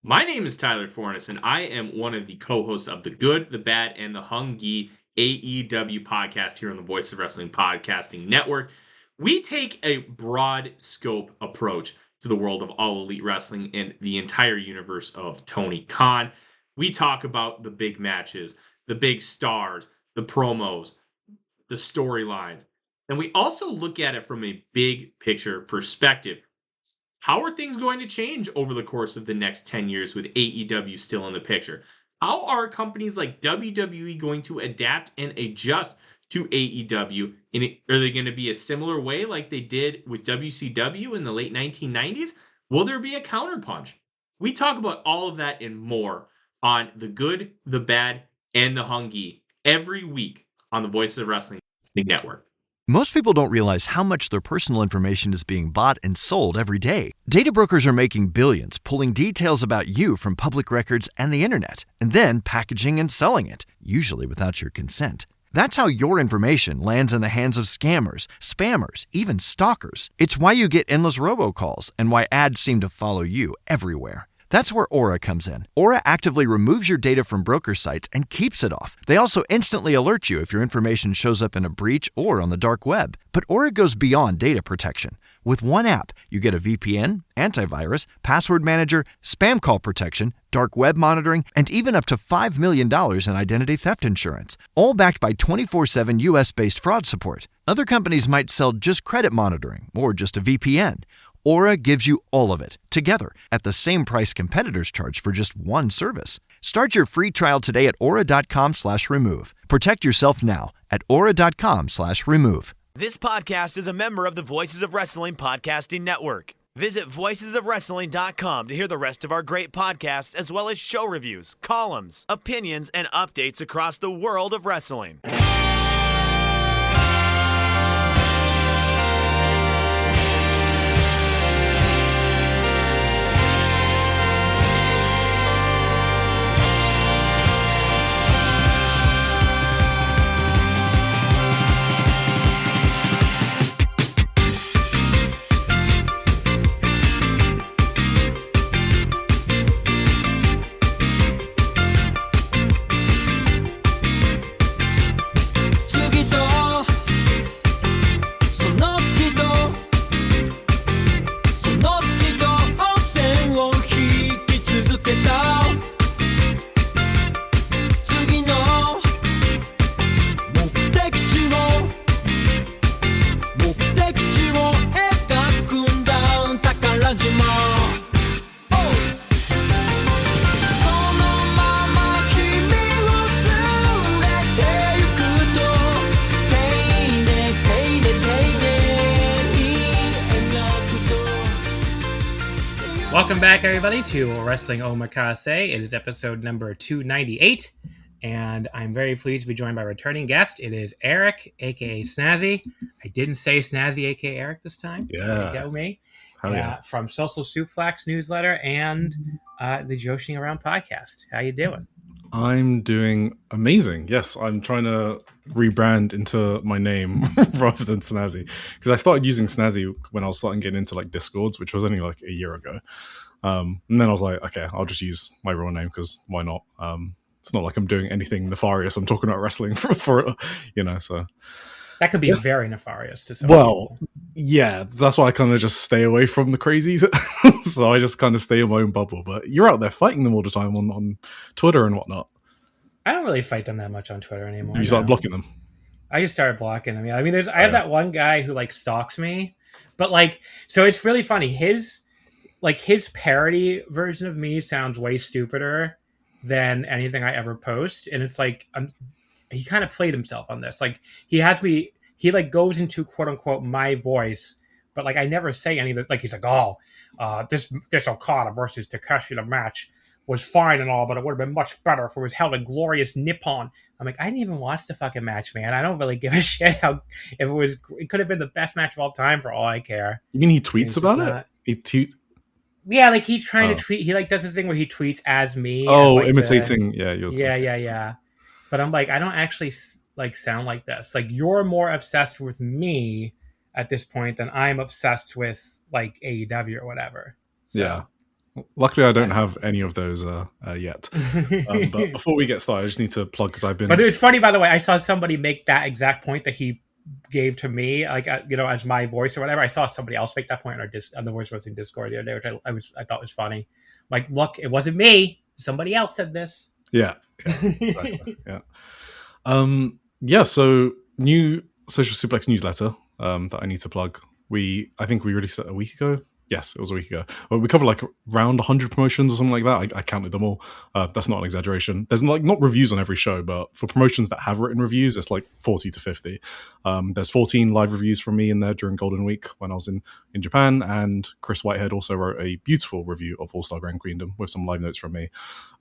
My name is Tyler Fornes, and I am one of the co-hosts of the Good, the Bad, and the Hungy AEW podcast here on the Voice of Wrestling Podcasting Network. We take a broad scope approach to the world of All Elite Wrestling and the entire universe of Tony Khan. We talk about the big matches, the big stars, the promos, the storylines, and we also look at it from a big picture perspective. How are things going to change over the course of the next 10 years with AEW still in the picture? How are companies like WWE going to adapt and adjust to AEW? Are they going to be a similar way like they did with WCW in the late 1990s? Will there be a counterpunch? We talk about all of that and more on The Good, the Bad, and the Hungy every week on the Voice of Wrestling Network. Most people don't realize how much their personal information is being bought and sold every day. Data brokers are making billions, pulling details about you from public records and the internet, and then packaging and selling it, usually without your consent. That's how your information lands in the hands of scammers, spammers, even stalkers. It's why you get endless robocalls and why ads seem to follow you everywhere. That's where Aura comes in. Aura actively removes your data from broker sites and keeps it off. They also instantly alert you if your information shows up in a breach or on the dark web. But Aura goes beyond data protection. With one app, you get a VPN, antivirus, password manager, spam call protection, dark web monitoring, and even up to $5 million in identity theft insurance. All backed by 24/7 US-based fraud support. Other companies might sell just credit monitoring or just a VPN. Aura gives you all of it, together, at the same price competitors charge for just one service. Start your free trial today at aura.com/remove. Protect yourself now at aura.com/remove. This podcast is a member of the Voices of Wrestling Podcasting Network. Visit voicesofwrestling.com to hear the rest of our great podcasts, as well as show reviews, columns, opinions, and updates across the world of wrestling. Welcome back, everybody, to Wrestling Omakase. It is episode number 298, and I'm very pleased to be joined by a returning guest. It is Eric, a.k.a. Snazzy. I didn't say Snazzy, a.k.a. Eric this time. Yeah. There you go, me. From Social Suplex newsletter and the Joshing Around podcast. How you doing? I'm doing amazing. Yes, I'm trying to rebrand into my name rather than Snazzy, because I started using Snazzy when I was starting getting into like Discords, which was only like a year ago. And then I was like, okay, I'll just use my real name because why not? It's not like I'm doing anything nefarious. I'm talking about wrestling for so. That could be very nefarious to some people. Yeah, that's why I kind of just stay away from the crazies. So I just kind of stay in my own bubble. But you're out there fighting them all the time on Twitter and whatnot. I don't really fight them that much on Twitter anymore. You start blocking them. I just started blocking them. Yeah, I mean, I have that one guy who like stalks me, but like, so it's really funny. His parody version of me sounds way stupider than anything I ever post, and it's like he kind of played himself on this. Like he like goes into quote unquote my voice, but like I never say any of it. Like he's like, this Okada versus Takeshi match was fine and all, but it would have been much better if it was held in glorious Nippon. I'm like, I didn't even watch the fucking match, man. I don't really give a shit it could have been the best match of all time for all I care. You mean he tweets about it? Yeah, like he's trying to tweet. He like does this thing where he tweets as me. Oh, as, like, imitating. Yeah. But I'm like, I don't actually like sound like this. Like you're more obsessed with me at this point than I'm obsessed with like AEW or whatever. So. Yeah. Luckily, I don't have any of those yet. But before we get started, I just need to plug because I've been. But it's funny, by the way. I saw somebody make that exact point that he gave to me, like as my voice or whatever. I saw somebody else make that point on the Voice Wrestling Discord the other day, which I thought was funny. Like, look, it wasn't me. Somebody else said this. Yeah. Exactly. Yeah. So new Social Suplex newsletter that I need to plug. I think we released it a week ago. Yes, it was a week ago. Well, we covered like around 100 promotions or something like that. I counted them all. That's not an exaggeration. There's like not reviews on every show, but for promotions that have written reviews, it's like 40 to 50. There's 14 live reviews from me in there during Golden Week when I was in Japan, and Chris Whitehead also wrote a beautiful review of All-Star Grand Queendom with some live notes from me.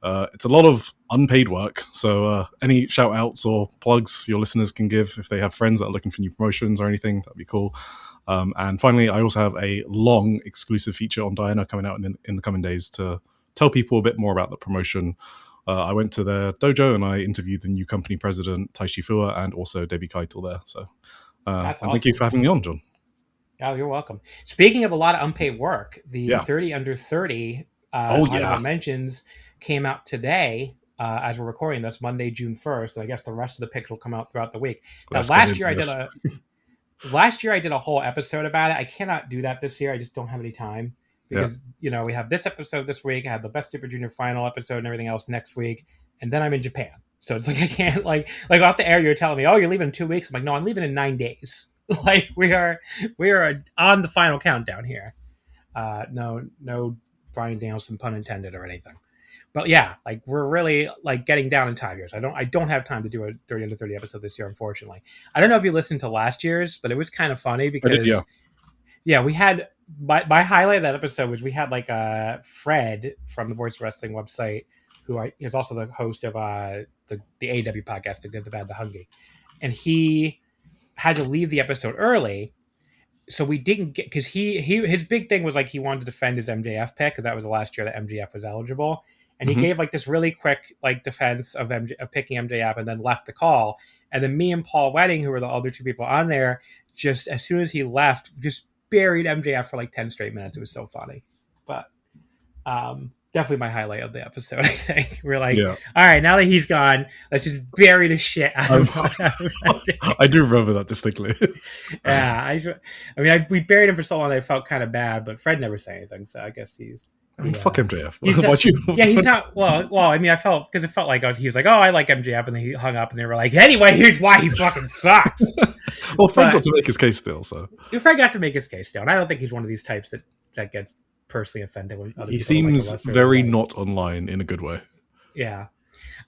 It's a lot of unpaid work, so any shout-outs or plugs your listeners can give if they have friends that are looking for new promotions or anything, that'd be cool. And finally, I also have a long exclusive feature on Diana coming out in the coming days to tell people a bit more about the promotion. I went to their dojo and I interviewed the new company president, Taishi Fua, and also Debbie Keitel there. So awesome. Thank you for having me on, John. Oh, you're welcome. Speaking of a lot of unpaid work, the 30 Under 30 mentions came out today as we're recording. That's Monday, June 1st. And I guess the rest of the picks will come out throughout the week. Now, last year I did a whole episode about it. I cannot do that this year. I just don't have any time because, we have this episode this week. I have the Best Super Junior final episode and everything else next week. And then I'm in Japan. So it's like, I can't like off the air, you're telling me, oh, you're leaving in 2 weeks. I'm like, no, I'm leaving in 9 days. Like we are on the final countdown here. No Brian Danielson pun intended or anything. But yeah, like we're really like getting down in time here. So I don't have time to do a 30 under 30 episode this year, unfortunately. I don't know if you listened to last year's, but it was kind of funny because we had my highlight of that episode was we had like Fred from the Voice Wrestling website, who is also the host of the AEW podcast, The Good, the Bad, the Hungry, and he had to leave the episode early. So we didn't get, because his big thing was like he wanted to defend his MJF pick because that was the last year that MJF was eligible. And he gave like this really quick like defense of picking MJF and then left the call. And then me and Paul Wedding, who were the other two people on there, just as soon as he left, just buried MJF for like 10 straight minutes. It was so funny. But definitely my highlight of the episode, I think. We're like, all right, now that he's gone, let's just bury the shit out of MJF. I do remember that distinctly. We buried him for so long that I felt kind of bad, but Fred never said anything, so I guess he's... fuck MJF. He's not. Well. I mean, I felt because it felt like he was like, "Oh, I like MJF," and then he hung up, and they were like, "Anyway, here's why he fucking sucks." Well, Fred got to make his case still. So Fred got to make his case still, and I don't think he's one of these types that gets personally offended when other he people seems like very not online in a good way. Yeah.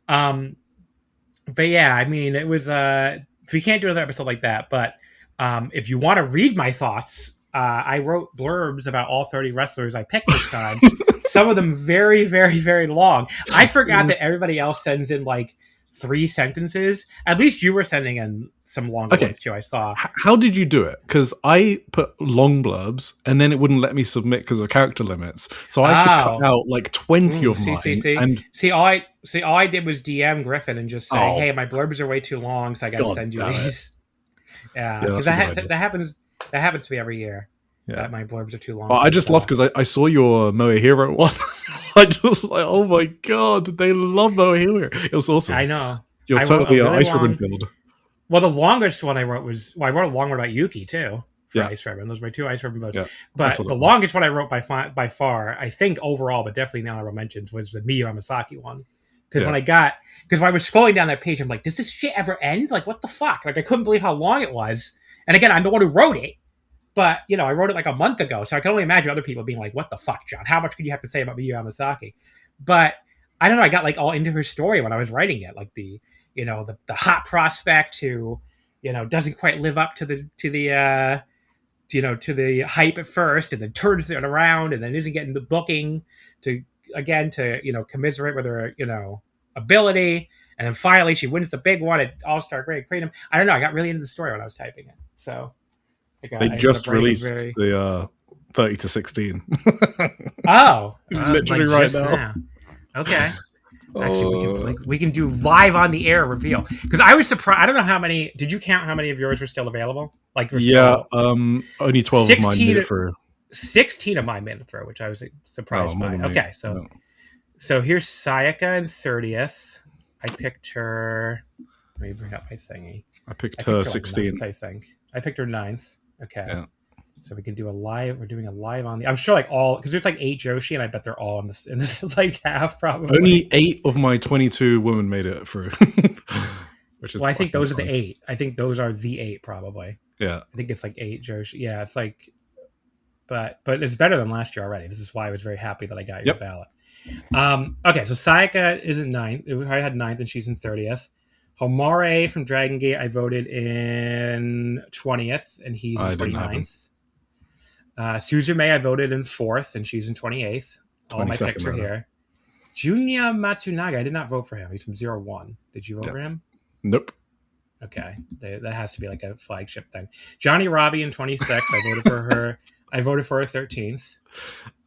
But yeah, I mean, it was. We can't do another episode like that, but if you want to read my thoughts. I wrote blurbs about all 30 wrestlers I picked this time. Some of them very, very, very long. I forgot that everybody else sends in like 3 sentences. At least you were sending in some longer ones too, I saw. How did you do it? Because I put long blurbs and then it wouldn't let me submit because of character limits. So I had to cut out like 20 of mine. All I did was DM Griffin and just say, hey, my blurbs are way too long, so I got to send you these. Yeah, because that happens to me every year. Yeah. That my blurbs are too long. Well, I just love because I saw your Moe Hero one. I just like, oh my god, they love Moe Hero. It was awesome. I know. You're totally an Ice Ribbon build. Well, the longest one I wrote was I wrote a long one about Yuki too for Ice Ribbon. Those were my 2 Ice Ribbon votes. Yeah, but the longest one I wrote by far, I think overall, but definitely now honorable mentions, was the Miyu Amasaki one. Because when I was scrolling down that page, I'm like, does this shit ever end? Like, what the fuck? Like, I couldn't believe how long it was. And again, I'm the one who wrote it, but I wrote it like a month ago, so I can only imagine other people being like, "What the fuck, John? How much could you have to say about Miyu Amasaki?" But I don't know. I got like all into her story when I was writing it, like the hot prospect who doesn't quite live up to the hype at first, and then turns it around, and then isn't getting the booking to commiserate with her ability. And then finally, she wins the big one at All-Star Great Freedom. I don't know. I got really into the story when I was typing it. So they just released the 30 to 16. Literally right now. Okay. Actually, we can do live on the air reveal because I was surprised. I don't know how many. Did you count how many of yours were still available? Like, only 12 of mine made it through. 16 of mine made the throw, which I was surprised by. Okay, so here's Sayaka in 30th. I picked her. Let me bring up my thingy. I picked her 16. Like 9th, I think I picked her 9th. Okay. Yeah. So we can do a live. We're doing a live on the. I'm sure like all because there's like 8 Joshi, and I bet they're all in this like half probably. Only 8 of my 22 women made it through. Which is I think those are the 8. I think those are the 8 probably. Yeah. I think it's like 8 Joshi. Yeah, it's like, but it's better than last year already. This is why I was very happy that I got your ballot. Okay, so Sayaka is in 9th. I had 9th, and she's in 30th. Homare from Dragon Gate, I voted in 20th, and he's in 29th. Suzume, I voted in 4th, and she's in 28th. All my picks are here. Junya Matsunaga, I did not vote for him. He's from 0-1. Did you vote for him? Nope. Okay, that has to be like a flagship thing. Johnny Robbie in 26. I voted for her. I voted for her 13th.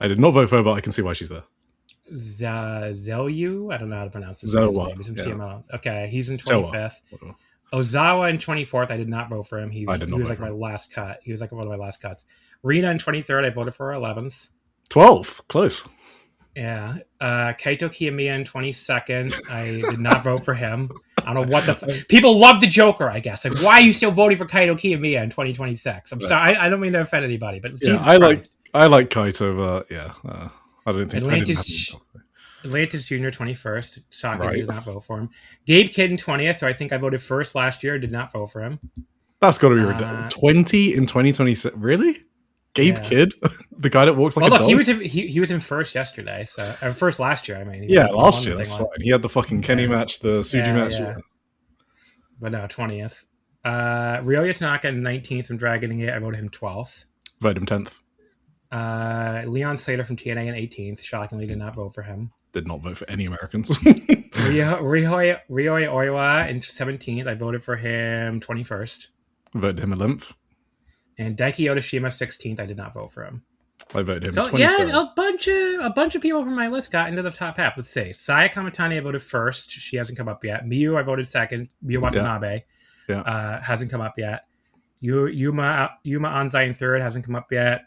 I did not vote for her, but I can see why she's there. Zelyu? I don't know how to pronounce his name. He's from CML. Okay, he's in 25th. Ozawa in 24th. I did not vote for him. He was like my last cut. He was like one of my last cuts. Rina in 23rd. I voted for her 11th. 12th. Close. Yeah. Kaito Kiyomiya in 22nd. I did not vote for him. I don't know what people love the Joker, I guess. Like, why are you still voting for Kaito Kiyomiya in 2026? I'm sorry. I don't mean to offend anybody, but Jesus Christ. I like Kaito, but yeah. I don't think Atlantis Jr. 21st. Shocking, I did not vote for him. Gabe Kidd in 20th, who I think I voted first last year. Did not vote for him. That's got to be ridiculous. 20 in 2026? Really? Gabe Kidd? The guy that walks like a dog? He was in first yesterday. So first last year, I mean. Last year, that's fine. He had the fucking Kenny match, the Suji match. Yeah. But no, 20th. Ryoya Tanaka in 19th from Dragon Gate. I voted him 12th. Voted him 10th. Leon Slater from TNA in 18th. Shockingly, did not vote for him. Did not vote for any Americans. Ryoya Oiwa in 17th. I voted for him 21st. Voted him 11th. And Daiki Yotoshima 16th. I did not vote for him. I voted him. So 23rd. Yeah, a bunch of people from my list got into the top half. Let's see. Saya Kamatani I voted first. She hasn't come up yet. Miyu I voted second. Miyu Watanabe hasn't come up yet. Yuma Anzai in third hasn't come up yet.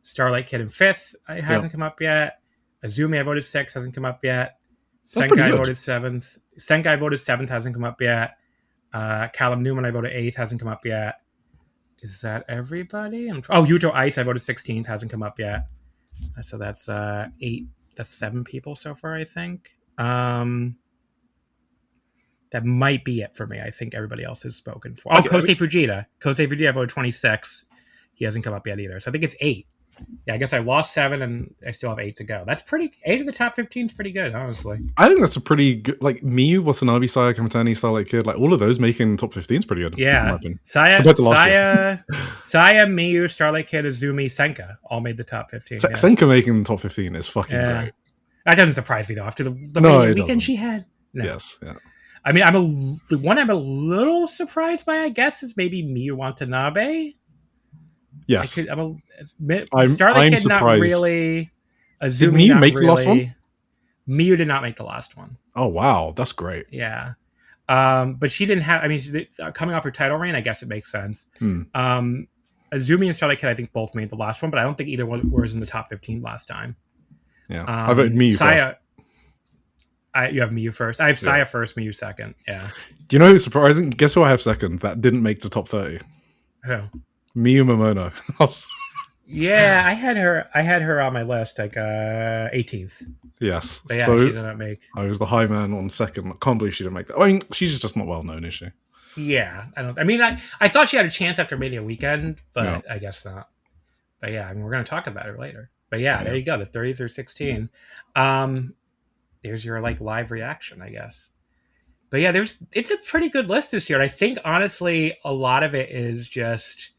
Starlight Kid in fifth hasn't come up yet. Azumi I voted sixth, hasn't come up yet. Senkai voted seventh. Senkai voted seventh, hasn't come up yet. Callum Newman I voted eighth, hasn't come up yet. Is that everybody? Yuto Ice I voted 16th, hasn't come up yet. So that's 8. That's 7 people so far, I think. That might be it for me. I think everybody else has spoken for. Kosei Fujita. Kosei Fujita I voted 26. He hasn't come up yet either. So I think it's 8. Yeah, I guess I lost 7 and I still have 8 to go. That's pretty. 8 of the top 15 is pretty good, honestly. I think that's a pretty good. Like Miyu, Watanabe, Saya Kamatani, Starlight Kid, like all of those making top 15 is pretty good. Yeah, Saya, Miyu, Starlight Kid, Azumi, Senka all made the top 15. Senka making the top 15 is fucking great. That doesn't surprise me though. After the weekend she had. No. Yes, yeah. I mean, the one I'm a little surprised by, I guess, is maybe Miyu Watanabe. Yes, I'm surprised. Not really. Azumi, did Miyu make the last one? Miyu did not make the last one. Oh wow, that's great. Yeah, but she didn't have. I mean, coming off her title reign, I guess it makes sense. Azumi and Starlight Kid, I think, both made the last one, but I don't think either one was in the top 15 last time. Yeah, I voted Miyu first. You have Miyu first. I have Saya first, Miyu second. Yeah. Do you know who's surprising? Guess who I have second? That didn't make the top 30. Who? Miyu Momono. Yeah, I had her on my list, like 18th. Yes. But yeah, she did not make. I was the high man on second. I can't believe she didn't make that. I mean, she's just not well known, is she? Yeah, I thought she had a chance after Mania weekend, but I guess not. But yeah, I mean, we're going to talk about her later. But yeah, there you go, the 30 through 16. There's your like live reaction, I guess. But yeah, it's a pretty good list this year. And I think honestly, a lot of it is just,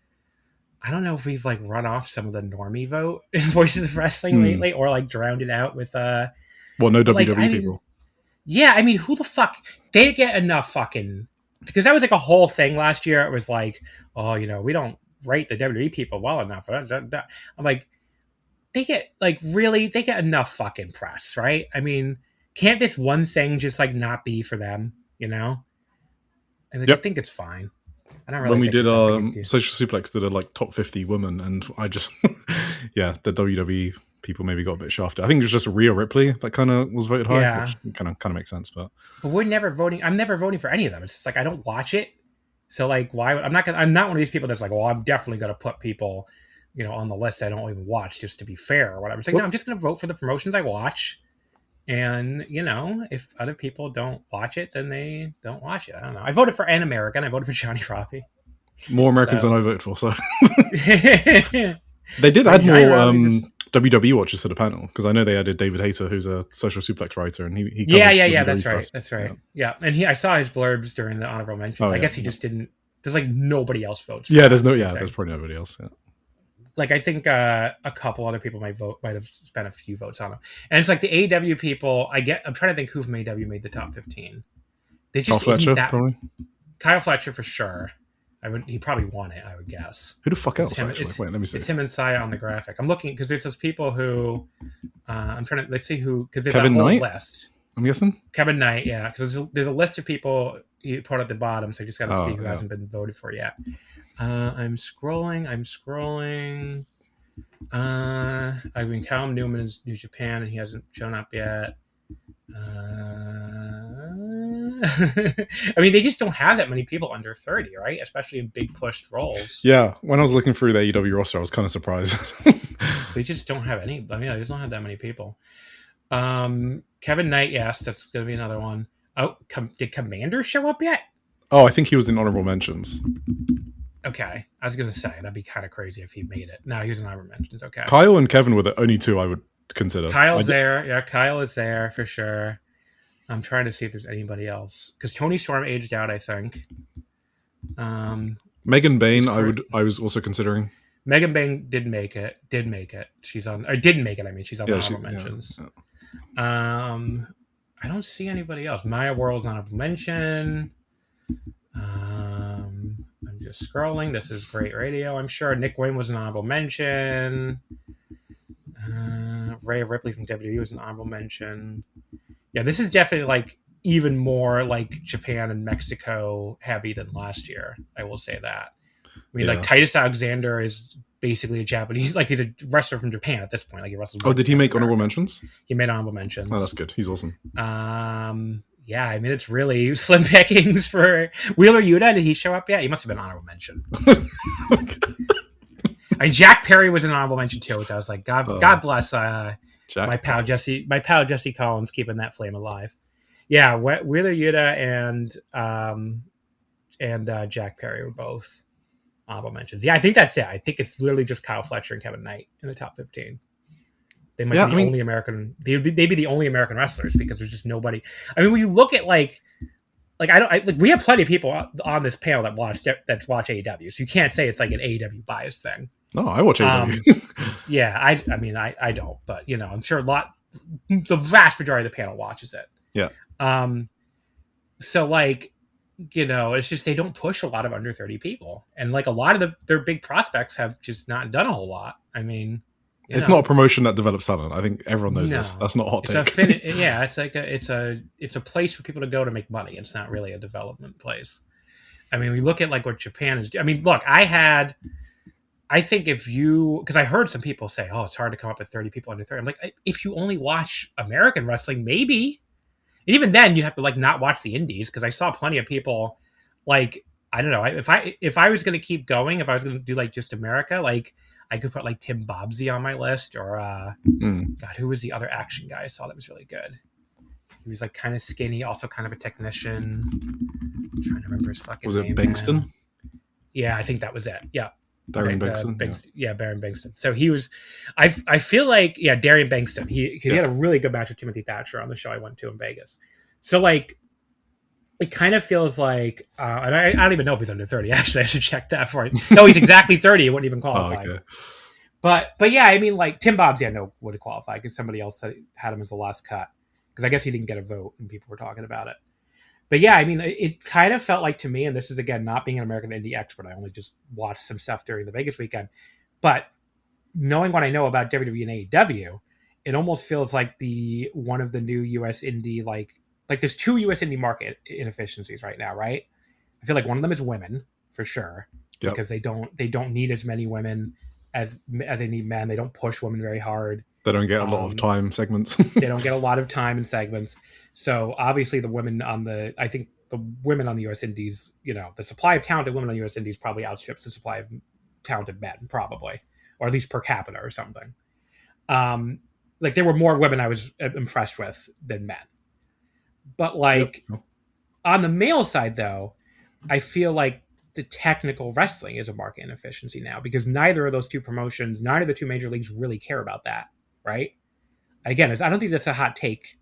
I don't know if we've like run off some of the normie vote in Voices of Wrestling lately, or like drowned it out with no WWE people. Yeah, I mean, who the fuck? They didn't get enough fucking, because that was like a whole thing last year. It was like, oh, we don't rate the WWE people well enough. I'm like, they get enough fucking press, right? I mean, can't this one thing just like not be for them? I think it's fine. I don't really when we think did it's that big a deal. Social Suplex did a like top 50 women, and I just yeah, the WWE people maybe got a bit shafted. I think it was just Rhea Ripley that kind of was voted high, Yeah. which kind of makes sense. But we're never voting. I'm never voting for any of them. It's just like I don't watch it, so like why? I'm not one of these people that's like, well, I'm definitely gonna put people, on the list I don't even watch just to be fair or whatever. It's like, no, I'm just gonna vote for the promotions I watch, and if other people don't watch it, then they don't watch it. I don't know. I voted for An American. I voted for Johnny Robbie. More Americans than I voted for, so they did add more WWE watchers to the panel, because I know they added David Hayter, who's a Social Suplex writer, and he yeah, that's right. Yeah, and I saw his blurbs during the honorable mentions. I guess he just didn't. There's like nobody else votes. There's probably nobody else. Yeah. Like I think a couple other people might have spent a few votes on him, and it's like the AEW people. I'm trying to think who from AEW made the top 15. They just Kyle Fletcher, probably. Kyle Fletcher for sure. He probably won it, I would guess. Who the fuck else? Actually, wait, let me see. It's him and Saya on the graphic. I'm looking because there's those people who I'm trying to. Let's see who, because there's Kevin a whole Knight? List. I'm guessing Kevin Knight, yeah. Because there's a list of people you put at the bottom, so you just got to see who hasn't been voted for yet. I'm scrolling. I mean, Callum Newman is New Japan, and he hasn't shown up yet. I mean, they just don't have that many people under 30, right? Especially in big pushed roles. Yeah, when I was looking through the AEW roster, I was kind of surprised. They just don't have any. I mean, they just don't have that many people. Kevin Knight, yes, that's going to be another one. Oh, did Commander show up yet? Oh, I think he was in honorable mentions. Okay, I was going to say that'd be kind of crazy if he made it. No, he was in honorable mentions. Okay, Kyle and Kevin were the only two I would consider. Kyle's there. Yeah, Kyle is there for sure. I'm trying to see if there's anybody else, because Tony Storm aged out, I think. Megan Bain, I was also considering. Megan Bain did make it. She's on, or didn't make it. I mean, she's on the honorable mentions. Yeah. I don't see anybody else. Maya World's honorable mention. I'm just scrolling. This is great radio, I'm sure. Nick Wayne was an honorable mention. Rhea Ripley from WWE was an honorable mention. Yeah, this is definitely like even more like Japan and Mexico heavy than last year. I will say that. I mean, like Titus Alexander is basically a Japanese, like he's a wrestler from Japan at this point. Like he wrestles. Oh, did he make honorable mentions? He made honorable mentions. Oh, that's good. He's awesome. Yeah, I mean, it's really slim pickings for Wheeler Yuta. Did he show up yet? He must have been honorable mention. And Jack Perry was an honorable mention too, which I was like, God bless my pal Jesse Collins keeping that flame alive. Yeah, Wheeler Yuta and Jack Perry were both honorable mentions. Yeah, I think that's it. I think it's literally just Kyle Fletcher and Kevin Knight in the top 15. They might be the only American. They'd be the only American wrestlers, because there's just nobody. I mean, when you look at we have plenty of people on this panel that watch AEW, so you can't say it's like an AEW bias thing. No, I watch AEW. Yeah, I mean, I don't, but I'm sure the vast majority of the panel watches it. Yeah. So it's just they don't push a lot of under 30 people, and like a lot of their big prospects have just not done a whole lot. I mean. It's not a promotion that develops talent. I think everyone knows this. That's not a hot take. It's like it's a place for people to go to make money. It's not really a development place. I mean, we look at like what Japan is. I mean, look, I think because I heard some people say, "Oh, it's hard to come up with 30 people under 30." I'm like, if you only watch American wrestling, maybe. And even then, you have to like not watch the indies, because I saw plenty of people like, I don't know, if I was going to keep going, if I was going to do like just America, like I could put like Tim Bobsey on my list, or God, who was the other action guy I saw that was really good? He was like kind of skinny, also kind of a technician. I'm trying to remember his fucking name. Was it Bankston? Now. Yeah, I think that was it. Yeah. Darian Bankston. Baron Bankston. So he was, I feel like, Darian Bankston. He had a really good match with Timothy Thatcher on the show I went to in Vegas. So like, it kind of feels like, and I don't even know if he's under 30. Actually, I should check that for it. No, he's exactly 30. He wouldn't even qualify. Okay. But yeah, I mean, like Tim Bobsey, I know would have qualified because somebody else had him as the last cut. Because I guess he didn't get a vote and people were talking about it. But yeah, I mean, it kind of felt like to me, and this is again not being an American indie expert, I only just watched some stuff during the Vegas weekend. But knowing what I know about WWE and AEW, it almost feels like one of the new US indie like there's two US indie market inefficiencies right now, right? I feel like one of them is women, for sure, Yep. because they don't need as many women as they need men. They don't push women very hard. They don't get a lot of time segments. They don't get a lot of time in segments. So obviously the women on the U.S. Indies, the supply of talented women on the U.S. Indies probably outstrips the supply of talented men, probably, or at least per capita or something. Like there were more women I was impressed with than men. But like on the male side, though, I feel like the technical wrestling is a market inefficiency now because neither of those two promotions, neither of the two major leagues really care about that, right? Again, I don't think that's a hot take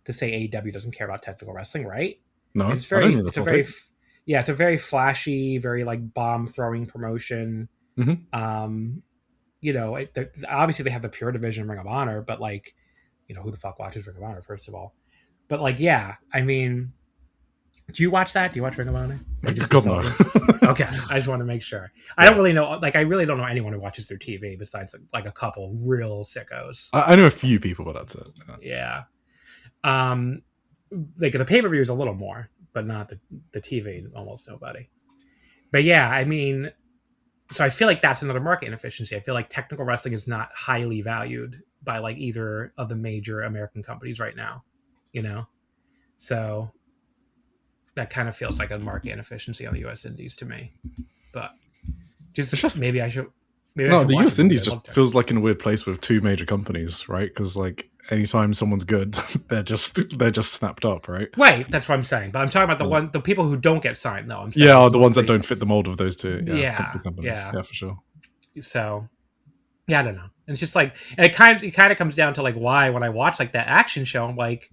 to say AEW doesn't care about technical wrestling, right? No, it's a very flashy, very like bomb throwing promotion. Mm-hmm. Obviously they have the pure division of Ring of Honor, but like, who the fuck watches Ring of Honor, first of all? But like, yeah, I mean, do you watch that? Do you watch Ring of Honor? Okay, I just want to make sure. I don't really know. Like, I really don't know anyone who watches their TV besides like a couple real sickos. I know a few people, but that's it. Yeah. Like the pay-per-view is a little more, but not the TV. Almost nobody. But yeah, I mean, so I feel like that's another market inefficiency. I feel like technical wrestling is not highly valued by like either of the major American companies right now. So that kind of feels like a market inefficiency on the U.S. Indies to me. But maybe I should. The U.S. Indies just feels like in a weird place with two major companies, right? Because like anytime someone's good, they're just snapped up, right? Right, that's what I'm saying. But I'm talking about the people who don't get signed, though. The ones that don't fit the mold of those two. Yeah, for sure. So, yeah, I don't know. It's just like, and it kind of comes down to like why when I watch like that action show, I'm like,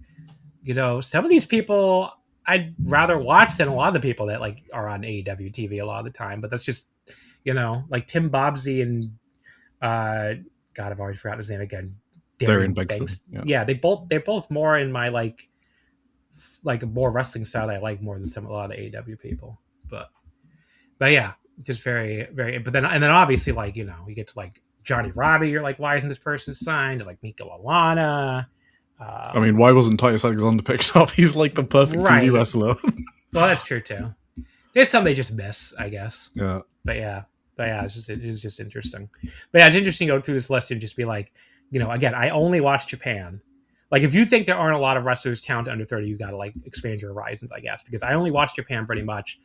some of these people I'd rather watch than a lot of the people that like are on AEW TV a lot of the time. But that's just, like Tim Bobsey and God, I've already forgotten his name again. Darian Banks. Yeah, they're both more in my like a more wrestling style that I like more than a lot of AEW people. But yeah, just very, very. But then obviously like you get to like Johnny Robbie, you're like, why isn't this person signed? Or like Miko Alana. I mean, why wasn't Titus Alexander picked up? He's like the perfect TV wrestler. Well, that's true too. There's some they just miss, I guess. Yeah. But yeah, it was just interesting. But yeah, it's interesting to go through this list and just be like, again, I only watch Japan. Like, if you think there aren't a lot of wrestlers talented under 30, you got to like expand your horizons, I guess, because I only watch Japan pretty much,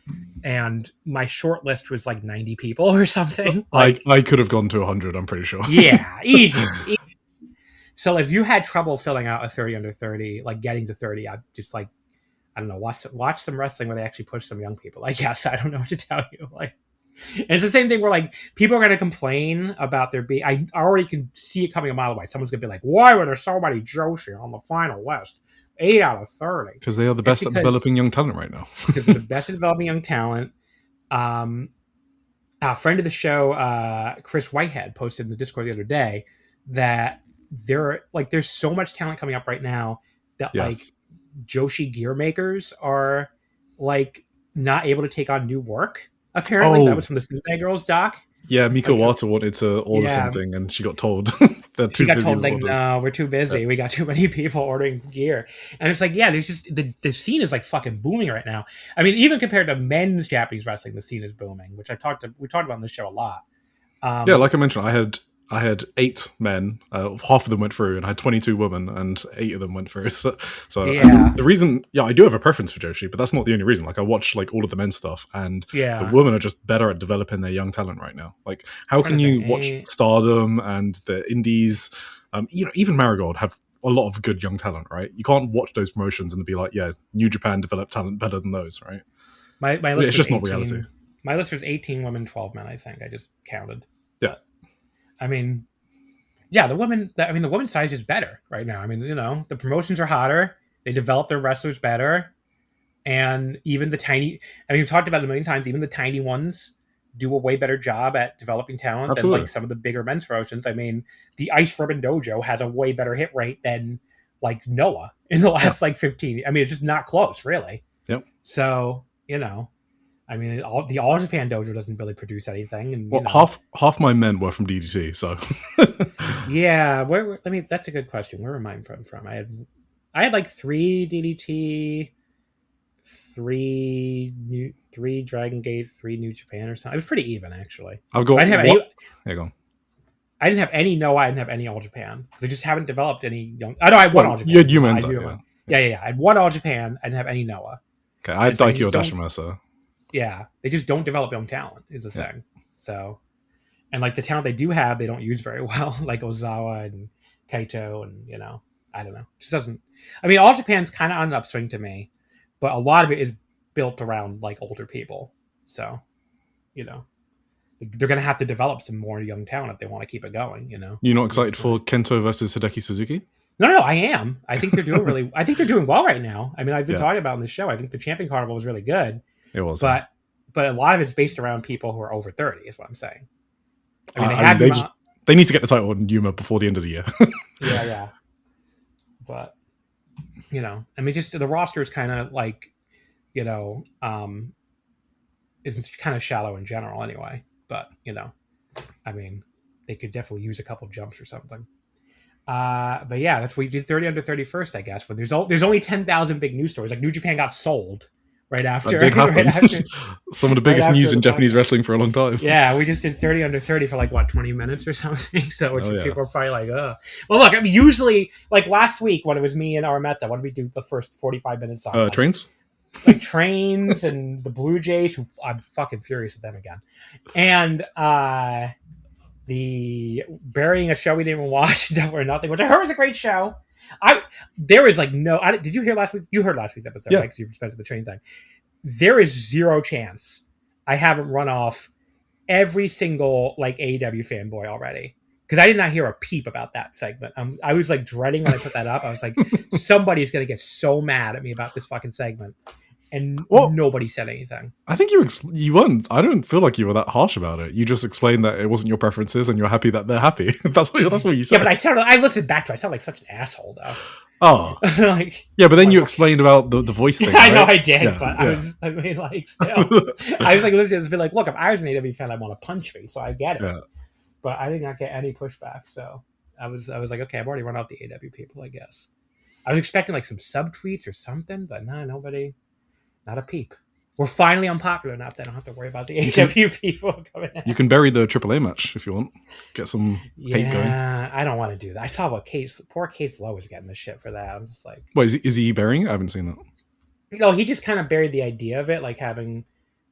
and my short list was like 90 people or something. Like, I could have gone to 100. I'm pretty sure. Yeah, easy. So if you had trouble filling out a 30 under 30, like getting to 30, I'd just like, I don't know, watch some wrestling where they actually push some young people. I guess I don't know what to tell you. Like, and it's the same thing where like people are going to complain about there being. I already can see it coming a mile away. Someone's going to be like, "Why were there so many Joshi on the final list? 8 out of 30." Because they are the best at developing young talent right now. Because they're the best at developing young talent. A friend of the show, Chris Whitehead, posted in the Discord the other day that there's so much talent coming up right now that like Joshi gear makers are like not able to take on new work. Apparently, that was from the Sunday Girls doc. Yeah, Miko Wata wanted to order something, and she got told they're too busy. She got told like, "No, we're too busy. We got too many people ordering gear." And it's like, yeah, there's just the scene is like fucking booming right now. I mean, even compared to men's Japanese wrestling, the scene is booming, which we talked about on this show a lot. Like I mentioned, I had 8 men, half of them went through, and I had 22 women, and 8 of them went through. So the reason, I do have a preference for Joshi, but that's not the only reason. Like, I watch like all of the men's stuff, and the women are just better at developing their young talent right now. Like, how can you watch Stardom and the Indies, even Marigold have a lot of good young talent, right? You can't watch those promotions and be like, yeah, New Japan developed talent better than those, right? My list it's just 18, not reality. My list was 18 women, 12 men. I think I just counted. Yeah. I mean, yeah, the women's side is just better right now. I mean, the promotions are hotter. They develop their wrestlers better. And even we've talked about it a million times, even the tiny ones do a way better job at developing talent than like some of the bigger men's promotions. I mean, the Ice Ribbon Dojo has a way better hit rate than like Noah in the last like 15. I mean, it's just not close, really. Yep. So, I mean, the All Japan Dojo doesn't really produce anything. And half my men were from DDT, so yeah. That's a good question. Where were mine from? I had like 3 DDT three Dragon Gate, 3 New Japan or something. It was pretty even actually. I've got. I didn't have any. There you go. I didn't have any Noah. I didn't have any All Japan because they just haven't developed any young. I know I had one All Japan. You had Yuma. Yeah. I had one All Japan. I didn't have any Noah. Okay, I had Daikyo Dashima, so yeah, they just don't develop young talent is the thing. So, and like the talent they do have, they don't use very well, like Ozawa and Kaito, and I don't know. Just doesn't. I mean, All Japan's kind of on an upswing to me, but a lot of it is built around like older people. So, they're going to have to develop some more young talent if they want to keep it going. You're not excited for Kento versus Hideki Suzuki? No, I am. I think they're doing I think they're doing well right now. I mean, I've been talking about in the show. I think the Champion Carnival was really good. It was, but a lot of it's based around people who are over 30. Is what I'm saying. I mean, they need to get the title on Yuma before the end of the year. yeah. But I mean, just the roster is kind of like, it's kind of shallow in general anyway. But I mean, they could definitely use a couple jumps or something. But yeah, that's what we did 30 under 31st, I guess. But there's only 10,000 big news stories. Like New Japan got sold right after. Some of the biggest news in Japanese wrestling for a long time. Yeah, we just did 30 under 30 for like 20 minutes or something. So people are probably like, ugh. Well, look, I mean, usually like last week when it was me and Arameta, what did we do the first 45 minutes on? Trains. Like Trains and the Blue Jays, who I'm fucking furious with them again, and the burying a show we didn't even watch, Double or Nothing, which I heard was a great show. There is like no. Did you hear last week? You heard last week's episode, right? Because you respected the train thing. There is zero chance I haven't run off every single like AEW fanboy already, because I did not hear a peep about that segment. I was like dreading when I put that up. I was like, somebody's gonna get so mad at me about this fucking segment. And nobody said anything. I think you weren't. I don't feel like you were that harsh about it. You just explained that it wasn't your preferences, and you're happy that they're happy. That's what you said. Yeah, but I listened back to it. I sound like such an asshole, though. Oh, yeah, but then you explained about the voice thing. I right? know I did, but I mean, like, still, I was like, listening to this, like, look, if I was an AEW fan, I'd want to punch me, so I get it. Yeah. But I did not get any pushback, so I was like, okay, I've already run out the AEW people, I guess. I was expecting like some subtweets or something, but no, nobody. Not a peep. We're finally unpopular enough that I don't have to worry about the AEW people coming in. You can bury the AAA match if you want. Get some hate going. Yeah, I don't want to do that. I saw what poor Case Lowe was getting the shit for that. I'm just like... Wait, is he burying it? I haven't seen that. He just kind of buried the idea of it, like having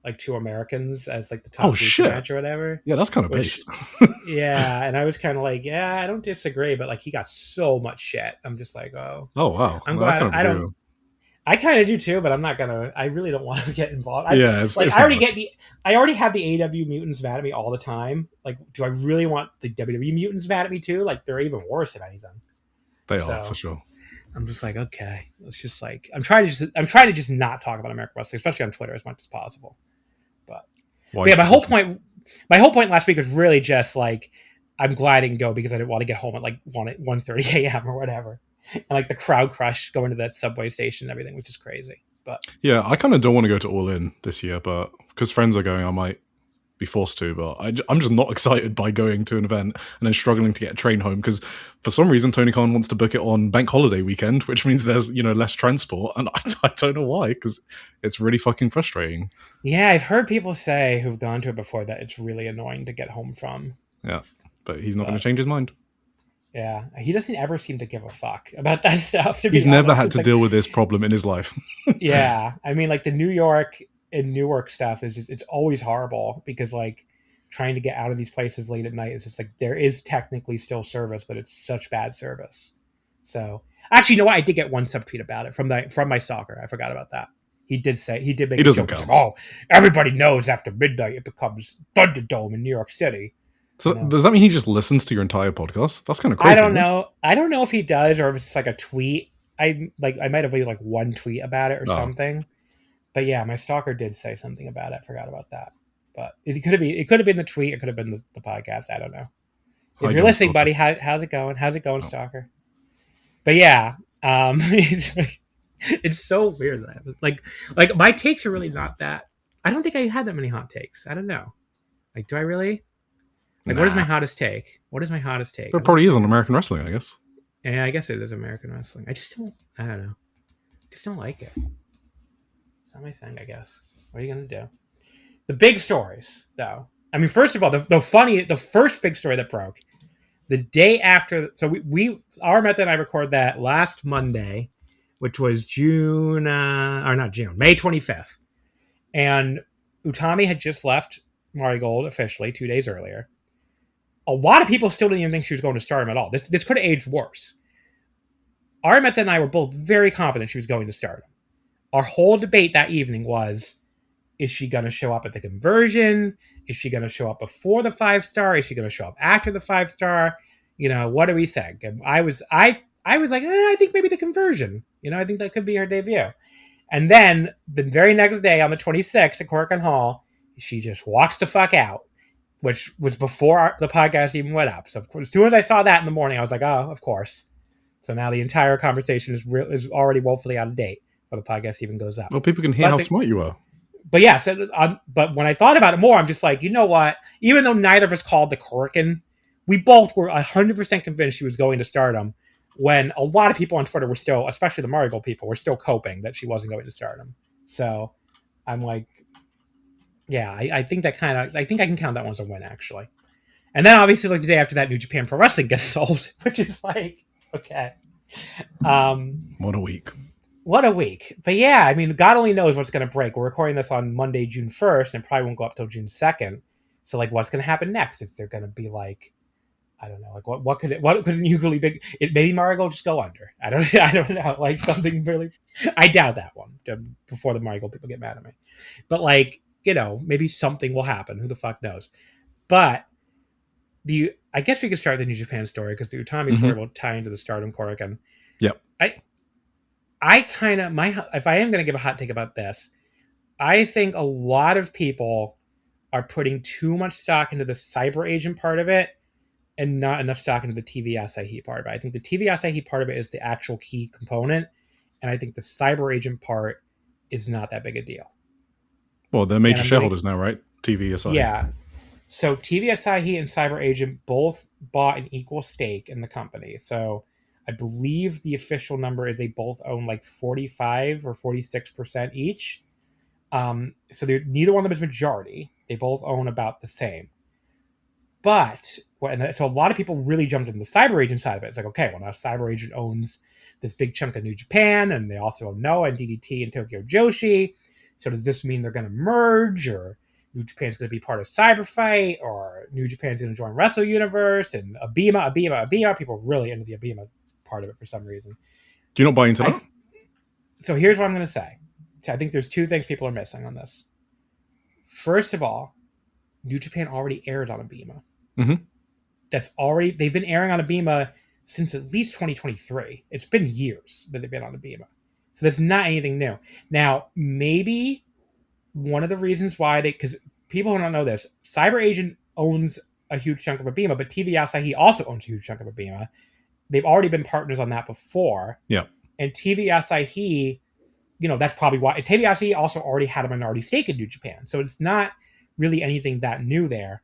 like 2 Americans as like the top match or whatever. Yeah, that's kind of based. Yeah, and I was kind of like, I don't disagree, but like he got so much shit. I'm just like, oh wow. I'm glad I don't... I kind of do too, but I'm not gonna. I really don't want to get involved. I already have the AEW mutants mad at me all the time. Like, do I really want the WWE mutants mad at me too? Like, they're even worse if anything. They are for sure. I'm just like, okay, it's just like I'm trying to just not talk about American wrestling, especially on Twitter, as much as possible. But yeah, my whole point last week was really just like I'm glad I didn't go because I didn't want to get home at like 1:30 a.m. or whatever. And like the crowd crush going to that subway station and everything, which is crazy. But yeah, I kind of don't want to go to All In this year, but because friends are going, I might be forced to. But I'm just not excited by going to an event and then struggling to get a train home because for some reason Tony Khan wants to book it on Bank Holiday weekend, which means there's less transport, and I don't know why because it's really fucking frustrating. Yeah, I've heard people say who've gone to it before that it's really annoying to get home from. Yeah, but he's not going to change his mind. Yeah, he doesn't ever seem to give a fuck about that stuff. He's never had to deal with this problem in his life. Yeah, I mean, like the New York and Newark stuff is just—it's always horrible because like trying to get out of these places late at night is just like there is technically still service, but it's such bad service. So actually, you know what? I did get one subtweet about it from my stalker. I forgot about that. He did make. He doesn't count. Like, everybody knows after midnight it becomes Thunderdome in New York City. So does that mean he just listens to your entire podcast? That's kind of crazy. I don't know. I don't know if he does or if it's just like a tweet. I might have made like one tweet about it or something. But yeah, my stalker did say something about it. I forgot about that. But it could have been the tweet. It could have been the podcast. I don't know. If you're listening, buddy, how's it going? How's it going, stalker? But yeah, it's so weird that like my takes are really not that. I don't think I had that many hot takes. I don't know. Like, do I really? Like, what is my hottest take? It probably is on American wrestling, I guess. Yeah, I guess it is American wrestling. I don't know. Just don't like it. It's not my thing, I guess. What are you gonna do? The big stories, though. I mean, first of all, the first big story that broke the day after. So our method and I recorded that last Monday, which was May 25th, and Utami had just left Marigold officially 2 days earlier. A lot of people still didn't even think she was going to Stardom at all. This could have aged worse. Our method and I were both very confident she was going to Stardom. Our whole debate that evening was, is she going to show up at the conversion? Is she going to show up before the 5-star? Is she going to show up after the 5-star? What do we think? And I was like, I think maybe the conversion. I think that could be her debut. And then the very next day on the 26th at Korakuen Hall, she just walks the fuck out, which was before the podcast even went up. So as soon as I saw that in the morning, I was like, oh, of course. So now the entire conversation is already woefully out of date before the podcast even goes up. Well, people can hear how smart you are. But yeah, but when I thought about it more, I'm just like, you know what? Even though neither of us called the Korakuen, we both were 100% convinced she was going to Stardom, when a lot of people on Twitter were still, especially the Marigold people, were still coping that she wasn't going to Stardom. So I'm like, yeah, I think I can count that one as a win, actually. And then obviously, like, the day after that, New Japan Pro Wrestling gets sold, which is like, okay. What a week. What a week. But yeah, I mean, God only knows what's going to break. We're recording this on Monday, June 1st, and probably won't go up till June 2nd. So, like, what's going to happen next? Is there going to be, like, I don't know, like, what could an equally big... maybe Marigold just go under. I don't know. Like, something really... I doubt that one, before the Marigold people get mad at me. But, like, maybe something will happen. Who the fuck knows? But I guess we could start the New Japan story, because the Utami story will tie into the Stardom Korakuen. Yep. I kind of, if I am going to give a hot take about this, I think a lot of people are putting too much stock into the Cyberagent part of it and not enough stock into the TV Asahi part of it. I think the TV Asahi part of it is the actual key component, and I think the Cyberagent part is not that big a deal. Well, they're major shareholders now, right? TV Asahi. Yeah. So TV Asahi and Cyberagent both bought an equal stake in the company. So I believe the official number is they both own like 45 or 46% each. So neither one of them is majority. They both own about the same. But so a lot of people really jumped into the Cyberagent side of it. It's like, okay, well, now Cyberagent owns this big chunk of New Japan, and they also own Noah and DDT and Tokyo Joshi. So does this mean they're going to merge, or New Japan's going to be part of Cyberfight, or New Japan's going to join Wrestle Universe, and Abima? People are really into the Abima part of it for some reason. Do you not buy into that? So here's what I'm going to say. So I think there's two things people are missing on this. First of all, New Japan already aired on Abima. Mm-hmm. They've been airing on Abima since at least 2023. It's been years that they've been on Abima. So that's not anything new. Now, maybe one of the reasons why because people who don't know this, Cyberagent owns a huge chunk of Abima, but TV Asahi also owns a huge chunk of Abima. They've already been partners on that before. Yeah. And TV Asahi, that's probably why. TV Asahi also already had a minority stake in New Japan. So it's not really anything that new there.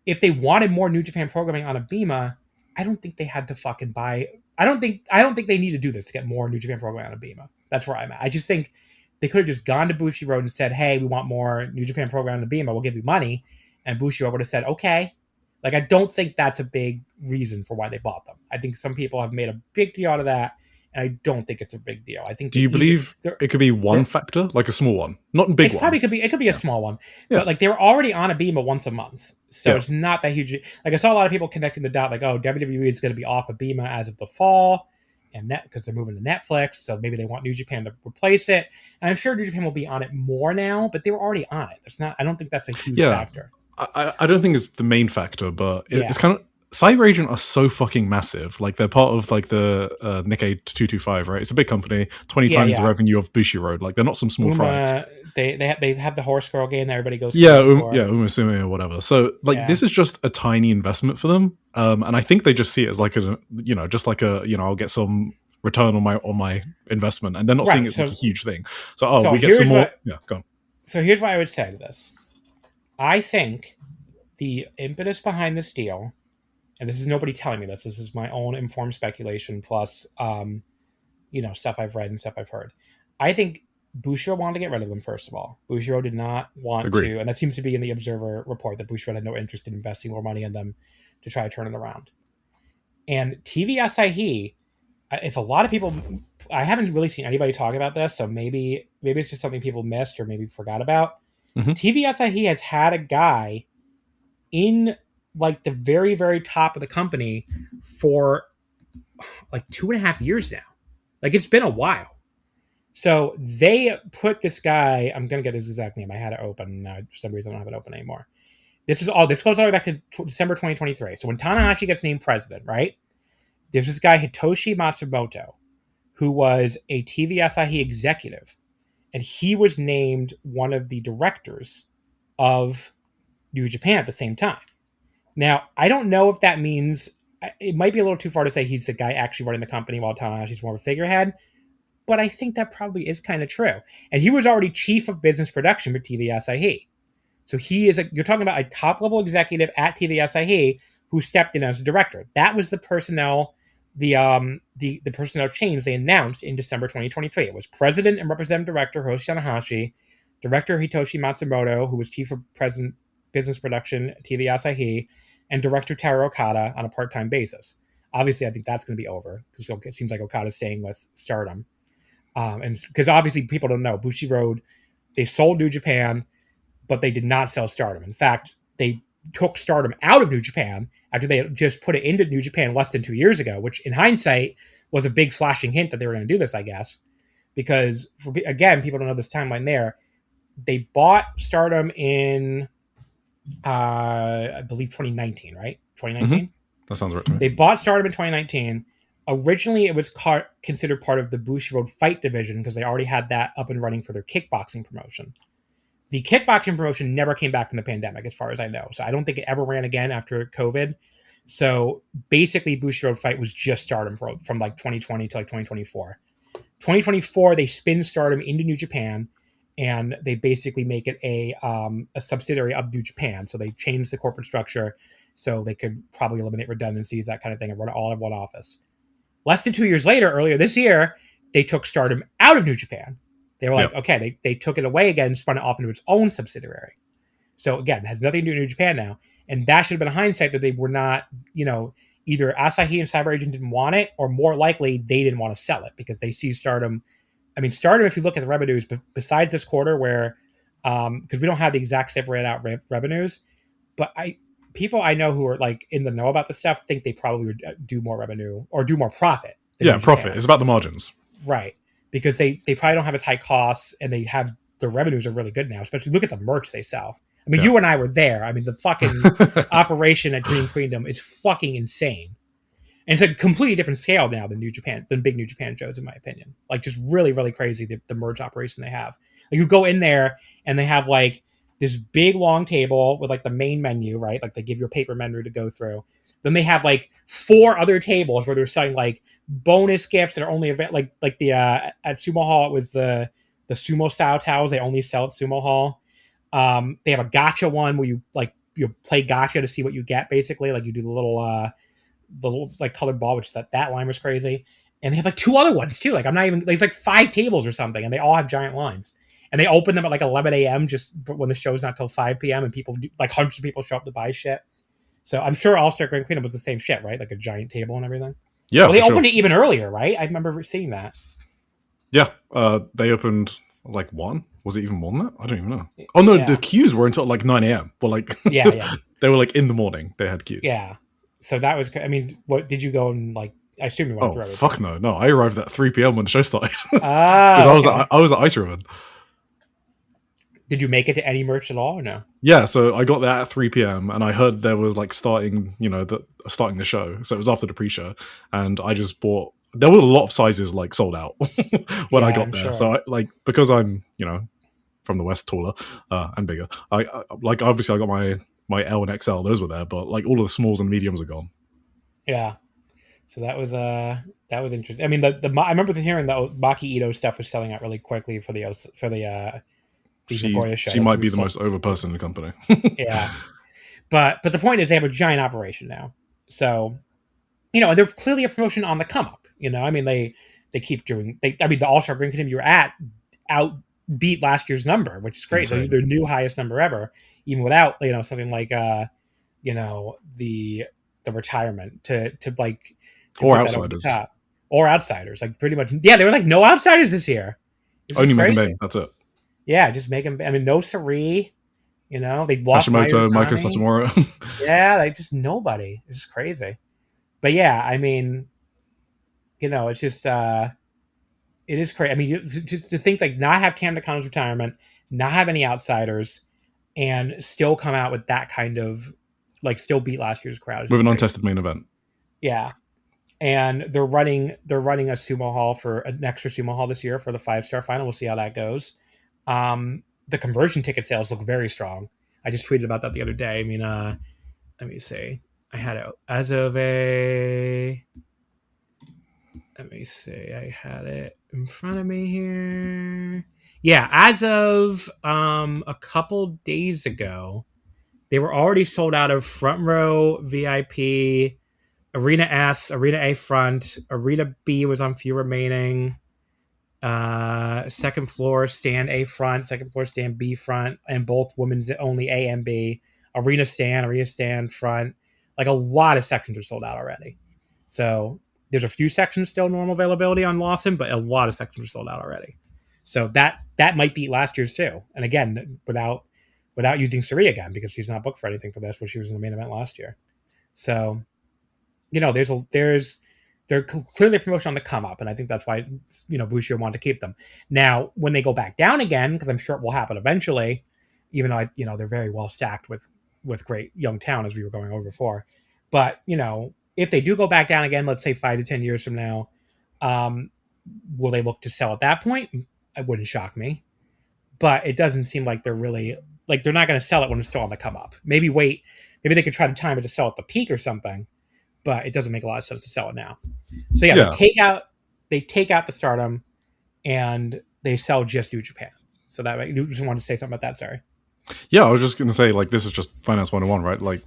If they wanted more New Japan programming on Abima, I don't think they had to fucking buy. I don't think they need to do this to get more New Japan programming on Abima. That's where I'm at. I just think they could have just gone to Bushiroad and said, hey, we want more New Japan programming on Abima. We'll give you money. And Bushiroad would have said, okay. Like, I don't think that's a big reason for why they bought them. I think some people have made a big deal out of that, and I don't think it's a big deal. I think. Do you believe it could be one factor, like a small one, not a big one? Probably could be a small one, but like they were already on Abima once a month, so it's not that huge. Like I saw a lot of people connecting the dot, like, oh, WWE is going to be off Abima as of the fall, and because they're moving to Netflix, so maybe they want New Japan to replace it. And I'm sure New Japan will be on it more now, but they were already on it. That's not. I don't think that's a huge factor. I don't think it's the main factor, but it's kind of Cyberagent are so fucking massive. Like they're part of like the Nikkei 225, right? It's a big company, 20 times the revenue of Bushiroad. Like they're not some small fry. They have the horse girl game that everybody goes. Umasumi or whatever. So like this is just a tiny investment for them, and I think they just see it as like I'll get some return on my investment, and they're not seeing it as like a huge thing. So we get some more. Go on. So here's what I would say to this. I think the impetus behind this deal, and this is nobody telling me this is my own informed speculation plus, stuff I've read and stuff I've heard. I think Bushiroad wanted to get rid of them, first of all. Bushiroad did not want Agreed. to, and that seems to be in the Observer report, that Bushiroad had no interest in investing more money in them to try to turn it around. And TV Asahi, if a lot of people, I haven't really seen anybody talk about this, so maybe it's just something people missed or maybe forgot about. Mhm. TV Asahi has had a guy in like the very, very top of the company for like 2.5 years now. Like, it's been a while. So they put this guy, I'm going to get his exact name. I had it open. For some reason, I don't have it open anymore. This goes all the way back to December 2023. So when Tanahashi gets named president, right? There's this guy, Hitoshi Matsumoto, who was a TV Asahi executive. And he was named one of the directors of New Japan at the same time. Now, I don't know if that means, it might be a little too far to say he's the guy actually running the company while Tanahashi's more of a figurehead, but I think that probably is kind of true. And he was already chief of business production for TV Asahi. So he is you're talking about a top level executive at TV Asahi who stepped in as a director. That was the personnel, the personnel change they announced in December 2023. It was president and representative director Hiroshi Tanahashi, director Hitoshi Matsumoto, who was chief of business production at TV Asahi, and director Taro Okada on a part-time basis. Obviously, I think that's going to be over because it seems like Okada's staying with Stardom. And because obviously people don't know, Bushiroad, they sold New Japan, but they did not sell Stardom. In fact, they took Stardom out of New Japan after they just put it into New Japan less than 2 years ago, which in hindsight was a big flashing hint that they were going to do this, I guess. Because, again, people don't know this timeline there. They bought Stardom in, I believe, 2019, right? 2019? Mm-hmm. That sounds right to me. They bought Stardom in 2019. Originally, it was considered part of the Bushiroad Fight division because they already had that up and running for their kickboxing promotion. The kickboxing promotion never came back from the pandemic, as far as I know. So I don't think it ever ran again after COVID. So basically, Bushiroad Fight was just Stardom from like 2020 to like 2024. 2024, they spin Stardom into New Japan, and they basically make it a subsidiary of New Japan. So they changed the corporate structure so they could probably eliminate redundancies, that kind of thing, and run it all in one office. Less than 2 years later, earlier this year, they took Stardom out of New Japan. They were like, okay, they took it away again, spun it off into its own subsidiary. So again, it has nothing to do with New Japan now. And that should have been a hindsight that they were not, either Asahi and Cyberagent didn't want it, or more likely they didn't want to sell it because they see Stardom. I mean, Stardom, if you look at the revenues, besides this quarter where, because we don't have the exact separated out revenues, but people I know who are like in the know about this stuff think they probably would do more revenue or do more profit. Yeah, profit. It's about the margins. Right. Because they probably don't have as high costs, and they have their revenues are really good now, especially look at the merch they sell. I mean, you and I were there. I mean, the fucking operation at Dream Queendom is fucking insane. And it's a completely different scale now than big New Japan shows, in my opinion. Like, just really, really crazy, the merch operation they have. Like, you go in there, and they have, like, this big, long table with, like, the main menu, right? Like, they give you a paper menu to go through. Then they have, like, 4 other tables where they're selling, like, bonus gifts that are only available. Like the at Sumo Hall, it was the sumo style towels. They only sell at Sumo Hall. They have a gacha one where you play gacha to see what you get, basically. Like, you do the little like colored ball, which that line was crazy. And they have like 2 other ones too. Like, I'm not even, there's like 5 tables or something, and they all have giant lines. And they open them at like 11 a.m. just when the show's not till 5 p.m. and people like hundreds of people show up to buy shit. So I'm sure All Star Grand Queendom was the same shit, right? Like a giant table and everything. Yeah, well, they opened it even earlier, right? I remember seeing that. Yeah, they opened like 1. Was it even more than that? I don't even know. Oh no, the queues were until like 9 a.m. But like, yeah, they were like in the morning. They had queues. Yeah, so that was. I mean, what did you go and like? I assume you went through everything. Fuck no! I arrived at 3 p.m. when the show started. Because I was at Ice Ribbon. Did you make it to any merch at all or no? Yeah, so I got there at 3 p.m. and I heard there was like starting the show. So it was after the pre-show, and I just bought. There were a lot of sizes like sold out when I got there. Sure. So because I'm from the West, taller and bigger. I obviously I got my L and XL. Those were there, but like all of the smalls and mediums are gone. Yeah. So that was interesting. I mean, I remember hearing the Maki Ito stuff was selling out really quickly for the Nagoya show. She might be the most over person in the company. Yeah, but the point is they have a giant operation now. So, and they're clearly a promotion on the come up. I mean, they keep doing. The All Star Grand Queendom you were at outbeat last year's number, which is great. So their new highest number ever, even without something like the retirement to like to or put outsiders that over the top. Or outsiders, like pretty much. Yeah, they were like no outsiders this year. Only Megan Bain, that's it. Yeah, just make them. I mean, no Sari. They lost Hashimoto, Maiko Satomura. Yeah, like just nobody. It's just crazy. But yeah, I mean, it's just it is crazy. I mean, just to think like not have Cam Nakamura's retirement, not have any outsiders, and still come out with that kind of like still beat last year's crowd with an untested main event. Yeah. And they're running a sumo hall for an extra sumo hall this year for the 5-star final. We'll see how that goes. The conversion ticket sales look very strong. I just tweeted about that the other day. I mean, let me see. I had it as of a. Let me see. I had it in front of me here. Yeah, as of a couple days ago, they were already sold out of front row VIP. Arena S, Arena A front, Arena B was on few remaining. Second floor stand A front, second floor stand B front, and both women's only A and B. Arena stand front. Like a lot of sections are sold out already. So there's a few sections still normal availability on Lawson, but a lot of sections are sold out already. So that might beat last year's too. And again, without using Sari again, because she's not booked for anything for this, when she was in the main event last year. So there's clearly a promotion on the come up, and I think that's why Bushiroad wanted to keep them. Now, when they go back down again, because I'm sure it will happen eventually, even though they're very well stacked with great young talent, as we were going over before. But if they do go back down again, let's say 5 to 10 years from now, will they look to sell at that point? It wouldn't shock me, but it doesn't seem like they're really they're not going to sell it when it's still on the come up. Maybe they could try to time it to sell at the peak or something. But it doesn't make a lot of sense to sell it now. So yeah. They take out the Stardom, and they sell just New Japan. So that way, you just wanted to say something about that. Sorry. Yeah, I was just going to say, like, this is just Finance 101, right? Like,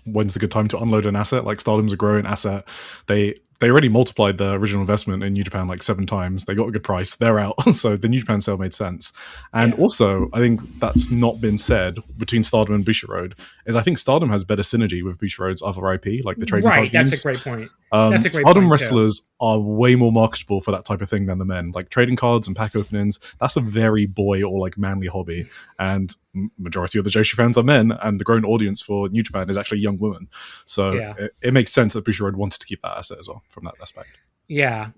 when's the good time to unload an asset? Like, Stardom's a growing asset. They already multiplied the original investment in New Japan like 7 times. They got a good price. They're out. So the New Japan sale made sense. And also, I think that's not been said between Stardom and Bushiroad, is I think Stardom has better synergy with Bushiroad's other IP, like the trading card games. Right, that's a great point. Stardom wrestlers are way more marketable for that type of thing than the men. Like trading cards and pack openings, that's a very boy or like manly hobby. And majority of the Joshi fans are men, and the growing audience for New Japan is actually young women. So it makes sense that Bushiroad wanted to keep that asset as well from that aspect. Yeah,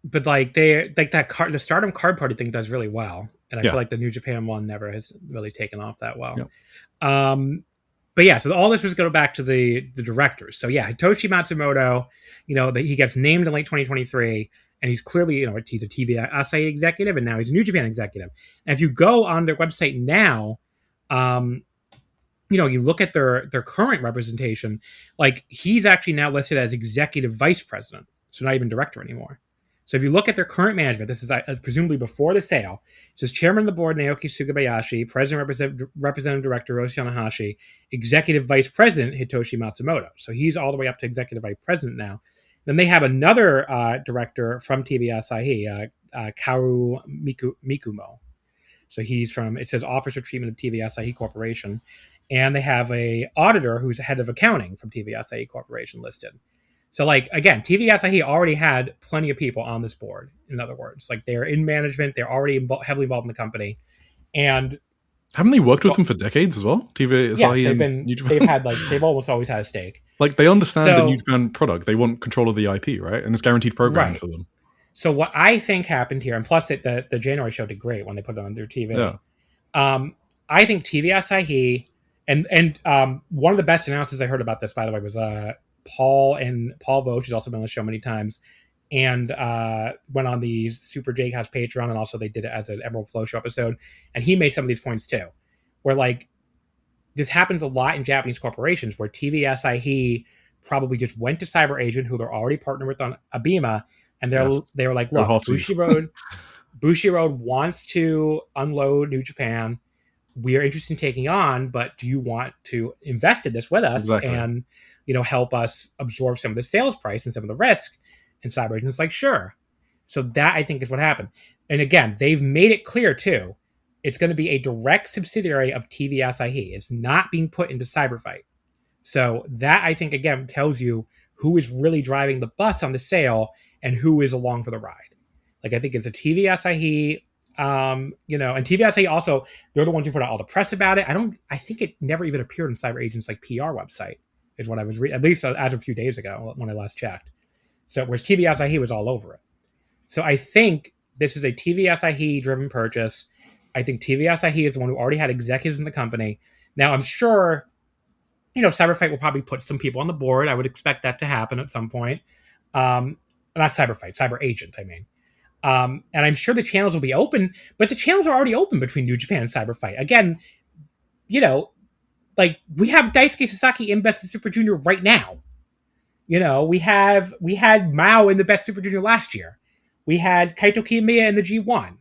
but like the Stardom card party thing does really well, and I feel like the New Japan one never has really taken off that well. Yeah. But yeah, so all this was going to go back to the directors. So yeah, Hitoshi Matsumoto, he gets named in late 2023, and he's clearly, he's a TV Asahi executive, and now he's a New Japan executive. And if you go on their website now, you look at their current representation, like he's actually now listed as executive vice president, so not even director anymore. So if you look at their current management, this is presumably before the sale. It says chairman of the board, Naoki Sugabayashi, president, representative director, Roshi Yanahashi, executive vice president, Hitoshi Matsumoto. So he's all the way up to executive vice president now. Then they have another director from TV Asahi, Kaoru Mikumo. So he's from, it says Officer Treatment of TV Asahi Corporation. And they have a auditor who's head of accounting from TV Asahi Corporation listed. So, like, again, TV Asahi already had plenty of people on this board, in other words. Like, they're in management. They're already heavily involved in the company. And haven't they worked with them for decades as well? TV Asahi and New Japan? They've almost always had a stake. Like, they understand the New Japan product. They want control of the IP, right? And it's guaranteed programming for them. So what I think happened here, and plus the January show did great when they put it on their TV. Yeah. I think TV Asahi, and one of the best announcers I heard about this, by the way, was Paul Vogt, who's also been on the show many times, and went on the Super Jake House Patreon, and also they did it as an Emerald Flow Show episode, and he made some of these points too, where like this happens a lot in Japanese corporations, where TV Asahi probably just went to Cyberagent, who they're already partnered with on Abima, and they were like, look, Bushiroad wants to unload New Japan. We are interested in taking on, but do you want to invest in this with us and help us absorb some of the sales price and some of the risk? And Cyberagent's like, sure. So that I think is what happened. and again, they've made it clear too, it's going to be a direct subsidiary of TV Asahi. It's not being put into Cyberfight. So that, I think, again, tells you who is really driving the bus on the sale and who is along for the ride. Like, I think it's a TV Asahi, and TV Asahi also, they're the ones who put out all the press about it. I think it never even appeared on Cyberagent's like PR website, is what I was reading, at least as of a few days ago when I last checked. So, whereas TV Asahi was all over it. So I think this is a TV Asahi driven purchase. I think TV Asahi is the one who already had executives in the company. Now, I'm sure, Cyberfight will probably put some people on the board. I would expect that to happen at some point. Not Cyberfight, Cyberagent, I mean. And I'm sure the channels will be open, but the channels are already open between New Japan and Cyberfight. Again, we have Daisuke Sasaki in Best of Super Junior right now. We had Mao in the Best Super Junior last year. We had Kaito Kiyomiya in the G1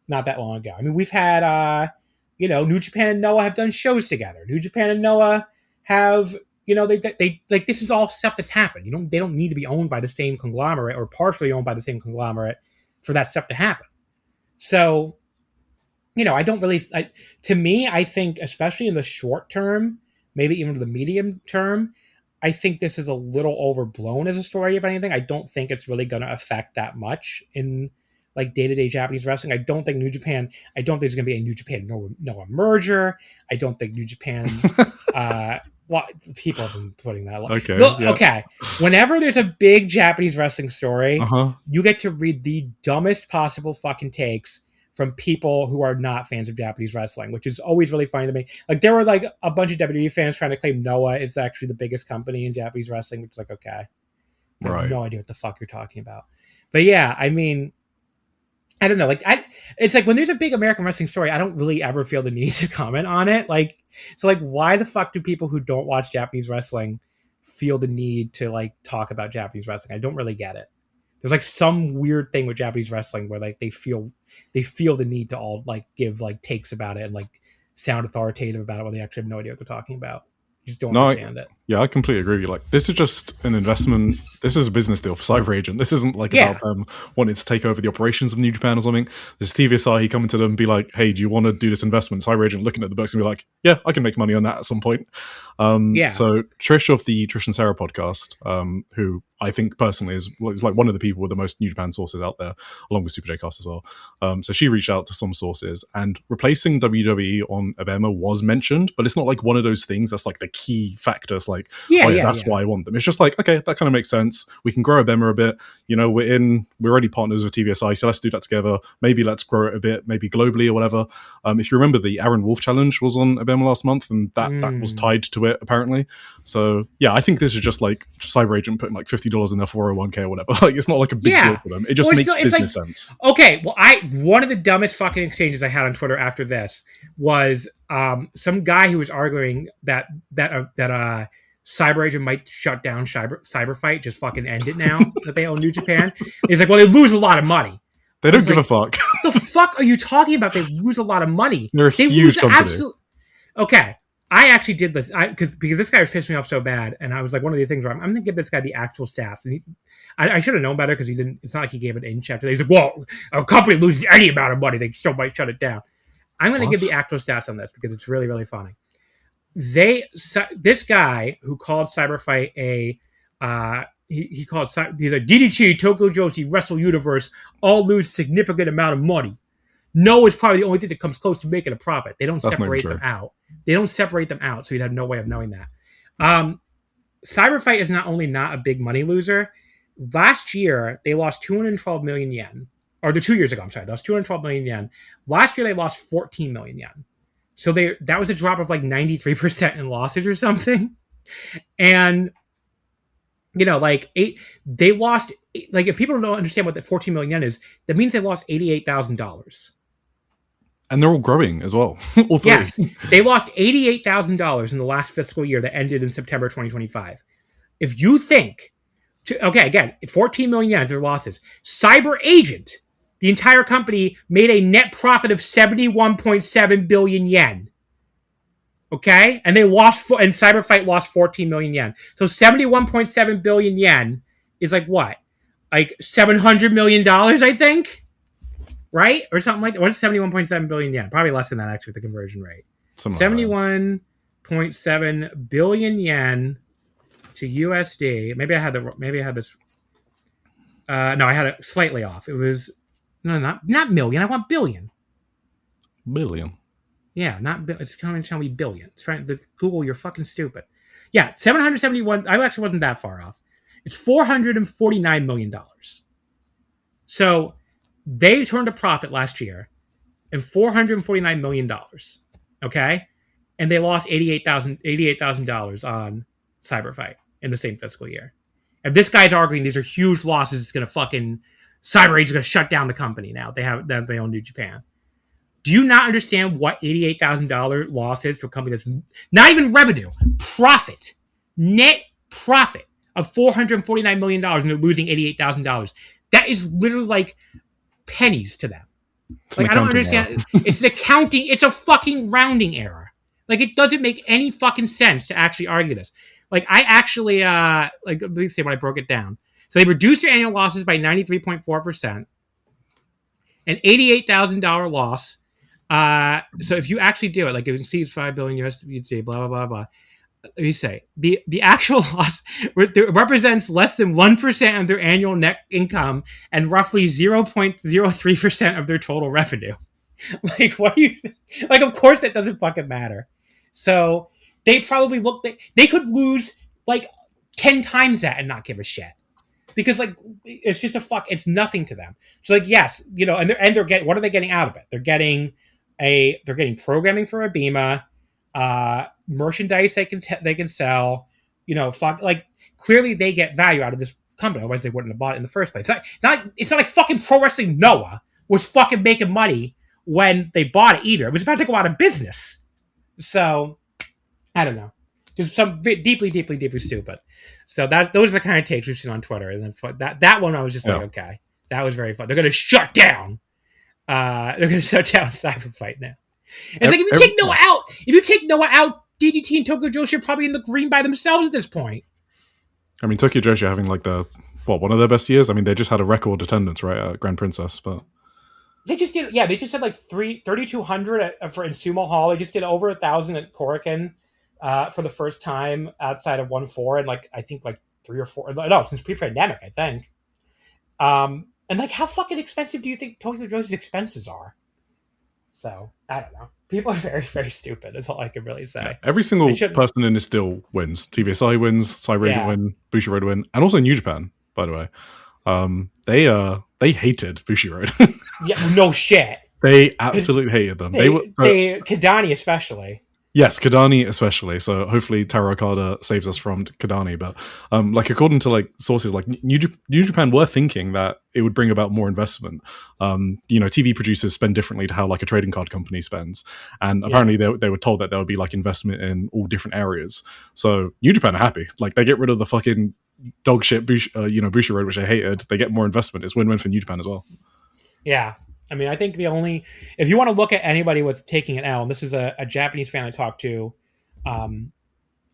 not that long ago. I mean, we've had, New Japan and Noah have done shows together. New Japan and Noah have, they this is all stuff that's happened. They don't need to be owned by the same conglomerate or partially owned by the same conglomerate for that stuff to happen. So, I don't really, to me, I think, especially in the short term, maybe even the medium term, I think this is a little overblown as a story, if anything. I don't think it's really going to affect that much in like day-to-day Japanese wrestling. I don't think there's going to be a New Japan Noah merger. I don't think New Japan, people have been putting that. Okay. Whenever there's a big Japanese wrestling story, you get to read the dumbest possible fucking takes from people who are not fans of Japanese wrestling, which is always really funny to me. Like, there were like a bunch of WWE fans trying to claim Noah is actually the biggest company in Japanese wrestling, which is like, okay. I have no idea what the fuck you're talking about. But yeah, I mean, I don't know. Like, it's like when there's a big American wrestling story, I don't really ever feel the need to comment on it. Like, so like, why the fuck do people who don't watch Japanese wrestling feel the need to like talk about Japanese wrestling? I don't really get it. There's like some weird thing with Japanese wrestling where like they feel the need to all like give like takes about it and like sound authoritative about it when they actually have no idea what they're talking about. Just don't understand it. Yeah, I completely agree with you. Like, this is just an investment. This is a business deal for Cyberagent. This isn't like about them wanting to take over the operations of New Japan or something. This is TV Asahi coming to them and be like, hey, do you want to do this investment? Cyberagent looking at the books and be like, yeah, I can make money on that at some point. So Trish of the Trish and Sarah podcast, who I think personally is like one of the people with the most New Japan sources out there, along with Super J Cast as well. So she reached out to some sources, and replacing WWE on Abema was mentioned, but it's not like one of those things that's like the key factor. It's like, that's why I want them. It's just like, okay, that kind of makes sense. We can grow Abema a bit. We're already partners with TVSI, so let's do that together. Maybe let's grow it a bit, maybe globally or whatever. If you remember, the Aaron Wolf challenge was on Abema last month, and that was tied to it apparently. So yeah, I think this is just like Cyberagent putting like $50 in their 401k or whatever. Like, it's not like a big deal for them. It just makes business sense. Okay, well, one of the dumbest fucking exchanges I had on Twitter after this was some guy who was arguing that Cyberagent might shut down Cyberfight, just fucking end it now that they own New Japan. He's like, well, they lose a lot of money. They don't give a fuck. What the fuck are you talking about? They lose a lot of money. They're a huge company. Okay. I actually did this because this guy was pissing me off so bad, and I was like, one of the things where I'm going to give this guy the actual stats, and I should have known better because he didn't. It's not like he gave it in chapter. He's like, well, a company loses any amount of money, they still might shut it down. I'm going to give the actual stats on this because it's really, really funny. This guy who called Cyberfight he called he's like, DDT, Tokyo Joshi, Wrestle Universe all lose significant amount of money. No is probably the only thing that comes close to making a profit. They don't separate them out. So you'd have no way of knowing that. Cyberfight is not only not a big money loser. Last year, they lost 212 million yen. Or 2 years ago, I'm sorry. That was 212 million yen. Last year, they lost 14 million yen. So that was a drop of like 93% in losses or something. And, they lost, like, if people don't understand what the 14 million yen is, that means they lost $88,000. And they're all growing as well. All three. Yes. They lost $88,000 in the last fiscal year that ended in September 2025. If you think, again, 14 million yen is their losses. Cyberagent, the entire company, made a net profit of 71.7 billion yen. Okay? And and Cyberfight lost 14 million yen. So 71.7 billion yen is like what? Like $700 million, I think? right? Or something like that. What's 71.7 billion yen? Probably less than that, actually, with the conversion rate. 71.7 billion yen to USD. Maybe I had this. No, I had it slightly off. It was not million. I want billion. Billion. Yeah, not it's telling me billion. It's trying to Google. You're fucking stupid. Yeah, 771. I actually wasn't that far off. It's $449 million. So they turned a profit last year in $449 million. Okay, and they lost $88,000 on Cyberfight in the same fiscal year. And this guy's arguing these are huge losses. It's gonna fucking Cyberagent is gonna shut down the company now. They own New Japan. Do you not understand what $88,000 loss is to a company that's not even revenue, profit, net profit of $449 million, and they're losing $88,000? That is literally like pennies to them. Like, I don't understand. It's an accounting. It's a fucking rounding error. Like, it doesn't make any fucking sense to actually argue this. Like, I actually, let me see when I broke it down. So they reduced their annual losses by 93.4%. An $88,000 loss. So if you actually do it, like you can see it's $5 billion USD, blah, blah, blah, blah. Let me say, the actual loss represents less than 1% of their annual net income and roughly 0.03% of their total revenue. Like, what do you think? Like, of course it doesn't fucking matter. So they probably they could lose like 10 times that and not give a shit. Because like it's just it's nothing to them. So like, yes, and they're getting, what are they getting out of it? They're getting programming for Abema, merchandise they can sell, like clearly they get value out of this company, otherwise they wouldn't have bought it in the first place. It's not like fucking Pro Wrestling Noah was fucking making money when they bought it either. It was about to go out of business. So I don't know. Just some deeply, deeply, deeply stupid. So those are the kind of takes we've seen on Twitter, and that's what that one I was just like, okay, that was very fun. They're gonna shut down. They're gonna shut down Cyberfight now. It's like if you take Noah out, DDT and Tokyo Joshi are probably in the green by themselves at this point. I mean, Tokyo Joshi are having like one of their best years. I mean, they just had a record attendance, right, at Grand Princess, but they just did. Yeah, they just had like 3,200 for in Sumo Hall. They just did over 1,000 at Korakuen for the first time outside of 1-4, and like I think like 3 or 4. No, since pre-pandemic, I think. And like, how fucking expensive do you think Tokyo Joshi's expenses are? So I don't know. People are very, very stupid. That's all I can really say. Yeah, every single person in this deal wins. TV Asahi wins, Cyberagent win, Bushiroad win, and also New Japan. By the way, they hated Bushiroad. Yeah, no shit. They absolutely hated them. They Kidani especially. Yes, Kidani especially. So hopefully Taro Okada saves us from Kidani. But like according to like sources, like New Japan were thinking that it would bring about more investment. TV producers spend differently to how like a trading card company spends, and apparently they were told that there would be like investment in all different areas. So New Japan are happy. Like they get rid of the fucking dog shit Bushiroad, which I hated. They get more investment. It's win-win for New Japan as well. Yeah. I mean, I think if you want to look at anybody with taking an L, and this is a Japanese fan I talked to,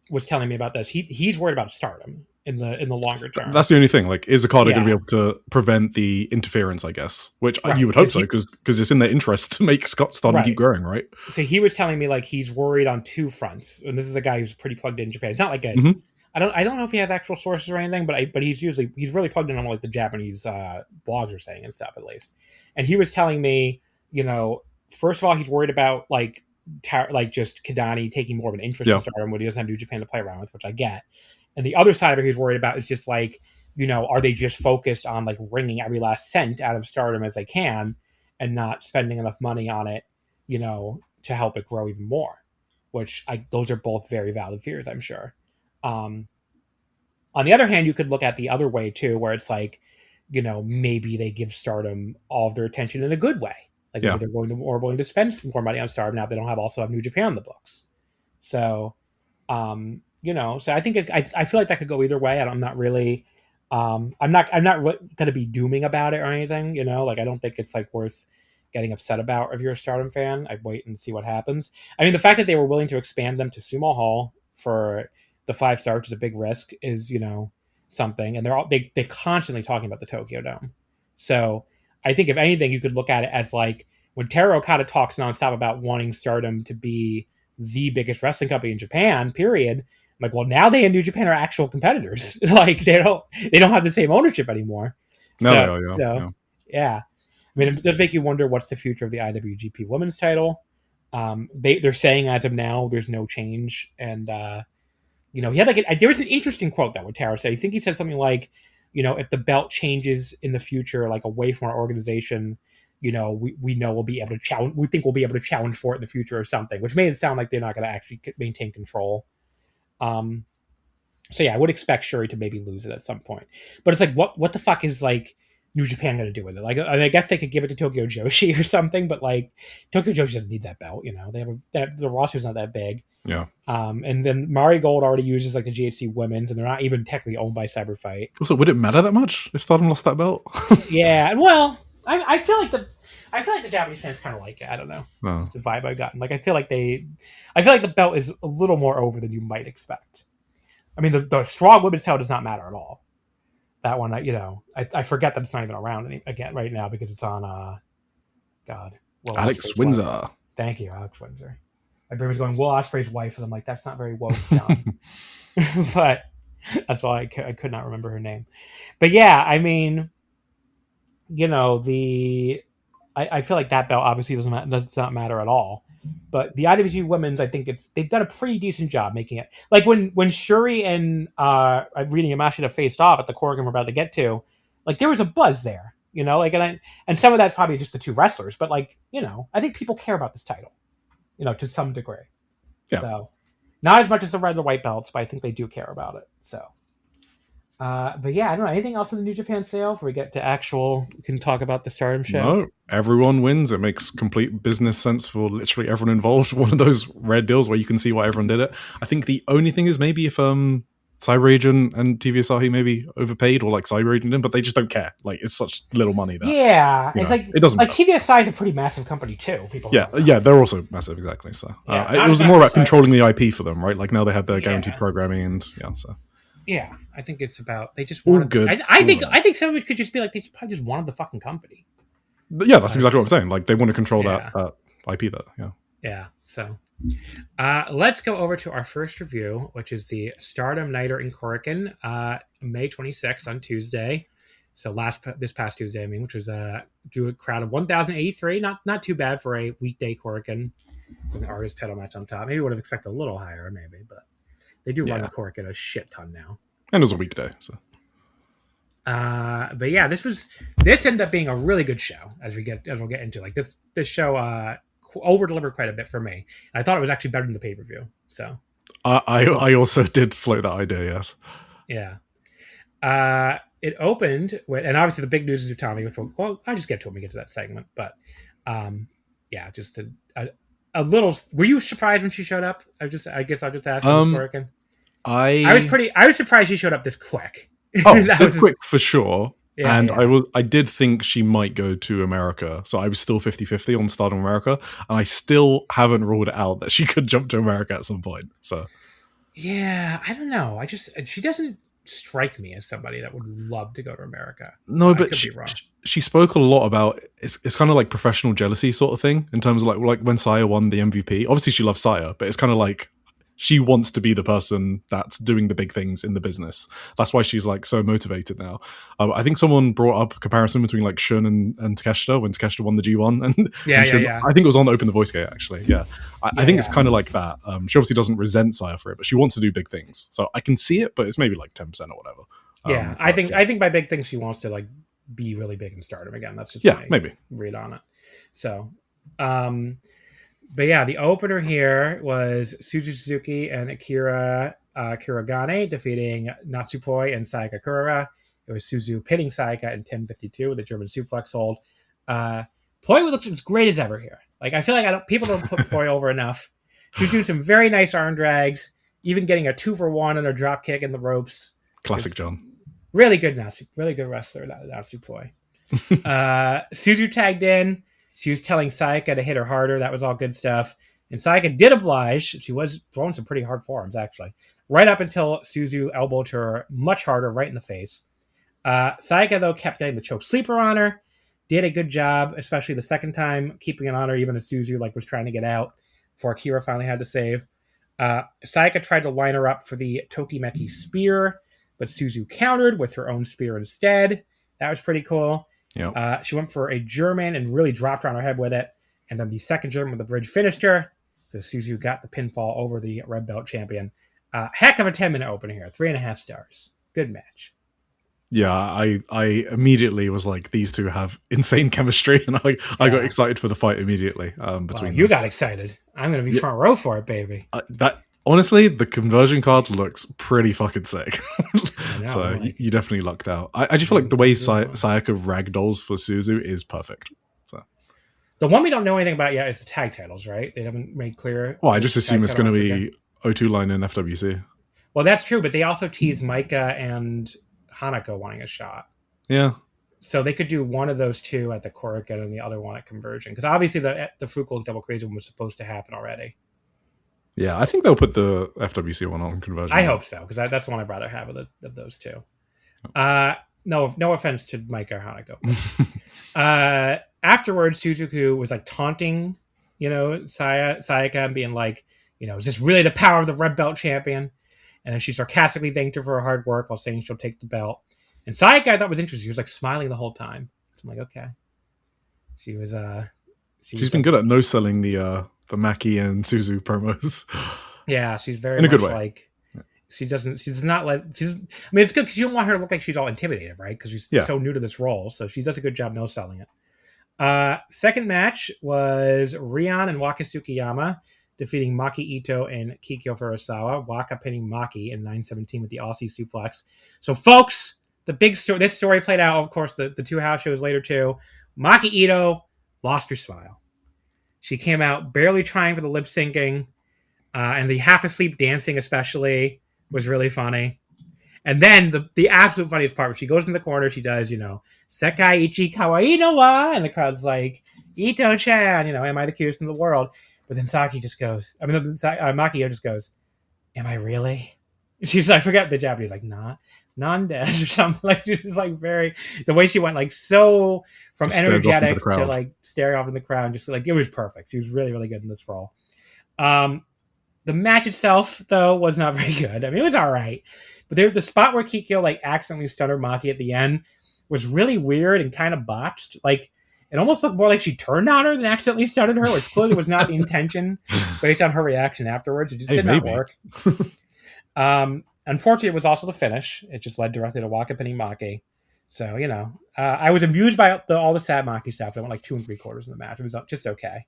was telling me about this. He's worried about Stardom in the longer term. That's the only thing. Like, is Okada going to be able to prevent the interference? I guess, which you would hope so, because it's in their interest to make Stardom keep growing, right? So he was telling me like he's worried on two fronts, and this is a guy who's pretty plugged in Japan. It's not like I don't know if he has actual sources or anything, but he's really plugged in on what like the Japanese blogs are saying and stuff at least. And he was telling me, first of all, he's worried about like just Kidani taking more of an interest in Stardom when he doesn't have New Japan to play around with, which I get. And the other side of it he's worried about is just like, are they just focused on like wringing every last cent out of Stardom as they can and not spending enough money on it, to help it grow even more? Which those are both very valid fears, I'm sure. On the other hand, you could look at the other way too, where it's like, maybe they give Stardom all of their attention in a good way. Like maybe they're willing to spend more money on Stardom now they don't also have New Japan in the books. So, so I think I feel like that could go either way. I'm not really, I'm not going to be dooming about it or anything. Like I don't think it's like worth getting upset about if you're a Stardom fan. I'd wait and see what happens. I mean, the fact that they were willing to expand them to Sumo Hall for the 5-star, which is a big risk, is something. And they're constantly talking about the Tokyo Dome. So I think if anything, you could look at it as like when Teru Okada talks nonstop about wanting Stardom to be the biggest wrestling company in Japan, period. I'm like, well, now they in New Japan are actual competitors. Like they don't have the same ownership anymore. Yeah. I mean, it does make you wonder what's the future of the IWGP Women's title. They're saying as of now there's no change, and he had like there was an interesting quote that what Tara said. I think he said something like, if the belt changes in the future, like away from our organization, we know we'll be able to challenge. We think we'll be able to challenge for it in the future or something, which made it sound like they're not going to actually maintain control. So yeah, I would expect Shuri to maybe lose it at some point, but it's like what the fuck is like New Japan going to do with it? Like, I guess they could give it to Tokyo Joshi or something, but like Tokyo Joshi doesn't need that belt. The roster's not that big. Yeah. And then Mari Gold already uses like the GHC women's, and they're not even technically owned by Cyberfight. Also, would it matter that much if Stardom lost that belt? Yeah. Well, I feel like the Japanese fans kind of like it. I don't know. No. It's the vibe I've gotten. Like, I feel like the belt is a little more over than you might expect. I mean, the strong women's title does not matter at all. That one, I forget that it's not even around again right now because it's on, Alex Windsor. Wife. Thank you, Alex Windsor. My brain was going, Will Ospreay's wife, and I'm like, that's not very woke, John. But that's why I could not remember her name. But yeah, I mean, I feel like that belt obviously does not matter at all. But the IWGP Women's, I think they've done a pretty decent job making it. Like when Shuri and Rina Yamashita faced off at the Korakuen we're about to get to, like there was a buzz there, and some of that's probably just the two wrestlers. But like, I think people care about this title, to some degree. Yeah. So not as much as the red or white belts, but I think they do care about it. So. But yeah, I don't know. Anything else in the New Japan sale before we get to we can talk about the Stardom show? No, everyone wins. It makes complete business sense for literally everyone involved. One of those rare deals where you can see why everyone did it. I think the only thing is maybe if Cyberagent and TV Asahi maybe overpaid or like Cyberagent did, but they just don't care. Like it's such little money that it's like it doesn't like TV Asahi is a pretty massive company too. They're also massive, exactly. So it was more about controlling the IP for them, right? Like now they have their guaranteed programming and so. Yeah, I think it's about they just wanted. Good. I think someone could just be like they probably just wanted the fucking company. But yeah, that's exactly what I'm saying. Like they want to control that IP. Yeah. So, let's go over to our first review, which is the Stardom Nighter in Korakuen, May 26th on Tuesday. So this past Tuesday, which was drew a crowd of 1,083. Not too bad for a weekday Korakuen with an artist title match on top. Maybe would have expected a little higher, but. They do run the Korakuen a shit ton now. And it was a weekday, so. But yeah, this ended up being a really good show as we'll get into. Like this show over delivered quite a bit for me. I thought it was actually better than the pay-per-view. So I also did float that idea, yes. Yeah. It opened with, and obviously the big news is Utami, which I'll just get to when we get to that segment. But just a little. Were you surprised when she showed up? I guess I'll just ask. Working. I was surprised she showed up this quick. Oh, this quick for sure. Yeah, and I did think she might go to America, so I was still 50-50 on Stardom America, and I still haven't ruled it out that she could jump to America at some point. So yeah, I don't know. She doesn't strike me as somebody that would love to go to America. No, but she spoke a lot about it's kind of like professional jealousy sort of thing in terms of like when Saya won the MVP. Obviously, she loves Saya, but it's kind of like she wants to be the person that's doing the big things in the business. That's why she's like so motivated now. I think someone brought up a comparison between like Shun and Takeshita when Takeshita won the G1. And I think it was on Open the Voice Gate actually. Yeah, I think it's kind of like that. She obviously doesn't resent Saya for it, but she wants to do big things. So I can see it, but it's maybe like 10% or whatever. I think by big things she wants to like be really big in Stardom again. That's just my maybe read on it. So. But yeah, the opener here was Suzu Suzuki and Akira Kiragane defeating Natsupoi and Sayaka Kurara. It was Suzu pitting Sayaka in 10:52 with a German suplex hold. Poi looked as great as ever here. Like I feel like people don't put Poi over enough. She was doing some very nice arm drags, even getting a 2-for-1 on her drop kick in the ropes. Classic John. Really good wrestler, Natsupoi. Suzu tagged in. She was telling Sayaka to hit her harder. That was all good stuff. And Sayaka did oblige. She was throwing some pretty hard forearms, actually. Right up until Suzu elbowed her much harder right in the face. Sayaka, though, kept getting the choke sleeper on her. did a good job, especially the second time, keeping it on her, even as Suzu like was trying to get out before Akira finally had to save. Sayaka tried to line her up for the Tokimeki spear, but Suzu countered with her own spear instead. That was pretty cool. Yep. She went for a German and really dropped her on her head with it. And then the second German with the bridge finished her. So Suzu got the pinfall over the red belt champion. Heck of a 10-minute opener here. 3.5 stars. Good match. Yeah, I immediately was like, these two have insane chemistry, and I got excited for the fight immediately. Between you got excited. I'm going to be front row for it, baby. That honestly, the conversion card looks pretty fucking sick. So you definitely lucked out. I just feel like the way Sayaka ragdolls for Suzu is perfect. So the one we don't know anything about yet is the tag titles, right? They haven't made clear. Well, I just assume it's going to be O2 line and FWC. Well, that's true, but they also teased Micah and Hanako wanting a shot. Yeah. So they could do one of those two at the Korakuen and the other one at Conversion. Because obviously the Fukuoka Double Crazy one was supposed to happen already. Yeah, I think they'll put the FWC one on Conversion. I hope so, because that's the one I'd rather have of those two. No offense to Micah or Hanako. Afterwards, Suzuku was like taunting, Sayaka and being like, is this really the power of the red belt champion? And then she sarcastically thanked her for her hard work while saying she'll take the belt. And Sayaka, I thought, was interesting. She was like smiling the whole time. So I'm like, okay. She was. She's been good at no selling the Maki and Suzu promos. Yeah, she's very in a much good way. Like she does not let. I mean, it's good because you don't want her to look like she's all intimidated, right? Because she's so new to this role. So she does a good job no selling it. Second match was Rion and Waka Tsukiyama defeating Maki Ito and Kikyo Furusawa. Waka pinning Maki in 9:17 with the Aussie suplex. So, folks, the big story. This story played out, of course, the two house shows later too. Maki Ito lost her smile. She came out barely trying for the lip syncing, and the half asleep dancing especially was really funny. And then the absolute funniest part, when she goes in the corner, she does, Sekai Ichi Kawaii no wa, and the crowd's like, Ito-chan, am I the cutest in the world? But then Maki just goes, am I really? She's like, I forget the Japanese, like, non-dead or something. Like, she's just like the way she went, like, so from just energetic to like staring off in the crowd, just like, it was perfect. She was really, really good in this role. The match itself, though, was not very good. I mean, it was all right. But there was the spot where Kikyo, like, accidentally stunned Maki at the end was really weird and kind of botched. Like, it almost looked more like she turned on her than accidentally stunned her, which clearly was not the intention based on her reaction afterwards. It just did not work. Unfortunately, it was also the finish. It just led directly to Waka pinning Maki. So, I was amused by all the sad Maki stuff. I went like 2 3/4 in the match. It was just okay.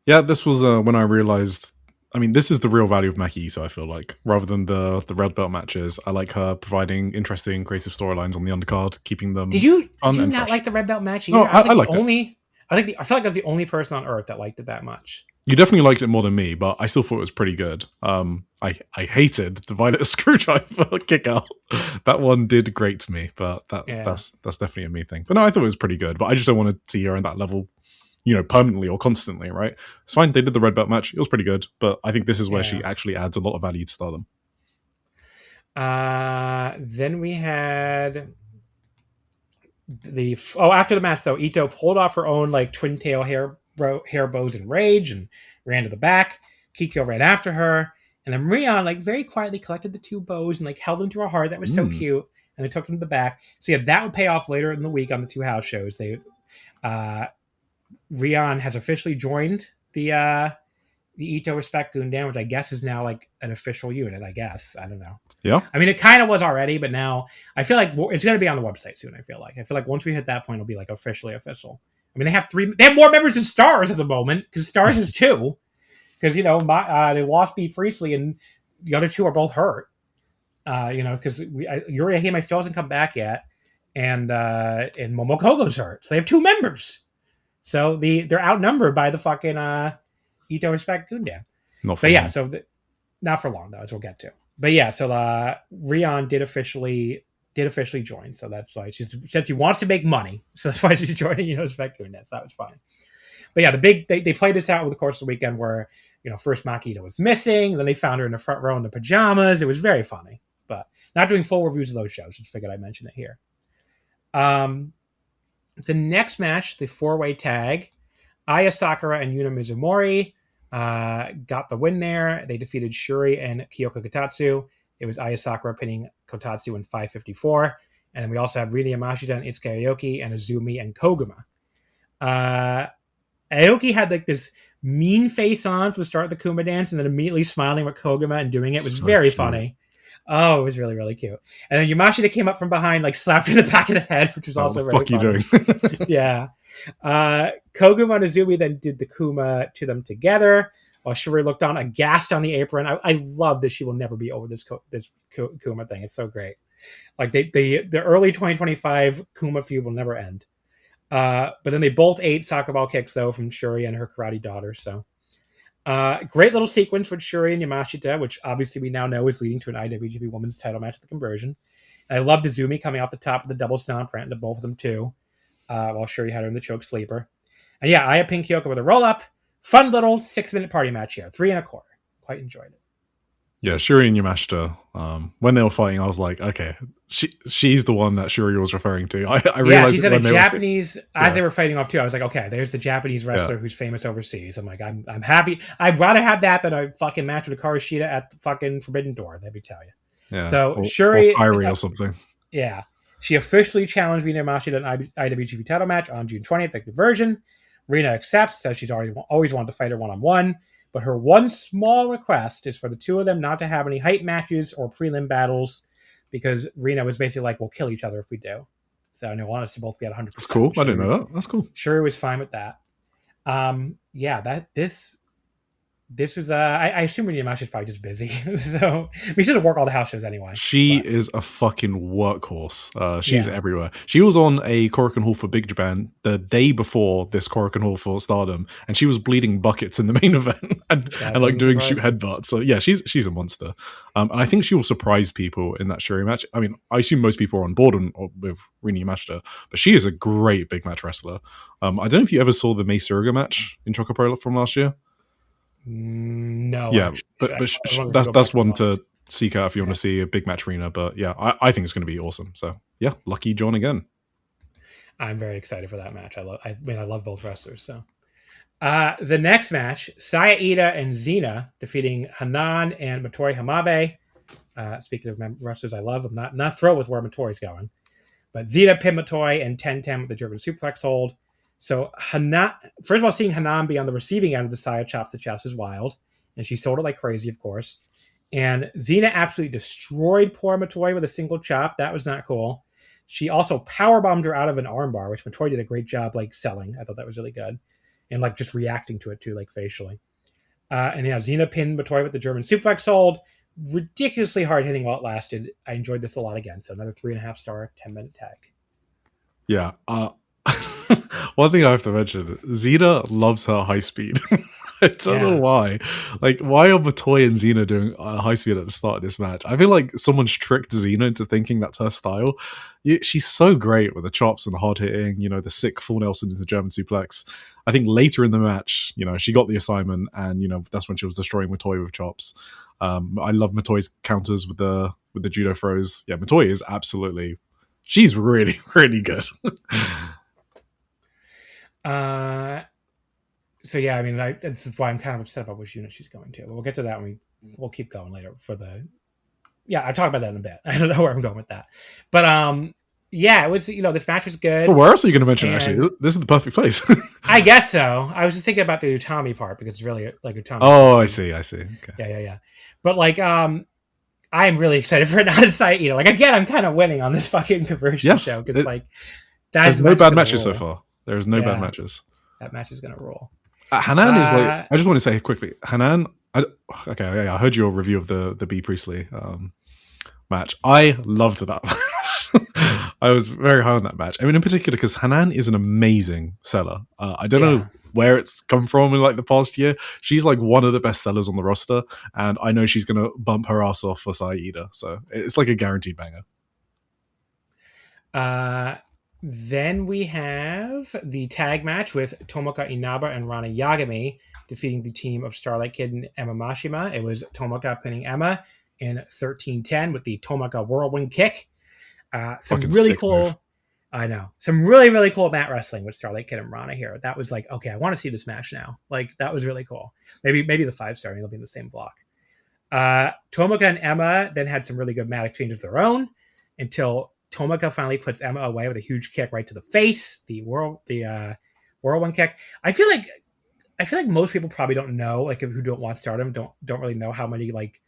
Yeah, this was when I realized, I mean, this is the real value of Maki Ito, I feel like. Rather than the red belt matches, I like her providing interesting, creative storylines on the undercard, keeping them Did you not fresh. like the red belt match either? No, I liked it. I feel like I was the only person on earth that liked it that much. You definitely liked it more than me, but I still thought it was pretty good. I hated the Violet Screwdriver kick out. That one did great to me, but that's definitely a me thing. But no, I thought it was pretty good, but I just don't want to see her on that level, permanently or constantly, right? It's fine. They did the red belt match. It was pretty good, but I think this is where she actually adds a lot of value to Stardom. Then we had after the match, though, Ito pulled off her own like twin tail hair bows in rage and ran to the back. Kikyo ran after her, and then Rion like very quietly collected the 2 bows and like held them to her heart. That was so cute, and they took them to the back. So yeah, that would pay off later in the week on the 2 house shows. Rion has officially joined the Ito Respect Gundam, which I guess is now like an official unit. I guess, I don't know. Yeah, I mean, it kind of was already, but now I feel like it's going to be on the website soon. I feel like once we hit that point, it'll be like officially official. I mean, they have more members than Stars at the moment, because Stars is 2. Because, they lost Beat Priestley, and the other 2 are both hurt. Because Yuri Ahime still hasn't come back yet, and Momokogo's hurt. So they have 2 members. So they're outnumbered by the fucking Ito Respect Gundam. Not for long, though, as we'll get to. But yeah, so Rion did officially join, so that's why she says she wants to make money, so that's why she's joining Respect Gundam. So that was fine. But yeah, they played this out over the course of the weekend where first Maki Ito was missing, then they found her in the front row in the pajamas. It was very funny, but not doing full reviews of those shows. Just figured I'd mention it here. The next match, the 4-way tag, Aya Sakura and Yuna Mizumori got the win there. They defeated Shuri and Kyoko Kotatsu. It was Aya Sakura pinning Kotatsu in 5:54. And then we also have Rina Yamashita and Itsuki Aoki and Azumi and Koguma. Aoki had like this mean face on for the start of the Kuma dance and then immediately smiling with Koguma and doing it. It was so very cute. Funny. Oh, it was really, really cute. And then Yamashita came up from behind, like slapped her in the back of the head, which was also very funny. What the fuck you doing? Yeah. Koguma and Azumi then did the Kuma to them together while Shuri looked on aghast on the apron. I love that she will never be over this Kuma thing. It's so great. Like the early 2025 Kuma feud will never end. But then they both ate soccer ball kicks though from Shuri and her karate daughter. So great little sequence with Shuri and Yamashita, which obviously we now know is leading to an IWGP Women's Title match at the Conversion. And I loved Azumi coming off the top of the double stomp, ran into both of them too, while Shuri had her in the choke sleeper. And yeah, Aya pinned Kyoko with a roll up. Fun little 6-minute party match here, 3 1/4. Quite enjoyed it. Yeah, Shuri and Yamashita, when they were fighting, I was like, okay, she's the one that Shuri was referring to. I realized. Yeah, she's in a Japanese, as they were fighting off too, I was like, okay, there's the Japanese wrestler who's famous overseas. I'm like, I'm happy. I'd rather have that than a fucking match with Hikaru Shida at the fucking Forbidden Door, let me tell you. Yeah. So Shuri. Or Kyrie or something. Yeah. She officially challenged Rina Yamashita in an IWGP title match on June 20th, the Conversion. Rina accepts, says she's always wanted to fight her one-on-one. But her one small request is for the two of them not to have any hype matches or prelim battles because Rina was basically like, we'll kill each other if we do. So I want us to both be at 100%. That's cool. I didn't know that. That's cool. Shuri was fine with that. This was, I assume Rina Yamashita's probably just busy. So we should work all the house shows anyway. She is a fucking workhorse. She's everywhere. She was on a Korakuen Hall for Big Japan the day before this Korakuen Hall for Stardom, and she was bleeding buckets in the main event and like doing shoot headbutts. So yeah, she's a monster. And I think she will surprise people in that Shuri match. I mean, I assume most people are on board with Rina Yamashita, but she is a great big match wrestler. I don't know if you ever saw the Mei Suruga match in Choco Pro from last year. No. Yeah, but that's one to seek out if you want to see a big match Rina. But yeah, I think it's going to be awesome. So yeah, lucky John again. I'm very excited for that match. I love both wrestlers. So the next match, Saya Ida and Xena defeating Hanan and Motoi Hamabe. Speaking of wrestlers I love, I'm not thrilled with where Motori's going. But Xena pinned Motoi and 10-10 with the German suplex hold. So Hanan, first of all, seeing Hanan be on the receiving end of the Saya chops the chest is wild. And she sold it like crazy, of course. And Xena absolutely destroyed poor Motoi with a single chop. That was not cool. She also powerbombed her out of an armbar, which Motoi did a great job like selling. I thought that was really good. And like just reacting to it too, like facially. And yeah, Xena pinned Motoi with the German suplex hold. Ridiculously hard hitting while it lasted. I enjoyed this a lot again. So another 3.5 star, 10-minute tag. Yeah. One thing I have to mention, Xena loves her high speed. I don't know why. Like, why are Motoi and Xena doing high speed at the start of this match? I feel like someone's tricked Xena into thinking that's her style. She's so great with the chops and the hard hitting, the sick full Nelson into German suplex. I think later in the match, she got the assignment and, that's when she was destroying Motoi with chops. I love Matoi's counters with the judo throws. Yeah, Motoi is absolutely, she's really, really good. So yeah, I mean, this is why I'm kind of upset about which unit she's going to. But we'll get to that when we'll keep going later for the. Yeah, I'll talk about that in a bit. I don't know where I'm going with that, but yeah, it was this match was good. Well, where else are you going to mention? Actually, this is the perfect place. I guess so. I was just thinking about the Utami part because it's really like Utami. Oh, I see. Okay. Yeah. But like, I am really excited for it not inside. Like again, I'm kind of winning on this fucking conversion show because like there's no bad matches so far. There's no bad matches. That match is going to roll. Hanan is like. I just want to say quickly, Hanan. I heard your review of the B Priestley match. I loved that match. I was very high on that match. I mean, in particular, because Hanan is an amazing seller. I don't know where it's come from in like the past year. She's like one of the best sellers on the roster, and I know she's going to bump her ass off for Saya Ida. So it's like a guaranteed banger. Then we have the tag match with Tomoka Inaba and Rana Yagami defeating the team of Starlight Kid and Emma Mashima. It was Tomoka pinning Emma in 13-10 with the Tomoka whirlwind kick. Some really cool I know. Some really, really cool mat wrestling with Starlight Kid and Rana here. That was like, okay, I want to see this match now. Like, that was really cool. Maybe the 5-star, they'll be in the same block. Tomoka and Emma then had some really good mat exchanges of their own until Tomoka finally puts Emma away with a huge kick right to the face, the whirlwind kick. I feel like most people probably don't know, like, who don't watch Stardom, don't really know how many like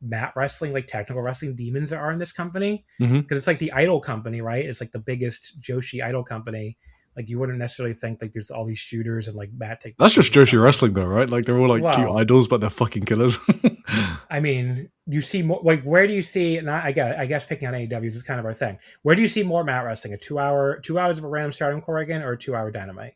mat wrestling, like technical wrestling demons there are in this company, because it's like the idol company, right? It's like the biggest Joshi idol company. Like, you wouldn't necessarily think like there's all these shooters and like mat take. That's just Joshi wrestling though, right? Like, they're all like cute idols, but they're fucking killers. I mean, you see more, like, where do you see, and I guess picking on AEWs is kind of our thing. Where do you see more mat wrestling? 2 hours of a random Stardom Korakuen or a 2 hour Dynamite?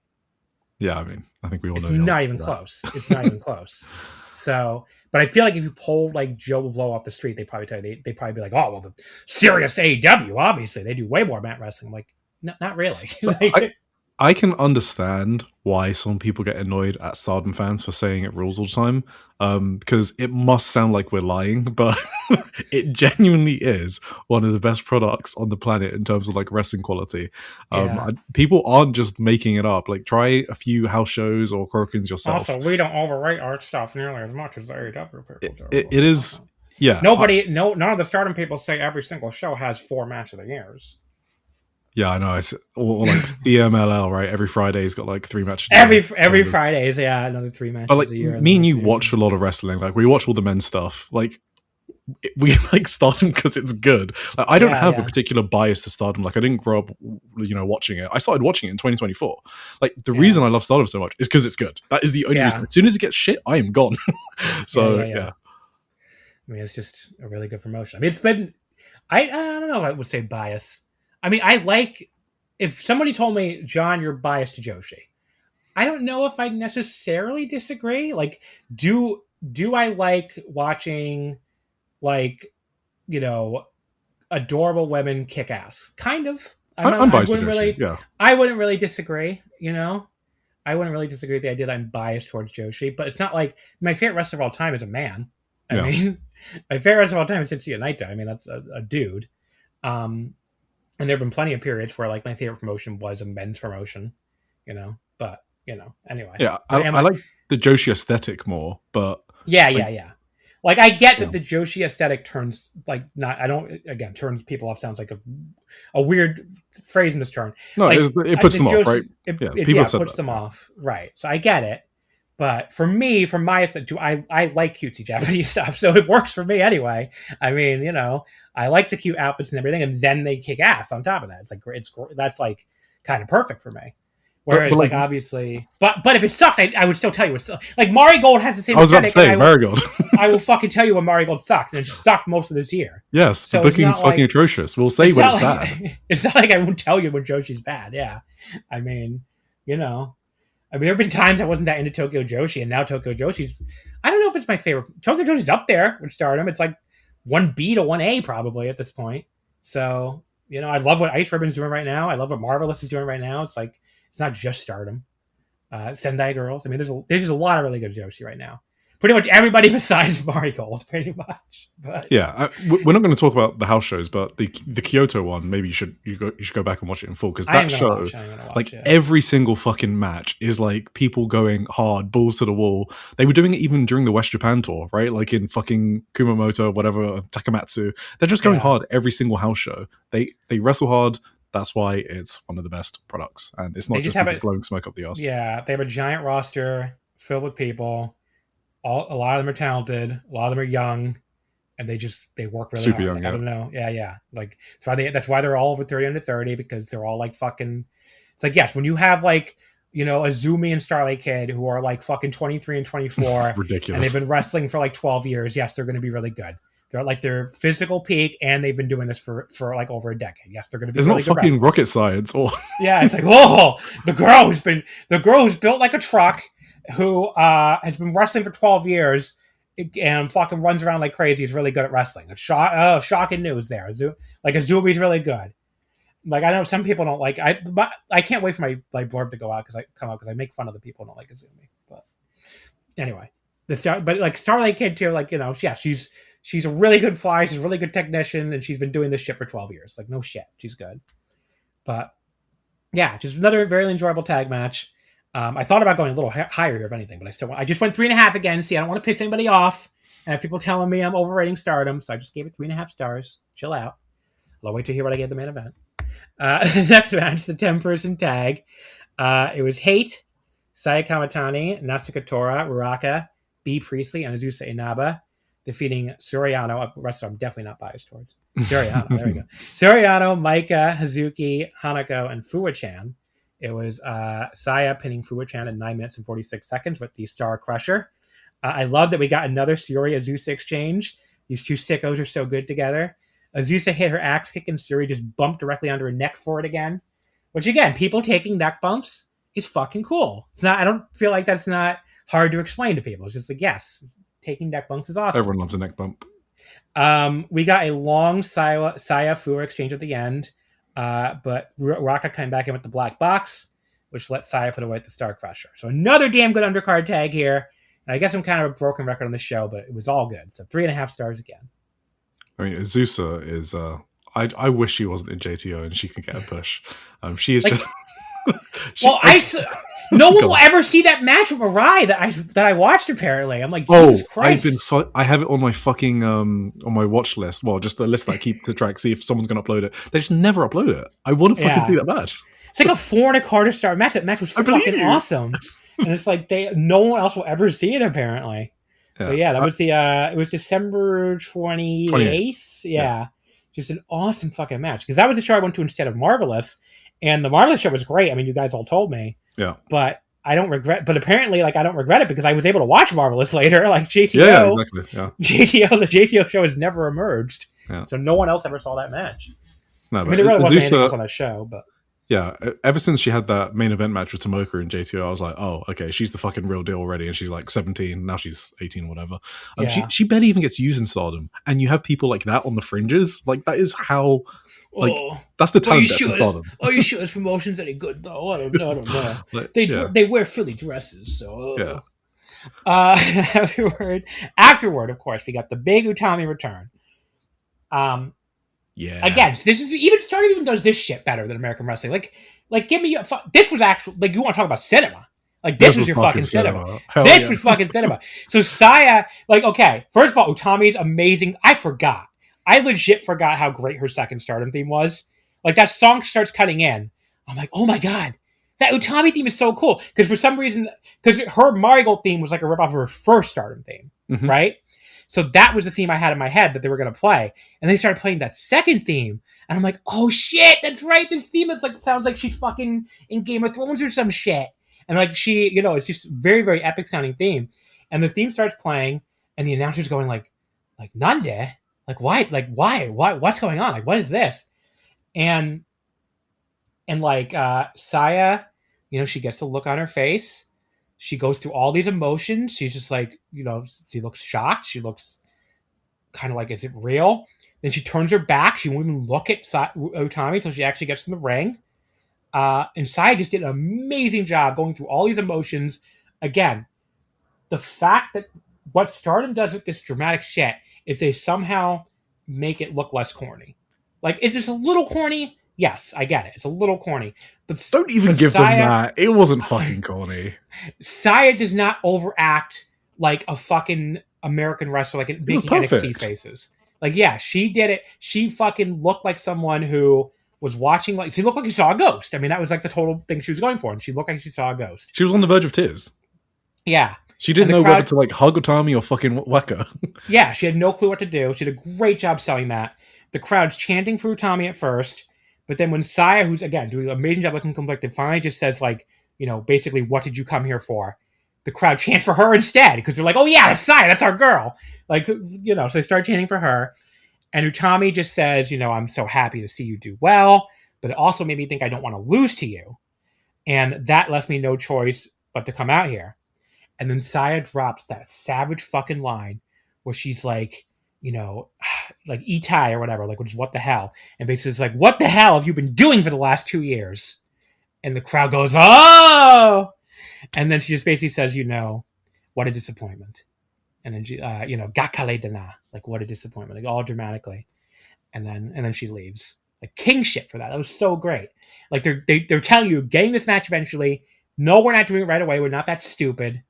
Yeah, I mean, I think we all know. It's not even close. It's not even close. So, but I feel like if you polled like Joe Blow off the street, they'd probably tell you, they'd probably be like, oh, well, the serious AEW, obviously, they do way more mat wrestling. I'm like, not really. So I can understand why some people get annoyed at Stardom fans for saying it rules all the time, because it must sound like we're lying, but it genuinely is one of the best products on the planet in terms of like wrestling quality. People aren't just making it up. Like, try a few house shows or Korakuens yourself. Also, we don't overrate our stuff nearly as much as the AEW people do. It is, yeah. None of the Stardom people say every single show has 4 match of the years. Yeah, I know. Or like CMLL, right? Every Friday's got like 3 matches. Every Friday's, another 3 matches but like, a year. Me and you watch a lot of wrestling. Like, we watch all the men's stuff. Like, we like Stardom because it's good. Like, I don't have a particular bias to Stardom. Like, I didn't grow up, watching it. I started watching it in 2024. Like, the reason I love Stardom so much is because it's good. That is the only reason. As soon as it gets shit, I am gone. So yeah. I mean, it's just a really good promotion. I mean, it's been. I don't know if I would say bias. I mean, I like, if somebody told me, John, you're biased to Joshi, I don't know if I necessarily disagree. Like, do I like watching, like, adorable women kick ass? Kind of. I'm biased to Joshi, I wouldn't really disagree, I wouldn't really disagree with the idea that I'm biased towards Joshi, but it's not like my favorite wrestler of all time is a man. I mean, my favorite wrestler of all time is Tetsuya Naito. I mean, that's a dude. And there have been plenty of periods where like my favorite promotion was a men's promotion, but anyway. Yeah, I like the Joshi aesthetic more, but yeah. Like, I get that the Joshi aesthetic turns turns people off sounds like a weird phrase in this term. No, like, it puts them off, right? People puts them off, right? So I get it. But for me, from my aesthetic, I like cutesy Japanese stuff, so it works for me anyway. I mean, I like the cute outfits and everything, and then they kick ass on top of that. It's like that's like kind of perfect for me. Whereas, but like, obviously, but if it sucked, I would still tell you it's like Marigold has the same. I was about to say Marigold. I will fucking tell you when Marigold sucks, and it sucked most of this year. Yes, so the booking's fucking atrocious. We'll say when it's bad. It's not like I won't tell you when Joshi's bad. Yeah, I mean, there have been times I wasn't that into Tokyo Joshi, and now Tokyo Joshi's. I don't know if it's my favorite. Tokyo Joshi's up there with Stardom. It's like 1B to 1A probably at this point. So I love what Ice Ribbon's doing right now. I love what Marvelous is doing right now. It's like, it's not just Stardom. Sendai Girls. I mean, there's just a lot of really good Joshi right now. Pretty much everybody besides Marigold, pretty much. But yeah, we're not going to talk about the house shows, but the Kyoto one, maybe you should go back and watch it in full, because that show, every single fucking match is like people going hard, balls to the wall. They were doing it even during the West Japan tour, right? Like in fucking Kumamoto, whatever, Takamatsu. They're just going hard every single house show. They wrestle hard. That's why it's one of the best products, and it's not just blowing smoke up the arse. Yeah, they have a giant roster filled with people. A lot of them are talented. A lot of them are young, and they work really super hard. young. Like, I don't know. Yeah. Like, that's why they're all over 30 under 30, because they're all like fucking. It's like, yes, when you have like Azumi and Starlight Kid who are like fucking 23 and 24, ridiculous, and they've been wrestling for like 12 years. Yes, they're going to be really good. They're at like their physical peak, and they've been doing this for like over a decade. Yes, they're going to be. It's really not fucking wrestlers. rocket science, or yeah, it's like, whoa, the girl who's built like a truck, who has been wrestling for 12 years and fucking runs around like crazy, is really good at wrestling. It's shocking news there. Like, Azumi's really good. Like, I know some people don't like. But I can't wait for my blurb to go out because I make fun of the people who don't like Azumi. But anyway, but like Starlight Kid too. Like, she's a really good flyer. She's a really good technician, and she's been doing this shit for 12 years. Like, no shit, she's good. But Yeah, just another very enjoyable tag match. I thought about going a little higher, if anything, but I just went 3.5 again. See, I don't want to piss anybody off, and have people telling me I'm overrating Stardom, so I just gave it 3.5 stars. Chill out. I'll wait to hear what I gave the main event. Next match, the 10-person tag. It was Hate, Saya Kamatani, Natsuka Tora, Uraka, B. Priestley, and Azusa Inaba, defeating Suriano, a wrestler I'm definitely not biased towards. Suriano, there we go. Suriano, Maika, Hazuki, Hanako, and Fuwa-chan. It was Saya pinning Fuwa-chan in 9 minutes and 46 seconds with the Star Crusher. I love that we got another Suri Azusa exchange. These two sickos are so good together. Azusa hit her axe kick and Suri just bumped directly onto her neck for it again. Which again, people taking neck bumps is fucking cool. It's not. I don't feel like that's not hard to explain to people. It's just like, yes, taking neck bumps is awesome. Everyone loves a neck bump. We got a long Saya Fuwa exchange at the end, but Raka came back in with the black box, which let Saya put away the Star Crusher. So another damn good undercard tag here. And I guess I'm kind of a broken record on the show, but it was all good. So 3.5 stars again. I mean, Azusa is. I wish she wasn't in JTO and she could get a push. She is like, just. No one will ever see that match with Mirai that I watched. Apparently, I'm like, Jesus Christ! I have it on my fucking on my watch list. Well, just the list that I keep to track, see if someone's going to upload it. They just never upload it. I want to fucking see that match. It's like a 4.25-star match. That match was fucking awesome, and it's like no one else will ever see it apparently. Yeah, but yeah, that was it was December 28th. Yeah, just an awesome fucking match because that was the show I went to instead of Marvelous, and the Marvelous show was great. I mean, you guys all told me. Yeah. But I don't regret. But apparently, like, I don't regret it because I was able to watch Marvelous later. Like JTO. Yeah, exactly. Yeah. JTO, the JTO show has never emerged. Yeah. So no one else ever saw that match. No, I mean, there really wasn't anything else on that show, but. Yeah, ever since she had that main event match with Tomoka in JTO, I was like, oh, okay, she's the fucking real deal already, and she's like 17, now she's 18 or whatever. She barely even gets used in Stardom, and you have people like that on the fringes. Like, that is how, like, that's the talent depth in Stardom. Are you sure this promotion's any good, though? I don't know. Like, they wear Philly dresses, so... Yeah. Afterward, of course, we got the big Utami return. Yeah. Again, this is Stardom even does this shit better than American Wrestling. Like give me this was actual. Like, you want to talk about cinema? Like, this was your fucking cinema. This was fucking cinema. So Saya, like, okay, first of all, Utami is amazing. I legit forgot how great her second Stardom theme was. Like, that song starts cutting in. I'm like, oh my god, that Utami theme is so cool. Because for some reason, because her Marigold theme was like a ripoff of her first Stardom theme, right? So that was the theme I had in my head that they were going to play. And they started playing that second theme. And I'm like, oh shit, that's right. This theme is like, sounds like she's fucking in Game of Thrones or some shit. And like, she, it's just very, very epic sounding theme. And the theme starts playing and the announcer's going like Nande? Like, why? What's going on? Like, what is this? And like, Saya, she gets the look on her face. She goes through all these emotions. She's just like, she looks shocked. She looks kind of like, is it real? Then she turns her back. She won't even look at Utami until she actually gets in the ring. And Saya just did an amazing job going through all these emotions. Again, the fact that what Stardom does with this dramatic shit is they somehow make it look less corny. Like, is this a little corny? Yes, I get it. It's a little corny. But don't even give Saya, them that. It wasn't fucking corny. Saya does not overact like a fucking American wrestler, like making NXT faces. Like, yeah, she did it. She fucking looked like someone who was watching, like, she looked like she saw a ghost. I mean, that was like the total thing she was going for. And she looked like she saw a ghost. She was on the verge of tears. Yeah. She didn't know whether to, like, hug Utami or fucking whack her. Yeah, she had no clue what to do. She did a great job selling that. The crowd's chanting for Utami at first. But then when Saya, who's, again, doing an amazing job looking conflicted, finally just says, like, basically, what did you come here for? The crowd chants for her instead, because they're like, oh, yeah, that's Saya, that's our girl. Like, so they start chanting for her. And Utami just says, I'm so happy to see you do well, but it also made me think I don't want to lose to you. And that left me no choice but to come out here. And then Saya drops that savage fucking line where she's like, like Itai or whatever, like, which is what the hell. And basically it's like, what the hell have you been doing for the last 2 years? And the crowd goes, oh! And then she just basically says, what a disappointment. And then she, gakale dana, like, what a disappointment, like, all dramatically. And then she leaves. Like king shit for that. That was so great. Like they're telling you, getting this match eventually. No, we're not doing it right away. We're not that stupid.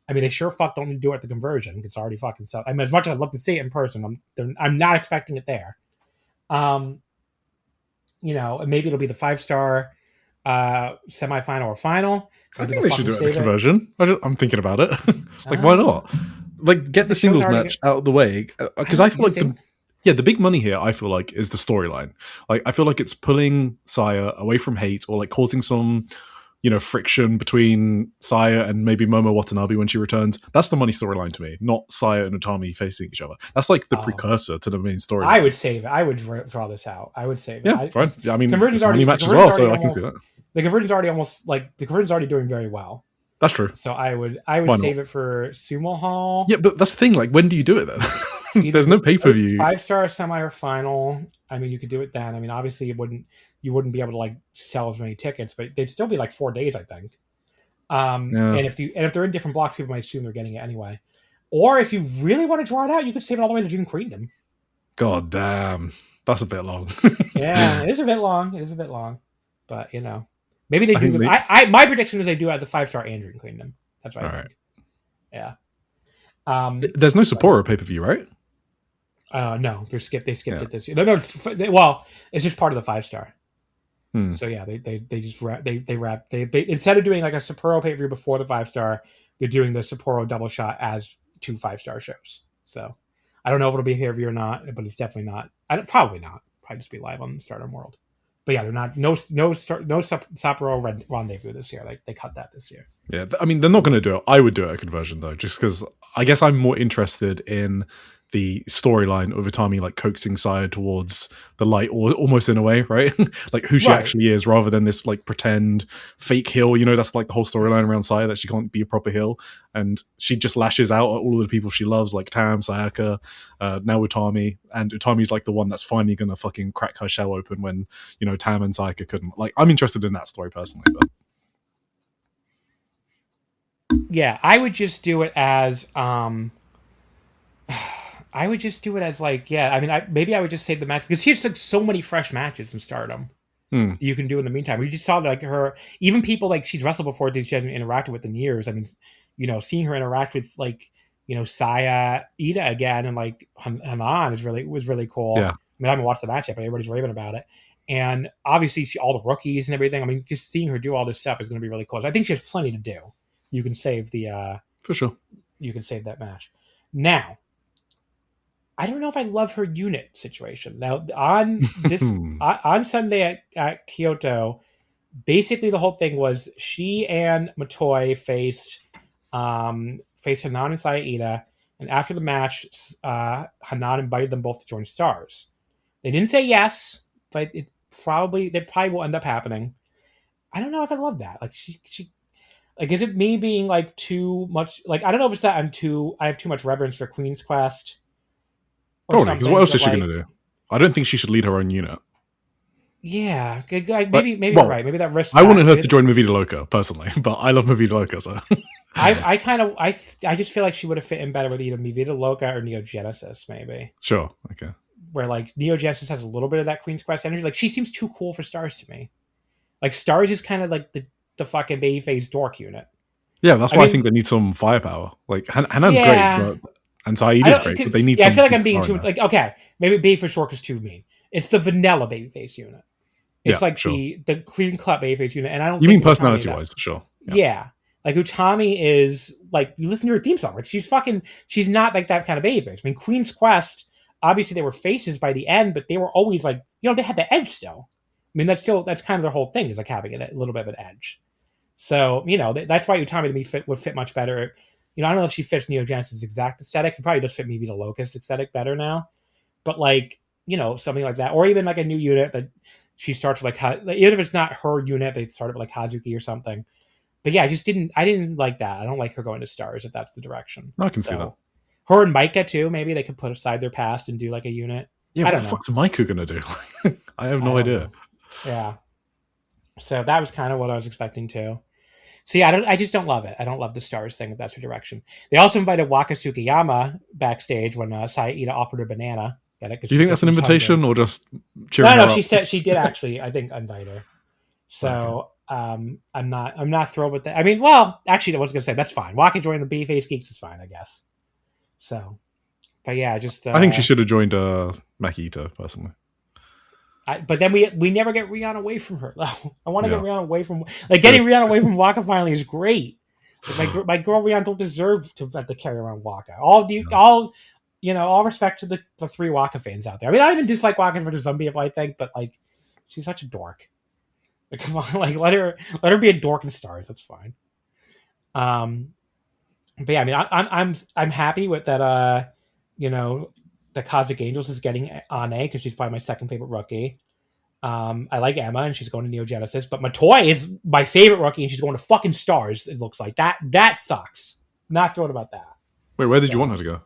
I mean, they sure fuck don't need to do it at the conversion. It's already fucking so. I mean, as much as I'd love to see it in person, I'm not expecting it there. Maybe it'll be the 5-star semifinal or final. I think they should do it at the conversion. I'm thinking about it. Why not? Like, get the singles match out of the way. Because I feel like the big money here, I feel like, is the storyline. Like, I feel like it's pulling Saya away from hate, or like causing some, friction between Saya and maybe Momo Watanabe when she returns. That's the money storyline to me, not Saya and Utami facing each other. That's like the precursor to the main story. I would save it. I would draw this out. I would save it. Yeah, fine. I mean, conversion's already match as well, so I can see that. The conversion's already doing very well. That's true. So I would save it for Sumo Hall. Yeah, but that's the thing. Like, when do you do it then? There's no pay-per-view. 5-star semi or final. I mean, you could do it then. I mean, obviously you wouldn't be able to like sell as many tickets, but they'd still be like 4 days, I think. And if they're in different blocks, people might assume they're getting it anyway. Or if you really want to draw it out, you could save it all the way to June Queendom. God damn, that's a bit long. Yeah, it is a bit long. But maybe they do. My prediction is they do at the 5-star and June Queendom. That's what I think. Yeah. There's no Sapporo pay-per-view, right? No, they skipped it this year. No, it's just part of the 5-star. So yeah, they instead of doing like a Sapporo pay-per-view before the 5-star, they're doing the Sapporo double shot as 2 5-star shows. So I don't know if it'll be a pay-per-view or not, but it's definitely not. Probably not. Probably just be live on Stardom World. But yeah, they're not no Sapporo Rendezvous this year. Like they cut that this year. Yeah, I mean they're not going to do it. I would do it at conversion though, just because I guess I'm more interested in the storyline of Utami like coaxing Saya towards the light, or almost in a way, right? Like who she actually is, rather than this like pretend fake heel. That's like the whole storyline around Saya, that she can't be a proper heel, and she just lashes out at all of the people she loves, like Tam, Sayaka, now Utami, and Utami's like the one that's finally gonna fucking crack her shell open when Tam and Sayaka couldn't. Like, I'm interested in that story personally, but. Yeah, I would just do it as like, I mean, maybe I would just save the match, because here's like so many fresh matches in Stardom you can do in the meantime. We just saw like her, even people like she's wrestled before that she hasn't interacted with in years. I mean, seeing her interact with like, Saya, Ida again, and like Hanan was really cool. Yeah. I mean, I haven't watched the match yet, but everybody's raving about it. And obviously all the rookies and everything. I mean, just seeing her do all this stuff is going to be really cool. So I think she has plenty to do. You can save for sure. You can save that match. Now, I don't know if I love her unit situation. Now, on on Sunday at Kyoto, basically the whole thing was she and Matoi faced Hanan and Saya Ida, and after the match, Hanan invited them both to join Stars. They didn't say yes, but they probably will end up happening. I don't know if I love that. Like she like, is it me being like too much? Like, I don't know if it's that I have too much reverence for Queen's Quest. Totally, because what else is she going to do? I don't think she should lead her own unit. Yeah, maybe you're right. Maybe that risk. I wanted her to join Movida Loca personally, but I love Movida Loca, so. I just feel like she would have fit in better with either Movida Loca or Neo Genesis, maybe. Sure, okay. Where like Neo Genesis has a little bit of that Queen's Quest energy. Like, she seems too cool for Stars to me. Like, Stars is kind of like the fucking babyface dork unit. Yeah, that's why I think they need some firepower. Like, Hanan's great, and Saeed is great, but they need some. I feel like I'm being too much. Like, okay, maybe babyface dork is too mean. It's the vanilla babyface unit. It's the clean cut babyface unit, and I don't. You mean personality-wise, sure? Yeah, like Utami is like, you listen to her theme song, like she's not like that kind of babyface. I mean, Queen's Quest, obviously they were faces by the end, but they were always like, they had the edge still. I mean, that's kind of their whole thing, is like having a little bit of an edge. So, that's why Utami to me would fit much better. I don't know if she fits Neo Genesis' exact aesthetic. It probably does fit maybe the Locust aesthetic better now. But like, something like that. Or even like a new unit that she starts with like, even if it's not her unit, they start with like Hazuki or something. But yeah, I didn't like that. I don't like her going to Stars if that's the direction. I can see that. Her and Micah too, maybe they could put aside their past and do like a unit. Yeah, what the fuck's Micah going to do? I have no idea. Yeah. So that was kind of what I was expecting too. See, I just don't love it. I don't love the Stars thing if that's her direction. They also invited Waka Tsukiyama backstage when Saya Ida offered a banana. Get it? Do you think that's an invitation or just cheering her No, up? she said she did actually, I think, invite her. So I'm not thrilled with that. I mean, well, actually, I was going to say that's fine. Waka joining the Babyface Geeks is fine, I guess. So, but yeah, just I think she should have joined Makita personally. But then we never get Rihanna away from her. I want to get Rihanna away from getting Rihanna away from Waka finally is great. Like, my girl Rihanna don't deserve to have to carry around Waka. All respect to the 3 Waka fans out there. I mean, I even dislike Waka for some people, I think, but like, she's such a dork. Like, come on, like let her be a dork in Stars. That's fine. But yeah, I mean, I'm happy with that. The Cosmic Angels is getting Ane because she's probably my second favorite rookie. I like Emma and she's going to Neo Genesis, but Matoy is my favorite rookie and she's going to fucking Stars. It looks like that sucks. Not thrilled about that. Wait, where did you want her to go?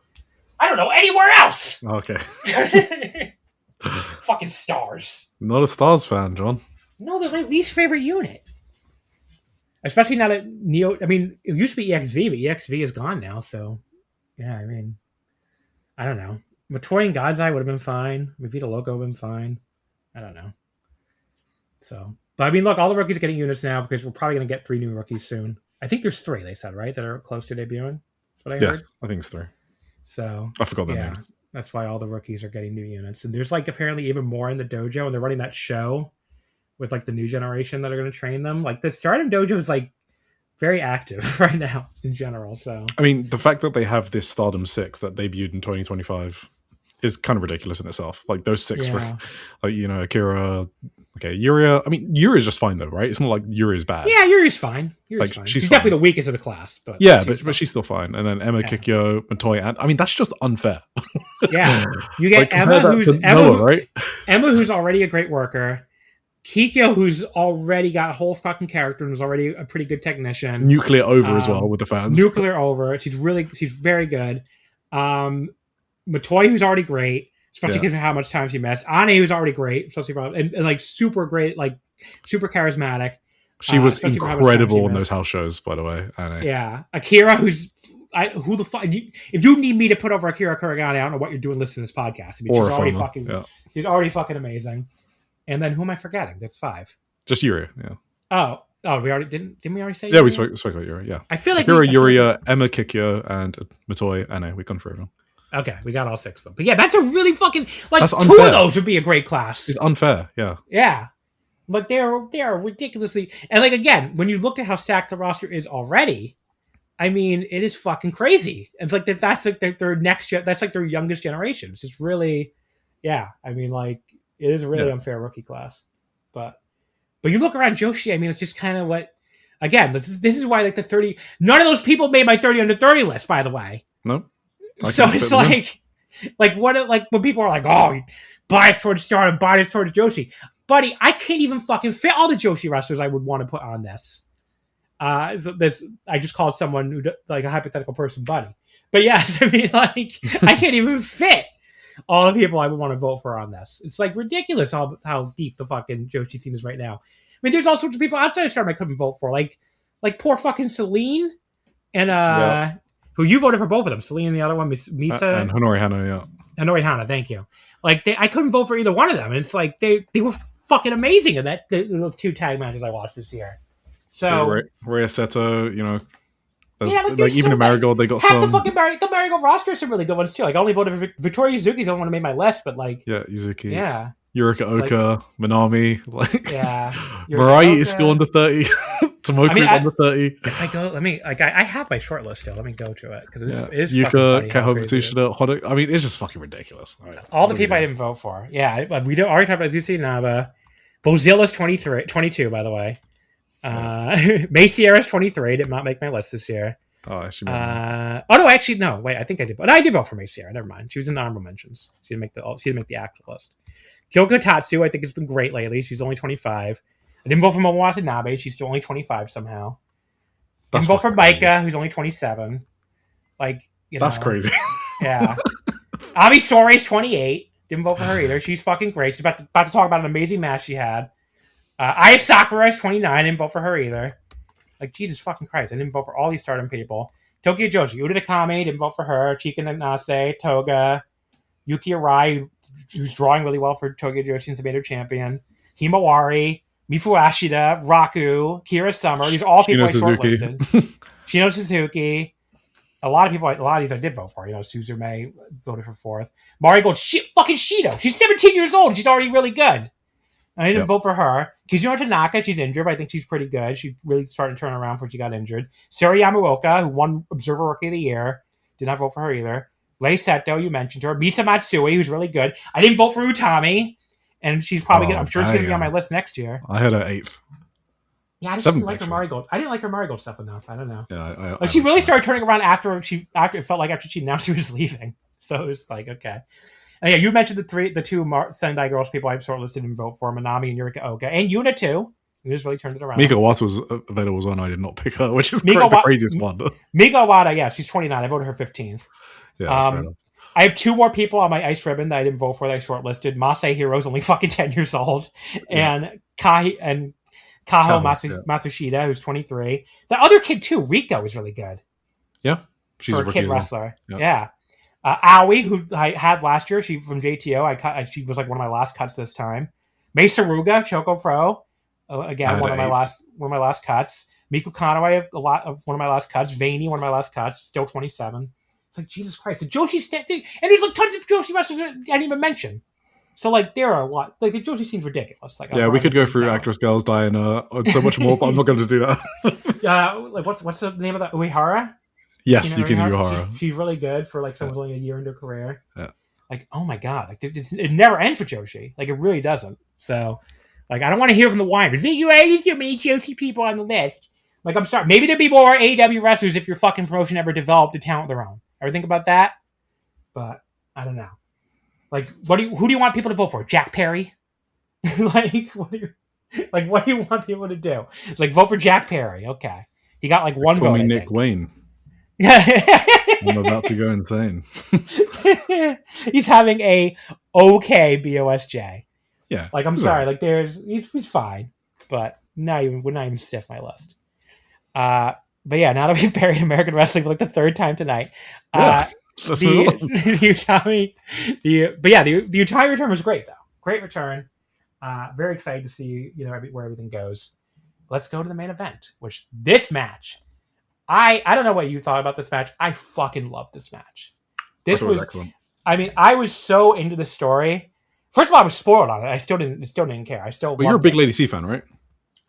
I don't know, anywhere else. Okay. Fucking Stars. Not a Stars fan, John. No, they're my least favorite unit. Especially now that Neo. I mean, it used to be EXV, but EXV is gone now. So, yeah, I mean, I don't know. Matoy and God's Eye would have been fine. Vita Loco would have been fine. I don't know. So, but I mean, look, all the rookies are getting units now because we're probably going to get 3 new rookies soon. I think there's 3, they said, right? That are close to debuting. That's what I heard. Yes, I think it's 3. So, I forgot their names. That's why all the rookies are getting new units. And there's like apparently even more in the dojo, and they're running that show with like the new generation that are going to train them. Like the Stardom Dojo is like very active right now in general. So, I mean, the fact that they have this Stardom 6 that debuted in 2025 is kind of ridiculous in itself. Like those 6, like, Akira, okay, Yuria. I mean, Yuri's just fine though, right? It's not like Yuri's bad. Yeah, Yuri's fine. Fine. She's definitely the weakest of the class, but but she's still fine. And then Emma, Kikyo, Matoy, and I mean, that's just unfair. Yeah, you get Emma, right? Emma, who's already a great worker. Kikyo, who's already got a whole fucking character and is already a pretty good technician. Nuclear over as well with the fans. Nuclear over. She's very good. Matoy, who's already great, especially given how much time she missed. Ane, who's already great, especially and like super great, like super charismatic. She was incredible in those house shows, by the way. Ane. Yeah, Akira, who the fuck? If you need me to put over Akira Kuragane, I don't know what you're doing listening to this podcast. I mean, she's already fucking amazing. And then who am I forgetting? That's 5. Just Yuri, yeah. Oh, we already didn't we already say? Yeah, we spoke about Yuri. Yeah, I feel like Yuria, Emma, Kikyo, and Matoy. Ane, we've gone through them. Okay, we got all 6 of them. But yeah, that's a really fucking that's 2 unfair. of those would be a great class. It's unfair, yeah. Yeah. But they are ridiculously, and like again, when you look at how stacked the roster is already, I mean, it is fucking crazy. It's like that's like their next that's like their youngest generation. It's just really, yeah. I mean, like it is a really unfair rookie class. But you look around Joshi, I mean, it's just kind of what. Again, this is why like the 30. None of those people made my 30 under 30 list, by the way. No. So it's like when people are like, oh, bias towards Stardom, bias towards Joshi. Buddy, I can't even fucking fit all the Joshi wrestlers I would want to put on this. I just called someone who like a hypothetical person buddy. But yes, I mean, like, I can't even fit all the people I would want to vote for on this. It's like ridiculous how deep the fucking Joshi scene is right now. I mean, there's all sorts of people outside of Stardom I couldn't vote for. Like poor fucking Celine and who you voted for both of them. Celine and the other one, Misa. And Honori Hana, yeah. Honori Hana, thank you. Like, I couldn't vote for either one of them. And it's like, they were fucking amazing in the 2 tag matches I watched this year. So, Rhea Seto, like even in Marigold, they got some. The fucking the Marigold roster is some really good ones too. Like, I only voted for Victoria Yuzuki's the only one who made my list, but like. Yeah, Yuzuki. Yeah. Yurika Oka, Manami, yeah, Mirai is still under 30. Tomoka is under 30. If I go, I have my short list still. Let me go to it because it is Yuka, Kaho Matsushita, Hodo. I mean, it's just fucking ridiculous. All the people I didn't vote for. Yeah, we already talked about Zuzi Naba. Bozilla's 22, by the way. May Sierra's 23. Did not make my list this year. Oh, actually. No. Wait, I think I did. But I did vote for May Sierra. Never mind. She was in the honorable mentions. She didn't make the actual list. Kyoko Tatsu, I think has been great lately. She's only 25. I didn't vote for Momo Watanabe. She's still only 25 somehow. Didn't vote for Maika, who's only 27. That's crazy. Yeah. Ami Sore's 28. Didn't vote for her either. She's fucking great. She's about to talk about an amazing match she had. Aya Sakura is 29. Didn't vote for her either. Like, Jesus fucking Christ. I didn't vote for all these Stardom people. Tokyo Joshi. Uda Takame. Didn't vote for her. Chika Nase. Toga. Yuki Arai, who's drawing really well for Tokyo Joshi and Sabato champion. Himawari, Mifu Ashida, Raku, Kira Summer. These are all people I shortlisted. Shino Suzuki. A lot of these I did vote for. Suzume voted for 4th. Mari Gold, fucking Shido. She's 17 years old and she's already really good. And I didn't vote for her. Kizuno Tanaka, she's injured, but I think she's pretty good. She really started to turn around before she got injured. Sari Yamaoka, who won Observer Rookie of the Year. Did not vote for her either. Lei Seto, you mentioned her. Misa Matsui, who's really good. I didn't vote for Utami. And she's probably I'm sure she's going to be on my list next year. I had her 8th. Yeah, I just didn't like her Marigold. I didn't like her Marigold stuff enough. I don't know. Yeah, she really started turning around after it felt like after she announced she was leaving. So it was like, okay. And yeah, you mentioned the two Sendai girls people I've shortlisted and vote for, Manami and Yurika Oka. And Yuna too. Yuna's really turned it around. Mika Wata was available as well, and I did not pick her, which is the craziest one. Mika Wata, yeah, she's 29. I voted her 15th. Yeah, that's fair enough. I have 2 more people on my ice ribbon that I didn't vote for that I shortlisted. Masahiro's only fucking 10 years old. And Kaho Matsushita, who's 23. The other kid, too, Riko, is really good. Yeah. She's for a kid wrestler. Yeah. Aoi, who I had last year, she from JTO. She was like one of my last cuts this time. Mei Saruga, Choco Pro. Again, one of my last cuts. Miku Kanawai, one of my last cuts. Vaney, one of my last cuts. Still 27. It's like, Jesus Christ. The Joshi and there's like tons of Joshi wrestlers I didn't even mention. So like there are a lot. Like the Joshi seems ridiculous. Like we could go through actress girls Diana and so much more, but I'm not going to do that. Like what's the name of that? Uehara? Yes, Yuki Uehara. She's really good for like someone's only a year into her career. Yeah. Like, oh my god, like it never ends for Joshi. Like it really doesn't. So like I don't want to hear from the whiners. There's so many Joshi people on the list. Like I'm sorry. Maybe there'd be more AEW wrestlers if your fucking promotion ever developed a talent of their own. Ever think about that? But I don't know. Like, who do you want people to vote for? Jack Perry? Like, what do you want people to do? It's like, vote for Jack Perry. Okay. He got like one vote. Call me Nick Wayne. Yeah. I'm about to go insane. He's having a okay BOSJ. Yeah. Like, I'm sorry. Like, he's fine. But would not even stiff my list. But yeah, now that we've buried American wrestling for like the 3rd time tonight, the Utami return was great though. Great return. Very excited to see where everything goes. Let's go to the main event. Which this match, I don't know what you thought about this match. I fucking loved this match. This was excellent. I mean, I was so into the story. First of all, I was spoiled on it. I still didn't care. But you're a big Lady C fan, right?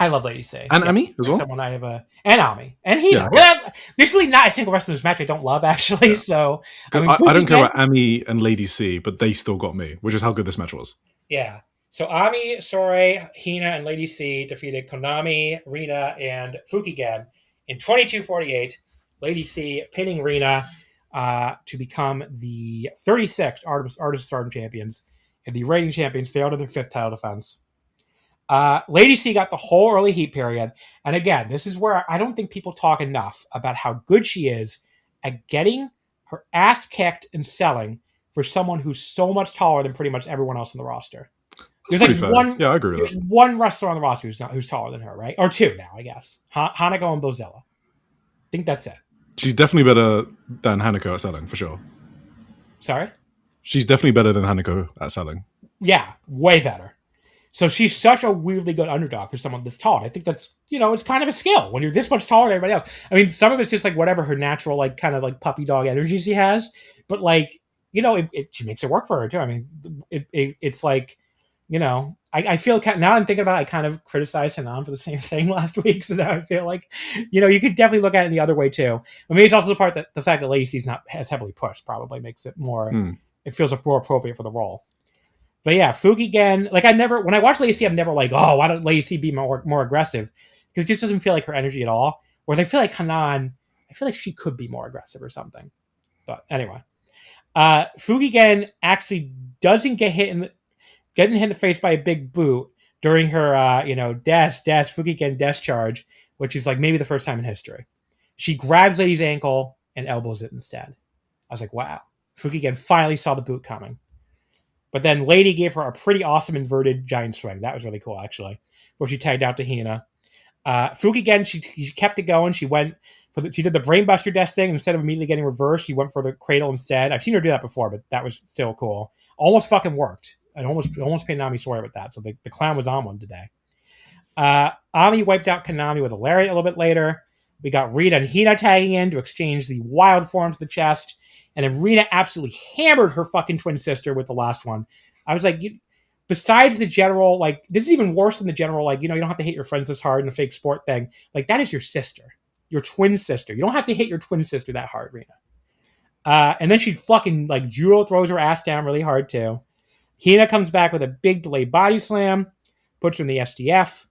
I love Lady C. And Ami as well? Someone I have and Ami. And Hina. Yeah, okay. Well, there's really not a single wrestler in this match I don't love, actually. Yeah. So I don't care about Ami and Lady C, but they still got me, which is how good this match was. Yeah. So Ami, Sore, Hina, and Lady C defeated Konami, Rina, and Fukigen in 22:48. Lady C pinning Rina to become the 36th Artist of Stardom champions, and the reigning champions failed in their 5th title defense. Lady C got the whole early heat period. And again, this is where I don't think people talk enough about how good she is at getting her ass kicked and selling for someone who's so much taller than pretty much everyone else on the roster. There's like one, I agree with that. One wrestler on the roster who's taller than her, right? Or 2 now, I guess. Hanako and Bozella. I think that's it. She's definitely better than Hanako at selling, for sure. Sorry? She's definitely better than Hanako at selling. Yeah, way better. So she's such a weirdly good underdog for someone this tall. I think that's, it's kind of a skill when you're this much taller than everybody else. I mean, some of it's just like whatever her natural, like kind of like puppy dog energy she has. But like, she makes it work for her too. I mean, it's like, I feel now I'm thinking about it, I kind of criticized Hanan for the same thing last week. So now I feel like, you could definitely look at it the other way too. I mean, it's also the part that the fact that Lady C's not as heavily pushed probably makes it more, it feels more appropriate for the role. But yeah, Fukigen, like when I watch Lady C, I'm never like, oh, why don't Lady C be more aggressive? Because it just doesn't feel like her energy at all. Whereas I feel like Hanan, I feel like she could be more aggressive or something. But anyway, Fukigen actually doesn't getting hit in the face by a big boot during her, Fukigen death charge, which is like maybe the first time in history. She grabs Lady's ankle and elbows it instead. I was like, wow, Fukigen finally saw the boot coming. But then Lady gave her a pretty awesome inverted giant swing. That was really cool, actually, where she tagged out to Hina. Fukigen, she kept it going. She went She did the brainbuster death thing. Instead of immediately getting reversed, she went for the cradle instead. I've seen her do that before, but that was still cool. Almost fucking worked. I almost paid Nami swear with that. So the clown was on one today. Ami wiped out Konami with a lariat a little bit later. We got Rita and Hina tagging in to exchange the wild forms of the chest. And then Rita absolutely hammered her fucking twin sister with the last one. I was like, besides the general, like, this is even worse than the general, like, you don't have to hate your friends this hard in a fake sport thing. Like, that is your sister. Your twin sister. You don't have to hit your twin sister that hard, Rita. And then she fucking, like, judo throws her ass down really hard, too. Hina comes back with a big delayed body slam. Puts her in the SDF.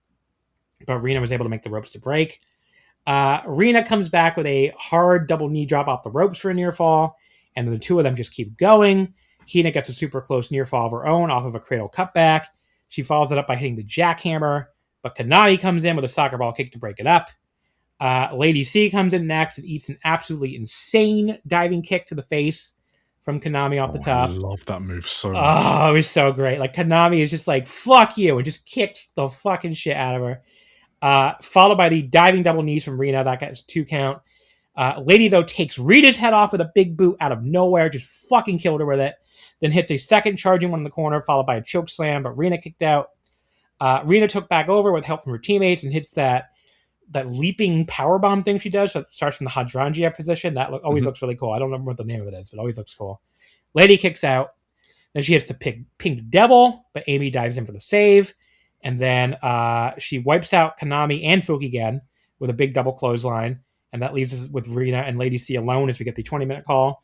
But Rina was able to make the ropes to break. Rina comes back with a hard double knee drop off the ropes for a near fall. And then the two of them just keep going. Hina gets a super close near fall of her own off of a cradle cutback. She follows it up by hitting the jackhammer. But Konami comes in with a soccer ball kick to break it up. Lady C comes in next and eats an absolutely insane diving kick to the face from Konami off the top. I love that move so much. Oh, it was so great. Like, Konami is just like, fuck you, and just kicks the fucking shit out of her. Followed by the diving double knees from Rina. That gets 2 count. Lady, though, takes Rita's head off with a big boot out of nowhere. Just fucking killed her with it. Then hits a second charging one in the corner, followed by a choke slam, but Rina kicked out. Rina took back over with help from her teammates and hits that leaping powerbomb thing she does. So it starts from the hydrangea position. That always looks really cool. I don't remember what the name of it is, but it always looks cool. Lady kicks out. Then she hits the pink devil, but Amy dives in for the save. And then she wipes out Konami and Fukigen with a big double clothesline. And that leaves us with Rina and Lady C alone as we get the 20-minute call.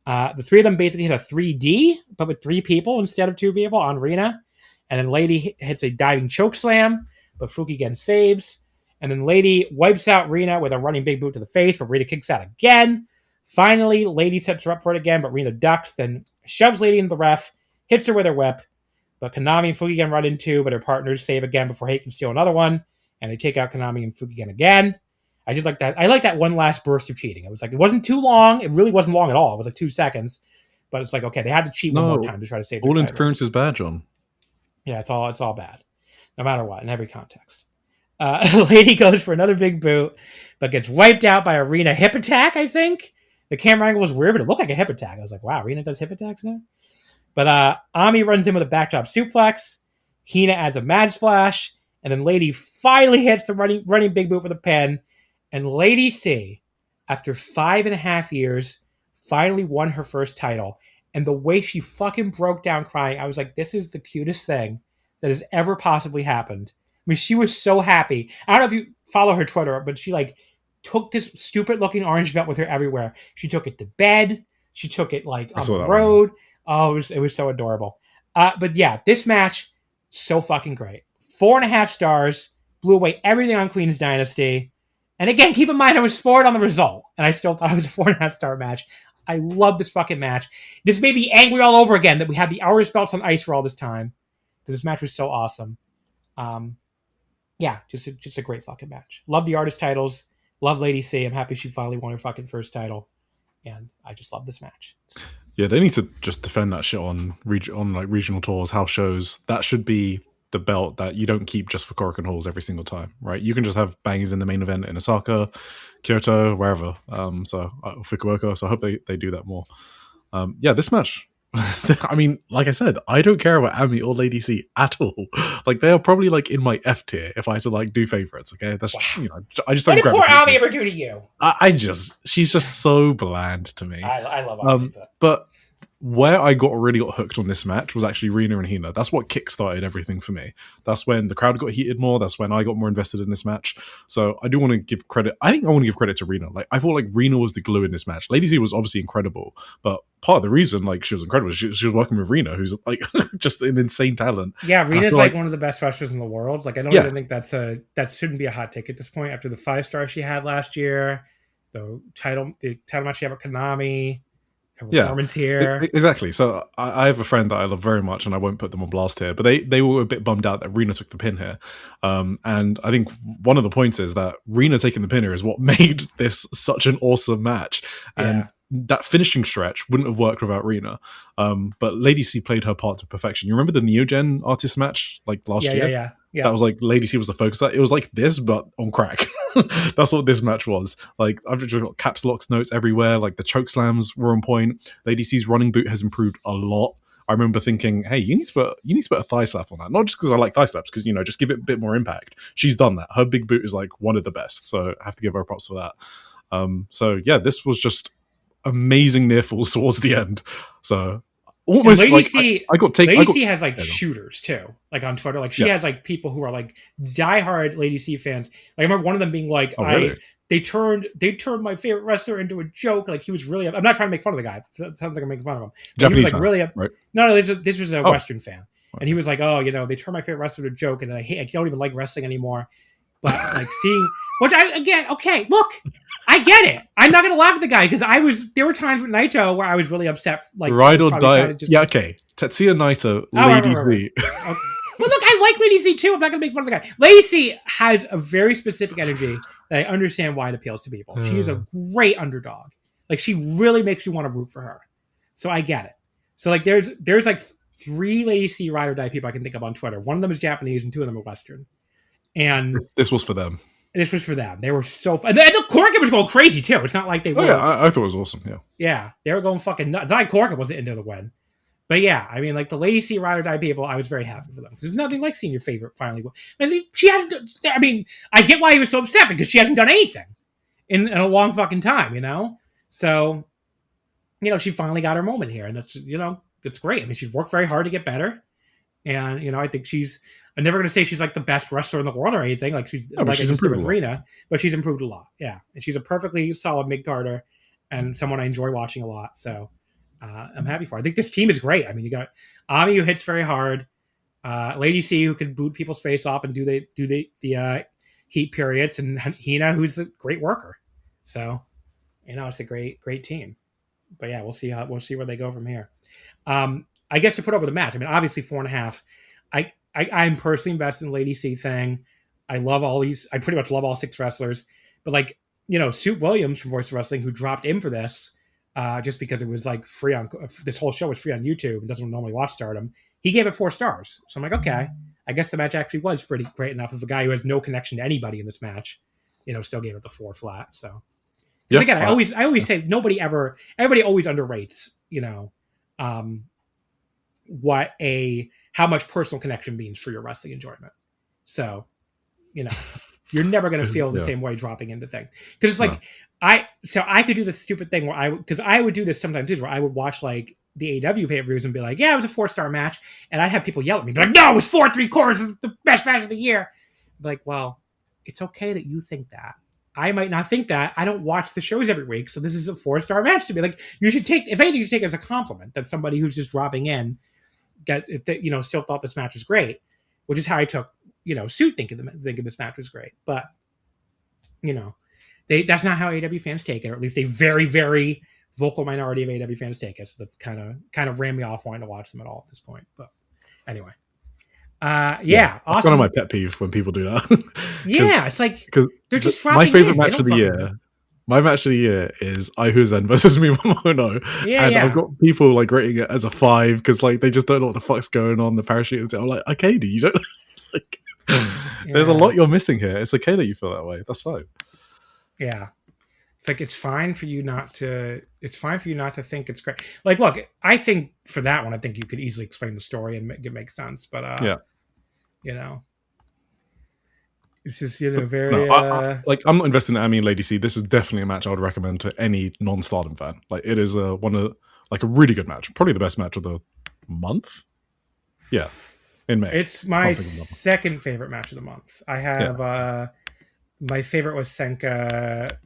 The three of them basically hit a 3D, but with 3 people instead of 2 people on Rina. And then Lady hits a diving choke slam, but Fukigen saves. And then Lady wipes out Rina with a running big boot to the face, but Rina kicks out again. Finally, Lady sets her up for it again, but Rina ducks, then shoves Lady into the ref, hits her with her whip. But Konami and Fukigen run into, but her partners save again before Hate can steal another one. And they take out Konami and Fukigen again. I did like that. I like that one last burst of cheating. It was like, it wasn't too long. It really wasn't long at all. It was like 2 seconds. But it's like, okay, they had to cheat one more time to try to save their all titles. interference is bad, John. Yeah, it's all bad. No matter what, in every context. Lady goes for another big boot, but gets wiped out by a Rina hip attack, I think. The camera angle was weird, but it looked like a hip attack. I was like, wow, Rina does hip attacks now? But Ami runs in with a backdrop suplex. Hina adds a Mad Splash. And then Lady finally hits the running big boot with a pin. And Lady C, after 5.5 years, finally won her first title. And the way she fucking broke down crying, I was like, this is the cutest thing that has ever possibly happened. I mean, she was so happy. I don't know if you follow her Twitter, but she like took this stupid looking orange belt with her everywhere. She took it to bed. She took it like on the road. Oh, it was so adorable. But yeah, this match, so fucking great. 4.5 stars, blew away everything on Queen's Dynasty. And again, keep in mind, I was spoiled on the result, and I still thought it was a 4.5 star match. I love this fucking match. This made me angry all over again that we had the hours belts on ice for all this time, because this match was so awesome. Yeah, just a great fucking match. Love the artist titles. Love Lady C. I'm happy she finally won her fucking first title, and I just love this match. Yeah, they need to just defend that shit on like regional tours, house shows. That should be the belt that you don't keep just for Korakuen Halls every single time, right? You can just have bangers in the main event in Osaka, Kyoto, wherever. Fukuoka. So I hope they do that more. Yeah, this match. I mean, like I said, I don't care about Ami or Lady C at all. Like, they are probably like in my F tier if I had to like do favorites. Okay, that's I just don't. What did poor Ami ever do to you? She's just so bland to me. I love Ami, but where I really got hooked on this match was actually Rina and Hina. That's what kickstarted everything for me. That's when the crowd got heated more. That's when I got more invested in this match. So I do want to give credit. I think I want to give credit to Rina. Like, I thought like Rina was the glue in this match. Lady Z was obviously incredible, but part of the reason like she was incredible is she was working with Rina, who's like just an insane talent. Yeah, Rina's like one of the best wrestlers in the world. Like, I don't even think that shouldn't be a hot take at this point. After the 5-star she had last year, the title match she had with Konami. Her performance here. Exactly. So I have a friend that I love very much, and I won't put them on blast here, but they were a bit bummed out that Rina took the pin here. And I think one of the points is that Rina taking the pin here is what made this such an awesome match. And that finishing stretch wouldn't have worked without Rina. But Lady C played her part to perfection. You remember the Neogen artist match like last year? That was like Lady C was the focus. It was like this, but on crack. That's what this match was. Like I've just got caps locks notes everywhere. Like the choke slams were on point. Lady C's running boot has improved a lot. I remember thinking, hey, you need to put a thigh slap on that. Not just because I like thigh slaps, because just give it a bit more impact. She's done that. Her big boot is like one of the best, so I have to give her props for that. So yeah, this was just amazing near falls towards the end. So almost Lady like C, I got taken. Lady C has like shooters too, like on Twitter. Like she has like people who are like diehard Lady C fans. Like I remember one of them being like, really? They turned my favorite wrestler into a joke. Like he was really. I'm not trying to make fun of the guy. It sounds like I'm making fun of him. Japanese he was like fan, really. Right? No, this was a Western fan, and he was like, oh, they turned my favorite wrestler into a joke, and I don't even like wrestling anymore. But like seeing, which okay, look, I get it. I'm not gonna laugh at the guy because there were times with Naito where I was really upset. Like ride or die. Okay. Tetsuya Naito, Lady C. Well, look, I like Lady C too. I'm not gonna make fun of the guy. Lady C has a very specific energy that I understand why it appeals to people. She is a great underdog. Like she really makes you want to root for her. So I get it. So like there's like 3 Lady C ride or die people I can think of on Twitter. One of them is Japanese and 2 of them are Western. And this was for them. This was for them. They were so fun. And the Korakuen was going crazy too. It's not like they were. Oh, yeah, I thought it was awesome. Yeah. Yeah, they were going fucking nuts. It's not like Korakuen wasn't into the win. But yeah, I mean, like the Lady C ride or die people, I was very happy for them. There's nothing like seeing your favorite finally win. I mean, she hasn't. I mean, I get why he was so upset because she hasn't done anything in a long fucking time, So, she finally got her moment here, and that's it's great. I mean, she's worked very hard to get better, and I think I'm never going to say she's like the best wrestler in the world or anything. Like she's improved with Rena, but she's improved a lot. Yeah, and she's a perfectly solid mid-carder and someone I enjoy watching a lot. So I'm happy for her. I think this team is great. I mean, you got Ami who hits very hard, Lady C who can boot people's face off and do the heat periods, and Hina who's a great worker. So it's a great team. But yeah, we'll see where they go from here. I guess to put over the match, I mean, obviously 4.5. I'm personally invested in Lady C thing. I love all these. I pretty much love all 6 wrestlers. But like, Suit Williams from Voice of Wrestling, who dropped in for this just because it was like free on, this whole show was free on YouTube and doesn't normally watch Stardom. He gave it 4 stars. So I'm like, okay, I guess the match actually was pretty great enough of a guy who has no connection to anybody in this match, still gave it the 4 flat. So because again, I always say everybody always underrates, how much personal connection means for your wrestling enjoyment. So, you're never going to feel the same way dropping into things. Because it's like, I could do this stupid thing where because I would do this sometimes too, where I would watch like the AEW pay-per-views and be like, yeah, it was a 4-star match. And I'd have people yell at me, be like, no, it was 4 3/4, it's the best match of the year. I'd be like, well, it's okay that you think that. I might not think that. I don't watch the shows every week. So this is a 4-star match to me. Like, you should take, if anything, you should take it as a compliment that somebody who's just dropping in still thought this match was great, which is how I took, Suit thinking this match was great. But, that's not how AEW fans take it, or at least a very, very vocal minority of AEW fans take it. So that's kind of ran me off wanting to watch them at all at this point. But anyway. Awesome. It's one of my pet peeves when people do that. Yeah, it's like because they're just my favorite match of the year. My match of the year is Aihuzen versus Miyamono. I've got people like rating it as a 5 because like they just don't know what the fuck's going on. The parachute. I'm like, okay, you don't like. There's a lot you're missing here. It's okay that you feel that way. That's fine. Yeah, it's like it's fine for you not to think it's great. Like, look, I think for that one, I think you could easily explain the story and make it make sense. But it's just very. I'm not invested in Ami and Lady C. This is definitely a match I would recommend to any non-Stardom fan. Like, it is a really good match, probably the best match of the month. Yeah, in May. It's my second favorite match of the month. I have my favorite was Senka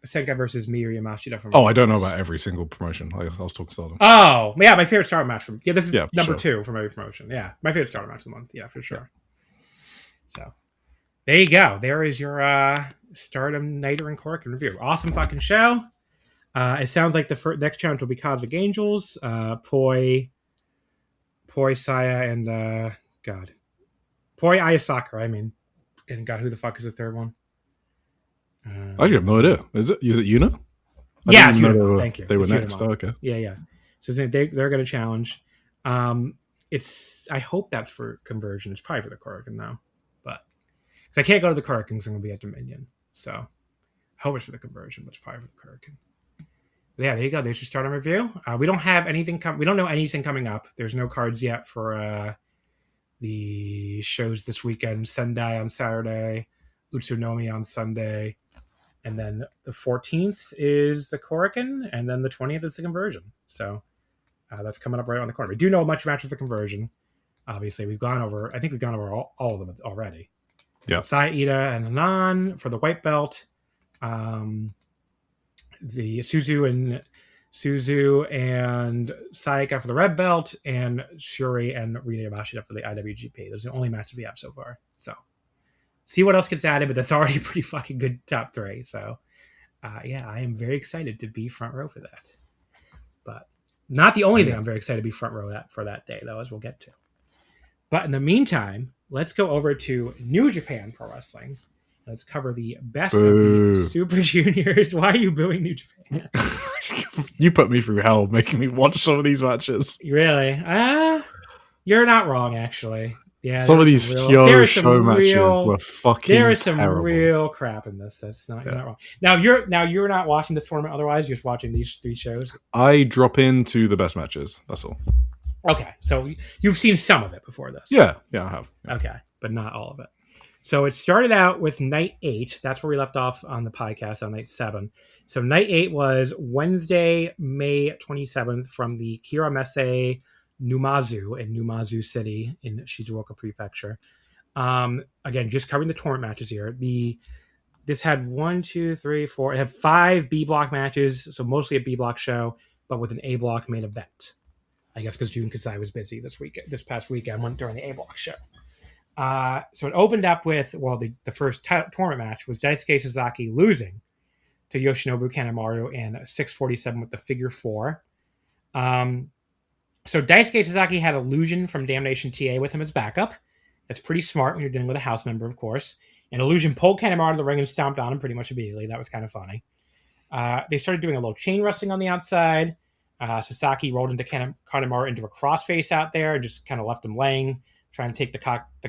versus Miyu Yamashita from. Oh, I don't know about every single promotion. I was talking Stardom. Oh, yeah, my favorite Stardom match this is number 2 from every promotion. Yeah, my favorite Stardom match of the month. Yeah, for sure. So. There you go. There is your Stardom Naito and Korakuen review. Awesome fucking show. It sounds like the next challenge will be Cosmic Angels, Poi Saya, and Poi Ayasaka. I mean, and God, who the fuck is the third one? I have no idea. Is it Yuna? Yeah, it's Yuna. Thank you. They were next. Oh, okay. Yeah. So they're going to challenge. I hope that's for conversion. It's probably for the Korakuen now. Because I can't go to the Korakuen because I'm going to be at Dominion. So I hope it's for the conversion, but it's probably for the Korakuen. But yeah, there you go. There's your Stardom review. We don't have anything. We don't know anything coming up. There's no cards yet for the shows this weekend. Sendai on Saturday, Utsunomiya on Sunday, and then the 14th is the Korakuen, and then the 20th is the conversion. So that's coming up right around the corner. We do know much matches the conversion. Obviously, we've gone over. I think we've gone over all of them already. Yeah, Saida and Hanan for the white belt. The Suzu and Sayaka for the red belt, and Shuri and Rina Yamashita for the IWGP. Those are the only matches we have so far. So see what else gets added, but that's already a pretty fucking good top 3. So yeah, I am very excited to be front row for that. But not the only thing I'm very excited to be front row for that day, though, as we'll get to. But in the meantime, let's go over to New Japan Pro Wrestling. Let's cover the best of the Super Juniors. Why are you booing New Japan? You put me through hell making me watch some of these matches. Really? You're not wrong, actually. Yeah, some of these show matches were fucking There is some terrible. real crap in this. You're not wrong. Now you're not watching this tournament otherwise, you're just watching these 3 shows. I drop into the best matches. That's all. Okay, so you've seen some of it before this. Yeah, I have. Yeah. Okay, but not all of it. So it started out with night 8. That's where we left off on the podcast on night 7. So night 8 was Wednesday, May 27th from the Kiramese Numazu in Numazu City in Shizuoka Prefecture. Again, just covering the tournament matches here. This had 1, 2, 3, 4. It had 5 B block matches, so mostly a B block show, but with an A block main event. I guess because Jun Kasai was busy this past weekend went during the A block show. So it opened up with, the first tournament match was Daisuke Sasaki losing to Yoshinobu Kanemaru in 6:47 with the figure 4. So Daisuke Sasaki had Illusion from Damnation TA with him as backup. That's pretty smart when you're dealing with a house member, of course. And Illusion pulled Kanemaru to the ring and stomped on him pretty much immediately. That was kind of funny. They started doing a little chain wrestling on the outside. Sasaki rolled into Kanemaru into a crossface out there and just kind of left him laying, trying to take the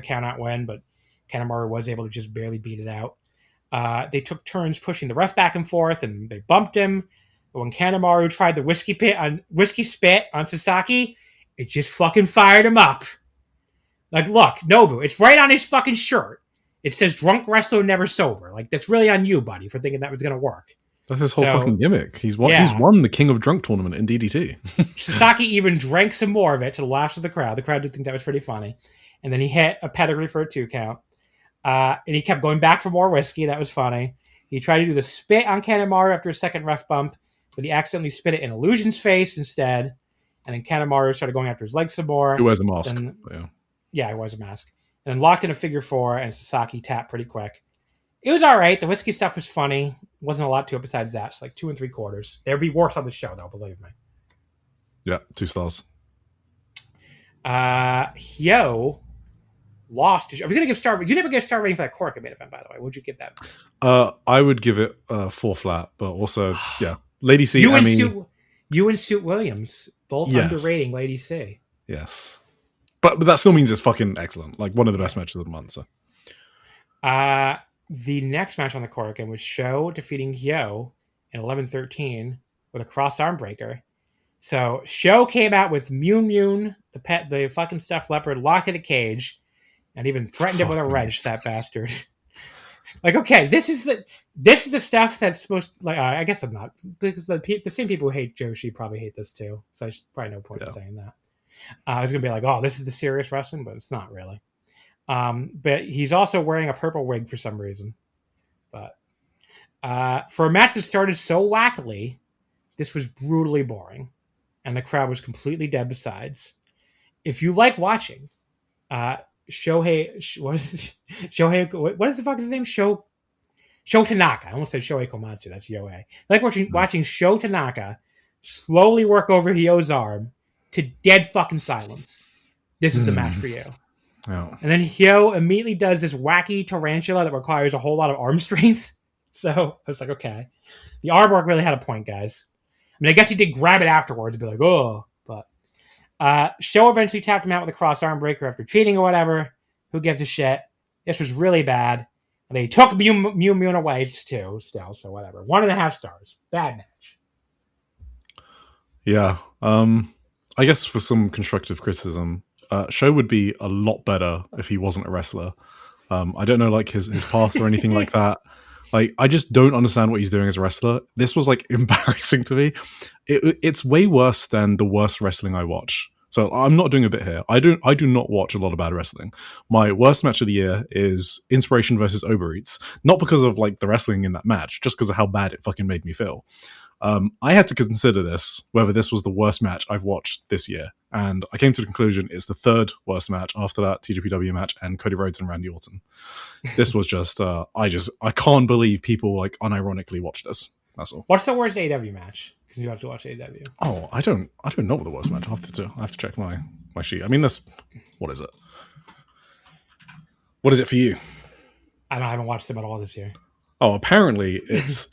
count out win, but Kanemaru was able to just barely beat it out. They took turns pushing the ref back and forth, and they bumped him. But when Kanemaru tried the whiskey spit on Sasaki, it just fucking fired him up. Like, look, Nobu, it's right on his fucking shirt. It says drunk wrestler never sober. Like, that's really on you, buddy, for thinking that was going to work. That's his whole fucking gimmick. He's won the King of Drunk tournament in DDT. Sasaki even drank some more of it to the laughs of the crowd. The crowd did think that was pretty funny. And then he hit a pedigree for a 2 count. And he kept going back for more whiskey. That was funny. He tried to do the spit on Kanemaru after a second ref bump, but he accidentally spit it in Illusion's face instead. And then Kanemaru started going after his legs some more. He wears a mask. Yeah, he wears a mask. And then locked in a figure 4, and Sasaki tapped pretty quick. It was all right. The whiskey stuff was funny. Wasn't a lot to it besides that. It's like 2 3/4. There'd be worse on the show, though, believe me. Yeah, 2 stars. Hyo lost. Are we going to give star? You never get a star rating for that Korakuen main event, by the way. Would you give that? I would give it 4 flat, but also, yeah. Lady C, you and Suit Williams, both underrating Lady C. Yes. But that still means it's fucking excellent. Like, one of the best matches of the month, so. The next match on the Korakuen was Sho defeating Hyo in 11-13 with a cross arm breaker. So Sho came out with Myun, the fucking stuffed leopard, locked in a cage, and even threatened him with a wrench. That bastard. Like, okay, this is the stuff that's supposed to, like. I guess I'm not, because the same people who hate Joshi probably hate this too. So there's probably no point in saying that. I was gonna be like, oh, this is the serious wrestling, but it's not really. But he's also wearing a purple wig for some reason. But for a match that started so wackily, this was brutally boring, and the crowd was completely dead. Besides, if you like watching, Shohei, what is the fuck his name? Sho Tanaka. I almost said Shohei Komatsu. That's Yohei. I like watching Sho Tanaka slowly work over Hyo's arm to dead fucking silence. This is the match for you. Oh. And then Hyo immediately does this wacky tarantula that requires a whole lot of arm strength. So I was like, okay. The arm work really had a point, guys. I mean, I guess he did grab it afterwards and be like, oh. But Sho eventually tapped him out with a cross arm breaker after cheating or whatever. Who gives a shit? This was really bad. They took Mew away too, still, so whatever. 1.5 stars. Bad match. Yeah. I guess for some constructive criticism, Sho would be a lot better if he wasn't a wrestler. I don't know like his past or anything like that. Like, I just don't understand what he's doing as a wrestler. This was like embarrassing to me. It's way worse than the worst wrestling I watch. So I'm not doing a bit here. I do not watch a lot of bad wrestling. My worst match of the year is Inspiration versus Uber Eats. Not because of like the wrestling in that match, just because of how bad it fucking made me feel. I had to consider this, whether this was the worst match I've watched this year. And I came to the conclusion it's the third worst match after that TJPW match and Cody Rhodes and Randy Orton. This was just, I can't believe people like unironically watched this. That's all. What's the worst AEW match? Because you have to watch AEW. Oh, I don't know what the worst match. I have to check my sheet. I mean, what is it? What is it for you? I haven't watched them at all this year. Oh, apparently it's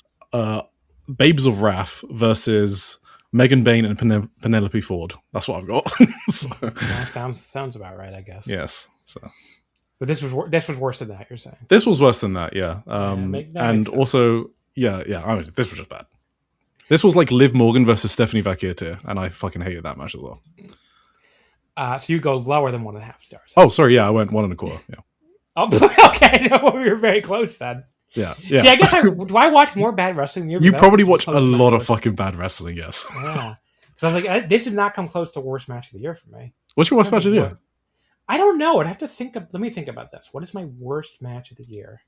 Babes of Wrath versus Megan Bain and Penelope Ford. That's what I've got. So, yeah, sounds about right, I guess. yes. So. But this was worse than that. You're saying this was worse than that, yeah. And also, yeah. I mean, this was just bad. This was like Liv Morgan versus Stephanie Vacchier, and I fucking hated that match as well. So you go lower than 1.5 stars. Oh, sorry, yeah, I went 1.25. Yeah. Oh, okay. No, we were very close then. Yeah. See, I guess do I watch more bad wrestling than you? You probably watch a lot of fucking bad wrestling, yes. Yeah. Because I was like, this did not come close to worst match of the year for me. What's your worst match of the year? I don't know. I'd have to think. Let me think about this. What is my worst match of the year?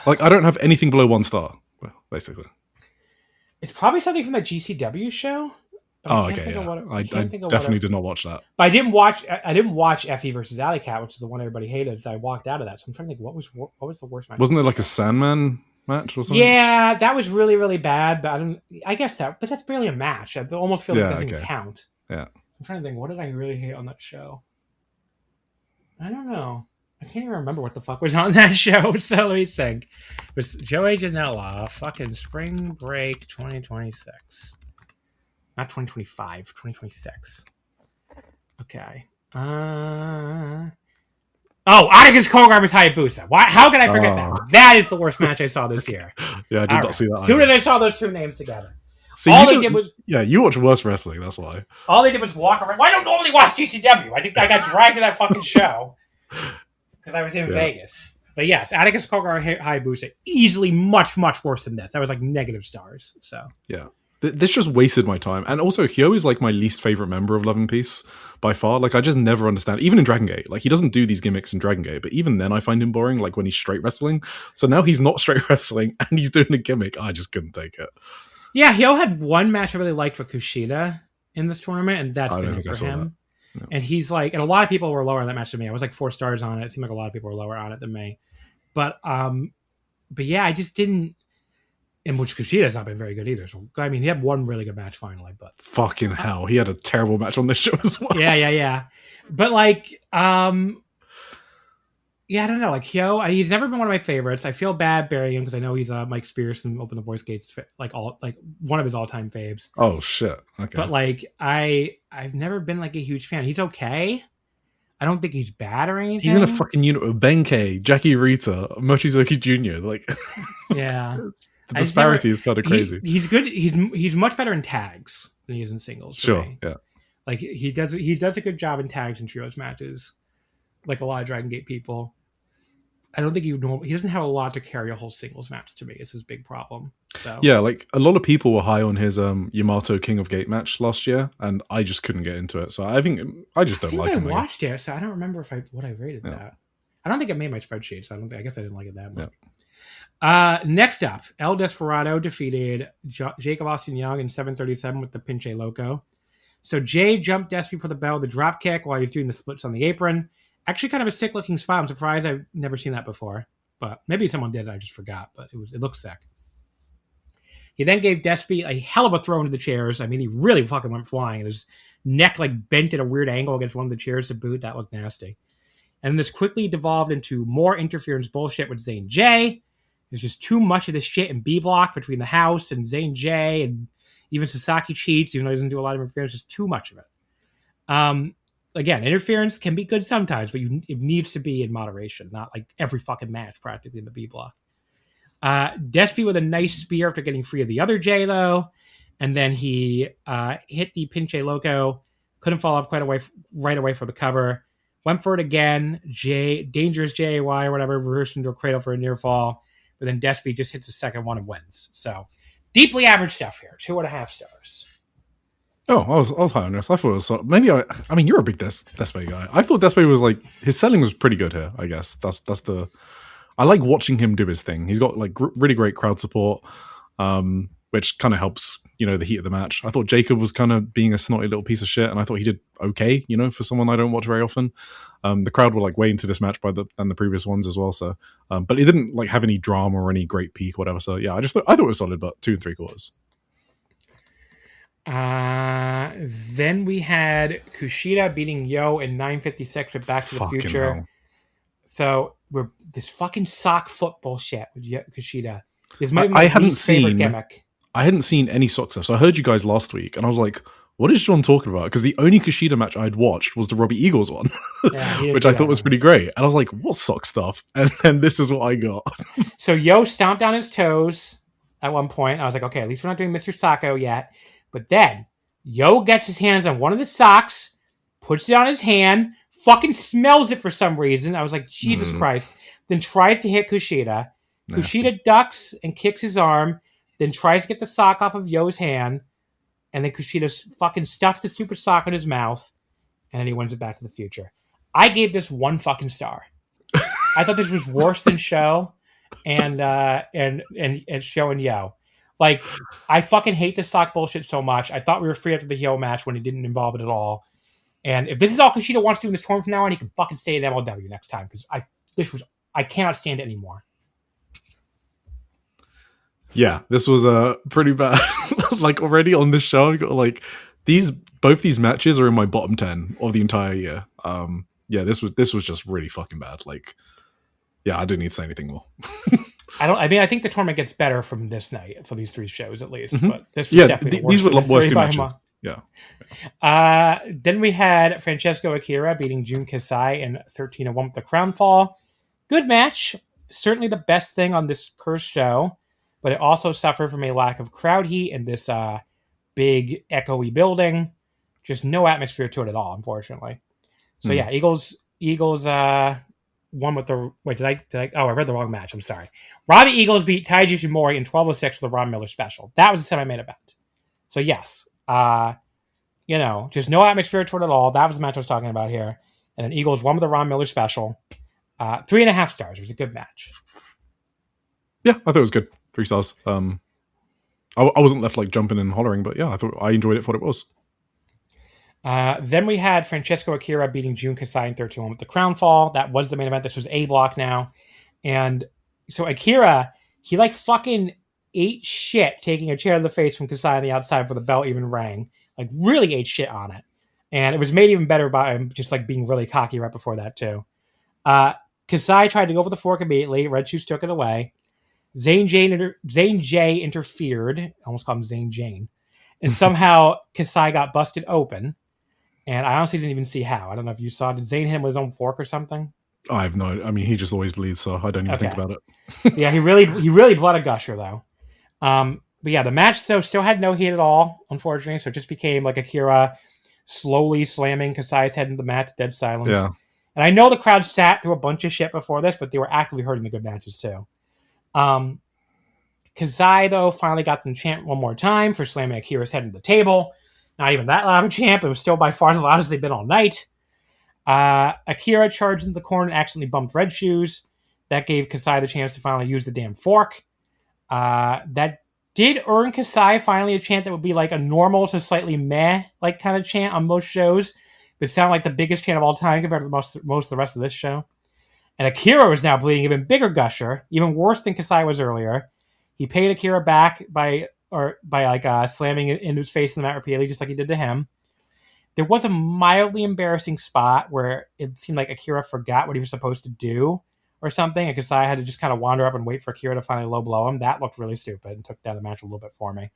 Like, I don't have anything below 1 star, basically. It's probably something from that GCW show. Oh, okay. Yeah. I definitely did not watch that. But I didn't watch FE versus Alley Cat, which is the one everybody hated. So I walked out of that. So I'm trying to think what was the worst match. Wasn't it like a Sandman match or something? Yeah, that was really, really bad. But I guess that's barely a match. I almost feel like it doesn't count. Yeah. I'm trying to think. What did I really hate on that show? I don't know. I can't even remember what the fuck was on that show. So let me think. It was Joey Janela, fucking Spring Break 2026. Not 2025, 2026. Okay. Atticus Kogar vs Hayabusa. How can I forget that? That is the worst match I saw this year. Yeah, I did not see that. As soon as I saw those two names together. See, you watch worse wrestling, that's why. All they did was walk around. Well, I don't normally watch GCW. I think I got dragged to that fucking show. Because I was in Vegas. But yes, Atticus Kogar Hayabusa, easily much, much worse than this. That was like negative stars. So yeah. This just wasted my time. And also, Hyo is like my least favorite member of Love and Peace by far. Like, I just never understand. Even in Dragon Gate, like, he doesn't do these gimmicks in Dragon Gate, but even then I find him boring, like when he's straight wrestling. So now he's not straight wrestling and he's doing a gimmick. I just couldn't take it. Yeah, Hyo had one match I really liked for Kushida in this tournament, and that's been it for him. No. And he's like, and a lot of people were lower on that match than me. I was like 4 stars on it. It seemed like a lot of people were lower on it than me. But yeah, I just didn't. In which Kushida's not been very good either. So I mean, he had one really good match finally, but fucking hell, he had a terrible match on this show as well. Yeah. But like, I don't know. Like Hyo, he's never been one of my favorites. I feel bad burying him because I know he's Mike Spears from Open the Voice Gates, like one of his all-time faves. Oh shit. Okay. But like, I've never been like a huge fan. He's okay. I don't think he's bad or anything. He's in a fucking unit with Benkei, Jackie Rita, Mochizuki Jr. Like, yeah. The disparity is kind of crazy. He's good. He's much better in tags than he is in singles. Sure, yeah. Like he does a good job in tags and trios matches, like a lot of Dragon Gate people. I don't think he doesn't have a lot to carry a whole singles match to me. It's his big problem. So yeah, like a lot of people were high on his Yamato King of Gate match last year, and I just couldn't get into it. So I think I just don't like him. I watched it, so I don't remember what I rated that. I don't think it made my spreadsheet, so I guess I didn't like it that much. Yeah. Next up, El Desperado defeated Jacob Austin Young in 737 with the Pinche Loco. So Jay jumped Despy for the bell, the drop kick while he was doing the splits on the apron. Actually, kind of a sick looking spot. I'm surprised I've never seen that before, but maybe someone did. I just forgot, but it looked sick. He then gave Despy a hell of a throw into the chairs. I mean, he really fucking went flying, and his neck like bent at a weird angle against one of the chairs to boot. That looked nasty. And this quickly devolved into more interference bullshit with Zane J. There's just too much of this shit in B block between the house and Zane J, and even Sasaki cheats, even though he doesn't do a lot of interference. Just too much of it. again, interference can be good sometimes, but it needs to be in moderation, not like every fucking match practically in the B block. Despy with a nice spear after getting free of the other J, though. And then he hit the Pinche Loco. Couldn't follow up right away for the cover. Went for it again. Dangerous JAY or whatever, reversed into a cradle for a near fall. But then Despy just hits the second one and wins. So, deeply average stuff here. 2.5 stars. Oh, I was high on this. I thought it was maybe I mean, you're a big Despy guy. I thought Despy was like his selling was pretty good here. I guess that's the. I like watching him do his thing. He's got like really great crowd support, which kind of helps, the heat of the match. I thought Jacob was kind of being a snotty little piece of shit, and I thought he did okay, for someone I don't watch very often. The crowd were like way into this match than the previous ones as well. So, but it didn't like have any drama or any great peak or whatever. So yeah, I thought it was solid, but 2 3/4. Then we had Kushida beating Yo in 9:56 with Back to the Future. Hell. So we're this fucking sock foot bullshit with Kushida. This might be my least favorite gimmick. I hadn't seen any sock stuff, so I heard you guys last week, and I was like, "What is John talking about?" Because the only Kushida match I'd watched was the Robbie Eagles one, which I thought was pretty great. And I was like, "What sock stuff?" And then this is what I got. So Yo stomped on his toes at one point. I was like, "Okay, at least we're not doing Mr. Sacco yet." But then Yo gets his hands on one of the socks, puts it on his hand, fucking smells it for some reason. I was like, Jesus Christ. Then tries to hit Kushida. Nasty. Kushida ducks and kicks his arm, then tries to get the sock off of Yo's hand, and then Kushida fucking stuffs the super sock in his mouth, and then he wins it Back to the Future. I gave this 1 fucking star. I thought this was worse than Show and Show and Yo. Like, I fucking hate this sock bullshit so much. I thought we were free after the Yo match when he didn't involve it at all. And if this is all Kushida wants to do in this tournament from now on, he can fucking stay in MLW next time, because I cannot stand it anymore. Yeah, this was pretty bad. Like, already on this show, I got like both these matches are in my bottom 10 of the entire year. Yeah, this was just really fucking bad. Like, yeah, I didn't need to say anything more. I think the tournament gets better from this night for these 3 shows at least. But this was definitely the worst. These were the worst 2 matches. Yeah. Then we had Francesco Akira beating Jun Kasai in 13-1 with the crown fall. Good match. Certainly the best thing on this cursed show, but it also suffered from a lack of crowd heat in this big echoey building. Just no atmosphere to it at all, unfortunately. So yeah, Eagles won with the I read the wrong match. I'm sorry. Robbie Eagles beat Taiji Ishimori in 12:06 with the Ron Miller special. That was a semi-main event. So yes, just no atmosphere to it at all. That was the match I was talking about here. And then Eagles won with the Ron Miller special. 3.5 stars. It was a good match. Yeah, I thought it was good. 3 stars. I wasn't left like jumping and hollering, but yeah, I enjoyed it for what it was. Then we had Francesco Akira beating Jun Kasai in 13-1 with the crown fall. That was the main event. This was A block now. And so Akira, he like fucking ate shit taking a chair to the face from Kasai on the outside for the bell even rang. Like really ate shit on it. And it was made even better by him just like being really cocky right before that too. Kasai tried to go for the fork immediately. Red Shoes took it away. Zane J interfered. I almost called him Zane Jane. And somehow Kasai got busted open. And I honestly didn't even see how. I don't know if you saw. Did Zane hit him with his own fork or something? I have no. I mean, he just always bleeds, so I don't even think about it. Yeah, he really bled a gusher though. But yeah, the match though still had no heat at all, unfortunately. So it just became like Akira slowly slamming Kasai's head into the mat to dead silence. Yeah. And I know the crowd sat through a bunch of shit before this, but they were actively hurting the good matches too. Kasai though finally got them chant one more time for slamming Akira's head into the table. Not even that loud of a chant, but it was still by far the loudest they've been all night. Akira charged into the corner and accidentally bumped Red Shoes. That gave Kasai the chance to finally use the damn fork. That did earn Kasai finally a chance that would be like a normal to slightly meh like kind of chant on most shows, but sounded like the biggest chant of all time compared to most of the rest of this show. And Akira was now bleeding even bigger gusher, even worse than Kasai was earlier. He paid Akira back by slamming it into his face in the mat repeatedly, just like he did to him. There was a mildly embarrassing spot where it seemed like Akira forgot what he was supposed to do or something, and Kasai had to just kind of wander up and wait for Akira to finally low blow him. That looked really stupid and took down the match a little bit for me.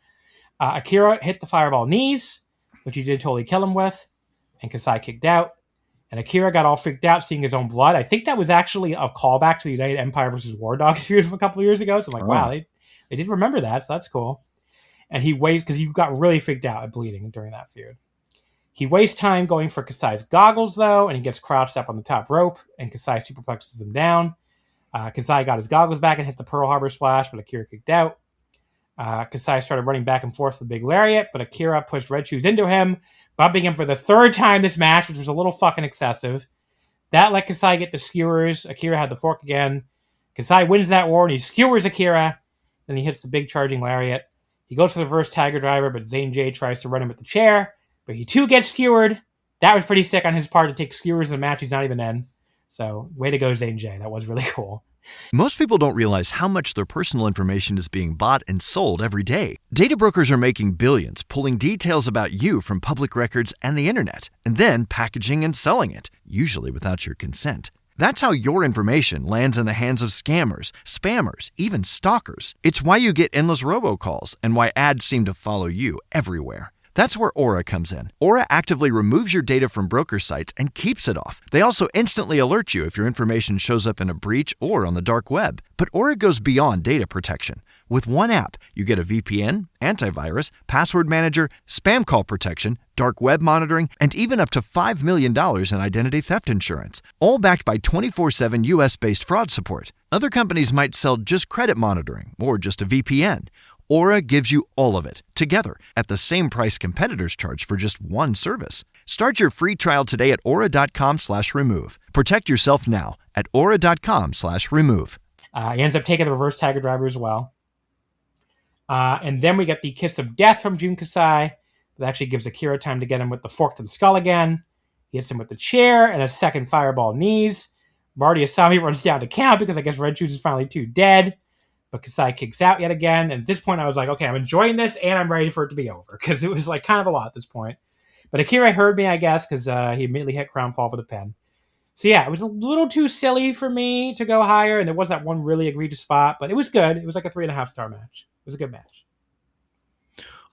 Akira hit the fireball knees, which he did totally kill him with, and Kasai kicked out. And Akira got all freaked out seeing his own blood. I think that was actually a callback to the United Empire versus War Dogs feud from a couple of years ago. So I'm like, wow, they did remember that, so that's cool. And he waits because he got really freaked out at bleeding during that feud. He wastes time going for Kasai's goggles, though, and he gets crouched up on the top rope, and Kasai superplexes him down. Kasai got his goggles back and hit the Pearl Harbor splash, but Akira kicked out. Kasai started running back and forth with the big lariat, but Akira pushed Red Shoes into him, bumping him for the third time this match, which was a little fucking excessive. That let Kasai get the skewers. Akira had the fork again. Kasai wins that war, and he skewers Akira. Then he hits the big charging lariat. He goes for the reverse Tiger Driver, but Zane J tries to run him with the chair, but he too gets skewered. That was pretty sick on his part to take skewers in a match he's not even in. So, way to go, Zane J. That was really cool. Most people don't realize how much their personal information is being bought and sold every day. Data brokers are making billions, pulling details about you from public records and the internet, and then packaging and selling it, usually without your consent. That's how your information lands in the hands of scammers, spammers, even stalkers. It's why you get endless robocalls and why ads seem to follow you everywhere. That's where Aura comes in. Aura actively removes your data from broker sites and keeps it off. They also instantly alert you if your information shows up in a breach or on the dark web. But Aura goes beyond data protection. With one app, you get a VPN, antivirus, password manager, spam call protection, dark web monitoring, and even up to $5 million in identity theft insurance, all backed by 24/7 US-based fraud support. Other companies might sell just credit monitoring or just a VPN. Aura gives you all of it, together, at the same price competitors charge for just one service. Start your free trial today at aura.com/remove. Protect yourself now at aura.com/remove. He ends up taking the reverse Tiger Driver as well. And then we get the Kiss of Death from Jun Kasai. That actually gives Akira time to get him with the fork to the skull again. He hits him with the chair and a second fireball knees. Marty Asami runs down to count because I guess Red Shoes is finally too dead. But Kasai kicks out yet again. And at this point, I was like, okay, I'm enjoying this and I'm ready for it to be over because it was like kind of a lot at this point. But Akira heard me, I guess, because he immediately hit Crown Fall for the pin. So yeah, it was a little too silly for me to go higher. And there was that one really egregious spot, but it was good. It was like a 3.5 star match. It was a good match.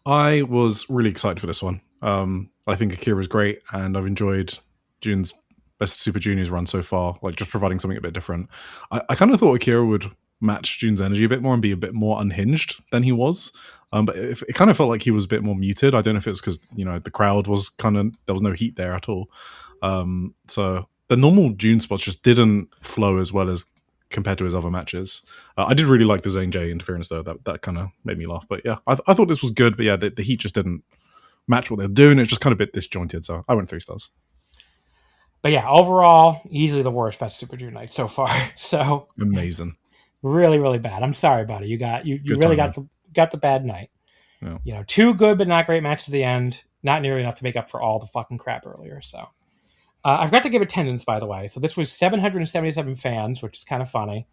I was really excited for this one. I think Akira's great, and I've enjoyed Jun's Best of Super Juniors run so far, like just providing something a bit different. I kind of thought Akira would match Jun's energy a bit more and be a bit more unhinged than he was. But it kind of felt like he was a bit more muted. I don't know if it was because, the crowd was there was no heat there at all. So the normal Jun spots just didn't flow as well as compared to his other matches. I did really like the Zane J interference though. That kind of made me laugh. But yeah, I thought this was good. But yeah, the heat just didn't match what they're doing. It's just kind of a bit disjointed. So I went 3 stars. But yeah, overall, easily the worst Best Super Junior Night so far. So amazing. Really, really bad. I'm sorry, buddy. You really got the bad night. Yeah. 2 good but not great matches at the end. Not nearly enough to make up for all the fucking crap earlier. So I forgot to give attendance, by the way. So this was 777 fans, which is kind of funny.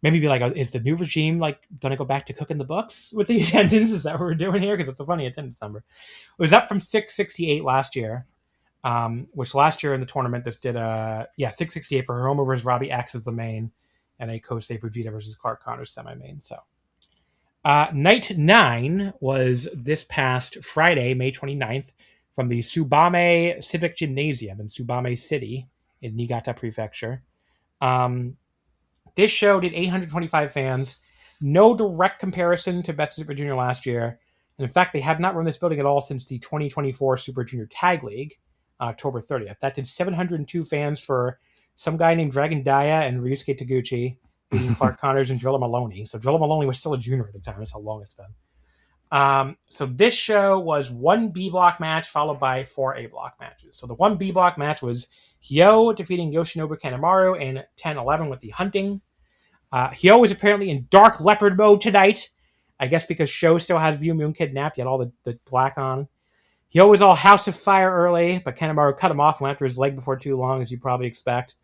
Maybe be like, is the new regime like going to go back to cooking the books with the attendance? Is that what we're doing here? Because it's a funny attendance number. It was up from 668 last year, which last year in the tournament this did 668 for Hiromu versus Robbie X as the main, and a Kosei Fujita versus Clark Connors semi-main. So night 9 was this past Friday, May 29th, from the Tsubame Civic Gymnasium in Tsubame City in Niigata Prefecture. This show did 825 fans. No direct comparison to Best Super Junior last year. And in fact, they have not run this building at all since the 2024 Super Junior Tag League, October 30th. That did 702 fans for some guy named Dragon Daya and Ryusuke Taguchi, beating Clark Connors and Drilla Maloney. So Drilla Maloney was still a junior at the time. That's how long it's been. So this show was 1 B block match followed by 4 A block matches. So the 1 B block match was Hyo defeating Yoshinobu Kanemaru in 10-11 with the hunting. Hyo is apparently in Dark Leopard mode tonight. I guess because Sho still has View Moon kidnapped. He had all the black on. Hyo was all House of Fire early, but Kanemaru cut him off and went after his leg before too long, as you probably expect.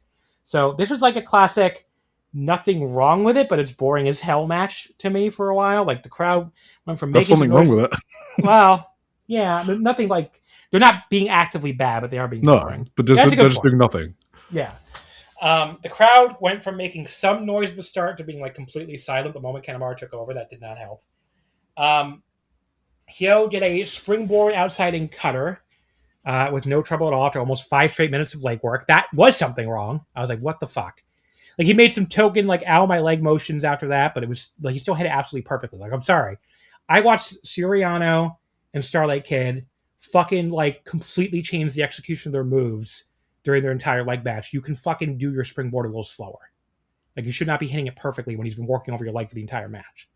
So this was like a classic, nothing wrong with it, but it's boring as hell match to me for a while. Like the crowd went from There's something wrong with it. Well, yeah, nothing like they're not being actively bad, but they are being boring. But they're just doing nothing. Yeah. The crowd went from making some noise at the start to being like completely silent the moment Kanemaru took over. That did not help. Hyo did a springboard outside in cutter, with no trouble at all after almost 5 straight minutes of leg work. That was something wrong. I was like, what the fuck? Like, he made some token, like, ow, my leg motions after that, but it was, like, he still hit it absolutely perfectly. Like, I'm sorry. I watched Suriano and Starlight Kid fucking, like, completely change the execution of their moves during their entire leg match. You can fucking do your springboard a little slower. Like, you should not be hitting it perfectly when he's been working over your leg for the entire match.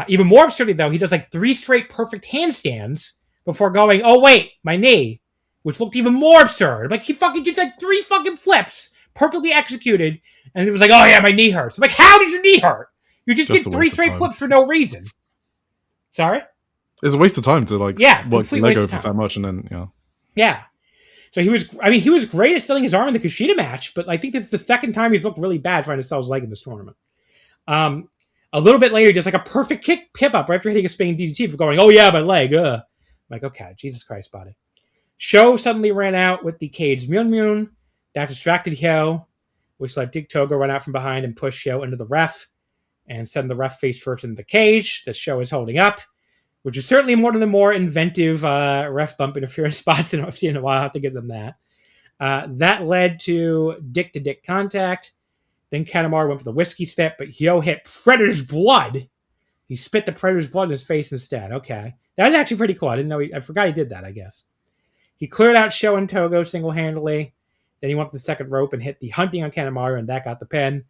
Even more absurdly, though, he does, like, 3 straight perfect handstands before going, oh, wait, my knee, which looked even more absurd. Like, he fucking did, like, 3 fucking flips, perfectly executed, and it was like, oh, yeah, my knee hurts. I'm like, how does your knee hurt? You just did 3 straight flips for no reason. Sorry? It's a waste of time to, like, work the leg over that much and then, Yeah. So he was great at selling his arm in the Kushida match, but I think this is the second time he's looked really bad trying to sell his leg in this tournament. A little bit later, he does like a perfect hip up right after hitting a spinning DDT for going, oh yeah, my leg, I'm like, okay, Jesus Christ, buddy. Sho suddenly ran out with the cage Myun. That distracted Hyo, which let Dick Togo run out from behind and push Hyo into the ref and send the ref face first into the cage that Sho is holding up, which is certainly one of the more inventive ref bump interference spots that I've seen in a while. I have to give them that. That led to dick-to-dick contact. Then Kanemaru went for the whiskey spit, but Hyo hit Predator's blood. He spit the Predator's blood in his face instead. Okay. That was actually pretty cool. I forgot he did that, I guess. He cleared out Sho and Togo single-handedly. Then he went to the second rope and hit the hunting on Kanemaru, and that got the pin.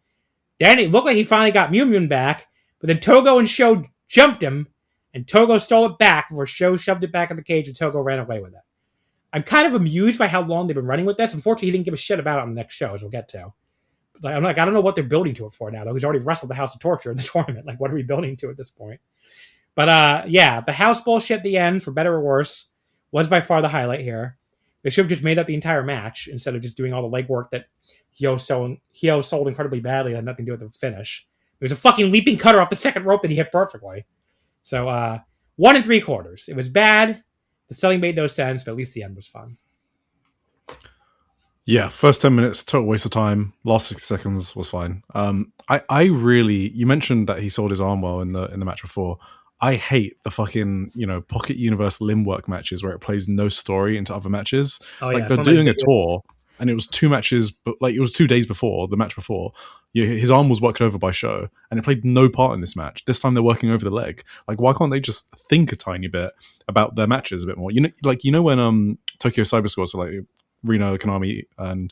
Then it looked like he finally got Myun back, but then Togo and Sho jumped him, and Togo stole it back before Sho shoved it back in the cage and Togo ran away with it. I'm kind of amused by how long they've been running with this. Unfortunately, he didn't give a shit about it on the next show, as we'll get to. Like, I'm like, I don't know what they're building to it for now, though. He's already wrestled the House of Torture in the tournament. Like, what are we building to at this point? But, yeah, the house bullshit at the end, for better or worse, was by far the highlight here. They should have just made up the entire match instead of just doing all the legwork that Hyo sold incredibly badly that had nothing to do with the finish. There was a fucking leaping cutter off the second rope that he hit perfectly. So, 1 3/4. It was bad. The selling made no sense, but at least the end was fun. Yeah, first 10 minutes, total waste of time. Last 6 seconds was fine. I really, you mentioned that he sold his arm well in the match before. I hate the fucking, Pocket Universe limb work matches where it plays no story into other matches. Oh, like, they're doing a tour, and it was 2 matches, but like, it was 2 days before, the match before. His arm was worked over by Sho, and it played no part in this match. This time they're working over the leg. Like, why can't they just think a tiny bit about their matches a bit more? When Tokyo Cyber Squad, so like Rino, Konami, and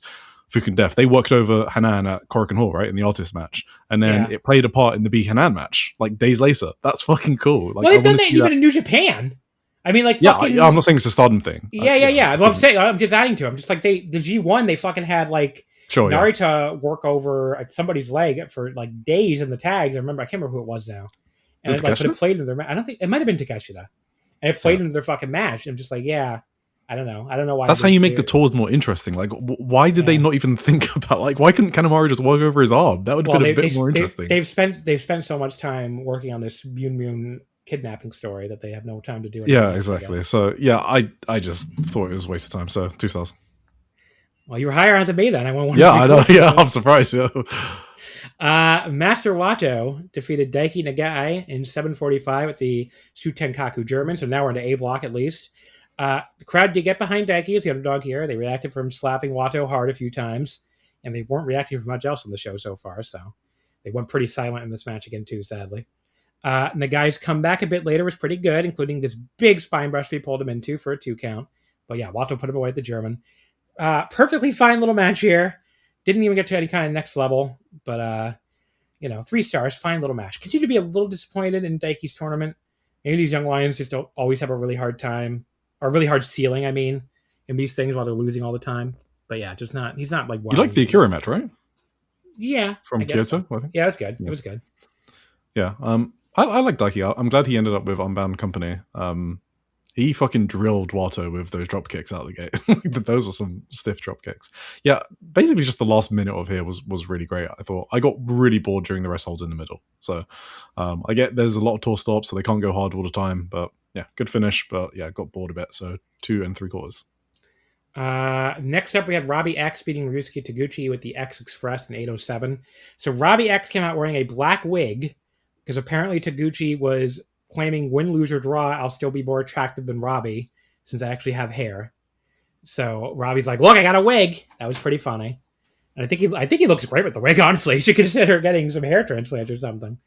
Fukin Def, they worked over Hanan at Korakuen Hall, right, in the artist match, and then it played a part in the B Hanan match like days later. That's fucking cool. Like, well, they've done that even in New Japan. I mean, like, fucking... I'm not saying it's a Stardom thing. Yeah. Well, I'm just adding to it. I'm just like, the G1, they fucking had, like, Narita work over somebody's leg for, like, days in the tags. I can't remember who it was now. And it played into their match. I don't think... It might have been Takeshita. And it played into their fucking match. And I'm just like, yeah... I don't know why. That's how you make the tours more interesting. Like, why did they not even think about, like, why couldn't Kanemaru just work over his arm? That would have been a bit more interesting. They've spent so much time working on this Myun kidnapping story that they have no time to do it. Yeah, exactly. So, yeah, I just thought it was a waste of time. So, 2 stars. Well, you were higher on than me then. I went 1. Yeah, I know. Yeah, I'm surprised. Yeah. Master Wato defeated Daiki Nagai in 7:45 with the Sutenkaku German. So now we're into A block at least. The crowd did get behind Daiki as the underdog here. They reacted from slapping Wato hard a few times, and they weren't reacting for much else on the show so far, so they went pretty silent in this match again, too, sadly. Nagai's comeback a bit later was pretty good, including this big spine brush we pulled him into for a 2 count. But yeah, Wato put him away at the German. Perfectly fine little match here. Didn't even get to any kind of next level, but, 3 stars, fine little match. Continue to be a little disappointed in Daiki's tournament. Maybe these young lions just don't always have a really hard time. Or really hard ceiling, I mean, in these things while they're losing all the time. But yeah, he's not like... You like the Akira match, right? Yeah. From Kyoto, I think. Yeah, it was good. Yeah. It was good. Yeah. I like Daiki. I'm glad he ended up with Unbound Company. He fucking drilled Wato with those drop kicks out of the gate. Those were some stiff drop kicks. Yeah, basically just the last minute of here was really great. I thought I got really bored during the rest holds in the middle. So I get there's a lot of tour stops, so they can't go hard all the time, but yeah, good finish, but yeah, got bored a bit. So 2 3/4. Next up, we had Robbie X beating Ryusuke Taguchi with the X Express in 8:07. So Robbie X came out wearing a black wig because apparently Taguchi was claiming win, lose, or draw, I'll still be more attractive than Robbie since I actually have hair. So Robbie's like, look, I got a wig. That was pretty funny. And I think he looks great with the wig, honestly. You should consider getting some hair transplants or something.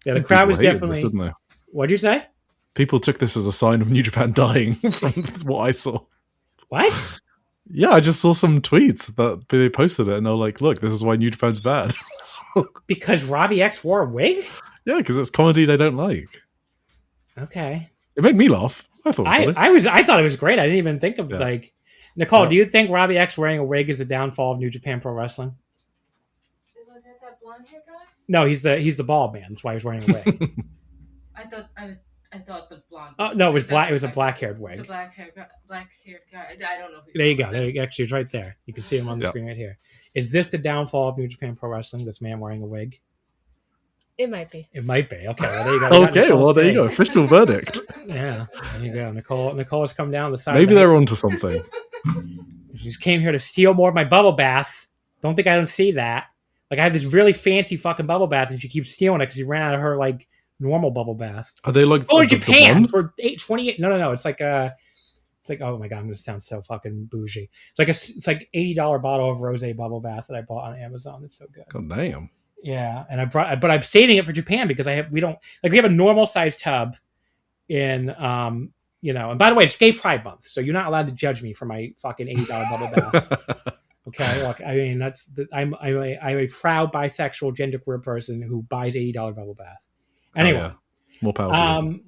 Yeah, the crowd was definitely... This, didn't they? What'd you say? People took this as a sign of New Japan dying from what I saw. What? Yeah, I just saw some tweets that they posted it, and they're like, look, this is why New Japan's bad. Because Robbie X wore a wig? Yeah, because it's comedy they don't like. Okay. It made me laugh. I thought I thought it was great. I didn't even think of like... Nicole, do you think Robbie X wearing a wig is the downfall of New Japan Pro Wrestling? Was it that blonde hair guy? No, he's the bald man. That's why he's wearing a wig. I thought the blonde. Oh no, it was black. It was a black-haired wig. It's a black-haired guy. I don't know. There you go. Actually, it's right there. You can see him on the screen right here. Is this the downfall of New Japan Pro Wrestling? This man wearing a wig? It might be. It might be. Okay. Well, there you go. Okay. Well, there you go. Official verdict. Yeah. There you go. Nicole has come down the side. Maybe they're onto something. She just came here to steal more of my bubble bath. Don't think I don't see that. Like, I have this really fancy fucking bubble bath, and she keeps stealing it because she ran out of her like normal bubble bath. Are they like in Japan for $8.28? No. It's like oh my god, I'm gonna sound so fucking bougie. It's like $80 bottle of rosé bubble bath that I bought on Amazon. It's so good. God damn. Yeah, and but I'm saving it for Japan because we have a normal size tub in and by the way, it's Gay Pride Month, so you're not allowed to judge me for my fucking $80 bubble bath. Okay, look, I mean I'm a proud bisexual genderqueer person who buys $80 bubble bath. Anyway, more power to you.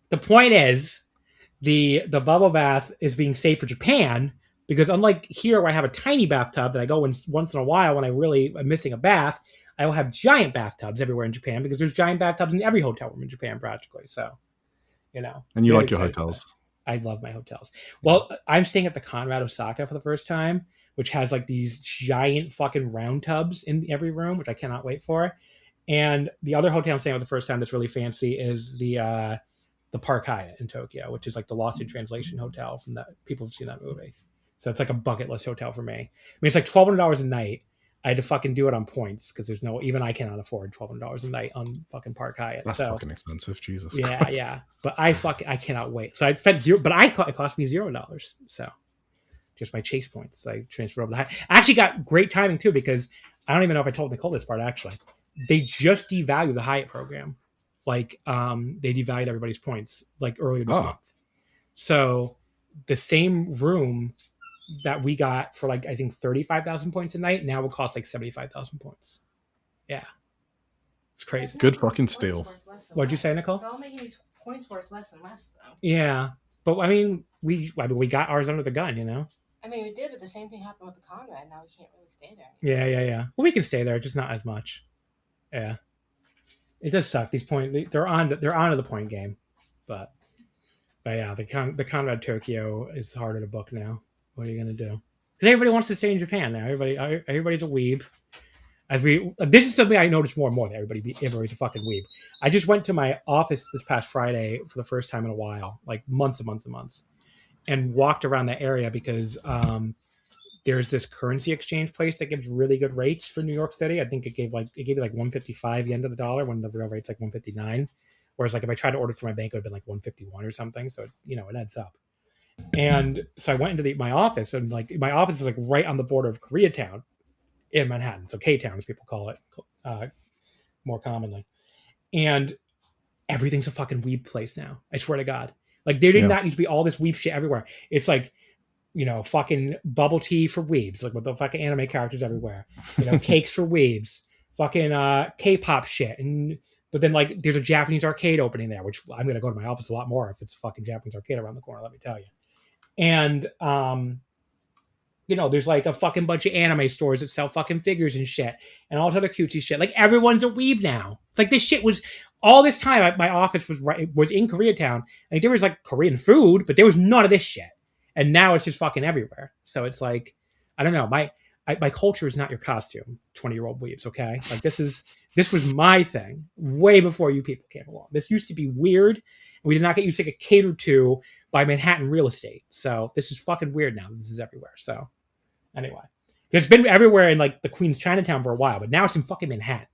The point is the bubble bath is being saved for Japan because unlike here where I have a tiny bathtub that I go in once in a while when I really am missing a bath, I will have giant bathtubs everywhere in Japan because there's giant bathtubs in every hotel room in Japan practically. So, And you like your hotels? I love my hotels. Well, I'm staying at the Conrad Osaka for the first time, which has like these giant fucking round tubs in every room, which I cannot wait for. And the other hotel I'm staying at the first time that's really fancy is the Park Hyatt in Tokyo, which is like the Lost in Translation hotel from that. People have seen that movie. So it's like a bucket list hotel for me. I mean, it's like $1,200 a night. I had to fucking do it on points because even I cannot afford $1,200 a night on fucking Park Hyatt. That's fucking expensive, Jesus. Yeah. But I cannot wait. So I spent $0, but I thought it cost me $0. So just my chase points. I transferred over to Hyatt. I actually got great timing too because I don't even know if I told Nicole this part actually. They just devalued the Hyatt program. Like they devalued everybody's points like earlier this month. So the same room that we got for like I think 35,000 points a night now will cost like 75,000 points. Yeah, it's crazy. Good fucking steal. What'd you say, Nicole? They're all making these points worth less and less, though. Yeah, but I mean, we got ours under the gun, I mean, we did, but the same thing happened with the Conrad. Now we can't really stay there anymore. Yeah. Well, we can stay there, just not as much. Yeah, it does suck. These they're on to the point game, but yeah, the Conrad Tokyo is harder to book now. What are you gonna do? Because everybody wants to stay in Japan now. Everybody's a weeb. This is something I noticed more and more that everybody's a fucking weeb. I just went to my office this past Friday for the first time in a while, like months and months and months, and walked around that area because there's this currency exchange place that gives really good rates for New York City. I think it gave you like 155 yen to the dollar when the real rate's like 159. Whereas like if I tried to order through my bank, it would have been like 151 or something. So it adds up. And so I went into my office, and like my office is like right on the border of Koreatown in Manhattan, so K-Town as people call it more commonly. And everything's a fucking weeb place now. I swear to God, like there did not used to be all this weeb shit everywhere. It's like fucking bubble tea for weebs, like with the fucking anime characters everywhere. Cakes for weebs, fucking K-pop shit, but then like there's a Japanese arcade opening there, which I'm gonna go to my office a lot more if it's a fucking Japanese arcade around the corner. Let me tell you. And there's like a fucking bunch of anime stores that sell fucking figures and shit, and all this other cutesy shit. Like everyone's a weeb now. It's like this shit was all this time. My office was in Koreatown. Like there was like Korean food, but there was none of this shit. And now it's just fucking everywhere. So it's like, I don't know. My culture is not your costume, 20-year-old weebs. Okay, like this was my thing way before you people came along. This used to be weird. We did not get used to get catered to by Manhattan real estate. So this is fucking weird now. This is everywhere. So anyway, it's been everywhere in like the Queens Chinatown for a while, but now it's in fucking Manhattan.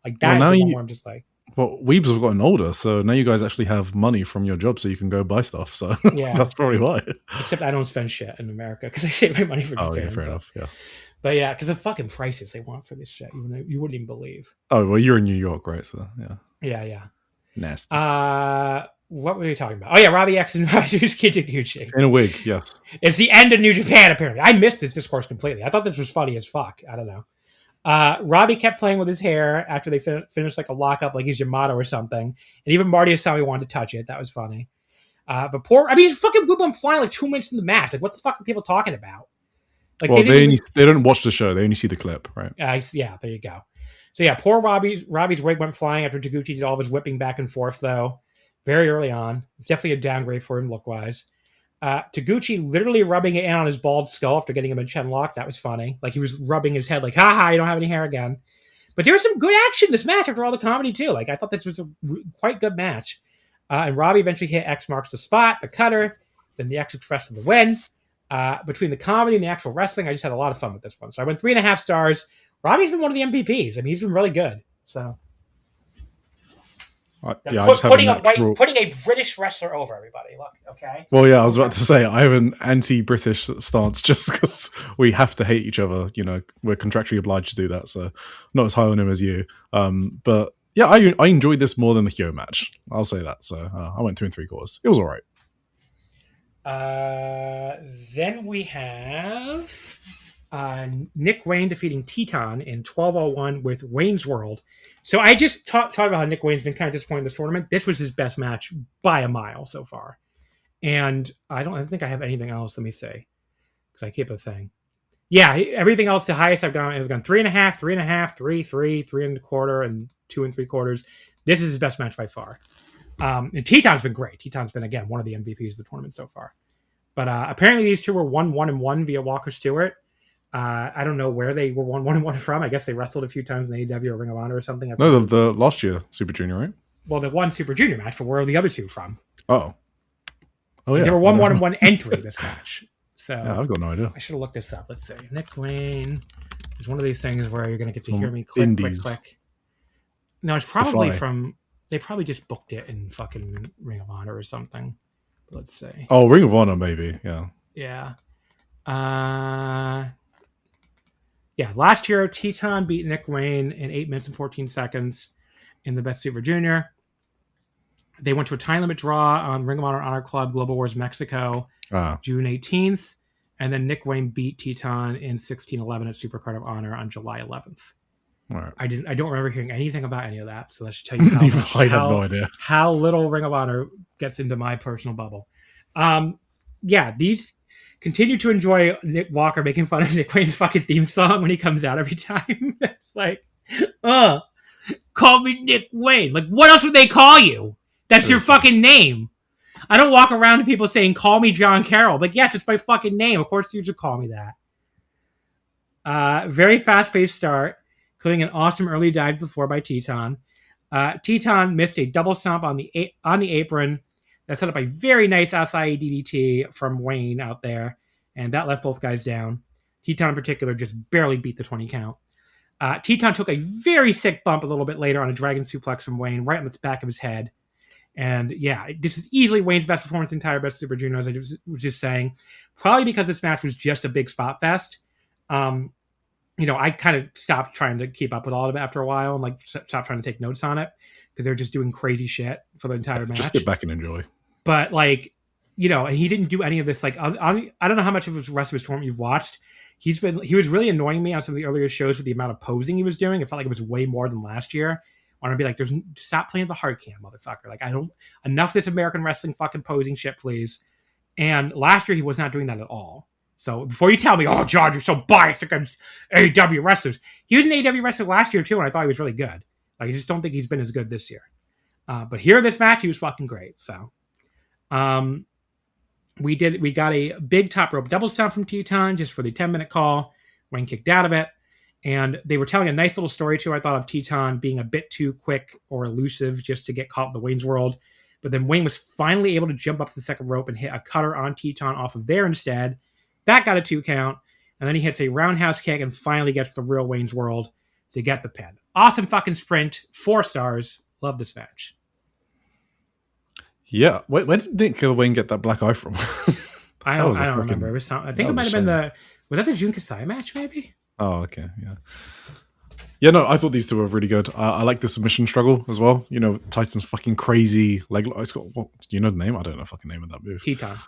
Like that's the one where I'm just like, Well, weebs have gotten older, so now you guys actually have money from your job, so you can go buy stuff. So yeah, that's probably why. Except I don't spend shit in America because I save my money for Japan. Oh, yeah, fair enough. Yeah, but yeah, because the fucking prices they want for this shit, you wouldn't even believe. Oh well, you're in New York, right? So yeah, nasty. What were we talking about? Oh yeah, Robbie X and Raju's Kitaguchi In a wig, yes. It's the end of New Japan. Apparently, I missed this discourse completely. I thought this was funny as fuck. I don't know. Robbie kept playing with his hair after they finished like a lockup, like he's Yamato or something. And even Marty Asami wanted to touch it. That was funny. But he's fucking whip flying like 2 minutes in the match. Like, what the fuck are people talking about? Like, well, they don't watch the show. They only see the clip, right? Yeah, there you go. So yeah, poor Robbie's wig went flying after Taguchi did all of his whipping back and forth, though, very early on. It's definitely a downgrade for him look-wise. Taguchi literally rubbing it in on his bald skull after getting him a chin lock. That was funny. Like, he was rubbing his head like, haha, you don't have any hair again. But there was some good action in this match after all the comedy, too. Like, I thought this was a quite good match. And Robbie eventually hit X marks the spot, the cutter, then the X Express for the win. Between the comedy and the actual wrestling, I just had a lot of fun with this one. So I went 3.5 stars. Robbie's been one of the MVPs. I mean, he's been really good. So putting a British wrestler over everybody. Look, okay. Well, yeah, I was about to say I have an anti-British stance just because we have to hate each other. You know, we're contractually obliged to do that. So not as high on him as you. But yeah, I enjoyed this more than the Hyo match. I'll say that. So I went 2 3/4. It was all right. Then we have Nick Wayne defeating Teton in 12:01 with Wayne's World. So I just talked about how Nick Wayne's been kind of disappointed in this tournament. This was his best match by a mile so far. And I think I have anything else. Let me see. Because I keep a thing. Yeah, everything else, the highest I've gone 3.5, 3.5, 3, 3, 3.25, and 2 3/4. This is his best match by far. And Teton's been great. Teton's been, again, one of the MVPs of the tournament so far. But apparently these two were 1-1-1 via Walker Stewart. I don't know where they were 1-1-1 from. I guess they wrestled a few times in AEW or Ring of Honor or something. No, the last year Super Junior, right? Well, the one Super Junior match, but where are the other two from? Oh, yeah. They were 1-1-1 entering this match. So yeah, I've got no idea. I should have looked this up. Let's see. Nick Wayne is one of these things where you're going to get to hear me click, click. No, it's probably from... They probably just booked it in fucking Ring of Honor or something. Let's see. Oh, Ring of Honor, maybe. Yeah. Yeah. Last year, Teton beat Nick Wayne in 8 minutes and 14 seconds in the Best Super Junior. They went to a time limit draw on Ring of Honor Club Global Wars Mexico, June 18th. And then Nick Wayne beat Teton in 16:11 at Supercard of Honor on July 11th. Right. I don't remember hearing anything about any of that, so that should tell you how little Ring of Honor gets into my personal bubble. These continue to enjoy Nick Walker making fun of Nick Wayne's fucking theme song when he comes out every time. Like, call me Nick Wayne. Like, what else would they call you? That's your fucking name. I don't walk around to people saying, call me John Carroll. Like, yes, it's my fucking name. Of course you should call me that. Very fast-paced start, including an awesome early dive to the floor by Teton. Teton missed a double stomp on the apron that set up a very nice Asahi DDT from Wayne out there, and that left both guys down. Teton in particular just barely beat the 20 count. Teton took a very sick bump a little bit later on a dragon suplex from Wayne right on the back of his head. And yeah, this is easily Wayne's best performance in the entire Best Super Junior, as I was just saying. Probably because this match was just a big spot fest. I kind of stopped trying to keep up with all of it after a while and like stopped trying to take notes on it because they're just doing crazy shit for the entire match. Just sit back and enjoy. But and he didn't do any of this. Like, I don't know how much of the rest of his tournament you've watched. He was really annoying me on some of the earlier shows with the amount of posing he was doing. It felt like it was way more than last year. I want to be like, stop playing the hard cam, motherfucker. Like, enough of this American wrestling fucking posing shit, please. And last year he was not doing that at all. So before you tell me, oh, John, you're so biased against AEW wrestlers. He was an AEW wrestler last year too, and I thought he was really good. Like, I just don't think he's been as good this year. But here, this match, he was fucking great. So, we got a big top rope double stomp from Teton just for the 10-minute call. Wayne kicked out of it. And they were telling a nice little story too, I thought, of Teton being a bit too quick or elusive just to get caught in the Wayne's World. But then Wayne was finally able to jump up to the second rope and hit a cutter on Teton off of there instead. That got a 2 count. And then he hits a roundhouse kick and finally gets the real Wayne's World to get the pin. Awesome fucking sprint. 4 stars. Love this match. Yeah. Where did Nick Wayne get that black eye from? I don't remember. It was I think it might have been was that the Jun Kasai match, maybe? Oh, okay. Yeah. Yeah, no, I thought these two were really good. I like the submission struggle as well. You know, Titan's fucking crazy leg. It's got, what, do you know the name? I don't know the fucking name of that move. Teton.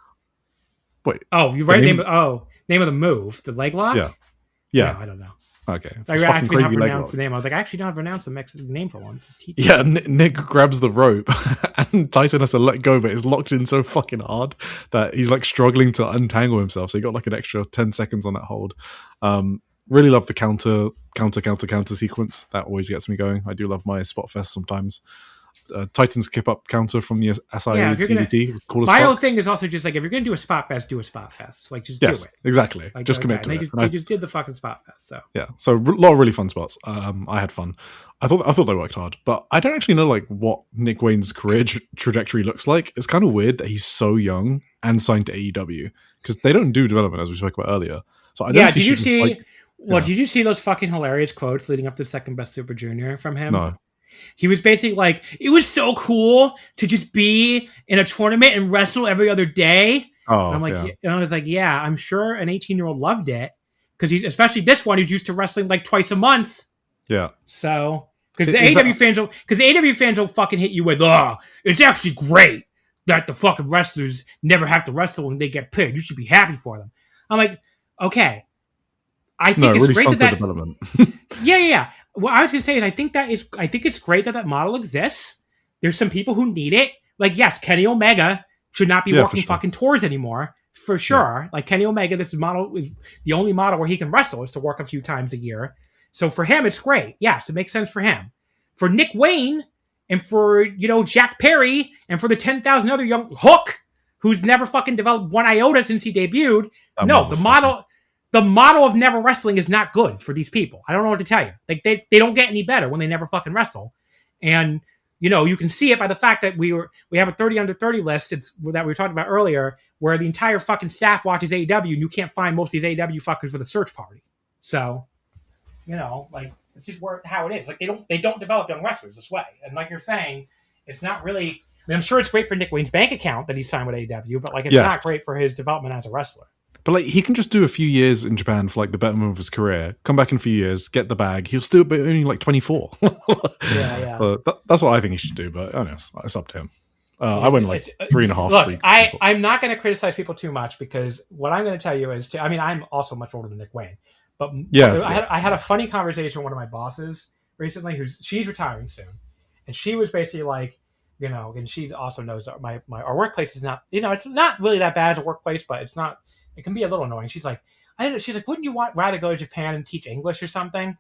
Wait. Oh, you're right. Name of the move. The leg lock? Yeah. No, I don't know. Okay. I actually not pronounced the name. I was like, I actually don't pronounce the Mexican name for once. Yeah, Nick grabs the rope and Titan has to let go, but it's locked in so fucking hard that he's like struggling to untangle himself. So he got like an extra 10 seconds on that hold. Really love the counter sequence. That always gets me going. I do love my spot fest sometimes. Titan skip up counter from the Asahi DDT. My whole thing is also just like, if you're going to do a spot fest, do a spot fest. Like, just do it. Exactly. Like, just commit to it. They just did the fucking spot fest. So yeah, so a lot of really fun spots. I had fun. I thought they worked hard, but I don't actually know like what Nick Wayne's career trajectory looks like. It's kind of weird that he's so young and signed to AEW because they don't do development, as we spoke about earlier. So I don't know if did you see? Did you see those fucking hilarious quotes leading up to Second Best Super Junior from him? No. He was basically like, it was so cool to just be in a tournament and wrestle every other day. Oh, and I'm like, and I was like, yeah, I'm sure an 18-year-old loved it because he's especially this one who's used to wrestling like twice a month. Yeah. So because the AEW fans will fucking hit you with, it's actually great that the fucking wrestlers never have to wrestle and they get paid. You should be happy for them. I'm like, okay. I think it's really great that development. Yeah. What I was gonna say is I think it's great that model exists. There's some people who need it. Like, yes, Kenny Omega should not be working fucking tours anymore. For sure. Yeah. Like Kenny Omega, this model is the only model where he can wrestle is to work a few times a year. So for him, it's great. Yes, it makes sense for him. For Nick Wayne and for, Jack Perry and for the 10,000 other young Hook, who's never fucking developed one iota since he debuted. The model of never wrestling is not good for these people. I don't know what to tell you. Like they don't get any better when they never fucking wrestle. And you can see it by the fact that we have a 30 under 30 list that we were talking about earlier, where the entire fucking staff watches AEW and you can't find most of these AEW fuckers for the search party. So, like it's just how it is. Like they don't develop young wrestlers this way. And like you're saying, it's not really. I mean, I'm sure it's great for Nick Wayne's bank account that he signed with AEW, but like it's not great for his development as a wrestler. But like he can just do a few years in Japan for like the betterment of his career, come back in a few years, get the bag. He'll still be only like 24. Yeah. That's what I think he should do, but I don't know, it's up to him. I went like 3.5. Look, I'm not going to criticize people too much because what I'm going to tell you is, I'm also much older than Nick Wayne, but I had a funny conversation with one of my bosses recently she's retiring soon, and she was basically like, and she also knows our workplace is not, it's not really that bad as a workplace, but it's not. It can be a little annoying. She's like, wouldn't you rather go to Japan and teach English or something?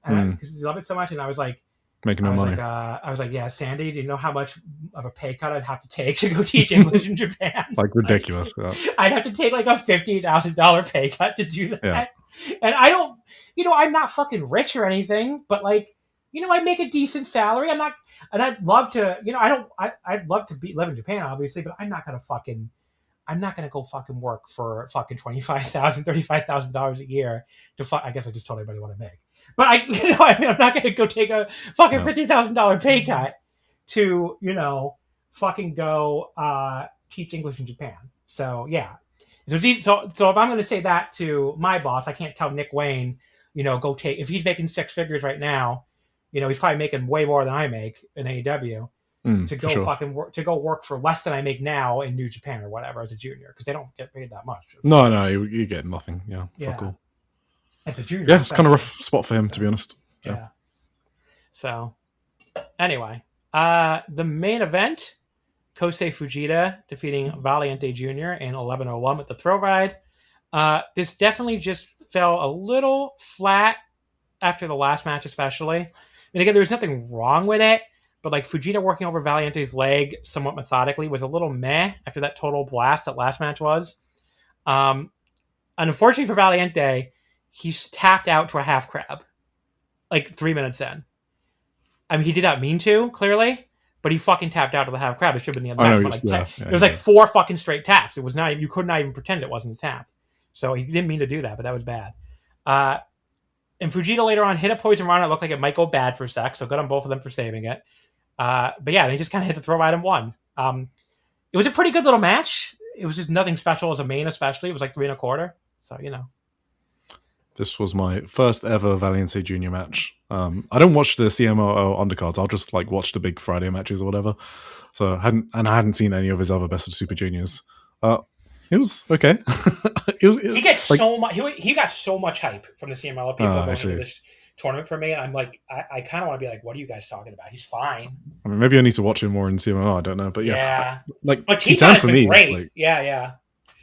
And because you love it so much. And I was like, making no money. I was like, yeah, Sandy, do you know how much of a pay cut I'd have to take to go teach English in Japan? Like ridiculous. I'd have to take like a $50,000 pay cut to do that. Yeah. And I don't, I'm not fucking rich or anything, but like, I make a decent salary. I'm not, and I'd love to, I'd love to live in Japan, obviously, but I'm not going to go fucking work for fucking $25,000, $35,000 a year I guess I just told everybody what I make. But I'm not going to go take a fucking $50,000 pay cut to, fucking go teach English in Japan. So yeah. So if I'm going to say that to my boss, I can't tell Nick Wayne, go take, if he's making six figures right now, he's probably making way more than I make in AEW. To go fucking work, to go work for less than I make now in New Japan or whatever as a junior, because they don't get paid that much. No, you get nothing. Yeah. Fuck all. As a junior, yeah, it's kind of a rough spot for him, to be honest. Yeah. So, anyway, the main event: Kosei Fujita defeating Valiente Jr. in 11:01 with the throw ride. This definitely just fell a little flat after the last match, especially. I mean, again, there's nothing wrong with it. But like Fujita working over Valiente's leg somewhat methodically was a little meh after that total blast that last match was. And unfortunately for Valiente, he's tapped out to a half crab like 3 minutes in. I mean, he did not mean to, clearly, but he fucking tapped out to the half crab. It should have been the other match. It was like 4 fucking straight taps. It was not. You could not even pretend it wasn't a tap. So he didn't mean to do that, but that was bad. And Fujita later on hit a poison run. It looked like it might go bad for a sec, so good on both of them for saving it. But yeah, they just kind of hit the throw item one. It was a pretty good little match. It was just nothing special as a main, especially. It was like 3 1/4. So, This was my first ever Valiente Junior match. I don't watch the CMLL undercards. I'll just like watch the big Friday matches or whatever. So I hadn't seen any of his other Best of Super Juniors. It was okay. He gets like, so much. He got so much hype from the CMLL people going into this tournament for me, and I'm like, I kind of want to be like, what are you guys talking about? He's fine. I mean, maybe I need to watch him more in CMLL. I don't know, but yeah. But Titan for me, great. Like, yeah,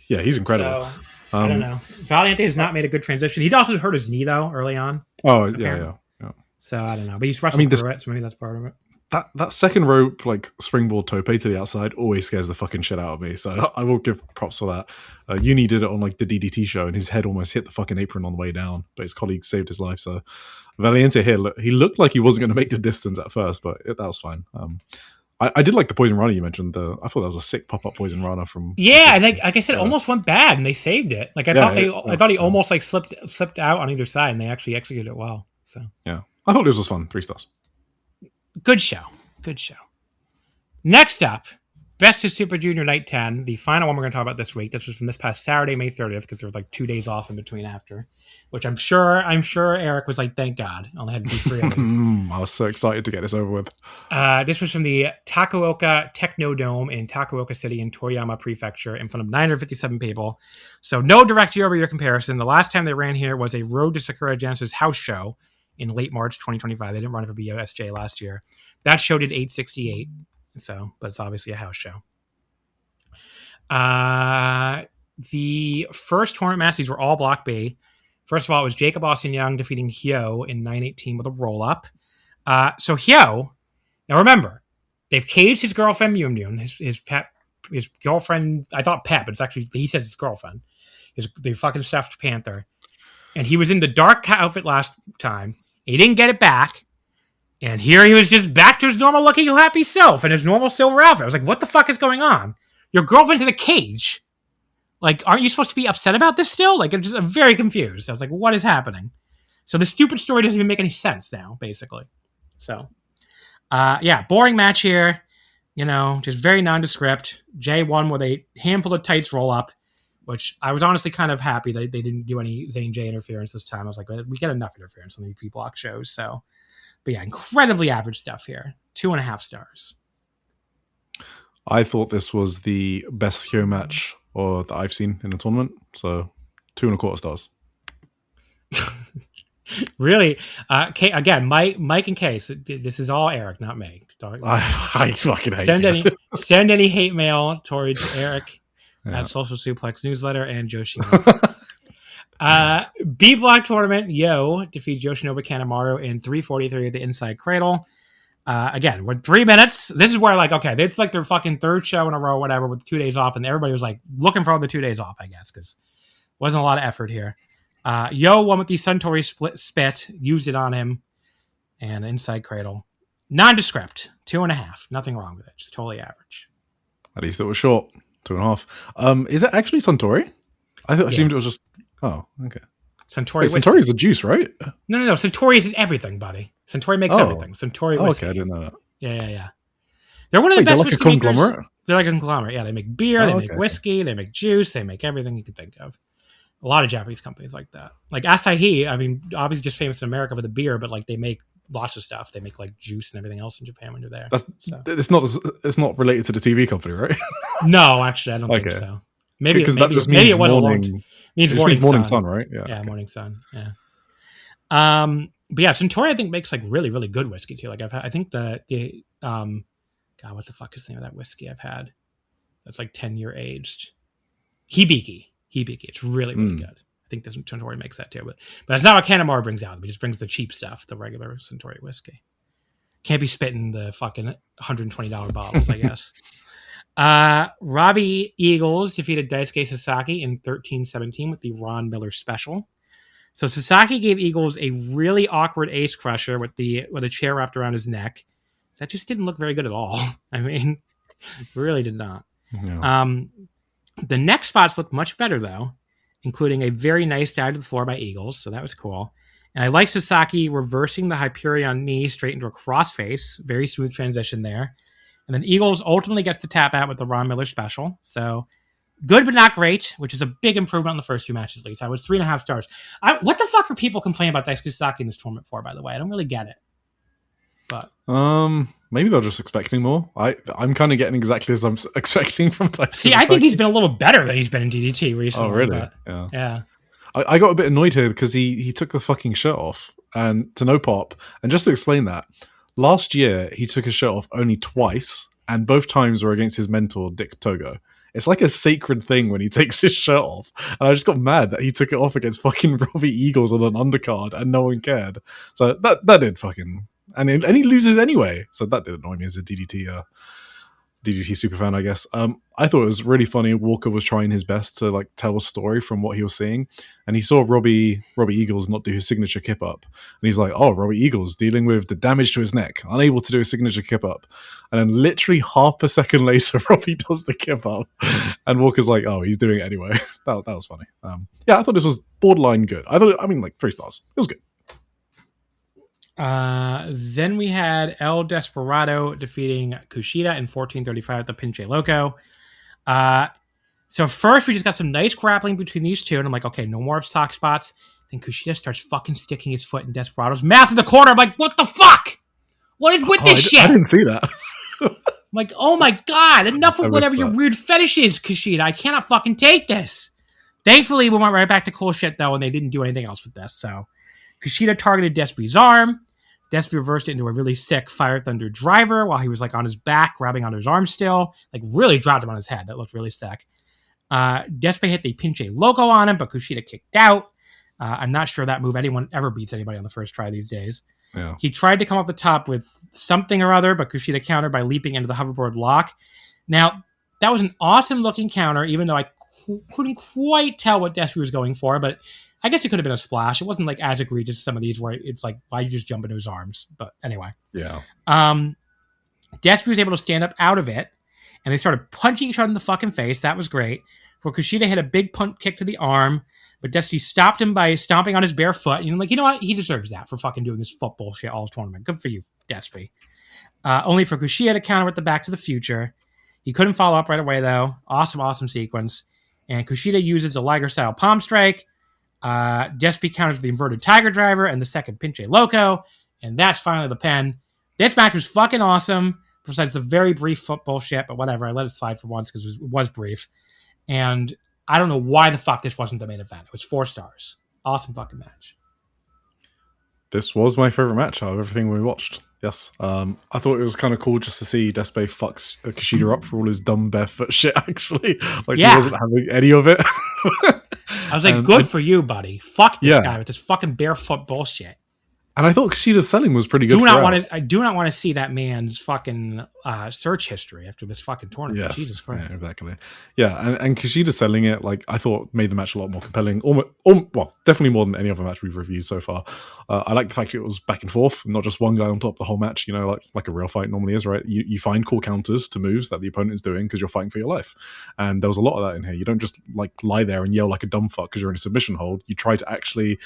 he's incredible. So, I don't know. Valiente has not made a good transition. He's also hurt his knee though early on. Oh yeah. So I don't know, but he's wrestling through it, so maybe that's part of it. That second rope like springboard tope to the outside always scares the fucking shit out of me. So I will give props for that. Uni did it on like the DDT show, and his head almost hit the fucking apron on the way down, but his colleague saved his life. So Valiente here, he looked like he wasn't going to make the distance at first, but that was fine. I did like the Poison Rana you mentioned. I thought that was a sick pop-up Poison Rana from. Yeah, and like I said, it almost went bad, and they saved it. Like I thought he almost like slipped out on either side, and they actually executed it well. So yeah, I thought this was fun. 3 stars. Good show. Next up, Best of Super Junior Night 10, the final one we're going to talk about this week. This was from this past Saturday, May 30th, because there was like 2 days off in between after, which I'm sure Eric was like, thank God. I only had to do 3 of these. I was so excited to get this over with. This was from the Takuoka Technodome in Takuoka City in Toyama Prefecture in front of 957 people. So no direct year-over-year comparison. The last time they ran here was a Road to Sakura Genesis house show in late March 2025. They didn't run it for BOSJ last year. That show did 868. But it's obviously a house show. The first tournament match, these were all Block B. First of all, it was Jacob Austin Young defeating Hyo in 9:18 with a roll-up. So Hyo, now remember, they've caged his girlfriend Myun, his girlfriend, I thought pet, but it's actually, he says his girlfriend. The fucking stuffed panther. And he was in the dark outfit last time. He didn't get it back. And here he was just back to his normal looking happy self and his normal silver outfit. I was like, what the fuck is going on? Your girlfriend's in a cage. Like, aren't you supposed to be upset about this still? Like, I'm very confused. I was like, what is happening? So the stupid story doesn't even make any sense now, basically. So, boring match here. Just very nondescript. Jay won with a handful of tights roll up, which I was honestly kind of happy they didn't do any Zane J interference this time. I was like, we get enough interference on the V block shows, so. But yeah, incredibly average stuff here. 2.5 stars. I thought this was the best Hyo match that I've seen in the tournament. So 2.25 stars. Really? Again, Mike and Case. This is all Eric, not me. I fucking hate send any hate mail towards Eric at Social Suplex Newsletter and Joshi. B block tournament, Yo defeats Yoshinobu Kanemaru in 3:43 at the Inside Cradle. Again, we're 3 minutes. This is where it's like their fucking third show in a row, whatever, with 2 days off, and everybody was like looking for the 2 days off, I guess, because wasn't a lot of effort here. Yo won with the Suntory spit, used it on him, and Inside Cradle. Nondescript, 2.5. Nothing wrong with it, just totally average. At least it was short, 2.5. Is it actually Suntory? I assumed it was just. Oh, okay. Suntory is a juice, right? No. Suntory is everything, buddy. Suntory makes everything. Suntory whiskey. Okay, I didn't know that. Yeah. They're one of the best they're like whiskey a conglomerate? makers. They're like a conglomerate. Yeah, they make beer, they make whiskey, they make juice, they make everything you can think of. A lot of Japanese companies like that. Like Asahi, I mean, obviously just famous in America for the beer, but like they make lots of stuff. They make like juice and everything else in Japan when you're there. It's not related to the TV company, right? No, actually, I don't think so. Maybe it was morning. Means morning sun, right? Yeah, morning sun. Yeah. But yeah, Suntory I think makes like really, really good whiskey too. Like I think the God, what the fuck is the name of that whiskey I've had? That's like 10-year aged. Hibiki. It's really, really good. I think this Suntory makes that too, but that's not what Kanemaru brings out. He just brings the cheap stuff, the regular Suntory whiskey. Can't be spitting the fucking $120 bottles, I guess. Robbie Eagles defeated Daisuke Sasaki in 13-17 with the Ron Miller special. So Sasaki gave Eagles a really awkward ace crusher with a chair wrapped around his neck. That just didn't look very good at all. I mean, really did not. No. The next spots looked much better though, including a very nice dive to the floor by Eagles. So that was cool. And I like Sasaki reversing the Hyperion knee straight into a crossface. Very smooth transition there. And then Eagles ultimately gets the tap out with the Ron Miller special. So good, but not great, which is a big improvement on the first two matches, at least. I was 3.5 stars. What the fuck are people complaining about Daisuke Sasaki in this tournament for, by the way? I don't really get it. But maybe they're just expecting more. I'm kind of getting exactly as I'm expecting from Daisuke. See, I think he's been a little better than he's been in DDT recently. Oh, really? But, yeah. I got a bit annoyed here because he took the fucking shirt off and to no pop. And just to explain that, last year he took his shirt off only twice, and both times were against his mentor Dick Togo. It's like a sacred thing when he takes his shirt off. And I just got mad that he took it off against fucking Robbie Eagles on an undercard and no one cared. So that did fucking... And he loses anyway. So that did annoy me as a DDT superfan, I guess. I thought it was really funny. Walker was trying his best to like tell a story from what he was seeing. And he saw Robbie Eagles not do his signature kip up. And he's like, oh, Robbie Eagles dealing with the damage to his neck, unable to do a signature kip up. And then literally half a second later, Robbie does the kip up. And Walker's like, oh, he's doing it anyway. that was funny. Yeah, I thought this was borderline good. Like 3 stars. It was good. Then we had El Desperado defeating Kushida in 14:35 at the Pinche Loco. So first we just got some nice grappling between these two, and I'm like, okay, no more sock spots. Then Kushida starts fucking sticking his foot in Desperado's mouth in the corner. I'm like, what the fuck? What is with this shit? I didn't see that. I'm like, oh my god, enough with whatever your weird fetish is, Kushida. I cannot fucking take this. Thankfully, we went right back to cool shit, though, and they didn't do anything else with this, so... Kushida targeted Despee's arm. Despee reversed it into a really sick Fire Thunder driver while he was like on his back, grabbing onto his arm still. Like really dropped him on his head. That looked really sick. Despee hit the Pinche Loco on him, but Kushida kicked out. I'm not sure that move anyone ever beats anybody on the first try these days. Yeah. He tried to come off the top with something or other, but Kushida countered by leaping into the hoverboard lock. Now, that was an awesome looking counter, even though I couldn't quite tell what Despee was going for, but I guess it could have been a splash. It wasn't like as egregious as some of these where it's like, why'd you just jump into his arms? But anyway. Yeah. Despee was able to stand up out of it, and they started punching each other in the fucking face. That was great. Where Kushida hit a big punt kick to the arm, but Despee stopped him by stomping on his bare foot. And I'm like, you know what? He deserves that for fucking doing this football shit all tournament. Good for you, Despee. Only for Kushida to counter with the Back to the Future. He couldn't follow up right away, though. Awesome sequence. And Kushida uses a Liger-style palm strike. Despee counters the inverted Tiger Driver and the second Pinche Loco. And that's finally the pen. This match was fucking awesome. Besides the very brief football shit, but whatever. I let it slide for once because it was brief. And I don't know why the fuck this wasn't the main event. It was 4 stars. Awesome fucking match. This was my favorite match out of everything we watched. Yes. I thought it was kind of cool just to see Despee fucks Kushida up for all his dumb barefoot shit, actually. Like, he wasn't having any of it. I was like, good for you, buddy. Fuck this guy with this fucking barefoot bullshit. And I thought Kushida's selling was pretty good. I do not want to see that man's fucking search history after this fucking tournament. Yes. Jesus Christ. Yeah, exactly. Yeah, and Kushida selling it, like, I thought made the match a lot more compelling. Well, definitely more than any other match we've reviewed so far. I like the fact it was back and forth, not just one guy on top the whole match, you know, like a real fight normally is, right? You find cool counters to moves that the opponent is doing because you're fighting for your life. And there was a lot of that in here. You don't just like lie there and yell like a dumb fuck because you're in a submission hold. You try to actually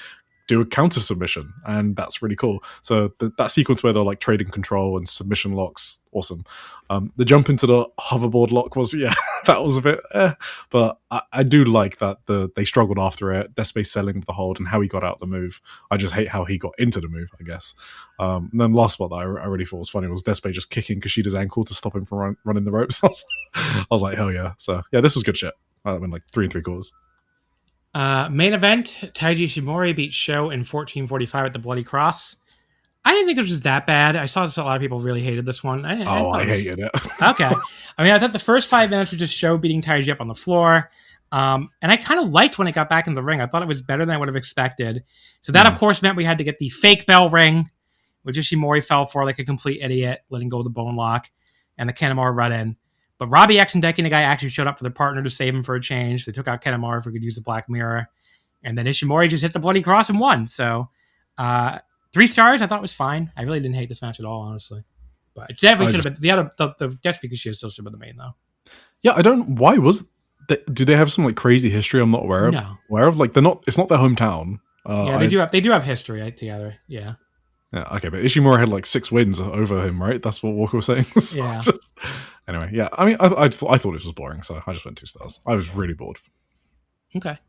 do a counter submission, and that's really cool. So that sequence where they're like trading control and submission locks, awesome. The jump into the hoverboard lock was, that was a bit but I do like that they struggled after it. Despee selling with the hold and how he got out the move. I just hate how he got into the move, I guess. And then last spot that I really thought was funny was Despee just kicking Kushida's ankle to stop him from running the ropes. I was like, hell yeah. So yeah, this was good shit. I went like 3 3/4. Main event, Taiji Ishimori beat Sho in 14:45 at the Bloody Cross. I didn't think this was that bad. I saw a lot of people really hated this one. I hated it. Okay. I mean, I thought the first 5 minutes were just Sho beating Taiji up on the floor. And I kind of liked when it got back in the ring. I thought it was better than I would have expected. So that, of course, meant we had to get the fake bell ring, which Ishimori fell for like a complete idiot, letting go of the bone lock, and the Kanemaru run-in. But Robbie X and Deki Nagai actually showed up for their partner to save him for a change. They took out Kanemaru if we could use the Black Mirror. And then Ishimori just hit the Bloody Cross and won. So 3 stars, I thought was fine. I really didn't hate this match at all, honestly. But it definitely should have been the Despee Kushida still should have been the main, though. Yeah, I don't. Why was? Do they have some like crazy history I'm not aware of? No. Like it's not their hometown. Yeah, they do have history together. Yeah. Yeah, okay, but Ishimura had like 6 wins over him, right? That's what Walker was saying. So Yeah. Anyway, yeah. I mean, I thought it was boring, so I just went 2 stars. I was really bored. Okay. I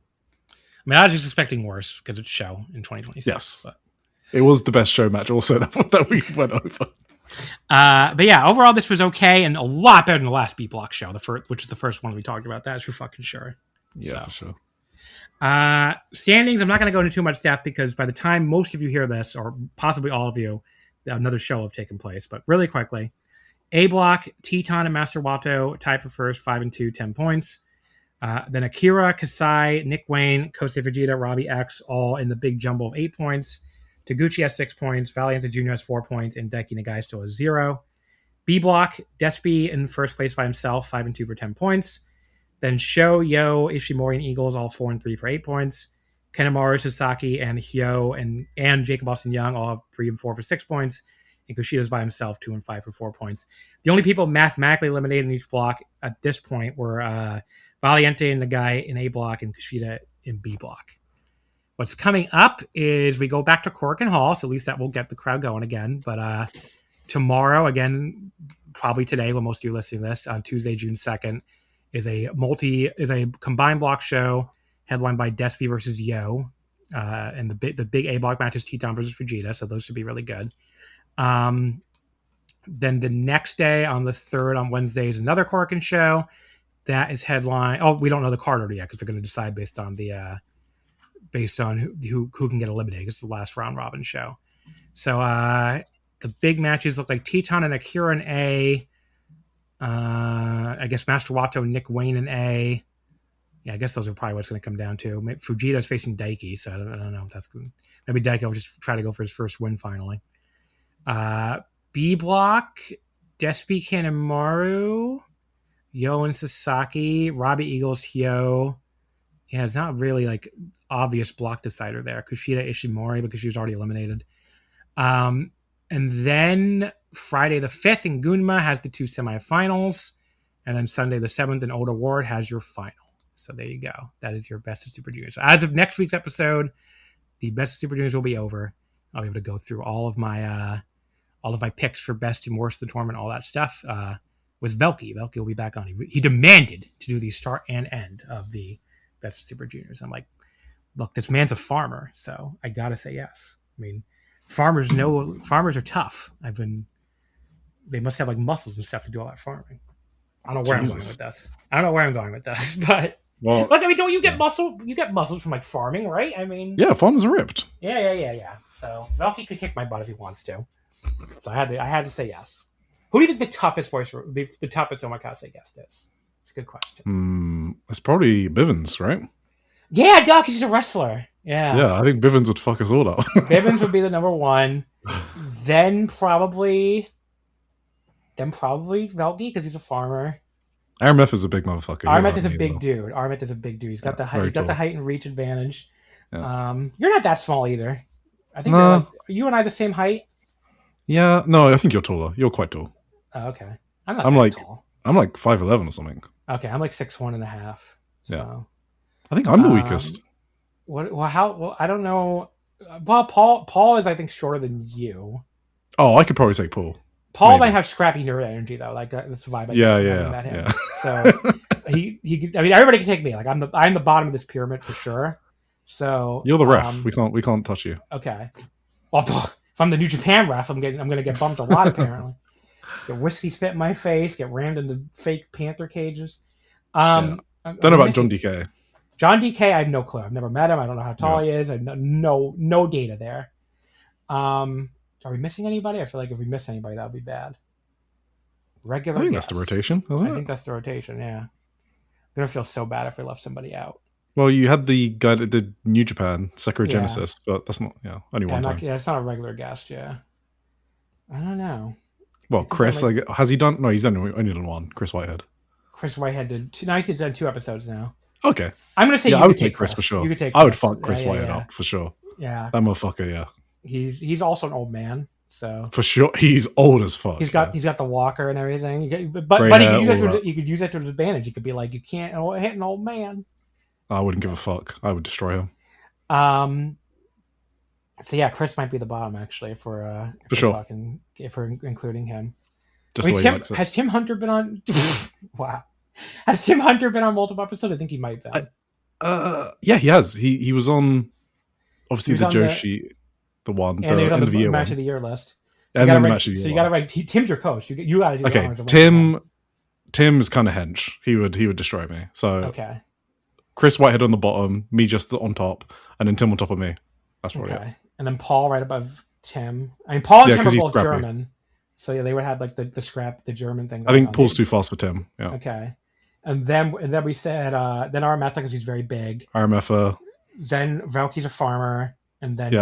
mean, I was just expecting worse because it's show in 2026. Yes. But it was the best show match also that we went over. But yeah, overall this was okay and a lot better than the last B block show, which is the first one we talked about. That's for fucking sure. Yeah, for sure. Standings, I'm not going to go into too much depth because by the time most of you hear this, or possibly all of you, another show will have taken place. But really quickly, A block, Teton and Master Wato tied for first, 5-2, 10 points. Then Akira, Kasai, Nick Wayne, Kosei Fujita, Robbie X, all in the big jumble of 8 points. Taguchi has 6 points, Valiente Jr. has 4 points, and Daiki Nagai still has 0. B block, Despy in first place by himself, 5-2 for 10 points. Then Sho, Yo, Ishimori, and Eagles all 4-3 for 8 points. Kanemaru, Sasaki, and Hyo and Jacob Austin Young all have 3 and 4 for 6 points. And Kushida's by himself, 2 and 5 for 4 points. The only people mathematically eliminated in each block at this point were Valiente and the guy in A block and Kushida in B block. What's coming up is we go back to Korakuen Hall, so at least that will get the crowd going again. But tomorrow, again, probably today when most of you are listening to this, on Tuesday, June 2nd, is a combined block show headlined by Despy versus Yo. And the big A block match is Teton versus Fujita, so those should be really good. Then the next day, on the 3rd, on Wednesday, is another Korakuen show. That is headline. Oh, we don't know the card order yet because they're going to decide based on who can get eliminated. It's the last round robin show. So the big matches look like Teton and Akira in A. I guess Master Wato and Nick Wayne in A. Yeah, I guess those are probably what's going to come down to. Maybe Fujita's facing Daiki, so I don't know if that's good. Maybe Daiki will just try to go for his first win finally. B block, Despy Kanemaru, Yo and Sasaki, Robbie Eagles, Hyo. Yeah, it's not really like obvious block decider there. Kushida Ishimori because she was already eliminated. And then Friday the 5th in Gunma has the 2 semifinals. And then Sunday the 7th in Oda Ward has your final. So there you go. That is your Best of Super Juniors. So as of next week's episode, the Best of Super Juniors will be over. I'll be able to go through all of my picks for best and worst of the tournament, all that stuff. With Velky. Velky will be back on. He demanded to do the start and end of the Best of Super Juniors. I'm like, look, this man's a farmer, so I gotta say yes. I mean, farmers are tough. They must have like muscles and stuff to do all that farming. I don't know where I'm going with this. But look, I mean, don't you get muscle? You get muscles from like farming, right? I mean, yeah, farmers are ripped. Yeah. So Velky could kick my butt if he wants to. So I had to say yes. Who do you think the toughest the toughest Omakase guest is? It's a good question. It's probably Bivens, right? Yeah, Doc, he's a wrestler. Yeah, I think Bivens would fuck us all up. Bivens would be the number one. Then probably Velky because he's a farmer. Arameth is a big motherfucker. Arameth is a big dude. He's got the height and reach advantage. Yeah. You're not that small either. I think are you and I the same height? Yeah, no, I think you're taller. You're quite tall. Oh, okay. I'm like tall. I'm like 5'11" or something. Okay, I'm like 6'1.5". So. Yeah. I think I'm the weakest. I don't know. Well, Paul is I think shorter than you. Oh, I could probably take Paul. Paul might have scrappy nerd energy though. Like that's the vibe I get from met him. Yeah. So he. I mean, everybody can take me. Like I'm the bottom of this pyramid for sure. So you're the ref. We can't touch you. Okay. Well, if I'm the New Japan ref, I'm gonna get bumped a lot apparently. Get whiskey spit in my face. Get rammed into fake panther cages. Don't know about John DK. John DK, I have no clue. I've never met him. I don't know how tall he is. I have no data there. Are we missing anybody? I feel like if we miss anybody, that would be bad. Regular. I think that's the rotation. I think that's the rotation. Yeah. I'm gonna feel so bad if we left somebody out. Well, you had the guy that did New Japan, Sakura Genesis, but that's not only one time. It's not a regular guest. Yeah. I don't know. Well, Chris, has he done? No, he's only done one. Chris Whitehead. Chris Whitehead did two. No, he's done 2 episodes now. Okay. I'm going to say I would take Chris for sure. You could take I would fuck Chris Whitehead up for sure. Yeah. That motherfucker, yeah. He's also an old man, so. For sure. He's old as fuck. He's got the walker and everything. But you could use that to his advantage. You could be like, you can't hit an old man. I wouldn't give a fuck. I would destroy him. So yeah, Chris might be the bottom actually if we're sure. if we're including him. Just the way he likes it. Has Tim Hunter been on? Wow. Has Tim Hunter been on multiple episodes? I think he might be. Yeah, he has. He was on obviously the Joshi, the one, and the end of the year match one. of the year list. So and then the match of the year. So you got to write. Tim's your coach. You got to do. Okay, Tim's kind of hench. He would destroy me. So okay. Chris Whitehead on the bottom, me just on top, and then Tim on top of me. That's probably it. And then Paul right above Tim. I mean, Paul and Tim are both scrappy. German, so yeah, they would have like the German thing. I think Paul's too fast for Tim. Yeah. Okay. And then we said then RMF because he's very big. RMF. Then Valky's a farmer, and then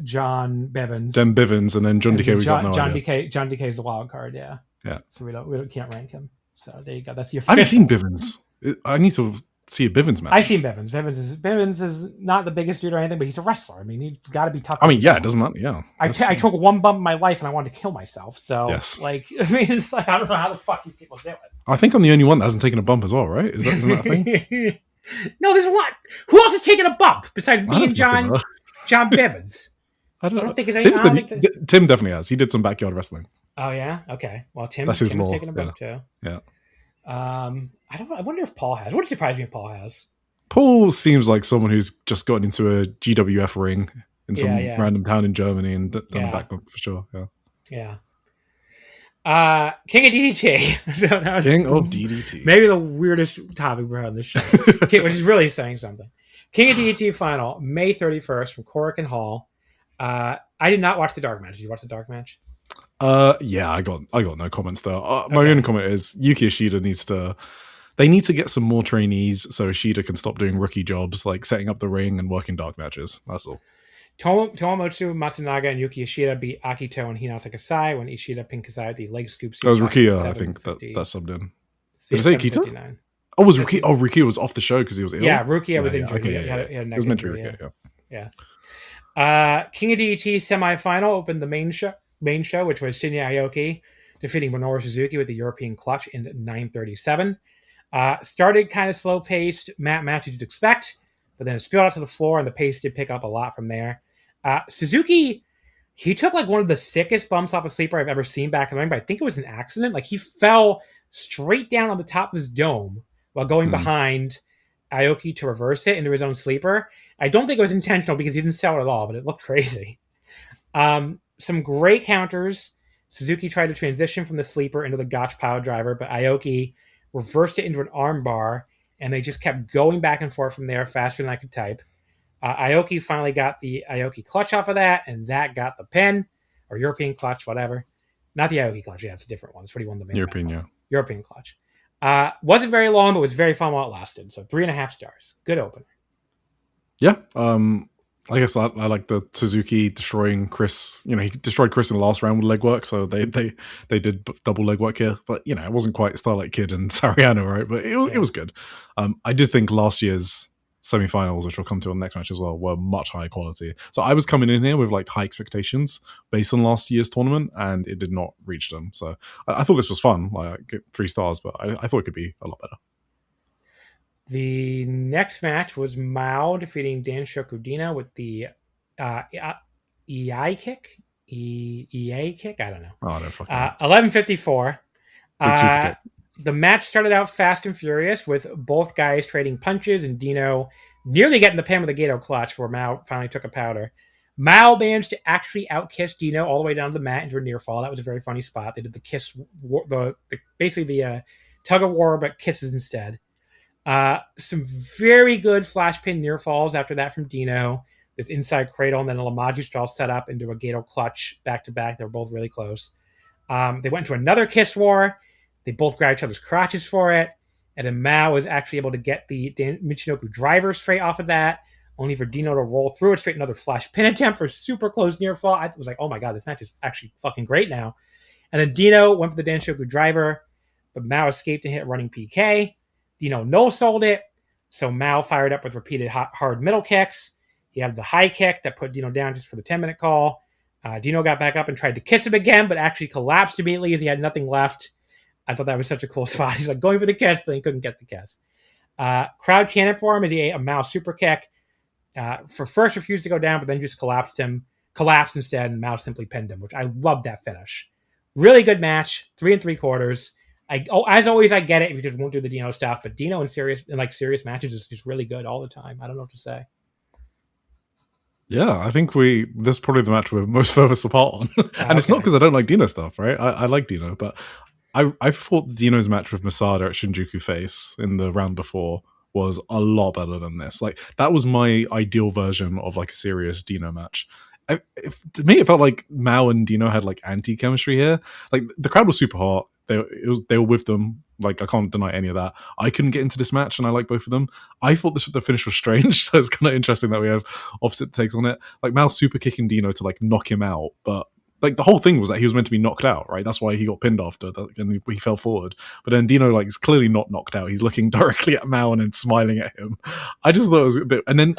John Bivens. Then Bivens, and then John DK. John DK is the wild card. Yeah. Yeah. So we can't rank him. So there you go. That's your. I haven't seen Bivens. I need to see a Bivens match. I've seen Bivens. Bivens is not the biggest dude or anything, but he's a wrestler. I mean, he's got to be tough. I mean, yeah, it doesn't matter. Yeah. I took one bump in my life and I wanted to kill myself. So, like, I mean, it's like I don't know how the fuck these people do it. I think I'm the only one that hasn't taken a bump as well, right? Isn't that a thing? No, there's a lot. Who else has taken a bump besides me and John Bivens? I don't think Tim definitely has. He did some backyard wrestling. Oh yeah, okay. Well, Tim's taking a bump too. Yeah. I wonder if Paul has. Wouldn't surprise me if Paul has. Paul seems like someone who's just gotten into a GWF ring in some random town in Germany and done a back bump for sure. Yeah. King of DDT. King of DDT. Maybe the weirdest topic we're on this show, which is really saying something. King of DDT final, May 31st from Korakuen Hall. I did not watch the dark match. Did you watch the dark match? Yeah, I got no comments there. My only comment is Yuki Ishida they need to get some more trainees so Ishida can stop doing rookie jobs like setting up the ring and working dark matches. That's all. Tomomitsu Matsunaga and Yuki Ishida beat Akito and Hinata Kasai when Ishida pinned Kasai at the leg scoop. That was Rukia, I think, that subbed in. Did I say Akito? Oh, was Rukia? Oh, Rukia was off the show because he was ill? Yeah, Rukia was injured. Okay, he had a it was meant to be Rukia, King of DDT semifinal opened the main show, which was Shinya Aoki defeating Minoru Suzuki with the European clutch in 9:37. Started kind of slow-paced, match as you'd expect, but then it spilled out to the floor, and the pace did pick up a lot from there. Suzuki, he took like one of the sickest bumps off a sleeper I've ever seen back in the ring, but I think it was an accident. Like he fell straight down on the top of his dome while going behind Aoki to reverse it into his own sleeper. I don't think it was intentional because he didn't sell it at all, but it looked crazy. Some great counters. Suzuki tried to transition from the sleeper into the gotch pile driver, but Aoki reversed it into an arm bar, and they just kept going back and forth from there faster than I could type. Aoki finally got the Aoki clutch off of that, and that got the pin, or European clutch, whatever. Not the Aoki clutch, yeah, it's a different one. It's what he won the main European clutch. Wasn't very long, but was very fun while it lasted. So 3.5 stars. Good opener. Yeah. I guess I like the Suzuki destroying Chris. You know, he destroyed Chris in the last round with leg work, so they did double leg work here. But, you know, it wasn't quite Starlight Kid and Sariano, right? But it was good. I did think last year's semi-finals, which we'll come to on the next match as well, were much higher quality. So I was coming in here with like high expectations based on last year's tournament, and it did not reach them. So I thought this was fun. Like, I get 3 stars, but I thought it could be a lot better. The next match was Mao defeating Dan Shokudina with the EI kick? EA kick? I don't know. Oh, no, fucking 11:54. The match started out fast and furious with both guys trading punches and Dino nearly getting the pin with a Gato clutch before Mao finally took a powder. Mao managed to actually outkiss Dino all the way down to the mat into a near fall. That was a very funny spot. They did the kiss, basically the tug of war, but kisses instead. Some very good flash pin near falls after that from Dino. This inside cradle and then a Lamaju style set up into a Gato clutch back to back. They were both really close. They went into another kiss war. They both grabbed each other's crotches for it. And then Mao was actually able to get the Michinoku driver straight off of that, only for Dino to roll through it straight. Another flash pin attempt for super close near fall. I was like, oh my God, this match is actually fucking great now. And then Dino went for the Danshoku driver, but Mao escaped and hit running PK. Dino no-sold it, so Mao fired up with repeated hard middle kicks. He had the high kick that put Dino down just for the 10-minute call. Dino got back up and tried to kiss him again, but actually collapsed immediately as he had nothing left. I thought that was such a cool spot. He's like going for the kiss, but he couldn't get the kiss. Crowd chanted for him as he ate a Mao super kick. For first refused to go down, but then just collapsed him. collapsed instead, and Mao simply pinned him, which I loved that finish. Really good match, 3 3/4. As always, I get it if you just won't do the Dino stuff, but Dino in serious matches is just really good all the time. I don't know what to say. Yeah, I think this is probably the match we're most furthest apart on. And it's not because I don't like Dino stuff, right? I like Dino, but I thought Dino's match with Masada at Shinjuku Face in the round before was a lot better than this. Like, that was my ideal version of like a serious Dino match. To me, it felt like Mao and Dino had like anti-chemistry here. Like, the crowd was super hot. They were with them. Like, I can't deny any of that. I couldn't get into this match, and I like both of them. I thought the finish was strange, so it's kind of interesting that we have opposite takes on it. Like, Mao super kicking Dino to like knock him out, but like the whole thing was that he was meant to be knocked out, right? That's why he got pinned after that, and he fell forward. But then Dino like is clearly not knocked out. He's looking directly at Mao and then smiling at him. I just thought it was a bit, and then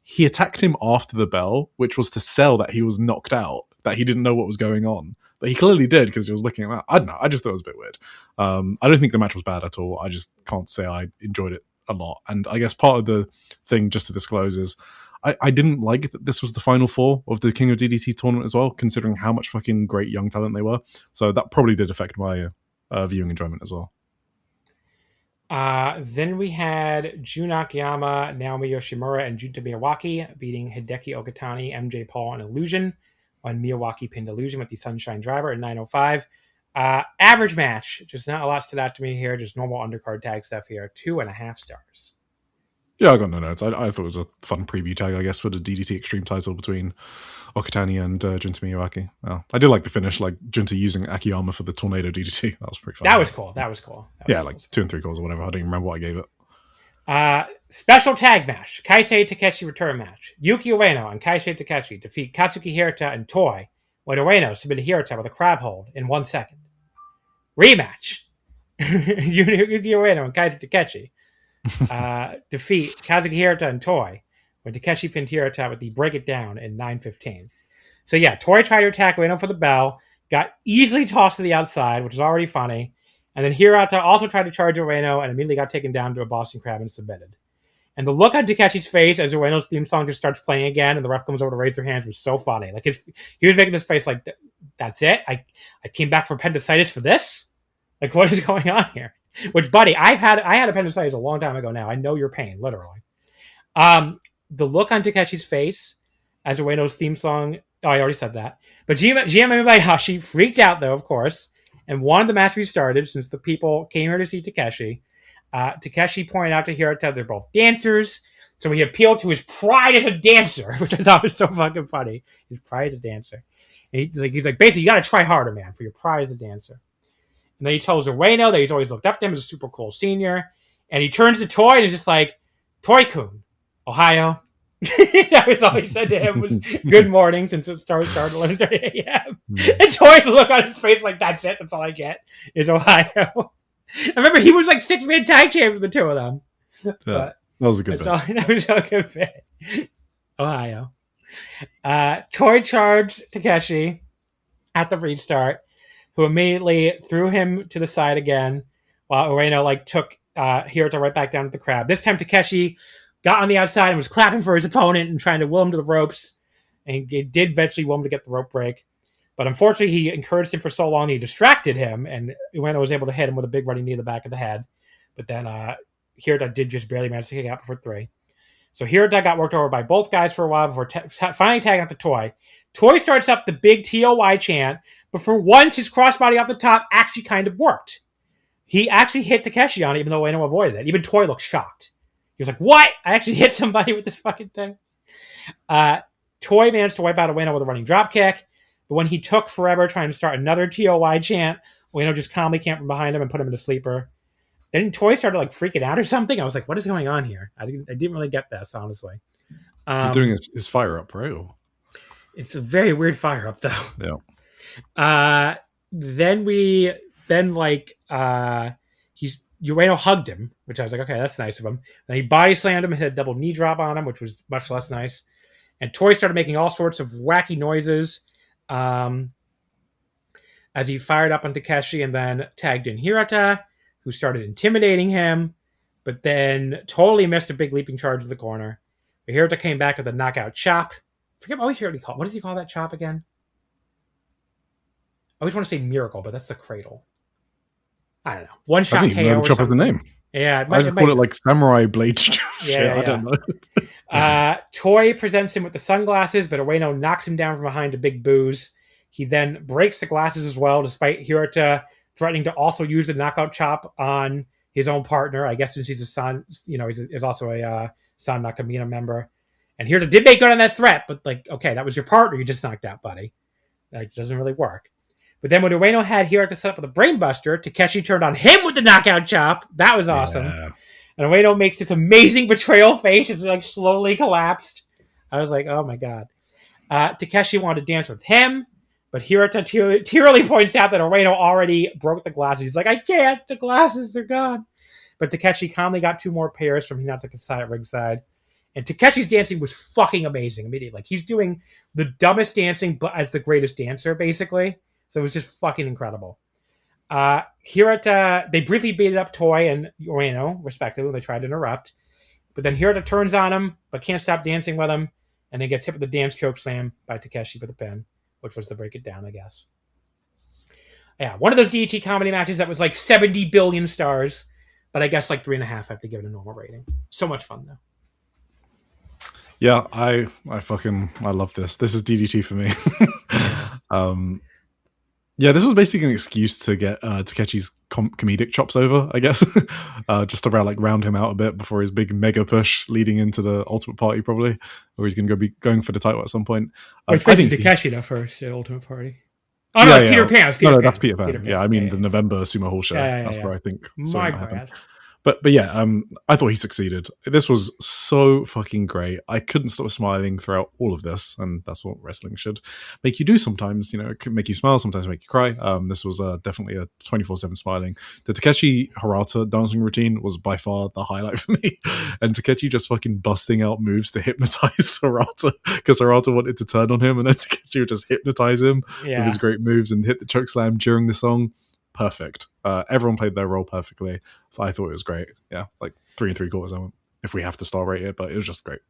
he attacked him after the bell, which was to sell that he was knocked out, that he didn't know what was going on. But he clearly did because he was looking at that. I don't know. I just thought it was a bit weird. I don't think the match was bad at all. I just can't say I enjoyed it a lot. And I guess part of the thing, just to disclose, is I didn't like that this was the final four of the King of DDT tournament as well, considering how much fucking great young talent they were. So that probably did affect my viewing enjoyment as well. Then we had Jun Akiyama, Naomi Yoshimura, and Junta Miyawaki beating Hideki Okatani, MJ Paul, and Illusion. On Miyawaki pinned Illusion with the Sunshine Driver at 9:05. Average match. Just not a lot stood out to me here. Just normal undercard tag stuff here. 2.5 stars. Yeah, I got no notes. I thought it was a fun preview tag, I guess, for the DDT Extreme title between Okatani and Junta Miyawaki. Well, I did like the finish, like Junta using Akiyama for the Tornado DDT. That was pretty fun. That was cool. Like 2 3/4 or whatever. I don't even remember what I gave it. Special tag match. Kaisei Takeshi return match. Yuki Ueno and Kaisei Takeshi defeat Katsuki Hirata and Toy when Ueno submitted Hirata with a crab hold in 1 second. Rematch. Yuki Ueno and Kaisei Takeshi defeat Kazuki Hirata and Toy when Takeshi pinned Hirata with the break it down in 9:15. So yeah, Toy tried to attack Ueno for the bell, got easily tossed to the outside, which was already funny. And then Hirata also tried to charge Ueno and immediately got taken down to a Boston Crab and submitted. And the look on Takeshi's face as Ueno's theme song just starts playing again and the ref comes over to raise their hands was so funny. Like, he was making this face like, that's it? I came back from appendicitis for this? Like, what is going on here? Which, buddy, I had appendicitis a long time ago now. I know your pain, literally. The look on Takeshi's face as Ueno's theme song, oh, I already said that. But GM Hayashi freaked out, though, of course, and wanted the match restarted since the people came here to see Takeshi. Takeshi pointed out to Hirata they're both dancers, so he appealed to his pride as a dancer, which I thought was so fucking funny. His pride as a dancer. And he's like, basically, you got to try harder, man, for your pride as a dancer. And then he tells Ueno that he's always looked up to him as a super cool senior. And he turns to Toy and is just like, Toy-kun, Ohio. That was all he said to him was good morning since it started at 11:30 a.m. And Toy's look on his face like, that's it. That's all I get is Ohio. I remember he was like 6-man tag champ for the two of them. Yeah, that was a good bit. That was a good bit. Ohio. Toy charged Takeshi at the restart, who immediately threw him to the side again, while Ueno took Hirata right back down to the crab. This time Takeshi got on the outside and was clapping for his opponent and trying to will him to the ropes, and he did eventually will him to get the rope break. But unfortunately, he encouraged him for so long, he distracted him, and Ueno was able to hit him with a big running knee to the back of the head. But then Hirata did just barely manage to kick out before 3. So Hirata got worked over by both guys for a while before finally tagging out to Toy. Toy starts up the big TOY chant, but for once, his crossbody off the top actually kind of worked. He actually hit Takeshi on it, even though Ueno avoided it. Even Toy looked shocked. He was like, what? I actually hit somebody with this fucking thing? Toy managed to wipe out Ueno with a running drop kick. But when he took forever trying to start another TOY chant, Ueno just calmly came from behind him and put him in a sleeper. Then Toy started freaking out or something. I was like, what is going on here? I didn't really get this, honestly. He's doing his fire up, right? It's a very weird fire up, though. Yeah. Then Ueno hugged him, which I was like, okay, that's nice of him. Then he body slammed him and hit a double knee drop on him, which was much less nice. And Toy started making all sorts of wacky noises as he fired up on Takeshi and then tagged in Hirata, who started intimidating him, but then totally missed a big leaping charge to the corner. But Hirata came back with a knockout chop I always forget what he called. What does he call that chop again? I always want to say miracle, but that's the cradle. I don't know. One shot I think KO or chop is the something. name. Yeah, I just call it like samurai blade. I don't know. Toy presents him with the sunglasses, but Ueno knocks him down from behind a big booze. He then breaks the glasses as well, despite Hirata threatening to also use the knockout chop on his own partner. I guess since he's a son, he's also a San Nakamina member. And Hirata did make good on that threat, but like, okay, that was your partner you just knocked out, buddy. That doesn't really work. But then when Ueno had Hirata set up with a brainbuster, Takeshi turned on him with the knockout chop. That was awesome. Yeah. And Ueno makes this amazing betrayal face as he like slowly collapsed. I was like, oh my god. Takeshi wanted to dance with him, but Hirata tearily points out that Ueno already broke the glasses. He's like, I can't. The glasses, they're gone. But Takeshi calmly got 2 more pairs from Hinata Kasai at ringside. And Takeshi's dancing was fucking amazing immediately. Like, he's doing the dumbest dancing, but as the greatest dancer, basically. So it was just fucking incredible. Hirata, they briefly beat up Toy and Ueno, respectively. They tried to interrupt. But then Hirata turns on him, but can't stop dancing with him, and then gets hit with the dance choke slam by Takeshi for the pin, which was to break it down, I guess. Yeah, one of those DDT comedy matches that was like 70 billion stars, but I guess like 3.5 I have to give it a normal rating. So much fun, though. Yeah, I love this. This is DDT for me. Yeah, this was basically an excuse to get Takeshi's comedic chops over, I guess. Just to round him out a bit before his big mega push leading into the Ultimate Party, probably, where he's going to be going for the title at some point. It's facing Takeshi though first at Ultimate Party. Oh no, it's Peter Pan. That's Peter Pan. Yeah, I mean the November Sumo Hall show. That's where I think something might happen. But yeah, I thought he succeeded. This was so fucking great. I couldn't stop smiling throughout all of this, and that's what wrestling should make you do sometimes. It can make you smile, sometimes make you cry. This was definitely a 24/7 smiling. The Takeshi Hirata dancing routine was by far the highlight for me, and Takeshi just fucking busting out moves to hypnotize Hirata, because Hirata wanted to turn on him, and then Takeshi would just hypnotize him with his great moves and hit the choke slam during the song. Perfect. Everyone played their role perfectly. So I thought it was great. Yeah, like 3 3/4. If we have to star rate it, but it was just great.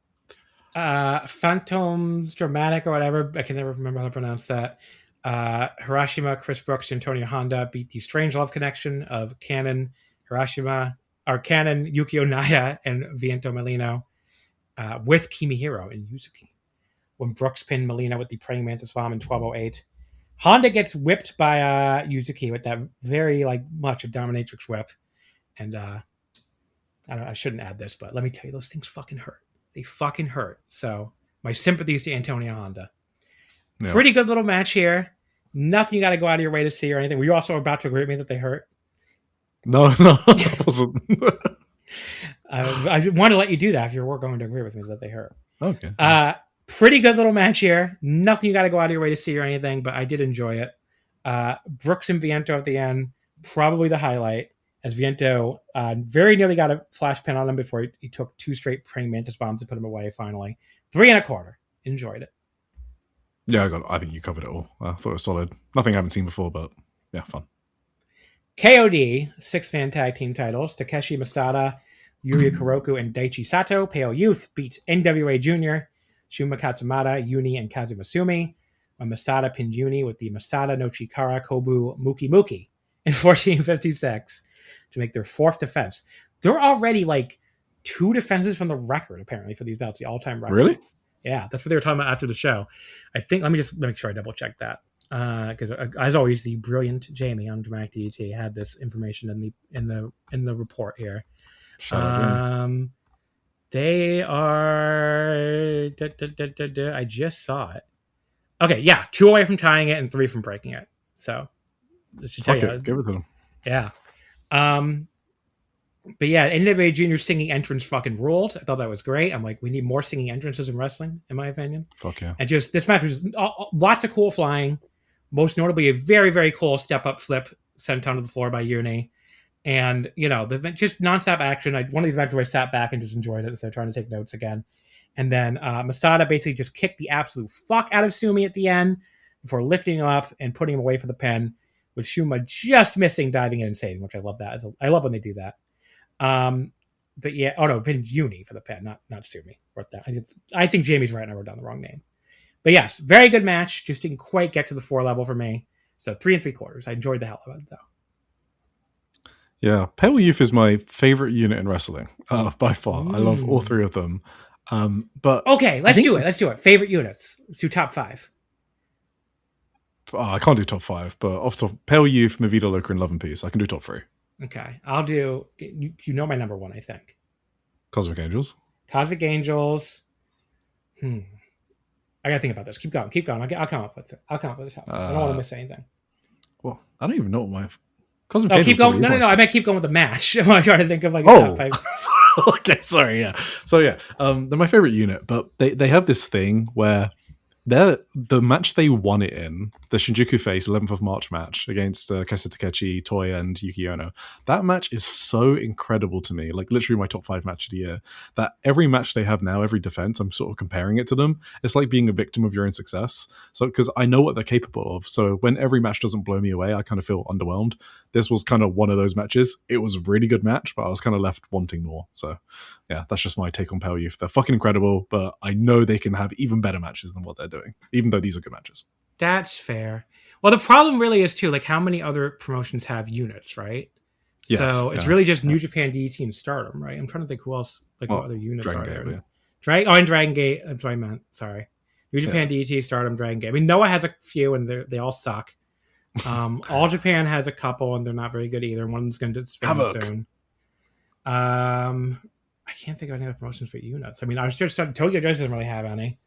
Phantom's Dramatic or whatever. I can never remember how to pronounce that. Hiroshima, Chris Brooks, Antonio Honda beat the Strange Love Connection of Canon, Yukio Naya, and Viento Molino with Kimihiro and Yuzuki. When Brooks pinned Molina with the Praying Mantis Bomb in 12:08. Honda gets whipped by Yuzuki with that very much a dominatrix whip. And I shouldn't add this, but let me tell you, those things fucking hurt. They fucking hurt. So my sympathies to Antonio Honda. Yeah. Pretty good little match here. Nothing you got to go out of your way to see or anything. Were you also about to agree with me that they hurt? No, I wasn't. I want to let you do that if you were going to agree with me that they hurt. Okay. Pretty good little match here. Nothing you got to go out of your way to see or anything, but I did enjoy it. Brooks and Viento at the end, probably the highlight, as Viento very nearly got a flash pin on him before he took 2 straight Praying Mantis bombs to put him away finally. 3 1/4. Enjoyed it. Yeah, I think you covered it all. I thought it was solid. Nothing I haven't seen before, but yeah, fun. KOD, 6-man tag team titles. Takeshi Masada, Yuya Kuroku, and Daichi Sato. Pale Youth beat NWA Jr., Shuma Katsumata, Uni, and Kazuma Sumi. Masada pinned Uni with the Masada no Chikara Kobu Muki Muki in 14:56 to make their 4th defense. They're already 2 defenses from the record, apparently, for these belts, the all-time record. Really? Yeah, that's what they were talking about after the show. I think, let me just make sure I double-check that. Because as always, the brilliant Jamie on Dramatic DDT had this information in the report here. They are... I just saw it. Okay, yeah. 2 away from tying it and 3 from breaking it. So, this should tell you. Give it to them. Yeah. But yeah, NWA Junior singing entrance fucking ruled. I thought that was great. I'm like, we need more singing entrances in wrestling, in my opinion. Fuck yeah. And just, this match was lots of cool flying. Most notably, a very, very cool step-up flip sent onto the floor by Uni. And, just nonstop action. One of these matches where I sat back and just enjoyed it instead of trying to take notes again. And then Masada basically just kicked the absolute fuck out of Sumi at the end before lifting him up and putting him away for the pin, with Shuma just missing, diving in and saving, which I love that. I love when they do that. But yeah, pinned Uni for the pin, not Sumi. I think Jamie's right and I wrote down the wrong name. But yes, very good match. Just didn't quite get to the 4 level for me. So 3 3/4. I enjoyed the hell of it though. Yeah, Pale Youth is my favorite unit in wrestling by far. I love all 3 of them. But okay, let's do it. Let's do it. Favorite units. Let's do top 5. I can't do top 5, but off the top, Pale Youth, Mavida Loca, and Love and Peace. I can do top 3. Okay, I'll do. You know my number 1, I think. Cosmic Angels. Cosmic Angels. I gotta think about this. Keep going. I'll come up with it. I'll come up with the top 5. I don't want to miss anything. Well, I don't even know what my Cosmic Angels. Keep going. No. I might keep going with the match. I'm trying to think of like a top 5. Okay, sorry. Yeah. So yeah, they're my favorite unit, but they have this thing where the match they won it in, the Shinjuku Face 11th of March match against Kesa Takechi, Toya, and Yuki Ono. That match is so incredible to me, like literally my top 5 match of the year, that every match they have now, every defense, I'm sort of comparing it to them. It's like being a victim of your own success. So, because I know what they're capable of. So when every match doesn't blow me away, I kind of feel underwhelmed. This was kind of one of those matches. It was a really good match, but I was kind of left wanting more. So yeah, that's just my take on Pale Youth. They're fucking incredible, but I know they can have even better matches than what they're doing, even though these are good matches. That's fair. Well, the problem really is too, like how many other promotions have units, right? Yes, so it's really just New Japan, DDT, and Stardom, right? I'm trying to think who else, like what other units Dragon are there. Gate, and Dragon Gate. That's what I meant. Sorry. New Japan, DDT, Stardom, Dragon Gate. I mean, Noah has a few, and they all suck. All Japan has a couple, and they're not very good either. One of them's going to disband soon. I can't think of any other promotions for units. I mean, I was just Tokyo Joe doesn't really have any.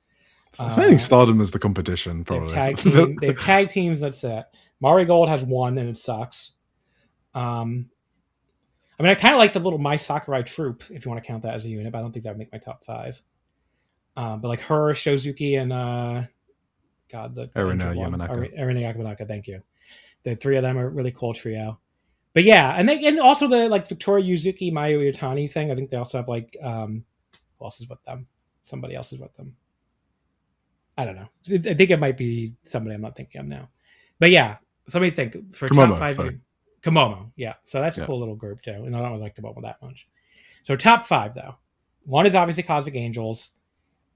It's mainly Stardom as the competition, probably. They have tag teams. That's it. Mari Gold has one, and it sucks. I mean, I kind of like the little My Sakurai troupe, if you want to count that as a unit, but I don't think that would make my top 5. But like her, Shozuki, and Erina Yamanaka. Thank you. The 3 of them are a really cool trio. But yeah, and also the like Victoria Yuzuki, Mayu Iwatani thing. I think they also have like who else is with them? Somebody else is with them. I don't know. I think it might be somebody I'm not thinking of now. But yeah, somebody think for Komomo, top 5. sorry. Komomo, yeah. So that's a cool little group too. And I don't like Komomo that much. So top 5 though. 1 is obviously Cosmic Angels.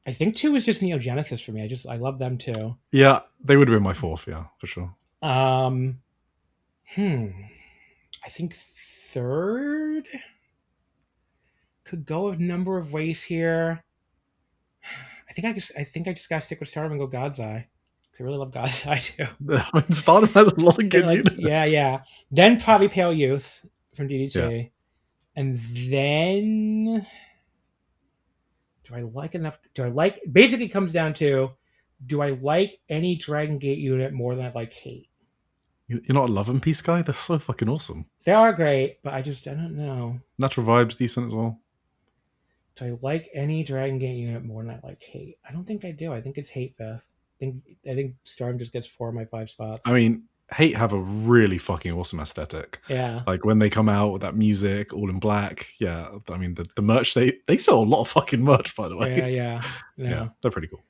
I think 2 is just Neo Genesis for me. I love them too. Yeah, they would have been my 4th, yeah, for sure. I think 3rd could go a number of ways here. I think I just gotta stick with Stardom and go God's Eye. I really love God's Eye too. I mean, Stardom has a lot of good units. Yeah. Then probably Pale Youth from DDT. Yeah. And then basically comes down to, do I like any Dragon Gate unit more than I like Hate? You're not a Love and Peace guy? They're so fucking awesome. They are great, but I don't know. Natural Vibe's decent as well. Do I like any Dragon Gate unit more than I like Hate? I don't think I do. I think it's Hate 5th. I think Stardom just gets 4 of my 5 spots. I mean, Hate have a really fucking awesome aesthetic. Yeah. Like when they come out with that music, all in black. Yeah. I mean, the merch, they sell a lot of fucking merch, by the way. Yeah. Yeah, they're pretty cool.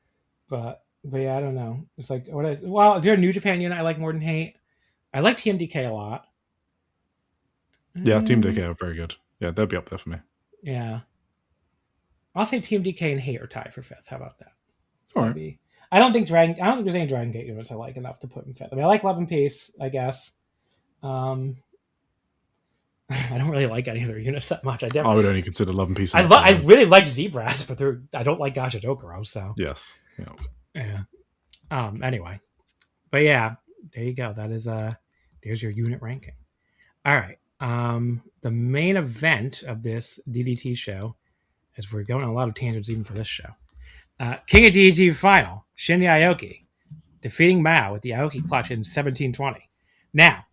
But yeah, I don't know. It's like, is there a New Japan unit I like more than Hate? I like TMDK a lot. Yeah, TMDK are very good. Yeah, they'll be up there for me. Yeah. I'll say TMDK and Hate are tied for 5th. How about that? All right. I don't think there's any Dragon Gate units I like enough to put in 5th. I mean, I like Love and Peace, I guess. I don't really like any of their units that much. I would only consider Love and Peace. I really like Zebras, but I don't like Gasha Dokuro, so. Yes. Yeah. Anyway. But yeah, there you go. That is there's your unit ranking. All right. The main event of this DDT show, as we're going on a lot of tangents even for this show. King of DDT final, Shinya Aoki, defeating Mao with the Aoki clutch in 1720. Now,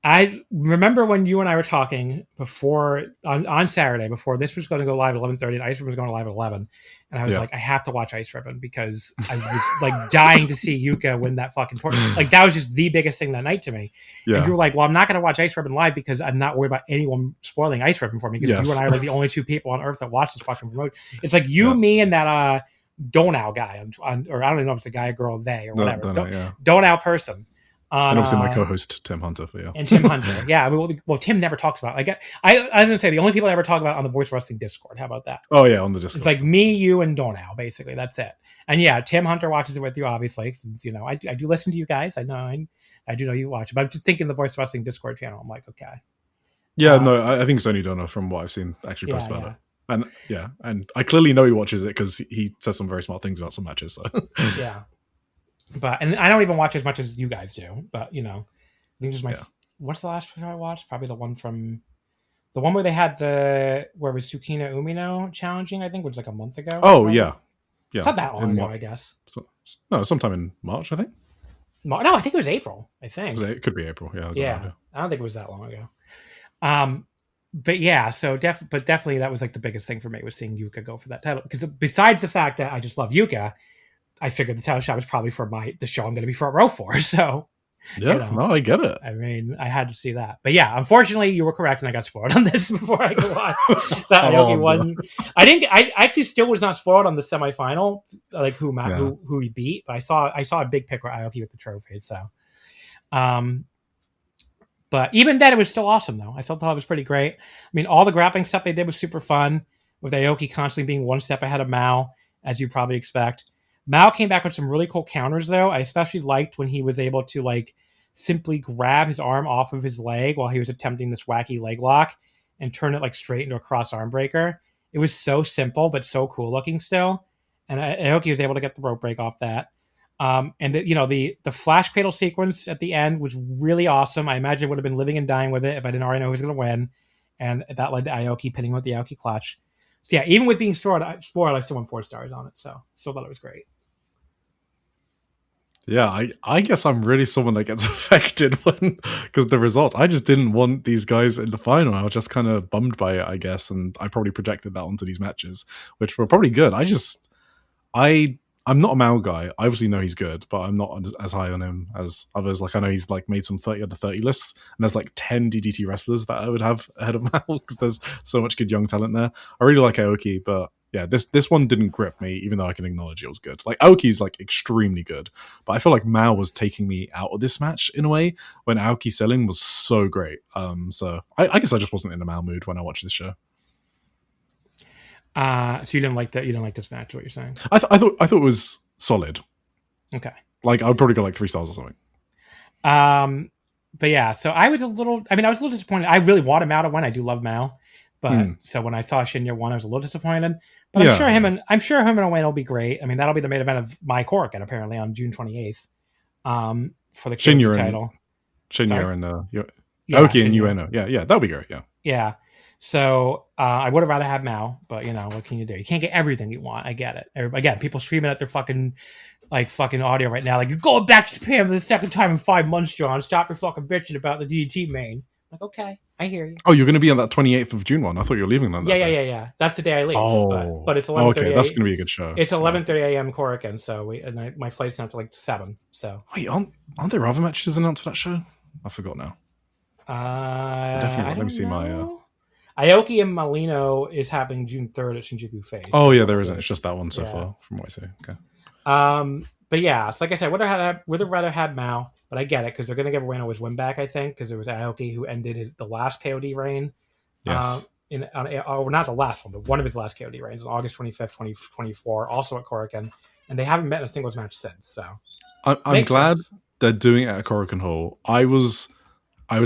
I remember when you and I were talking before on Saturday, before this was going to go live at 11:30 and Ice Ribbon was going live at 11. And I was like, I have to watch Ice Ribbon because I was like dying to see Yuka win that fucking tournament. Like that was just the biggest thing that night to me. Yeah. And you were like, well, I'm not going to watch Ice Ribbon live because I'm not worried about anyone spoiling Ice Ribbon for me because you and I are like the only 2 people on earth that watch this fucking promotion. It's like you, me, and that Donau guy, or I don't even know if it's a guy, or girl, they, or whatever. Donau person. And obviously my co-host Tim Hunter, and Tim Hunter, yeah. I mean, well, Tim never talks about. I was gonna say the only people I ever talk about on the Voice Wrestling Discord. How about that? Oh yeah, on the Discord. It's like me, you, and Donal. Basically, that's it. And yeah, Tim Hunter watches it with you, obviously, since I do listen to you guys. I know I do know you watch, but I'm just thinking the Voice Wrestling Discord channel. I'm like, okay. Yeah, no, I think it's only Donal from what I've seen actually post about it. And I clearly know he watches it because he says some very smart things about some matches. So. Yeah, and I don't even watch as much as you guys do. But I think this is my. What's the last show I watched? Probably the one where they had where it was Tsukina Umino challenging. I think which was like a month ago. Oh yeah. It's not that long ago, I guess. No, sometime in March, I think. No, I think it was April. I think it could be April. Yeah. I don't think it was that long ago. But yeah, so definitely that was like the biggest thing for me was seeing Yuka go for that title. Because besides the fact that I just love Yuka, I figured the title shot was probably for the show I'm going to be front row for. So yeah, no, I get it. I mean, I had to see that. But yeah, unfortunately, you were correct, and I got spoiled on this before I could watch that Aoki one. I actually still was not spoiled on the semifinal, like who he beat. But I saw a big pic where Aoki with the trophy. So, but even then, it was still awesome, though. I still thought it was pretty great. I mean, all the grappling stuff they did was super fun, with Aoki constantly being one step ahead of Mao, as you probably expect. Mao came back with some really cool counters, though. I especially liked when he was able to, like, simply grab his arm off of his leg while he was attempting this wacky leg lock and turn it, like, straight into a cross arm breaker. It was so simple, but so cool looking still. And Aoki was able to get the rope break off that. And the flash cradle sequence at the end was really awesome. I imagine I would have been living and dying with it if I didn't already know who was going to win. And that led to Aoki pinning with the Aoki clutch. So yeah, even with being spoiled, I still won 4 stars on it. So still thought it was great. Yeah, I guess I'm really someone that gets affected because the results. I just didn't want these guys in the final. I was just kind of bummed by it, I guess, and I probably projected that onto these matches, which were probably good. I'm not a Mao guy. I obviously know he's good, but I'm not as high on him as others. Like I know he's like made some 30 under 30 lists, and there's like 10 DDT wrestlers that I would have ahead of Mao because there's so much good young talent there. I really like Aoki, but yeah, this one didn't grip me, even though I can acknowledge it was good. Like Aoki's like extremely good, but I feel like Mao was taking me out of this match in a way when Aoki's selling was so great. So I guess I just wasn't in a Mao mood when I watched this show. So you didn't like that? You didn't like this match? What you're saying? I thought it was solid. Okay. Like I would probably go like 3 stars or something. But yeah, so I was a little disappointed. I really wanted Mao to win. I do love Mao, but so when I saw Shinya won, I was a little disappointed. But I'm sure him and Owen will be great. I mean, that'll be the main event of my Korakuen apparently on June 28th. For the Shinya title. Shinya and Aoki and Ueno. Yeah, that'll be great. Yeah. So I would have rather had Mao, but what can you do? You can't get everything you want. I get it. Again, people screaming at their fucking audio right now, like you're going back to Japan for the second time in 5 months, John. Stop your fucking bitching about the DDT main. I'm like, okay, I hear you. Oh, you're going to be on that 28th of June one. I thought you were leaving on that. Yeah. That's the day I leave. Oh, but it's 11:30. Okay, that's going to be a good show. It's 11:30 a.m. Korakuen, so my flight's not to like 7. So wait, aren't there other matches announced for that show? I forgot now. Definitely. Let me see my. Aoki and Molino is happening June 3rd at Shinjuku Face. Oh yeah, there isn't. It's just that one so far, from what I see. Okay. But yeah, it's like I said, would have rather had Mao, but I get it because they're going to give Ueno his win back. I think because it was Aoki who ended the last KOD reign. Yes. Not the last one, but one of his last KOD reigns on August 25th, 2024, also at Korakuen, and they haven't met in a singles match since. So I'm glad they're doing it at Korakuen Hall. I was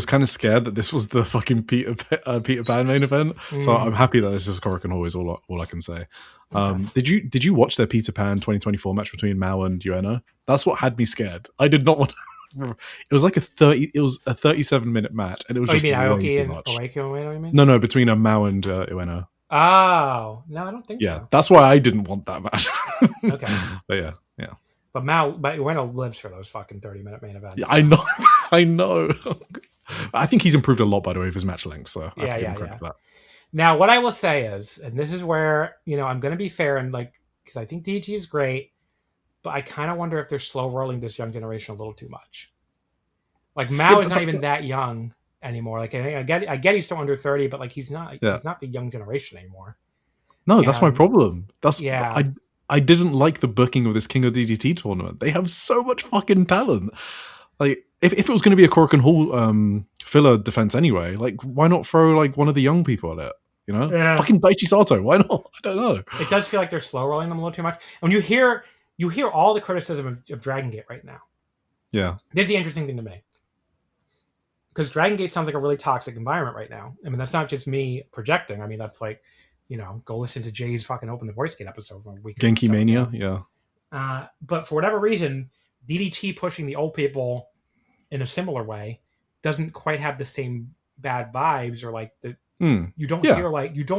kind of scared that this was the fucking Peter Pan main event, so I'm happy that this is Korakuen Hall. Is all I can say. Okay. Did you watch their Peter Pan 2024 match between Mao and Ueno? That's what had me scared. I did not want. It was like a 37-minute match, and it was just. You mean Aoki and Ueno? You mean? No, between Mao and Ueno. Oh no, I don't think so. Yeah, that's why I didn't want that match. Okay, but yeah. But Ueno lives for those fucking 30-minute main events. Yeah, I know. I think he's improved a lot, by the way, with his match length. So I have to give him credit for that. Now, what I will say is, and this is where I'm going to be fair and because I think DG is great, but I kind of wonder if they're slow rolling this young generation a little too much. Like Mao is not even that young anymore. Like I get he's still under 30, but like he's not the young generation anymore. No, that's my problem. I didn't like the booking of this King of DDT tournament. They have so much fucking talent. Like if it was going to be a Korakuen Hall filler defense anyway, like why not throw like one of the young people at it? You know, fucking Daichi Sato. Why not? I don't know. It does feel like they're slow rolling them a little too much. And you hear all the criticism of Dragon Gate right now. Yeah, this is the interesting thing to me, because Dragon Gate sounds like a really toxic environment right now. I mean, that's not just me projecting. I mean, that's like, go listen to Jay's fucking Open the Voice Gate episode from a week. Genki Mania, yeah. But for whatever reason, DDT pushing the old people in a similar way doesn't quite have the same bad vibes, or like the. You don't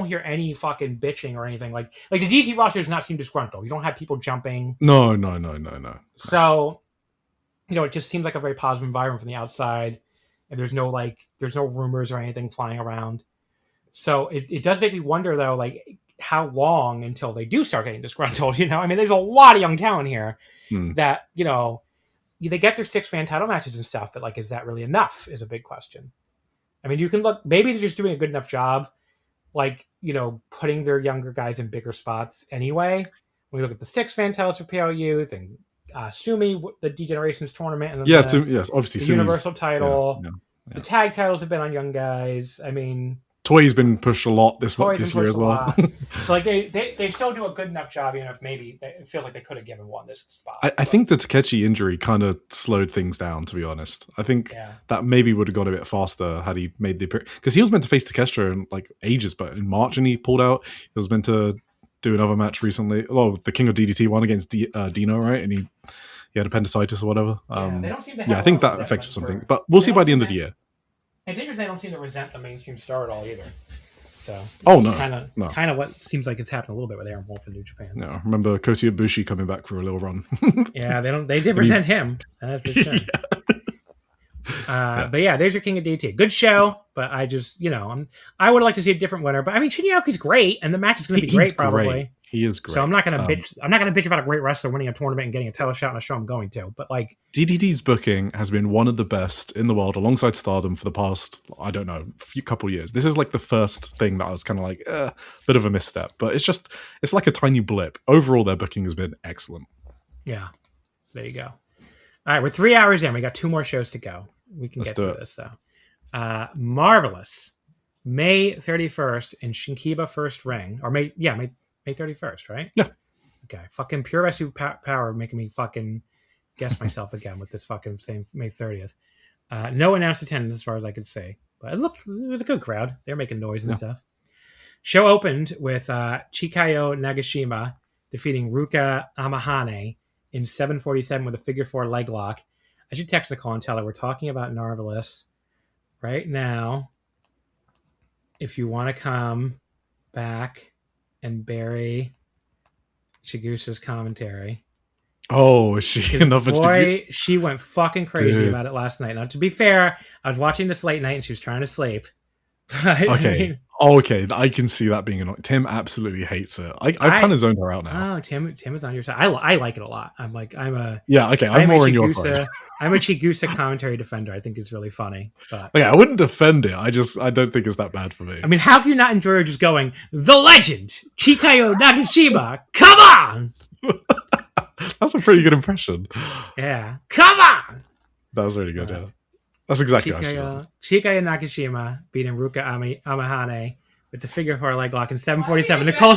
hear any fucking bitching or anything like the DDT roster does not seem disgruntled. You don't have people jumping. No. So, it just seems like a very positive environment from the outside, and there's no rumors or anything flying around. So it does make me wonder though, like how long until they do start getting disgruntled. I mean, there's a lot of young talent here that they get their 6-man title matches and stuff, but like, is that really enough? Is a big question. I mean, you can look, maybe they're just doing a good enough job, like, putting their younger guys in bigger spots anyway. When we look at the 6-man titles for PL Youth and Sumi, the D-Generations tournament, and then obviously the Sumi's, Universal title. The tag titles have been on young guys. I mean, Toei's been pushed a lot this year as well. So like they still do a good enough job, even if maybe it feels like they could have given one this spot. I think the Takechi injury kind of slowed things down, to be honest. I think that maybe would have gone a bit faster had he made the appearance, because he was meant to face Takeshita in like ages, but in March, and he pulled out. He was meant to do another match recently. Oh, the King of DDT one against Dino, right? And he had appendicitis or whatever. They don't seem to have I think that affected something, but we'll see by the end of the year. It's interesting they don't seem to resent the mainstream star at all either. So kind of what seems like it's happened a little bit with Aaron Wolf in New Japan. No, remember Kota Ibushi coming back for a little run. They did resent him. That's for sure. But yeah, there's your King of DT. Good show, but I just I would like to see a different winner. But I mean, Shinyaoki's great, and the match is going to be great probably. Great. He is great. So I'm not going to bitch. I'm not going to bitch about a great wrestler winning a tournament and getting a title shot on a show I'm going to. But like, DDT's booking has been one of the best in the world, alongside Stardom, for the past, I don't know, couple years. This is like the first thing that I was kind of like, bit of a misstep. But it's like a tiny blip. Overall, their booking has been excellent. Yeah. So there you go. All right, we're 3 hours in. We got 2 more shows to go. We can get through this though. Marvelous. May 31st in Shinkiba First Ring, or May 31st, right? Yeah. Okay. Fucking pure SU power making me fucking guess myself again with this fucking same May 30th. No announced attendance as far as I could say, but it was a good crowd. They're making noise and stuff. Show opened with Chikayo Nagashima defeating Ruka Amahane in 7:47 with a figure 4 leg lock. I should text Nicole and tell her we're talking about Marvelous right now. If you want to come back and bury Chigusa's commentary. Oh, is she enough? Boy, she went fucking crazy about it last night. Now, to be fair, I was watching this late night and she was trying to sleep. Okay. Okay, I can see that being annoying. Tim absolutely hates it. I kind of zoned her out now. Oh, Tim is on your side. I like it a lot. I'm more in your side. I'm a Chigusa commentary defender. I think it's really funny. But I wouldn't defend it. I don't think it's that bad for me. I mean, how can you not enjoy her just going, the legend, Chikayo Nagashima, come on! That's a pretty good impression. Yeah. Come on! That was really good, yeah. That's exactly how she sounds. Chikayo Nakashima beating Ruka Amahane with the figure 4 leg lock in 7:47. Nicole,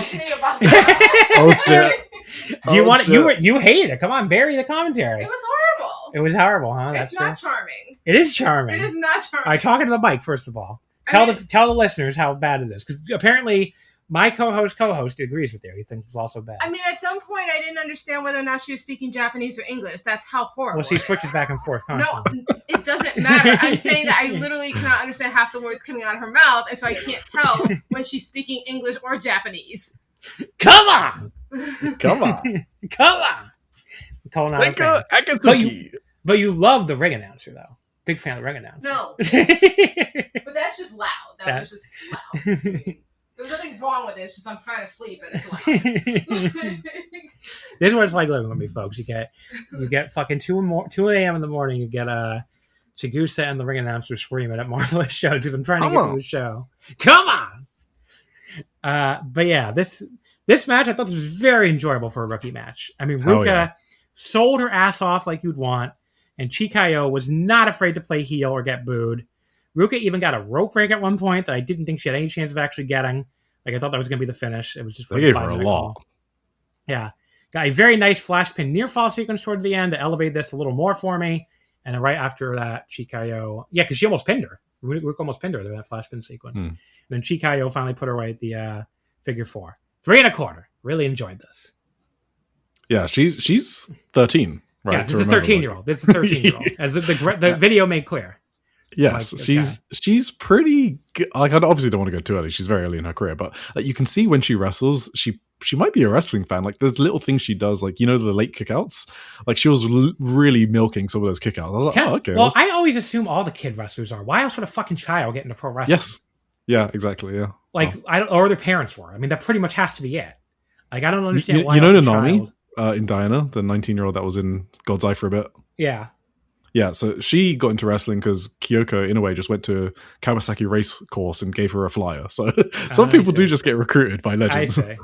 oh shit! You hated it. Come on, bury the commentary. It was horrible. It was horrible, huh? It's not charming. It is charming. It is not charming. All right, talking to the mic first of all. Tell the listeners how bad it is, because apparently my co-host agrees with you. He thinks it's also bad. I mean, at some point, I didn't understand whether or not she was speaking Japanese or English. That's how horrible. Well, she switches back and forth constantly. No, it doesn't matter. I'm saying that I literally cannot understand half the words coming out of her mouth, and so I can't tell when she's speaking English or Japanese. Come on! Come on! Come on! But you love the ring announcer, though. Big fan of the ring announcer. No. But that's just loud. That was just loud. There's nothing wrong with it. It's just I'm trying to sleep and it's loud. This is what it's like living with me, folks. You get fucking 2 a.m. in the morning. You get Chigusa and the ring announcer screaming at Marvelous shows because I'm trying to get to the show. Come on! But yeah, this match I thought was very enjoyable for a rookie match. I mean, Ruka sold her ass off like you'd want, and Chikayo was not afraid to play heel or get booed. Ruka even got a rope break at one point that I didn't think she had any chance of actually getting. Like, I thought that was going to be the finish. It was just they gave her a lot. Call. Yeah. Got a very nice flash pin near fall sequence toward the end to elevate this a little more for me. And then right after that, Chikayo... Yeah, because she almost pinned her. Ruka almost pinned her in that flash pin sequence. And then Chikayo finally put her right at the figure 4. 3 1/4. Really enjoyed this. Yeah, she's 13, right? Yeah, this is a 13-year-old. This is a 13-year-old. As the video made clear. Yes, like, she's pretty good. Like, I obviously don't want to go too early. She's very early in her career, but like, you can see when she wrestles, she might be a wrestling fan. Like, there's little things she does, like, you know, the late kickouts. Like, she was really milking some of those kickouts. I was like, oh, okay. Well, I always assume all the kid wrestlers are. Why else would a fucking child get into pro wrestling? Yes. Yeah, exactly. Yeah. Like, or their parents were. I mean, that pretty much has to be it. Like, I don't understand why. You know Nanami in Diana, the 19-year-old that was in God's Eye for a bit. Yeah. Yeah, so she got into wrestling because Kyoko, in a way, just went to Kawasaki race course and gave her a flyer. So some people do just get recruited by legends. I say.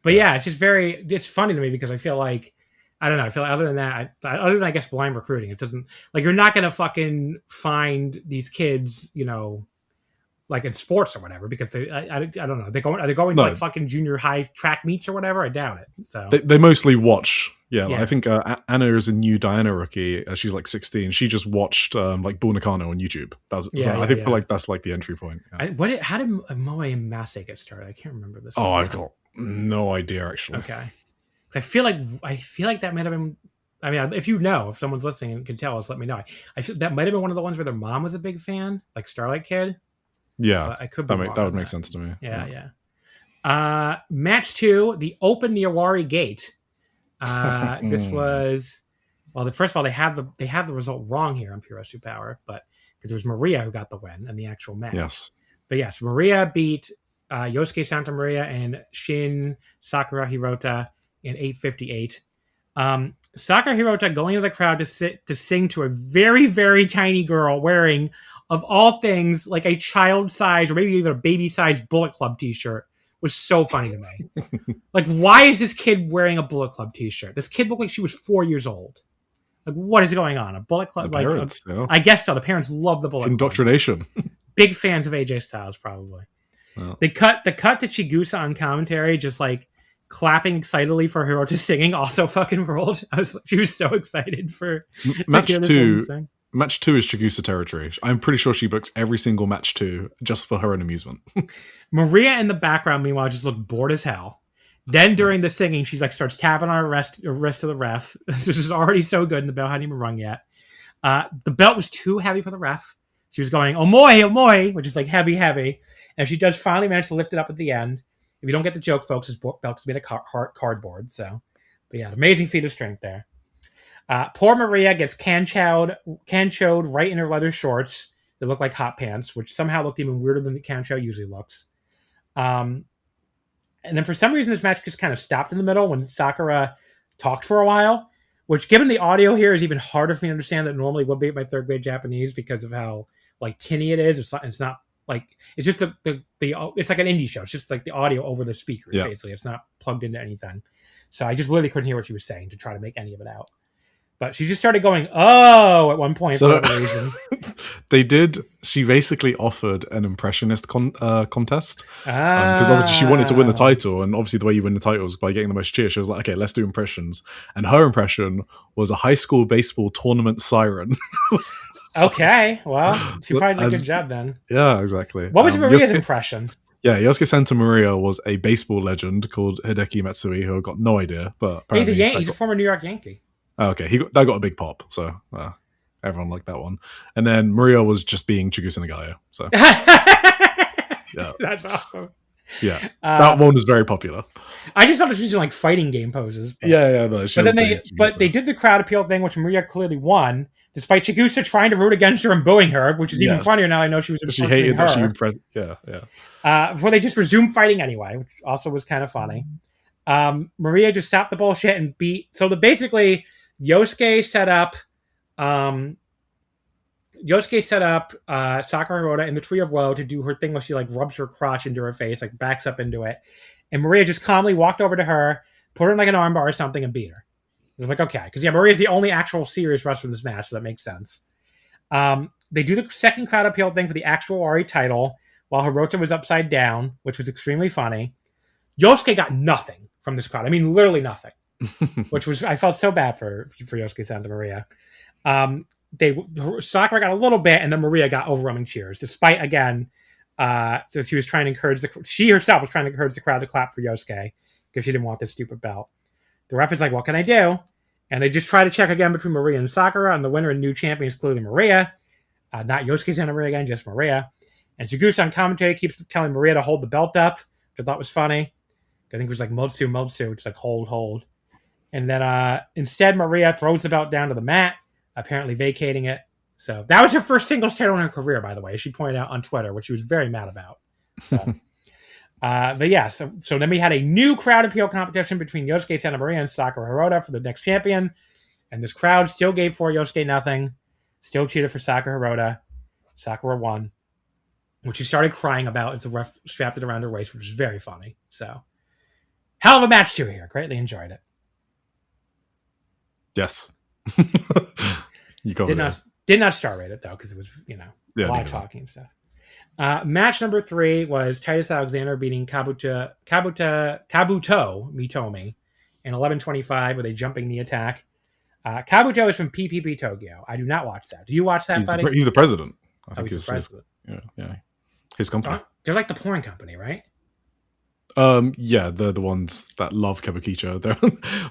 But yeah, it's just it's funny to me because I feel like, I don't know, I feel like other than that, other than, I guess, blind recruiting, it doesn't, like, you're not going to fucking find these kids, you know, like in sports or whatever, because I don't know. Are they going to like fucking junior high track meets or whatever? I doubt it. So they mostly watch. Yeah, like, I think Anna is a new Diana rookie. She's like 16. She just watched like Bull Nakano on YouTube. I feel like that's like the entry point. Yeah. How did Moe and Mase get started? I can't remember this. Oh, I've got no idea actually. Okay, I feel like that might have been. I mean, if someone's listening and can tell us, let me know. I feel that might have been one of the ones where their mom was a big fan, like Starlight Kid. Yeah, I could be wrong. That would make sense to me. Yeah. Match 2, the Open Niawari Gate. This was, well, first of all, they have the result wrong here on Pure Wrestling Power, but because it was Maria who got the win in the actual match. Yes. But yes, Maria beat Yosuke Santa Maria and Shin Sakura Hirota in 8:58. Sakura Hirota going into the crowd to sing to a very, very tiny girl wearing, of all things, like a child size or maybe even a baby size Bullet Club t-shirt was so funny to me. Like, why is this kid wearing a Bullet Club t-shirt? This kid looked like she was 4 years old. Like, what is going on? A Bullet Club? The parents, I guess so. The parents love the Bullet Indoctrination. Club. Big fans of AJ Styles, probably. Well. The cut to Chigusa on commentary, just like clapping excitedly for Hirota singing, also fucking rolled. She was so excited for match 2. Match 2 is Chigusa territory. I'm pretty sure she books every single match 2 just for her own amusement. Maria in the background, meanwhile, just looked bored as hell. Then during the singing, she's like starts tapping on her wrist to the ref. This is already so good, and the bell hadn't even rung yet. The belt was too heavy for the ref. She was going, "Omoy, omoy," which is like heavy, heavy. And she does finally manage to lift it up at the end. If you don't get the joke, folks, his belt is made of cardboard. So, but yeah, amazing feat of strength there. Poor Maria gets canchoed right in her leather shorts that look like hot pants, which somehow looked even weirder than the cancho usually looks. And then for some reason, this match just kind of stopped in the middle when Sakura talked for a while, which, given the audio here, is even harder for me to understand than it normally would be at my third grade Japanese because of how like tinny it is. It's not like, it's just it's like an indie show. It's just like the audio over the speakers, basically. It's not plugged into anything. So I just literally couldn't hear what she was saying to try to make any of it out. But she just started going, "Oh," at one point for whatever reason. She basically offered an impressionist contest. Because obviously she wanted to win the title. And obviously the way you win the title is by getting the most cheers. She was like, okay, let's do impressions. And her impression was a high school baseball tournament siren. Okay, well, she probably did a good job then. Yeah, exactly. What was Maria's impression? Yeah, Yosuke Santa Maria was a baseball legend called Hideki Matsui, who I got no idea. But he's a former New York Yankee. Oh, okay, that got a big pop, so everyone liked that one. And then Maria was just being Chigusa Nagaya, so yeah, that's awesome. Yeah, that one was very popular. I just thought she was doing like fighting game poses. But, no. They did the crowd appeal thing, which Maria clearly won, despite Chigusa trying to root against her and booing her, which is even funnier now. I know she was. She hated that she impressed. Yeah. Before they just resumed fighting anyway, which also was kind of funny. Maria just stopped the bullshit and beat. So basically, Yosuke set up Sakura Hirota in the Tree of Woe to do her thing where she like rubs her crotch into her face, like backs up into it. And Maria just calmly walked over to her, put her in like an armbar or something, and beat her. I'm like, okay, because Maria's the only actual serious wrestler in this match, so that makes sense. They do the second crowd appeal thing for the actual Ori title while Hirota was upside down, which was extremely funny. Yosuke got nothing from this crowd. I mean, literally nothing, which was, I felt so bad for Yosuke Santa Maria. Sakura got a little bit, and then Maria got overwhelming cheers, despite, again, so she was trying to encourage she herself was trying to encourage the crowd to clap for Yosuke because she didn't want this stupid belt. The ref is like, what can I do? And they just try to check again between Maria and Sakura, and the winner and new champion is clearly Maria. Not Yosuke Santa Maria again, just Maria. And Chigusa on commentary keeps telling Maria to hold the belt up, which I thought was funny. I think it was like Motsu, which is like hold. And then instead, Maria throws the belt down to the mat, apparently vacating it. So that was her first singles title in her career, by the way, as she pointed out on Twitter, which she was very mad about. So, but yeah, so then we had a new crowd appeal competition between Yosuke Santa Maria and Sakura Hirota for the next champion. And this crowd still gave for Yosuke nothing, still cheated for Sakura Hirota. Sakura won, which she started crying about as the ref strapped it around her waist, which was very funny. So, hell of a match too here. Greatly enjoyed it. Yes. You did not star rate it though, because it was, a lot of talking and stuff. Match number 3 was Titus Alexander beating Kabuto Mitomi in 11:25 with a jumping knee attack. Kabuto is from PPP Tokyo. I do not watch that. Do you watch that, buddy? He's the president. I think he's the president. Yeah. His company. They're like the porn company, right? Yeah, they're the ones that love Kabukicho. They're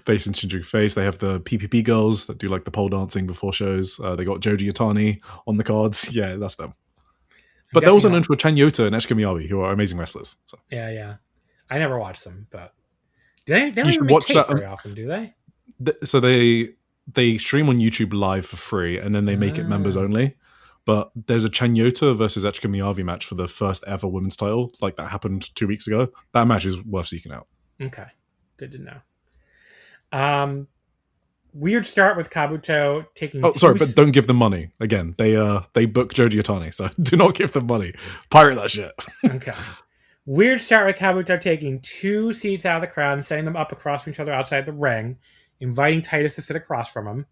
based in Shinjuku Face. They have the PPP girls that do like the pole dancing before shows. They got Jody Yatani on the cards. Yeah, that's them. But they're also known for Chen Yota and Eshika Miyabi, who are amazing wrestlers. So. Yeah. I never watched them, but they don't even make tape very often, do they? So they stream on YouTube live for free, and then they make it members only. But there's a Chen Yota versus Echika Miyavi match for the first ever women's title. Like, that happened 2 weeks ago. That match is worth seeking out. Okay. Good to know. Weird start with Kabuto taking... but don't give them money. Again, they book Jody Otani, so do not give them money. Pirate that shit. Okay. Weird start with Kabuto taking 2 seats out of the crowd and setting them up across from each other outside the ring, inviting Titus to sit across from him.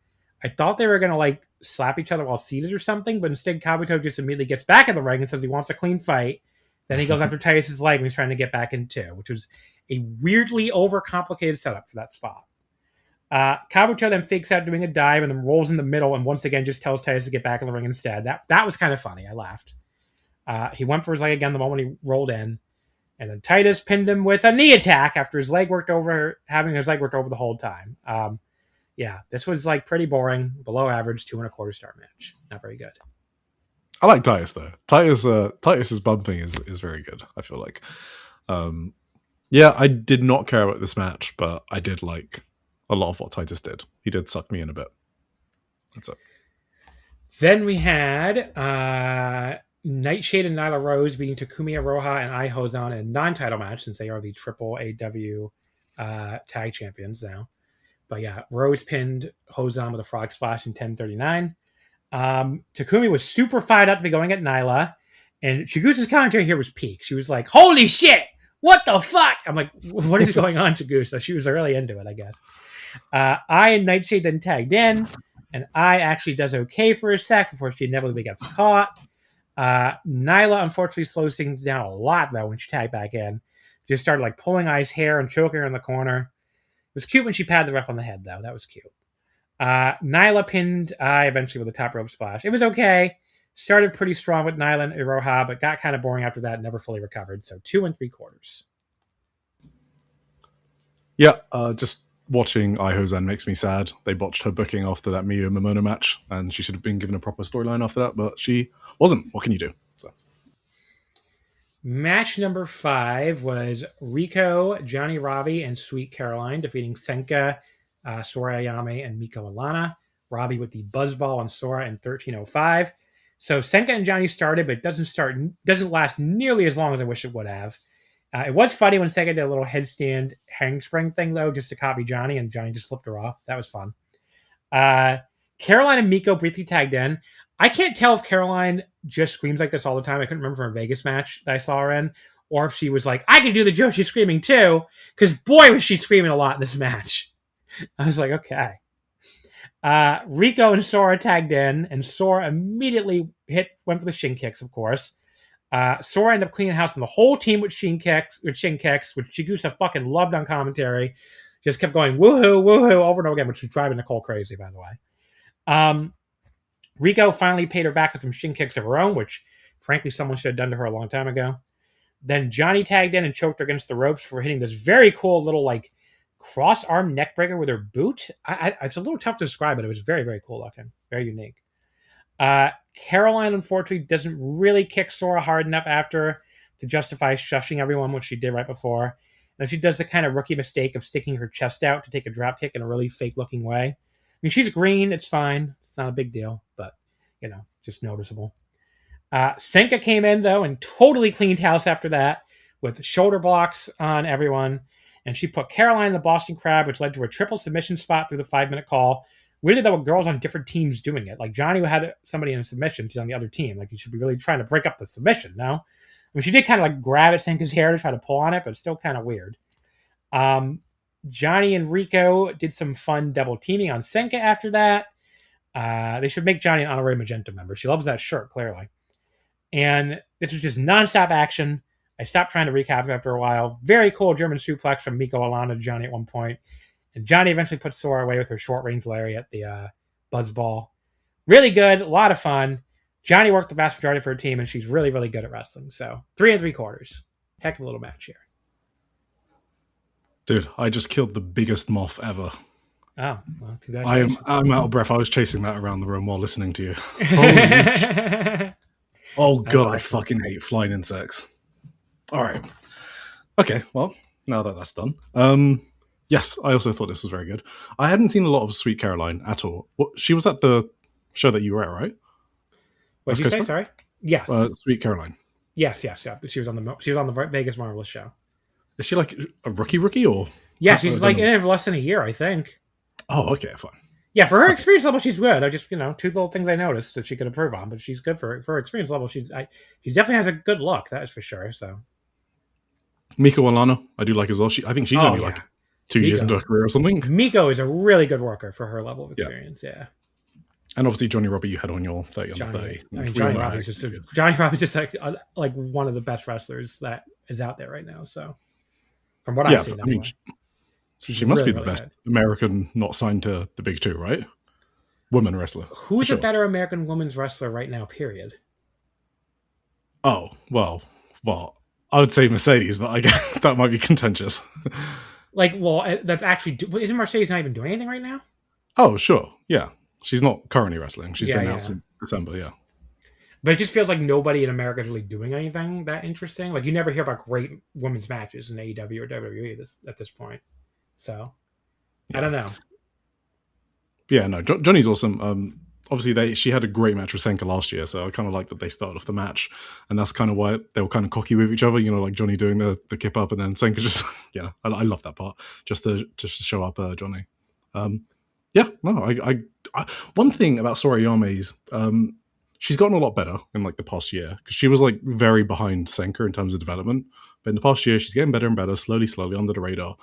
I thought they were going to, slap each other while seated or something, but instead Kabuto just immediately gets back in the ring and says he wants a clean fight. Then he goes after Titus's leg when he's trying to get back in too, which was a weirdly overcomplicated setup for that spot. Kabuto then fakes out doing a dive and then rolls in the middle and once again just tells Titus to get back in the ring instead. That was kind of funny. I laughed. He went for his leg again the moment he rolled in. And then Titus pinned him with a knee attack after having his leg worked over the whole time. Yeah, this was pretty boring, below average, 2.25 star match. Not very good. I like Titus though. Titus's bumping is very good. I feel like. Yeah, I did not care about this match, but I did like a lot of what Titus did. He did suck me in a bit. That's it. Then we had Nightshade and Nyla Rose beating Takumi Iroha and Ai Hozan in a non-title match since they are the Triple AW tag champions now. But yeah, Rose pinned Hozan with a frog splash in 10:39. Takumi was super fired up to be going at Nyla, and Chigusa's commentary here was peak. She was like, "Holy shit! What the fuck?" I'm like, "What is going on, Chigusa?" She was really into it, I guess. I and Nightshade then tagged in, and I actually does okay for a sec before she inevitably gets caught. Nyla unfortunately slows things down a lot though when she tagged back in. Just started pulling Ai's hair and choking her in the corner. It was cute when she patted the ref on the head, though. That was cute. Nyla pinned Ai eventually with a top rope splash. It was okay. Started pretty strong with Nyla and Iroha, but got kind of boring after that and never fully recovered. So 2 3/4. Yeah, just watching Ai Hozan makes me sad. They botched her booking after that Miyu Momono match, and she should have been given a proper storyline after that, but she wasn't. What can you do? So. Match number 5 was Rico, Johnny Robbie, and Sweet Caroline defeating Senka, Sora Ayame, and Miko and Lana. Robbie with the buzzball on Sora in 13:05. So Senka and Johnny started, but it doesn't last nearly as long as I wish it would have. It was funny when Senka did a little headstand handspring thing, though, just to copy Johnny, and Johnny just flipped her off. That was fun. Caroline and Miko briefly tagged in. I can't tell if Caroline just screams like this all the time. I couldn't remember from a Vegas match that I saw her in, or if she was like, I can do the Joshi screaming too, because boy was she screaming a lot in this match. I was like, okay. Rico and Sora tagged in, and Sora immediately went for the shin kicks, of course. Sora ended up cleaning house on the whole team with shin kicks, which Chigusa fucking loved on commentary. Just kept going woohoo, woohoo over and over again, which was driving Nicole crazy, by the way. Rico finally paid her back with some shin kicks of her own, which frankly someone should have done to her a long time ago. Then Johnny tagged in and choked her against the ropes for hitting this very cool little like cross arm neck breaker with her boot. It's a little tough to describe, but it was very, very cool looking, very unique. Caroline, unfortunately, doesn't really kick Sora hard enough after to justify shushing everyone, which she did right before. And she does the kind of rookie mistake of sticking her chest out to take a drop kick in a really fake-looking way. I mean, she's green. It's fine. It's not a big deal, but, just noticeable. Senka came in, though, and totally cleaned house after that with shoulder blocks on everyone. And she put Caroline in the Boston Crab, which led to a triple submission spot through the 5-minute call. Weirdly, though, with girls on different teams doing it. Like, Johnny had somebody in a submission. She's on the other team. Like, you should be really trying to break up the submission, no? I mean, she did kind of, like, grab at Senka's hair to try to pull on it, but it's still kind of weird. Johnny and Rico did some fun double teaming on Senka after that. They should make Johnny an honorary Magenta member. She loves that shirt, clearly. And this was just nonstop action. I stopped trying to recap after a while. Very cool German suplex from Miko Alana to Johnny at one point. And Johnny eventually put Sora away with her short-range lariat at the Buzzball. Really good. A lot of fun. Johnny worked the vast majority of her team, and she's really, really good at wrestling. So 3 3/4. Heck of a little match here. Dude, I just killed the biggest moth ever. Oh, well, congratulations. I'm out of breath. I was chasing that around the room while listening to you. Holy oh, God, I fucking hate flying insects. All right. Okay, well, now that that's done. Yes, I also thought this was very good. I hadn't seen a lot of Sweet Caroline at all. She was at the show that you were at, right? What did you say? Sorry? Yes. Sweet Caroline. Yes. She was on the Vegas Marvelous show. Is she like a rookie or? Yeah, she's like in it for less than a year, I think. Oh, okay, fine. Yeah, for her experience level, she's good. I just, 2 little things I noticed that she could improve on, but she's good for her experience level. She definitely has a good look, that is for sure. So, Miko Alana, I do like as well. I think she's only like 2 years into her career or something. Miko is a really good worker for her level of experience. Yeah. And obviously Johnny Robbie, you had on your 30 under 30. I mean, Johnny Robbie's just like one of the best wrestlers that is out there right now. So, from what I've seen, anyway. She must be the best American not signed to the big two, right? Woman wrestler. Who's a better American women's wrestler right now, period? Oh, well, I would say Mercedes, but I guess that might be contentious. That's actually... Isn't Mercedes not even doing anything right now? Oh, sure. Yeah. She's not currently wrestling. She's been out since December, yeah. But it just feels like nobody in America is really doing anything that interesting. Like, you never hear about great women's matches in AEW or WWE at this point. So, I don't know. Yeah, no, Johnny's awesome. Obviously, she had a great match with Senka last year, so I kind of like that they started off the match, and that's kind of why they were kind of cocky with each other. Like Johnny doing the kip up, and then Senka just, I love that part just to show up Johnny. One thing about Sora Yame's, she's gotten a lot better in like the past year because she was like very behind Senka in terms of development, but in the past year she's getting better and better, slowly under the radar.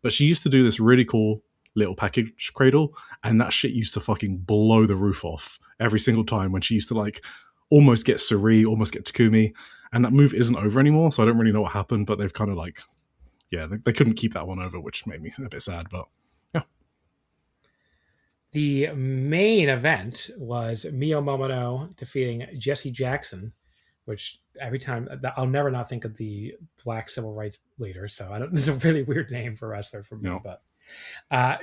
But she used to do this really cool little package cradle, and that shit used to fucking blow the roof off every single time when she used to like almost get Suri, almost get Takumi, and that move isn't over anymore, so I don't really know what happened, but they've kind of like, they couldn't keep that one over, which made me a bit sad, but yeah. The main event was Mio Momono defeating Jesse Jackson, which every time I'll never not think of the Black civil rights leader. So it's a really weird name for a wrestler for me, but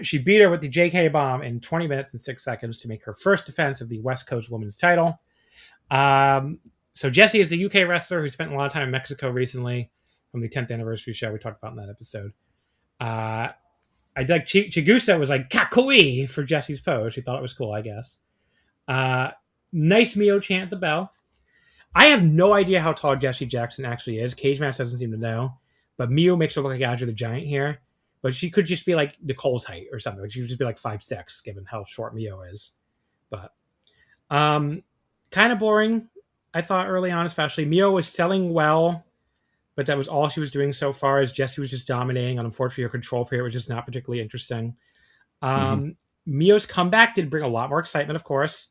she beat her with the JK bomb in 20 minutes and 6 seconds to make her first defense of the West Coast Women's title. So Jessie is a UK wrestler who spent a lot of time in Mexico recently from the 10th anniversary show we talked about in that episode. I like Chigusa was like kakui for Jessie's pose. She thought it was cool, I guess. Nice Mio chant at the bell. I have no idea how tall Jessie Jackson actually is. Cage Match doesn't seem to know. But Mio makes her look like Andre the Giant here. But she could just be like Nicole's height or something. Like she could just be like 5'6", given how short Mio is. But kind of boring, I thought, early on, especially. Mio was selling well, but that was all she was doing so far, as Jessie was just dominating. And unfortunately, her control period was just not particularly interesting. Mio's comeback did bring a lot more excitement, of course.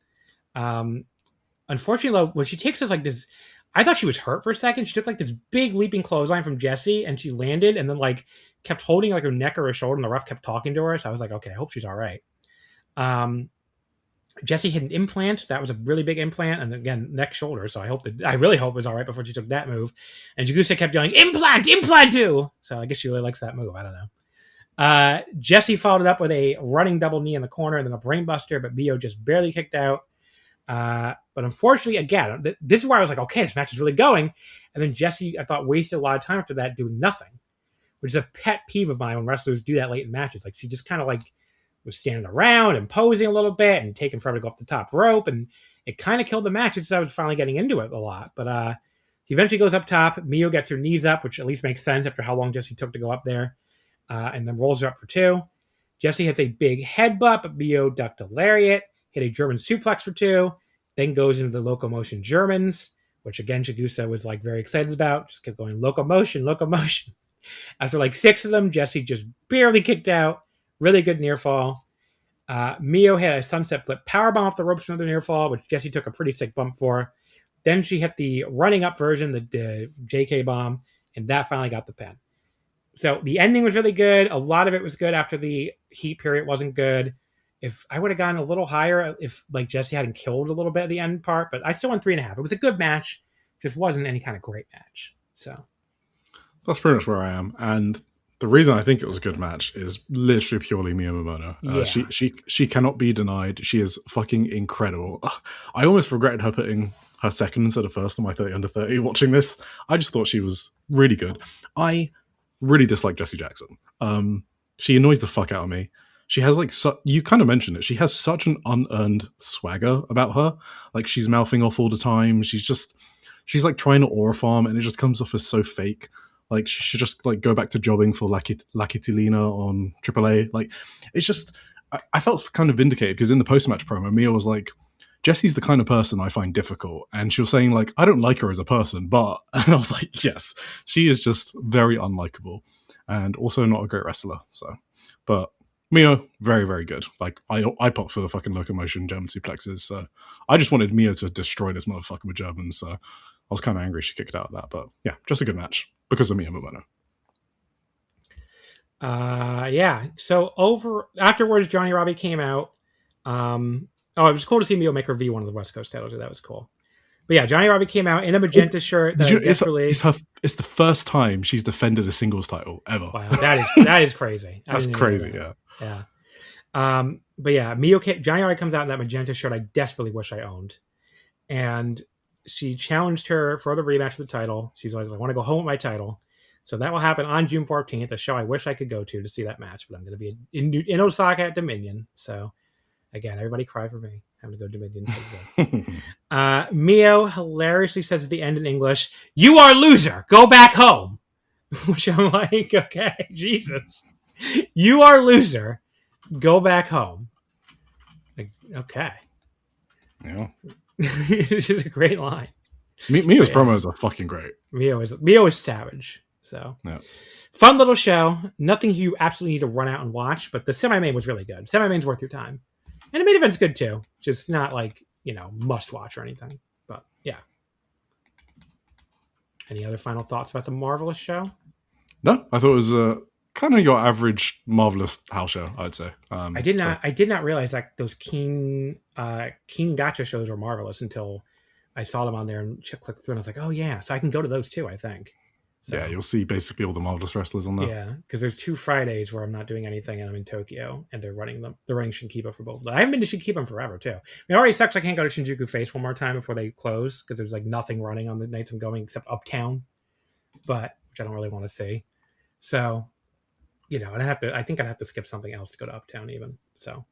Unfortunately, though, when she takes us like this, I thought she was hurt for a second. She took like this big leaping clothesline from Jessie, and she landed, and then like kept holding like her neck or her shoulder, and the ref kept talking to her. So I was like, okay, I hope she's all right. Jessie had an implant. That was a really big implant, and again, neck, shoulder. So I really hope it was all right before she took that move. And Jagusa kept yelling, "Implant too!" So I guess she really likes that move. I don't know. Jessie followed it up with a running double knee in the corner and then a brainbuster, but Mio just barely kicked out. But unfortunately, again, this is where I was like, okay, this match is really going. And then Jessie, I thought, wasted a lot of time after that doing nothing, which is a pet peeve of mine when wrestlers do that late in matches. Like, she just kind of like was standing around and posing a little bit and taking forever to go off the top rope. And it kind of killed the match as I was finally getting into it a lot. But he eventually goes up top. Mio gets her knees up, which at least makes sense after how long Jessie took to go up there. And then rolls her up for 2. Jessie hits a big headbutt, but Mio ducked a lariat, hit a German suplex for 2, then goes into the locomotion Germans, which again, Chigusa was like very excited about. Just kept going, locomotion. After like 6 of them, Jessie just barely kicked out. Really good near fall. Mio had a sunset flip powerbomb off the ropes from the near fall, which Jessie took a pretty sick bump for. Then she hit the running up version, the JK bomb, and that finally got the pin. So the ending was really good. A lot of it was good after the heat period wasn't good. If I would have gone a little higher, if like Jessie hadn't killed a little bit at the end part, but I still went 3.5. It was a good match. Just wasn't any kind of great match. So that's pretty much where I am. And the reason I think it was a good match is literally purely Mio Momono. She cannot be denied. She is fucking incredible. I almost regretted her putting her second instead of first on my 30 under 30 watching this. I just thought she was really good. I really dislike Jessie Jackson. She annoys the fuck out of me. She has like, you kind of mentioned it. She has such an unearned swagger about her. Like, she's mouthing off all the time. She's like trying to aura farm, and it just comes off as so fake. Like, she should just like go back to jobbing for Lakitilina on AAA. Like, it's just, I felt kind of vindicated because in the post-match promo, Mia was like, Jessie's the kind of person I find difficult. And she was saying like, I don't like her as a person, but, and I was like, yes, she is just very unlikable and also not a great wrestler. So, but Mio, very, very good. Like, I popped for the fucking locomotion German suplexes. So I just wanted Mio to destroy this motherfucker with Germans. So I was kind of angry she kicked out of that. But yeah, just a good match because of Mio Momono. Yeah. So afterwards, Johnny Robbie came out. It was cool to see Mio make her V1 of the West Coast title. That was cool. But yeah, Johnny Robbie came out in a magenta shirt. It's the first time she's defended a singles title ever. Wow, that is crazy. That's crazy, yeah. Yeah. But yeah, Johnny Robbie comes out in that magenta shirt I desperately wish I owned. And she challenged her for the rematch for the title. She's like, I want to go home with my title. So that will happen on June 14th, a show I wish I could go to see that match. But I'm going to be in Osaka at Dominion. So again, everybody cry for me having to go to Dominion for this. Mio hilariously says at the end in English, "You are loser. Go back home." Which I'm like, okay, Jesus. You are loser. Go back home. Like, okay. Yeah. This is a great line. Mio's promos are fucking great. Mio is savage. So yeah. Fun little show. Nothing you absolutely need to run out and watch, but the semi-main was really good. Semi-main's worth your time. And the main event's good too. Just not like, must watch or anything. But yeah. Any other final thoughts about the Marvelous show? No, I thought it was kind of your average Marvelous house show, I'd say. I did not realize that those King Gotcha shows were Marvelous until I saw them on there and clicked through and I was like, oh yeah, so I can go to those too, I think. So, yeah, you'll see basically all the Marvelous wrestlers on there. Yeah, because there's 2 Fridays where I'm not doing anything and I'm in Tokyo and they're running Shinkiba for both of them. I haven't been to Shinkiba forever too. I mean, it already sucks I can't go to Shinjuku Face one more time before they close because there's like nothing running on the nights I'm going except Uptown, which I don't really want to see. So, and I think I'd have to skip something else to go to Uptown even. So,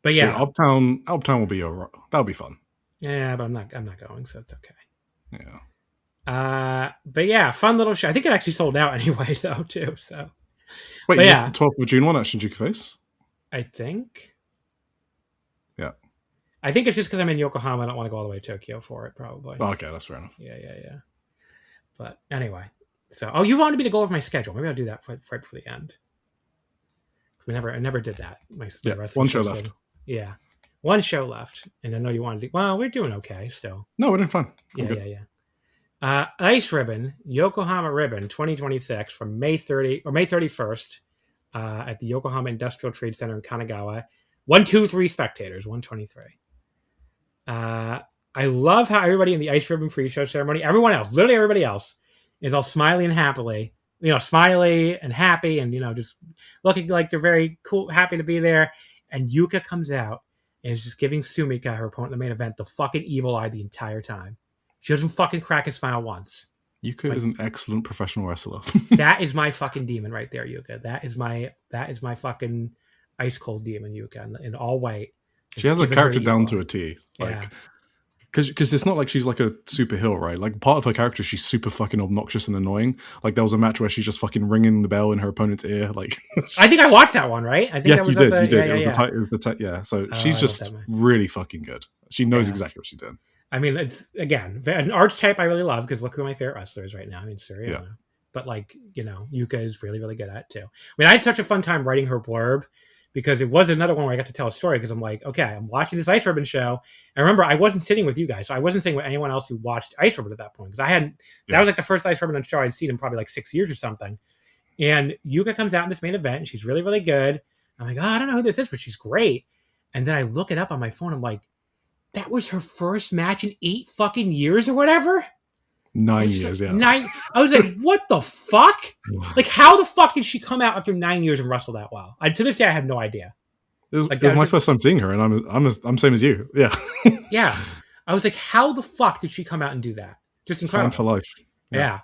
but yeah, Uptown will be that'll be fun. Yeah, but I'm not going, so it's okay. Yeah. But yeah, fun little show. I think it actually sold out anyway, though, too. So, wait, is the 12th of June one at Shinjuku Face? I think. Yeah. I think it's just because I'm in Yokohama. I don't want to go all the way to Tokyo for it, probably. Oh, okay, that's fair enough. Yeah. But anyway, so you wanted me to go over my schedule. Maybe I'll do that right before the end. I never did that. My wrestling one show shows left. did. Yeah, one show left, and I know you wanted to. Well, we're doing okay still. No, we're doing fine. Yeah. Ice Ribbon, Yokohama Ribbon, 2026 from May 31st at the Yokohama Industrial Trade Center in Kanagawa. 123 spectators, 123. I love how everybody in the Ice Ribbon free show ceremony, everyone else, literally everybody else, is all smiley and happily. Smiley and happy and, just looking like they're very cool, happy to be there. And Yuka comes out and is just giving Sumika, her opponent in the main event, the fucking evil eye the entire time. She doesn't fucking crack a smile once. Yuka is an excellent professional wrestler. That is my fucking demon right there, Yuka. That is my fucking ice cold demon, Yuka, in all white. She has a character down to a T. Yeah. Because it's not like she's like a super heel, right? Like part of her character, she's super fucking obnoxious and annoying. Like there was a match where she's just fucking ringing the bell in her opponent's ear. Like I think I watched that one, right? I think that was you did. It was the yeah. So she's just really fucking good. She knows exactly what she's doing. I mean, it's again an archetype I really love because look who my favorite wrestler is right now. I mean, Suriano. Yeah. But Yuka is really, really good at it too. I mean, I had such a fun time writing her blurb because it was another one where I got to tell a story because I'm like, okay, I'm watching this Ice Ribbon show. And remember, I wasn't sitting with you guys, so I wasn't sitting with anyone else who watched Ice Ribbon at that point because that was like the first Ice Ribbon show I'd seen in probably like 6 years or something. And Yuka comes out in this main event and she's really, really good. I'm like, I don't know who this is, but she's great. And then I look it up on my phone. I'm like, that was her first match in 8 fucking years or whatever. 9 years, yeah. 9. I was like, what the fuck? Like, how the fuck did she come out after 9 years and wrestle that well? To this day, I have no idea. It was my first time seeing her, and I'm same as you. Yeah. Yeah. I was like, how the fuck did she come out and do that? Just incredible. Fan for life. Yeah.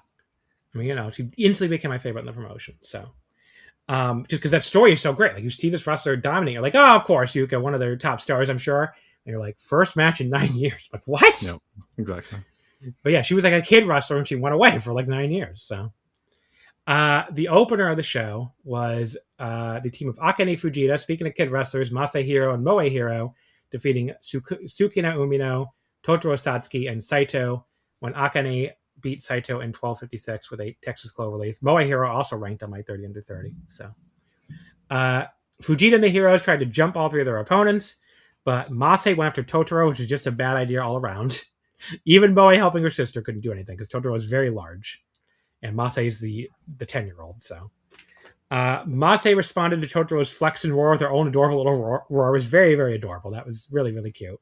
I mean, she instantly became my favorite in the promotion. So, just because that story is so great. Like, you see this wrestler dominate. You're like, oh, of course, Yuka, one of their top stars, I'm sure. And you're like, first match in 9 years. Like, what? No, exactly. But yeah, she was like a kid wrestler and she went away for like 9 years. So the opener of the show was the team of Akane Fujita, speaking of kid wrestlers, Masahiro and Moehiro, defeating Tsukina Umino, Totoro Satsuki, and Saito when Akane beat Saito in 12:56 with a Texas Cloverleaf. Moehiro also ranked on my 30 under 30. So Fujita and the Heroes tried to jump all three of their opponents, but Masai went after Totoro, which was just a bad idea all around. Even Moe helping her sister couldn't do anything because Totoro was very large. And Masai is the 10-year-old. So Masai responded to Totoro's flex and roar with her own adorable little roar. It was very, very adorable. That was really, really cute.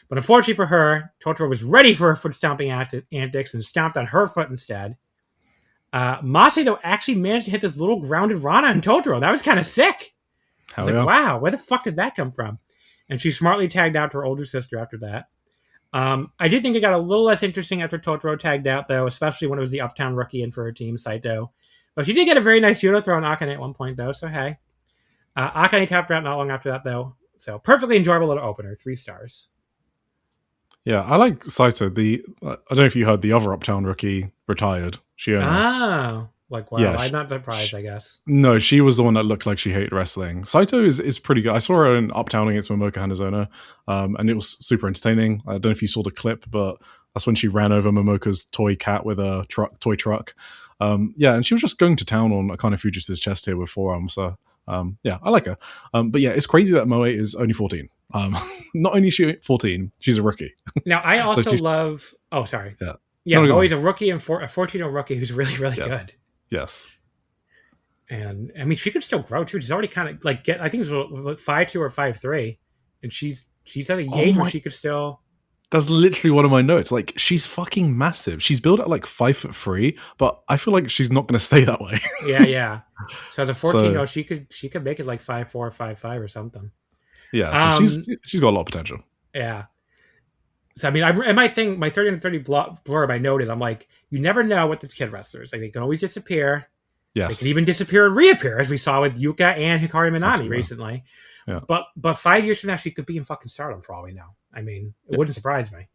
But unfortunately for her, Totoro was ready for her foot stomping antics and stomped on her foot instead. Masai, though, actually managed to hit this little grounded Rana on Totoro. That was kind of sick. I was like, wow, where the fuck did that come from? And she smartly tagged out to her older sister after that. I did think it got a little less interesting after Totoro tagged out, though, especially when it was the Uptown rookie in for her team, Saito. But she did get a very nice judo throw on Akane at one point, though, so hey. Akane tapped her out not long after that, though. So perfectly enjoyable little opener, 3 stars. Yeah, I like Saito. I don't know if you heard, the other Uptown rookie retired. Wow, I'm not surprised, I guess. No, she was the one that looked like she hated wrestling. Saito is pretty good. I saw her in Uptown against Momoka Hanazono, and it was super entertaining. I don't know if you saw the clip, but that's when she ran over Momoka's toy cat with a toy truck. Yeah, and she was just going to town on Akane Fujita's chest here with forearms. So, yeah, I like her. But yeah, it's crazy that Moe is only 14. Not only is she 14, she's a rookie. Now, I also love... Oh, sorry. Yeah, Moe's a rookie and a 14-year-old rookie who's really, really good. Yes. And I mean, she could still grow too. She's already kind of like I think it was 5'2" or 5'3", and she's at the age where she could still. That's literally one of my notes. Like, she's fucking massive. She's built at like 5'3", but I feel like she's not going to stay that way. Yeah. So as a 14-year-old, she could make it like 5'4", 5'5", or something. Yeah, so she's got a lot of potential. Yeah. So I mean, my 30 and 30 blurb I noted. I'm like, you never know what the kid wrestlers like. They can always disappear. Yes, they can even disappear and reappear, as we saw with Yuka and Hikari Minami recently. Yeah. But 5 years from now, she could be in fucking Stardom for all we know. I mean, it wouldn't surprise me.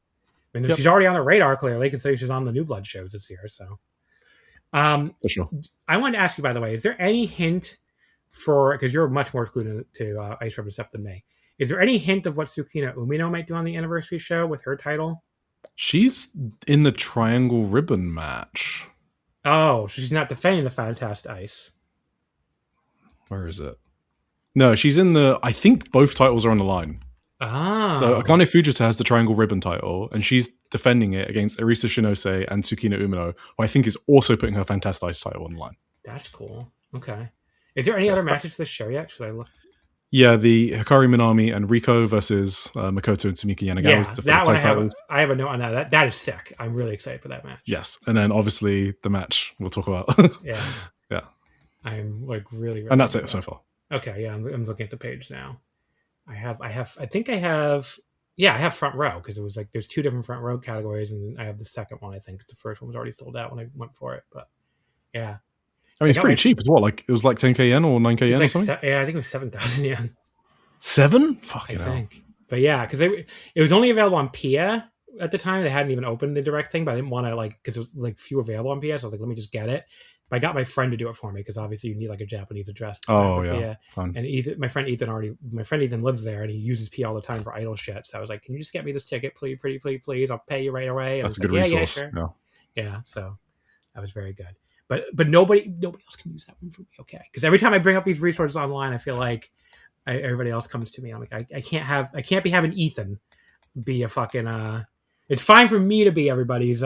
I mean, she's already on the radar clearly, considering she's on the New Blood shows this year. So, for sure. I wanted to ask you, by the way, is there any hint because you're much more clued to Ice Ribbon stuff than me? Is there any hint of what Tsukina Umino might do on the anniversary show with her title? She's in the Triangle Ribbon match. Oh, so she's not defending the Fantastic Ice. Where is it? No, she's in the. I think both titles are on the line. Ah. So Akane Fujita has the Triangle Ribbon title, and she's defending it against Arisa Shinose and Tsukino Umino, who I think is also putting her Fantastic Ice title on the line. That's cool. Okay. Is there any other matches for this show yet? Should I look? Yeah, the Hikari Minami and Riko versus Makoto and Sumika Yanagawa. Yeah, that one I have a note on that. That is sick. I'm really excited for that match. Yes, and then obviously the match we'll talk about. Yeah. Yeah. I'm like really and that's it so far. Okay, yeah, I'm looking at the page now. I have front row because it was like there's 2 different front row categories, and I have the second one. I think the first one was already sold out when I went for it, but yeah. I mean, it's pretty cheap as well. Like it was like 10k yen or 9k yen or something. Yeah, I think it was 7,000 yen. 7? Fucking hell. I think. But yeah, because it was only available on PIA at the time. They hadn't even opened the direct thing, but I didn't want to because it was like few available on PIA. So I was like, let me just get it. But I got my friend to do it for me because obviously you need like a Japanese address. To yeah. Fun. And my friend Ethan lives there and he uses PIA all the time for idol shit. So I was like, can you just get me this ticket, please, please? I'll pay you right away. And that's a good resource. Yeah, sure. Yeah, so that was very good. But nobody else can use that one for me. Okay, because every time I bring up these resources online, I feel like everybody else comes to me. I'm like, I can't be having Ethan be a fucking. It's fine for me to be everybody's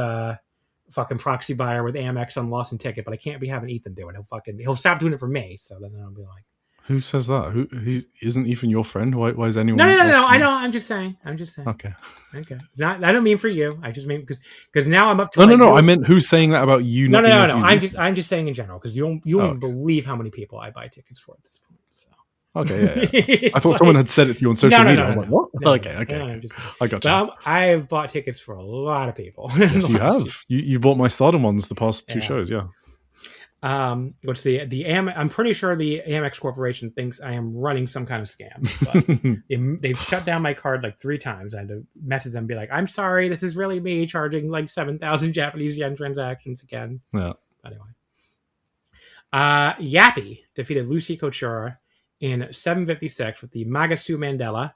fucking proxy buyer with Amex on Lost and Ticket, but I can't be having Ethan do it. He'll stop doing it for me. So then I'll be like, who says that? Who isn't Ethan your friend? Why is anyone? No. I know. I'm just saying. Okay. I don't mean for you. I just mean because now I'm up to. No. I meant who's saying that about you? No. I'm just saying in general because you won't believe how many people I buy tickets for at this point. So. Okay. Yeah. I thought someone had said it to you on social media. I was like, what? Okay. I got you. I've bought tickets for a lot of people. Yes, you have. You bought my Stardom ones the past 2 shows. Yeah. Let's see. I'm pretty sure the Amex Corporation thinks I am running some kind of scam. But they've shut down my card like 3 times. I had to message them and be like, I'm sorry, this is really me charging like 7,000 Japanese yen transactions again. Yeah. Anyway. Yappy defeated Lucy Couture in 7:56 with the Magasu Mandela.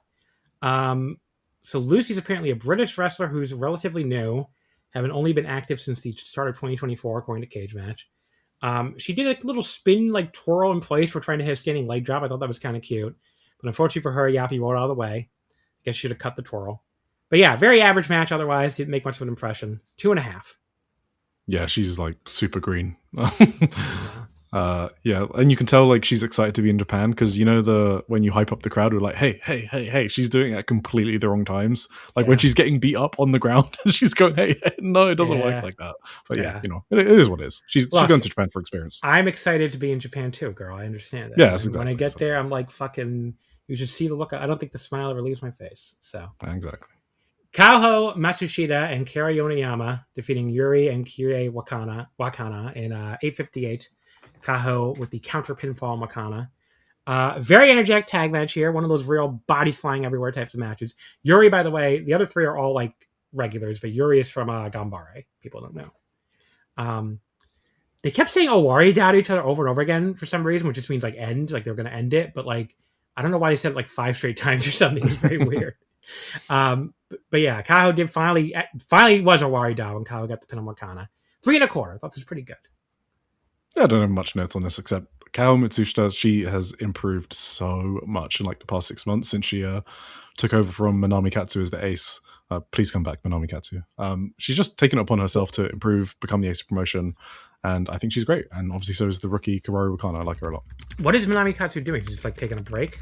So Lucy's apparently a British wrestler who's relatively new, having only been active since the start of 2024, according to Cage Match. She did a little spin, like twirl in place for trying to hit a standing leg drop. I thought that was kind of cute. But unfortunately for her, Yappy rolled out of the way. I guess she should have cut the twirl. But yeah, very average match otherwise. Didn't make much of an impression. 2.5. Yeah, she's like super green. Yeah, and you can tell like she's excited to be in Japan because when you hype up the crowd, we're like, hey, she's doing it at completely the wrong times. Like when she's getting beat up on the ground, she's going, hey, no, it doesn't work like that. But it is what it is. She's going to Japan for experience. I'm excited to be in Japan too, girl. I understand that. Yeah, exactly. When I get there, I'm like fucking. You should see the look. I don't think the smile ever leaves my face. So exactly. Kaoho Matsushita and Kara Yoneyama defeating Yuri and Kirei Wakana in 8:58. Kaho with the counter pinfall Makana. Very energetic tag match here. One of those real bodies flying everywhere types of matches. Yuri, by the way, the other 3 are all like regulars, but Yuri is from Gambare. People don't know. They kept saying Owari down to each other over and over again for some reason, which just means like end, like they're going to end it. But like, I don't know why they said it like 5 straight times or something. It's very weird. But yeah, Kaho did finally was Owari down when Kaho got the pin on Makana. 3.25. I thought this was pretty good. I don't have much notes on this except Kao Mitsushita. She has improved so much in like the past 6 months since she took over from Manami Katsu as the ace. Please come back, Manami Katsu. She's just taken it upon herself to improve, become the ace of promotion, and I think she's great. And obviously so is the rookie Kaworu Wakana. I like her a lot. What is Manami Katsu doing? She's just like taking a break?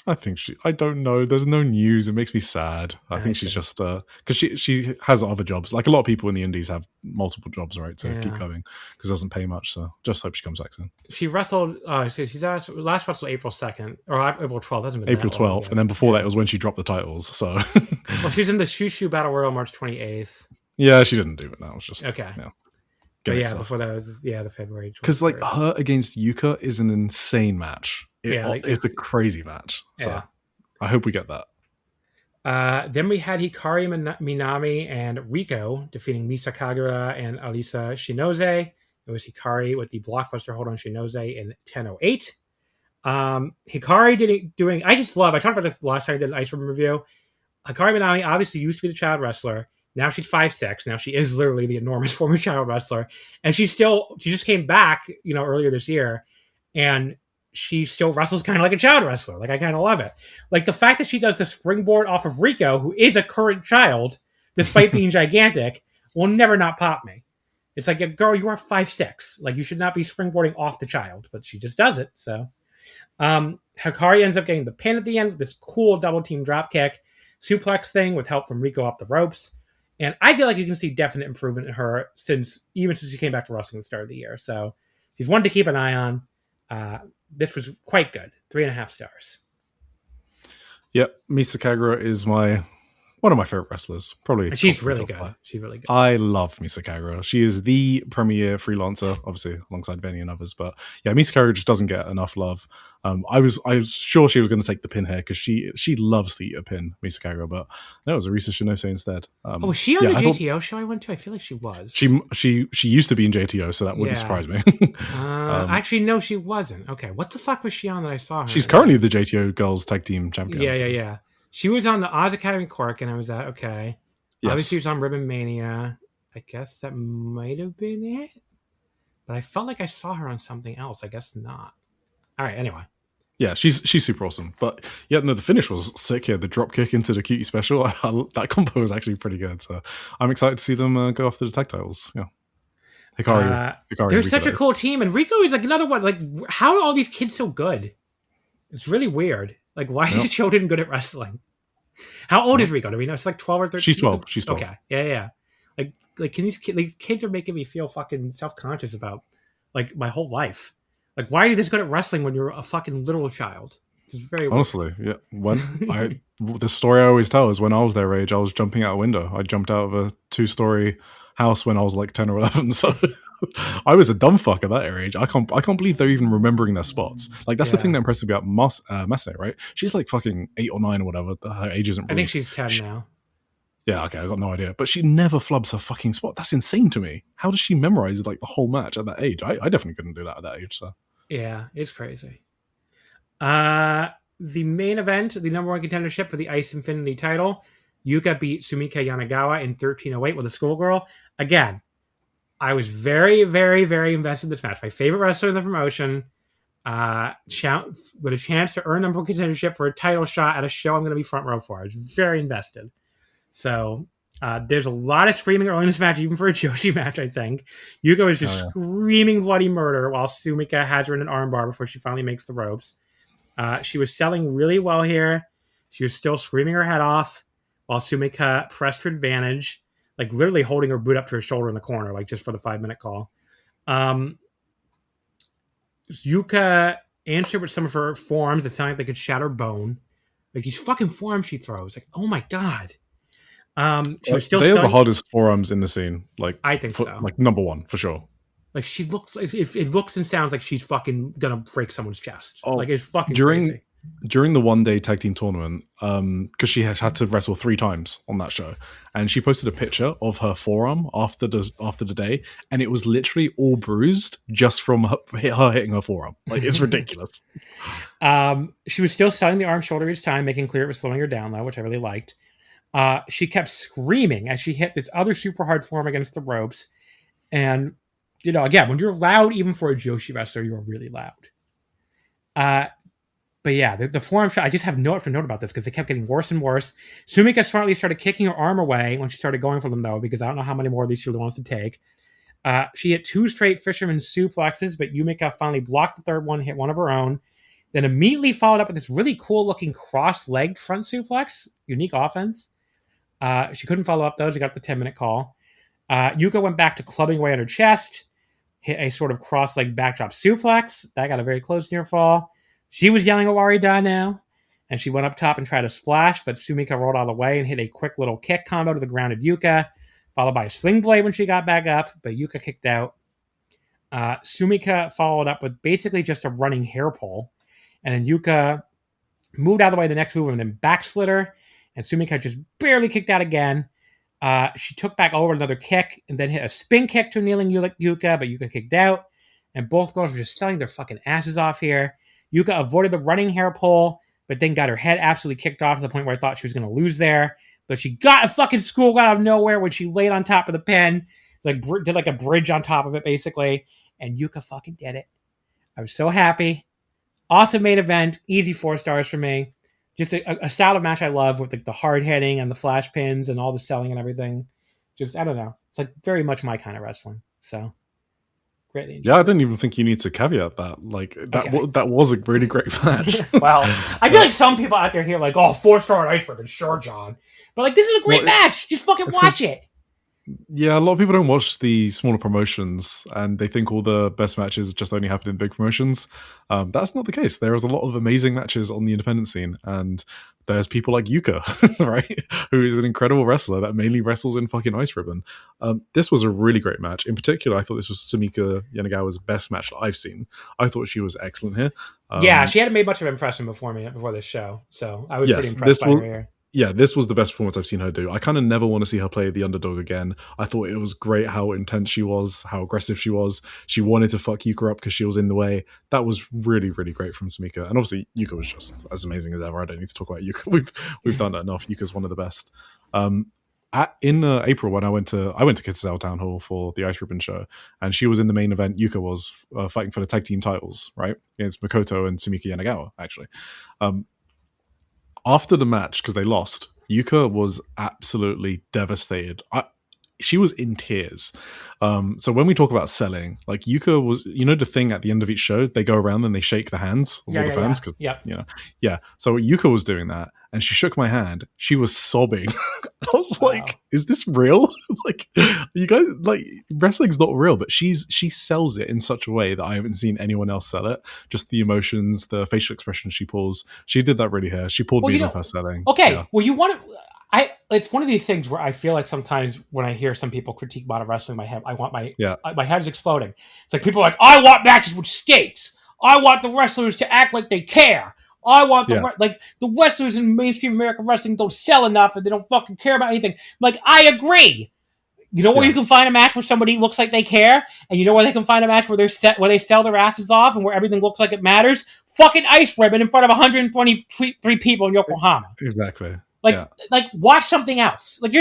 I think I don't know. There's no news. It makes me sad. I think she's just because she has other jobs. Like a lot of people in the indies have multiple jobs, right? To keep going because it doesn't pay much. So just hope she comes back soon. She wrestled. She's last wrestled April 2nd or April 12th. Hasn't been April 12th, and then before that was when she dropped the titles. So well, she's in the Shushu Battle Royal March 28th. Yeah, she didn't do it. That was just okay. But yeah, before that was the February. Because like her against Yuka is an insane match. It's a crazy match. So I hope we get that. Then we had Hikari Minami and Riko defeating Misa Kagura and Alisa Shinose. It was Hikari with the blockbuster hold on Shinose in 10:08. Hikari doing. I talked about this last time I did an Ice Room review. Hikari Minami obviously used to be the child wrestler. Now she's 5'6". Now she is literally the enormous former child wrestler, and she just came back, earlier this year, and she still wrestles kind of like a child wrestler. Like, I kind of love it. Like, the fact that she does the springboard off of Rico, who is a current child, despite being gigantic, will never not pop me. It's like, girl, you are 5'6". Like, you should not be springboarding off the child, but she just does it. So, Hikari ends up getting the pin at the end with this cool double team drop kick suplex thing with help from Rico off the ropes. And I feel like you can see definite improvement in her since she came back to wrestling at the start of the year. So she's one to keep an eye on. This was quite good. 3.5 stars. Yep, Misa Kagura is one of my favorite wrestlers. Probably. She's really good. She's really good. I love Misa Kagura. She is the premier freelancer, obviously alongside Benny and others. But yeah, Misa Kagura just doesn't get enough love. I was sure she was going to take the pin here because she loves to eat a pin, Misa Kagura. But no, it was Arisa Shinose instead. Was she on the JTO show I went to? I feel like she was. She used to be in JTO, so that wouldn't surprise me. Actually, no, she wasn't. Okay, what the fuck was she on that I saw her? She's currently the JTO Girls Tag Team Champion. Yeah. She was on the Oz Academy Cork, and I was at, okay. Yes. Obviously, she was on Ribbon Mania. I guess that might have been it. But I felt like I saw her on something else. I guess not. All right, anyway. Yeah, she's super awesome. But yeah, no, the finish was sick here. The drop kick into the cutie special. That combo was actually pretty good. So I'm excited to see them go after the tag titles. Yeah. Hikari they're such a cool team. And Rico is like another one. Like, how are all these kids so good? It's really weird. Like, why is children good at wrestling? How old is Rico? Do we know? It's like 12 or 13? She's 12. She's 12. Okay. Yeah. Like, can these kids are making me feel fucking self-conscious about, like, my whole life. Like, why are you this good at wrestling when you're a fucking little child? It's very honestly, weird. Yeah. The story I always tell is when I was their age, I was jumping out a window. I jumped out of a 2-story house when I was like 10 or 11. So I was a dumb fuck at that age. I can't believe they're even remembering their spots. Like, that's the thing that impressed me about Mase, right? She's like fucking 8 or 9 or whatever. Her age isn't released. I think she's 10 now. Yeah, okay, I got no idea. But she never flubs her fucking spot. That's insane to me. How does she memorize like the whole match at that age? I definitely couldn't do that at that age. So yeah, it's crazy. The main event, the number 1 contendership for the Ice Infinity title, Yuka beat Sumika Yanagawa in 13:08 with a schoolgirl. Again, I was very, very, very invested in this match. My favorite wrestler in the promotion, with a chance to earn number 1 contendership for a title shot at a show I'm going to be front row for. I was very invested. So there's a lot of screaming early in this match, even for a Joshi match, I think. Yuka is just screaming bloody murder while Sumika has her in an armbar before she finally makes the ropes. She was selling really well here. She was still screaming her head off while Sumika pressed her advantage, like literally holding her boot up to her shoulder in the corner, like just for the 5-minute call. Yuka answered with some of her forearms that sounded like they could shatter bone. Like, these fucking forearms she throws. Like, oh my God. She was still. They are the hardest forearms in the scene. Like, I think so. Like, number 1 for sure. Like, she looks. It looks and sounds like she's fucking gonna break someone's chest. Like, it's fucking crazy. During the 1-day tag team tournament, because she had to wrestle 3 times on that show, and she posted a picture of her forearm after the day, and it was literally all bruised just from her hitting her forearm. Like, it's ridiculous. She was still selling the arm shoulder each time, making clear it was slowing her down though, which I really liked. She kept screaming as she hit this other super hard forearm against the ropes, and again, when you're loud, even for a Joshi wrestler, you're really loud. But yeah, the forearm shot, I just have no after note about this because it kept getting worse and worse. Sumika smartly started kicking her arm away when she started going for them, though, because I don't know how many more of these she really wants to take. She hit 2 straight fisherman suplexes, but Yumika finally blocked the third one, hit one of her own, then immediately followed up with this really cool-looking cross-legged front suplex. Unique offense. She couldn't follow up, though. She got the 10-minute call. Yuka went back to clubbing away on her chest, hit a sort of cross-legged backdrop suplex. That got a very close near fall. She was yelling Owari Da now, and she went up top and tried to splash, but Sumika rolled all the way and hit a quick little kick combo to the grounded Yuka, followed by a sling blade when she got back up, but Yuka kicked out. Sumika followed up with basically just a running hair pull, and then Yuka moved out of the way the next move and then backslid her, and Sumika just barely kicked out again. She took back over another kick and then hit a spin kick to a kneeling Yuka, but Yuka kicked out, and both girls were just selling their fucking asses off here. Yuka avoided the running hair pull, but then got her head absolutely kicked off to the point where I thought she was going to lose there. But she got a fucking school out of nowhere when she laid on top of the pin. Did like a bridge on top of it, basically. And Yuka fucking did it. I was so happy. awesome main event, easy 4 stars for me. Just a style of match I love with the hard hitting and the flash pins and all the selling and everything. Just, I don't know. It's like very much my kind of wrestling. So greatly enjoyed. Yeah, I don't even think you need to caveat that. Like that was a really great match. Well, I feel like some people out there here like, oh, 4-star Ice Ribbon, sure, John. But like, this is a great match. Just fucking watch it. Yeah, a lot of people don't watch the smaller promotions and they think all the best matches just only happen in big promotions. That's not the case. There is a lot of amazing matches on the independent scene, and there's people like Yuka, right, who is an incredible wrestler that mainly wrestles in fucking Ice Ribbon. This was a really great match. In particular, I thought this was Sumika Yanagawa's best match that I've seen. I thought she was excellent here. Yeah, she hadn't made much of an impression before this show, so I was pretty impressed by her here. Yeah, this was the best performance I've seen her do. I kind of never want to see her play the underdog again. I thought it was great how intense she was, how aggressive she was. She wanted to fuck Yuka up because she was in the way. That was really, really great from Sumika. And obviously, Yuka was just as amazing as ever. I don't need to talk about Yuka. We've done that enough. Yuka's one of the best. In April, when I went to Kitsune Town Hall for the Ice Ribbon show, and she was in the main event. Yuka was fighting for the tag team titles, right, against Makoto and Sumika Yanagawa, actually. After the match, because they lost, Yuka was absolutely devastated. She was in tears. So when we talk about selling, like Yuka was, the thing at the end of each show, they go around and they shake the hands of all the fans. Yeah. So Yuka was doing that, and she shook my hand. She was sobbing. I was like, "Is this real? Like, you guys, like, wrestling's not real." But she sells it in such a way that I haven't seen anyone else sell it. Just the emotions, the facial expression she pulls. She did that really here. She pulled me in with her selling. Okay, yeah. Well, you want to. It's one of these things where I feel like sometimes when I hear some people critique modern wrestling, my head is exploding. It's like people are like, I want matches with stakes. I want the wrestlers to act like they care. I want the wrestlers in mainstream American wrestling don't sell enough and they don't fucking care about anything. Like, I agree. You know where you can find a match where somebody looks like they care, and you know where they can find a match where they sell their asses off and where everything looks like it matters? Fucking Ice Ribbon in front of 123 people in Yokohama. Exactly. Like, watch something else. Like,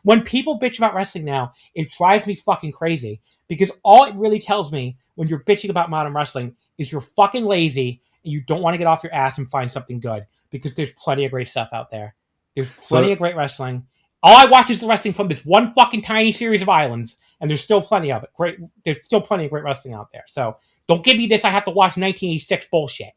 when people bitch about wrestling now, it drives me fucking crazy, because all it really tells me when you're bitching about modern wrestling is you're fucking lazy and you don't want to get off your ass and find something good, because there's plenty of great stuff out there. There's plenty of great wrestling. All I watch is the wrestling from this one fucking tiny series of islands, and there's still plenty of it. There's still plenty of great wrestling out there. So don't give me this I have to watch 1986 bullshit.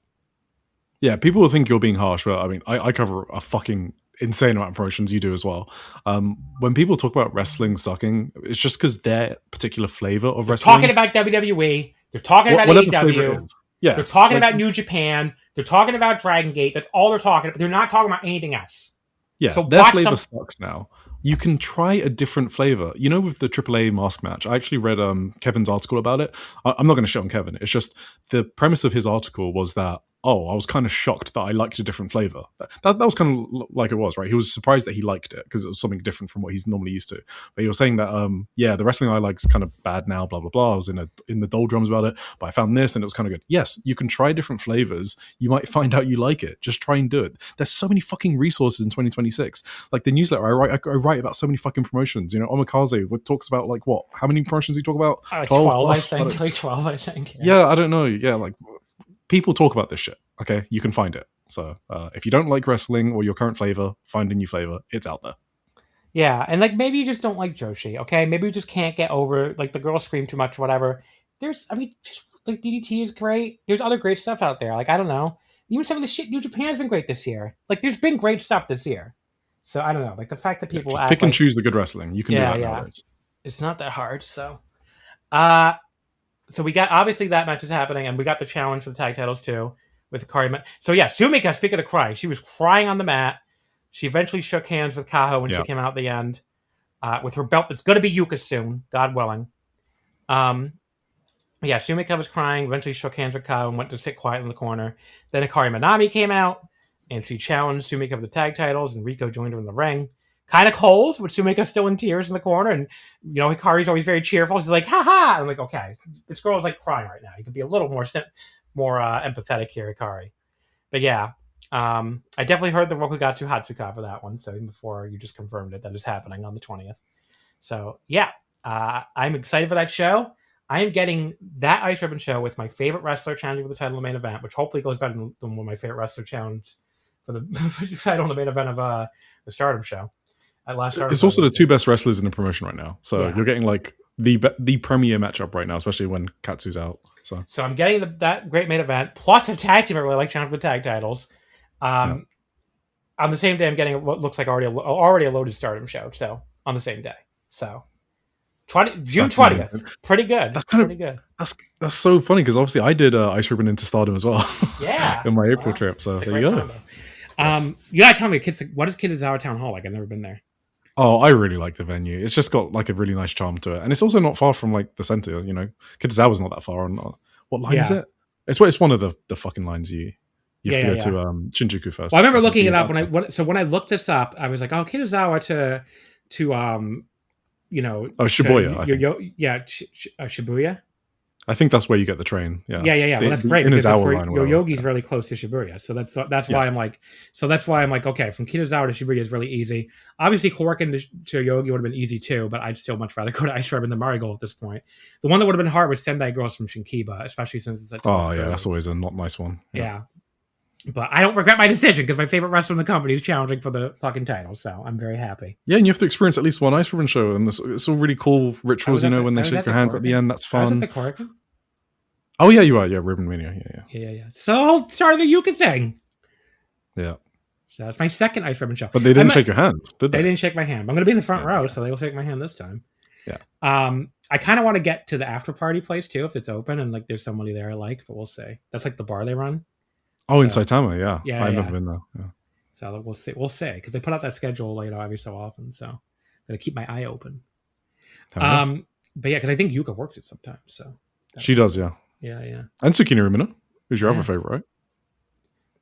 Yeah, people will think you're being harsh, but I mean, I cover a fucking insane amount of promotions. You do as well. When people talk about wrestling sucking, it's just because their particular flavor of wrestling. Talking about WWE, they're talking about AEW, they're talking about New Japan, they're talking about Dragon Gate. That's all they're talking about. They're not talking about anything else. Yeah, so their flavor sucks now. You can try a different flavor. With the AAA mask match, I actually read Kevin's article about it. I'm not going to shit on Kevin. It's just the premise of his article was that, I was kind of shocked that I liked a different flavor. That was kind of like it was, right? He was surprised that he liked it because it was something different from what he's normally used to. But he was saying that, the wrestling I like is kind of bad now, blah, blah, blah. I was in the doldrums about it, but I found this and it was kind of good. Yes, you can try different flavors. You might find out you like it. Just try and do it. There's so many fucking resources in 2026. Like the newsletter I write about so many fucking promotions. Omakase talks about how many promotions he talk about? Like 12, I think. Like 12, I think. Yeah, I don't know. Yeah, like people talk about this shit. Okay, you can find it. So if you don't like wrestling or your current flavor, find a new flavor. It's out there. Yeah, and like maybe you just don't like Joshi. Okay, maybe you just can't get over like the girls scream too much, or whatever. Just like DDT is great. There's other great stuff out there. Like, I don't know. Even some of the shit New Japan's been great this year. Like, there's been great stuff this year. So I don't know. Like the fact that people pick and choose the good wrestling. You can do that nowadays. It's not that hard. So, so we got, obviously that match is happening, and we got the challenge for the tag titles too with Kari. So yeah, Sumika, speaking of crying, she was crying on the mat. She eventually shook hands with Kaho when she came out at the end with her belt that's going to be Yuka soon, God willing. Yeah, Sumika was crying, eventually shook hands with Kaho and went to sit quiet in the corner. Then Hikari Manami came out, and she challenged Sumika for the tag titles, and Rico joined her in the ring. Kind of cold, with Sumika still in tears in the corner, and Hikari's always very cheerful. She's like, "Ha ha!" I'm like, "Okay, this girl is like crying right now. You could be a little more empathetic here, Hikari." But yeah, I definitely heard the Rokugatsu Hatsuka for that one. So even before you just confirmed it, that is happening on the 20th. So yeah, I'm excited for that show. I am getting that Ice Ribbon show with my favorite wrestler challenging for the title of the main event, which hopefully goes better than one of my favorite wrestler challenge for the title of the main event of the Stardom show. At last Stardom it's also the two best wrestlers in the promotion right now. So Yeah. you're getting like the premier matchup right now, especially when Katsu's out. So I'm getting that great main event plus a tag team I really like challenging for the tag titles. On the same day, I'm getting what looks like already a loaded Stardom show. So on the same day, so June 20th, pretty good. That's pretty good. That's so funny because obviously I did Ice Ribbon into Stardom as well. Yeah, in my April trip. So there you go. You gotta tell me, what is Kitazawa Town Hall like? I've never been there. Oh, I really like the venue. It's just got like a really nice charm to it, and it's also not far from like the center. You know, Kitazawa's not that far. On what line is it? It's one of the fucking lines you have to go to Shinjuku first. Well, I remember looking it up when I looked this up. I was like, oh, Kitazawa to Shibuya. I think. Shibuya. I think that's where you get the train. Yeah. Well, that's great because Yoyogi's really close to Shibuya, so that's why I'm like, okay, from Kitazawa to Shibuya is really easy. Obviously, Korakuen to Yoyogi would have been easy too, but I'd still much rather go to Ice Ribbon than Marigold at this point. The one that would have been hard was Sendai Girls from Shinkiba, especially since it's that's always a not nice one. Yeah. But I don't regret my decision because my favorite wrestler in the company is challenging for the fucking title, so I'm very happy. Yeah, and you have to experience at least one Ice Ribbon show, and it's all really cool rituals, when they shake your hand at the end. That's fun. I was at the Korakuen? Oh, yeah, you are. Yeah, Ribbon Mania. Yeah. So, started the Yuka thing. Yeah. So that's my second Ice Ribbon show. But they didn't shake your hand, did they? They didn't shake my hand. I'm going to be in the front row, so they'll shake my hand this time. Yeah. I kind of want to get to the after party place, too, if it's open and like there's somebody there I like, but we'll see. That's like the bar they run. Oh, in Saitama, yeah. I've never been there. Yeah. So we'll see, because they put out that schedule every so often. So I'm gonna keep my eye open. But yeah, because I think Yuka works it sometimes. So she does, yeah. Yeah. And Tsukino Umino, who's your other favorite, right?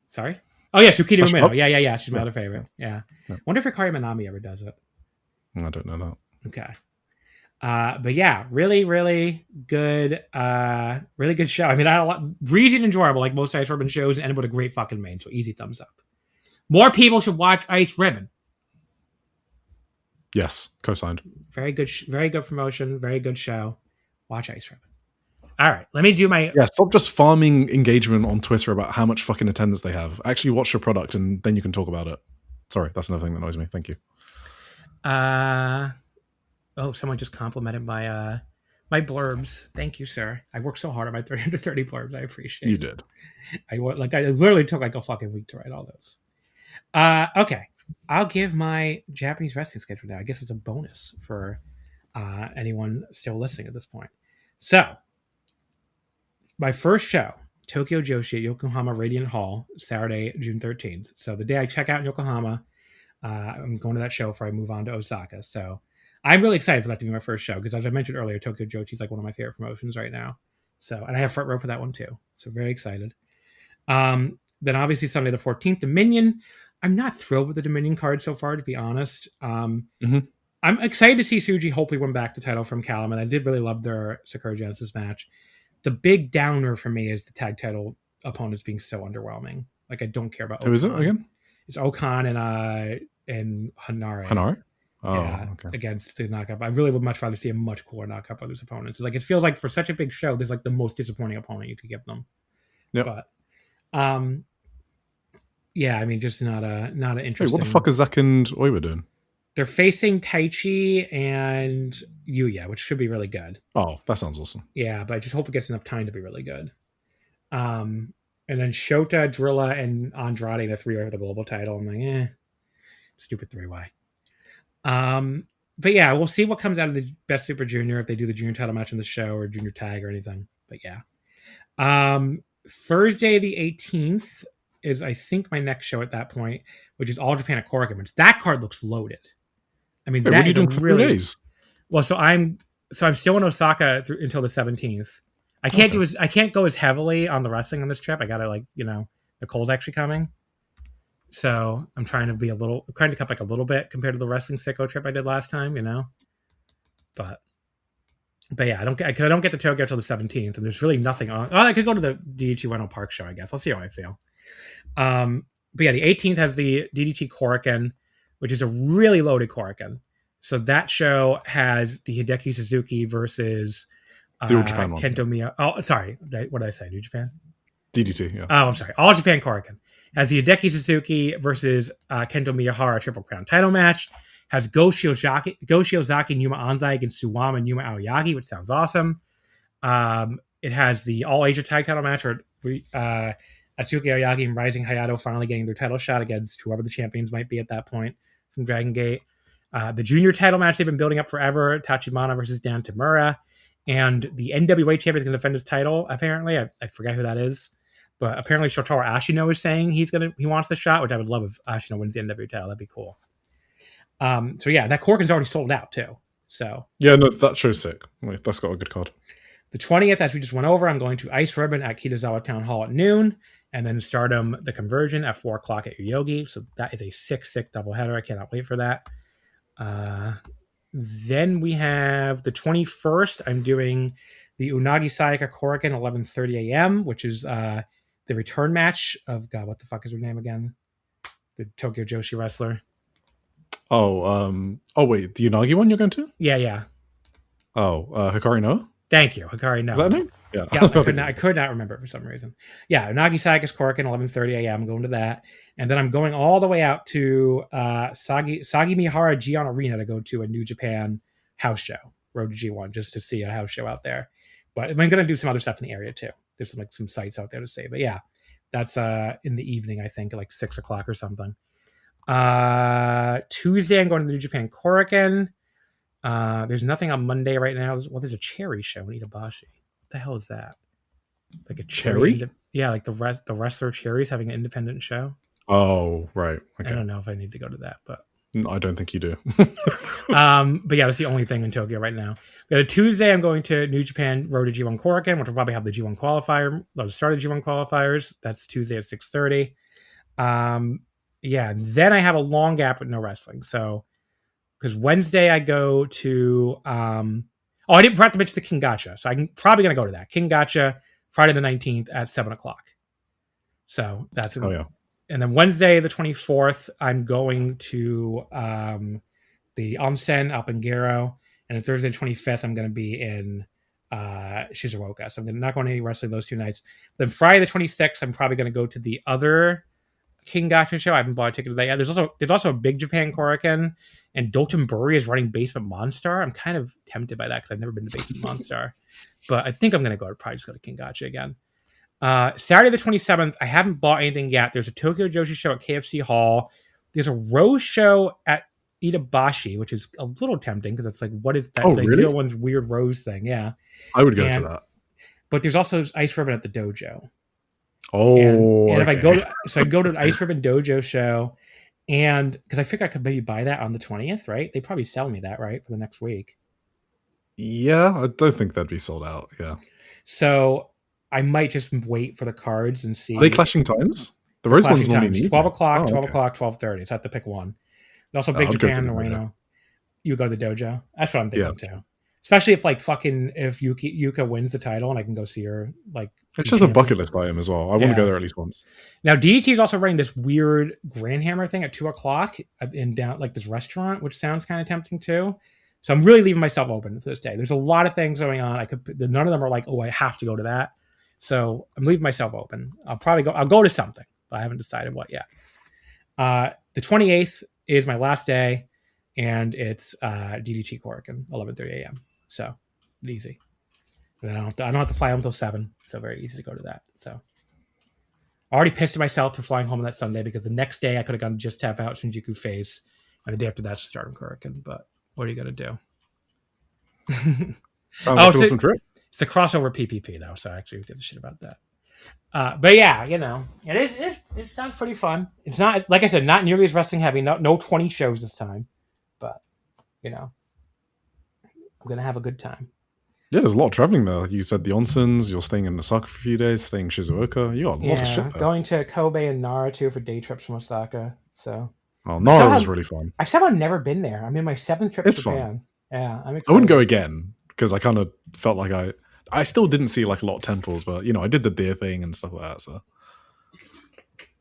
Sorry. Oh yeah, Tsukino Umino. Yeah. She's my other favorite. Yeah. Wonder if Hikari Minami ever does it. I don't know that. Okay. But yeah, really, really good show. I mean, I had a lot, breezy and enjoyable, like most Ice Ribbon shows, and with a great fucking main, so easy thumbs up. More people should watch Ice Ribbon. Yes, co-signed. Very good promotion, very good show. Watch Ice Ribbon. All right, let me do my... Yeah, stop just farming engagement on Twitter about how much fucking attendance they have. Actually watch your product, and then you can talk about it. Sorry, that's another thing that annoys me. Thank you. Oh, someone just complimented my my blurbs. Thank you, sir. I worked so hard on my 330 blurbs. I appreciate it. You did. I literally took like a fucking week to write all those. Okay. I'll give my Japanese wrestling schedule now. I guess it's a bonus for anyone still listening at this point. So, my first show, Tokyo Joshi at Yokohama Radiant Hall, Saturday, June 13th. So, the day I check out in Yokohama, I'm going to that show before I move on to Osaka. So, I'm really excited for that to be my first show because, as I mentioned earlier, Tokyo Joshi is like one of my favorite promotions right now. So, and I have front row for that one too. So, very excited. Then, obviously, Sunday the 14th, Dominion. I'm not thrilled with the Dominion card so far, to be honest. I'm excited to see Tsuji hopefully win back the title from Callum, and I did really love their Sakura Genesis match. The big downer for me is the tag title opponents being so underwhelming. Like, I don't care about. Who is it again? It's Okan and Hanare. Hanare? Oh, yeah, okay. Against the Knockout. I really would much rather see a much cooler Knockout Brothers opponent. So, like, it feels like for such a big show, there's like the most disappointing opponent you could give them. Yep. But, yeah, I mean, just not an interesting. Wait, what the fuck is Zack and Oiwa doing? They're facing Taichi and Yuya, which should be really good. Oh, that sounds awesome. Yeah, but I just hope it gets enough time to be really good. And then Shota, Drilla, and Andrade, the three over the global title. I'm like, stupid three-way. But yeah, we'll see what comes out of the Best Super Junior if they do the junior title match in the show or junior tag or anything. But yeah. Thursday the 18th is, I think, my next show at that point, which is All Japan at Korakuen. That card looks loaded. I mean, what are you doing for 3 days? Well, so I'm still in Osaka until the 17th. I can't go as heavily on the wrestling on this trip. I gotta Nicole's actually coming. So I'm trying to cut back a little bit compared to the wrestling sicko trip I did last time, But yeah, I don't get to Tokyo till the 17th, and there's really nothing on. Oh, I could go to the DDT Ueno Park show, I guess. I'll see how I feel. But yeah, the 18th has the DDT Korakuen, which is a really loaded Korakuen. So that show has the Hideki Suzuki versus The All Japan one. Kento Miya. Oh, sorry. What did I say? New Japan? DDT, yeah. Oh, I'm sorry. All Japan Korakuen has the Hideki Suzuki versus Kento Miyahara Triple Crown title match. Has Go Shiozaki and Yuma Anzai against Suwama and Yuma Aoyagi, which sounds awesome. It has the All Asia Tag Title match, or Atsuki Aoyagi and Rising Hayato finally getting their title shot against whoever the champions might be at that point from Dragon Gate. The junior title match they've been building up forever, Tachibana versus Dan Tamura. And the NWA champion is going to defend his title, apparently. I forget who that is. But apparently Shotaro Ashino is saying he wants the shot, which I would love if Ashino wins the NWA title. That'd be cool. So yeah, that Korakuen's already sold out too. So yeah, no, that show's sick. Wait, that's got a good card. The 20th, as we just went over, I'm going to Ice Ribbon at Kitazawa Town Hall at noon, and then Stardom The Conversion at 4 o'clock at Yoyogi. So that is a sick doubleheader. I cannot wait for that. Then we have the 21st. I'm doing the Unagi Sayaka Korakuen 11:30 a.m., which is the return match of God. What the fuck is her name again? The Tokyo Joshi wrestler. Oh, wait, the Unagi one you're going to? Yeah. Oh, Hikari Noa? Thank you, Hikari Noa. Is that her name? Yeah. I could not remember for some reason. Yeah, Unagi Sayaka's Korakuen 11:30 a.m. I'm going to that, and then I'm going all the way out to Sagi Miyahara Gion Arena to go to a New Japan house show, Road to G1, just to see a house show out there. But I'm going to do some other stuff in the area too. There's some sites out there to see. But yeah, that's in the evening, I think, like 6 o'clock or something. Tuesday, I'm going to the New Japan Korakuen. There's nothing on Monday right now. There's a cherry show in Itabashi. What the hell is that? Like a cherry? Yeah, like the wrestler Cherry's having an independent show. Oh, right. Okay. I don't know if I need to go to that, but I don't think you do. But yeah, that's the only thing in Tokyo right now. Tuesday, I'm going to New Japan Road to G1 Korakuen, which will probably have the G1 qualifier, the start of G1 qualifiers. That's Tuesday at 6:30. Yeah, and then I have a long gap with no wrestling. So, because Wednesday I go to, I didn't forget to mention the King Gotcha. So I'm probably going to go to that. King Gotcha, Friday the 19th at 7 o'clock. So that's it. Oh, yeah. And then Wednesday the 24th, I'm going to the Onsen up in Garo. And then Thursday the 25th, I'm going to be in Shizuoka. So I'm not going to any wrestling those 2 nights. Then Friday the 26th, I'm probably going to go to the other King Gotcha show. I haven't bought a ticket to that yet. There's also a Big Japan Korakuen, and Dotonbori is running Basement Monstar. I'm kind of tempted by that because I've never been to Basement Monstar, but I think I'm going to probably just go to King Gotcha again. Saturday the 27th, I haven't bought anything yet. There's a Tokyo Joshi show at KFC Hall. There's a Rose show at Itabashi, which is a little tempting because it's like, what is that? Oh, like really? 01's weird Rose thing. Yeah. I would go to that. But there's also Ice Ribbon at the dojo. Oh, and if I go to the Ice Ribbon Dojo show, and because I think I could maybe buy that on the 20th, right? They probably sell me that, right, for the next week. Yeah, I don't think that'd be sold out. Yeah. So I might just wait for the cards and see. Are they clashing times? The Rose one's normally 12 o'clock, 12 o'clock, 12:30. So I have to pick one. There's also Big Japan Arena. You go to the dojo. That's what I'm thinking too. Especially if if Yuka wins the title and I can go see her. Like, it's just a bucket list item as well. I want to go there at least once. Now DDT is also running this weird Grand Hammer thing at 2 o'clock in down like this restaurant, which sounds kind of tempting too. So I'm really leaving myself open for this day. There's a lot of things going on. None of them are like, oh, I have to go to that. So I'm leaving myself open. I'll go to something, but I haven't decided what yet. The 28th is my last day, and it's DDT Korakuen, 11:30 a.m. So easy. And then I don't have to fly home until 7, so very easy to go to that. So I already pissed at myself for flying home on that Sunday because the next day I could have gone to Just Tap Out Shinjuku Phase, and the day after that's STARDOM Korakuen. But what are you gonna do? Sounds like an awesome trip. It's a crossover PPP though, so actually we give a shit about that. But yeah, it sounds pretty fun. It's not, like I said, not nearly as wrestling heavy. No 20 shows this time, but I'm gonna have a good time. Yeah, there's a lot of traveling there. Like you said, the onsens. You're staying in Osaka for a few days, staying in Shizuoka. You got a lot of shit there. Going to Kobe and Nara too for day trips from Osaka. So Nara was really fun. I've somehow never been there. I'm in my 7th trip to Japan. Fun. Yeah, I'm excited. I wouldn't go again because I kind of felt like I still didn't see like a lot of temples, but I did the deer thing and stuff like that. So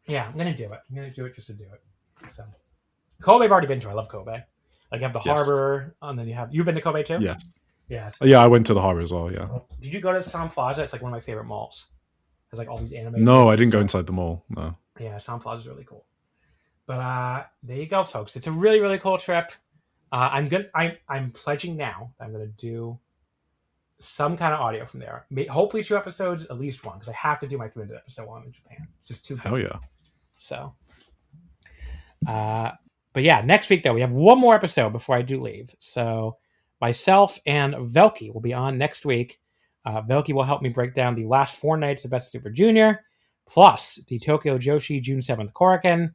yeah, I'm gonna do it. I'm gonna do it just to do it. So Kobe I've already been to. I love Kobe. Like you have the harbor, and then you've been to Kobe too. Yes. Yeah. Yeah, I went to the harbor as well. Yeah. Did you go to Sound Plaza? It's like one of my favorite malls. There's like all these anime. No, I didn't go inside the mall. No. Yeah, Sound Plaza is really cool. But there you go, folks. It's a really, really cool trip. I'm pledging now that I'm gonna do some kind of audio from there. Hopefully 2 episodes, at least one, because I have to do my 300 episode while I'm in Japan. It's just too good. Hell yeah. So, but yeah, next week though we have one more episode before I do leave. So myself and Velky will be on next week. Velky will help me break down the last 4 nights of Best Super Junior, plus the Tokyo Joshi June 7th Korakuen,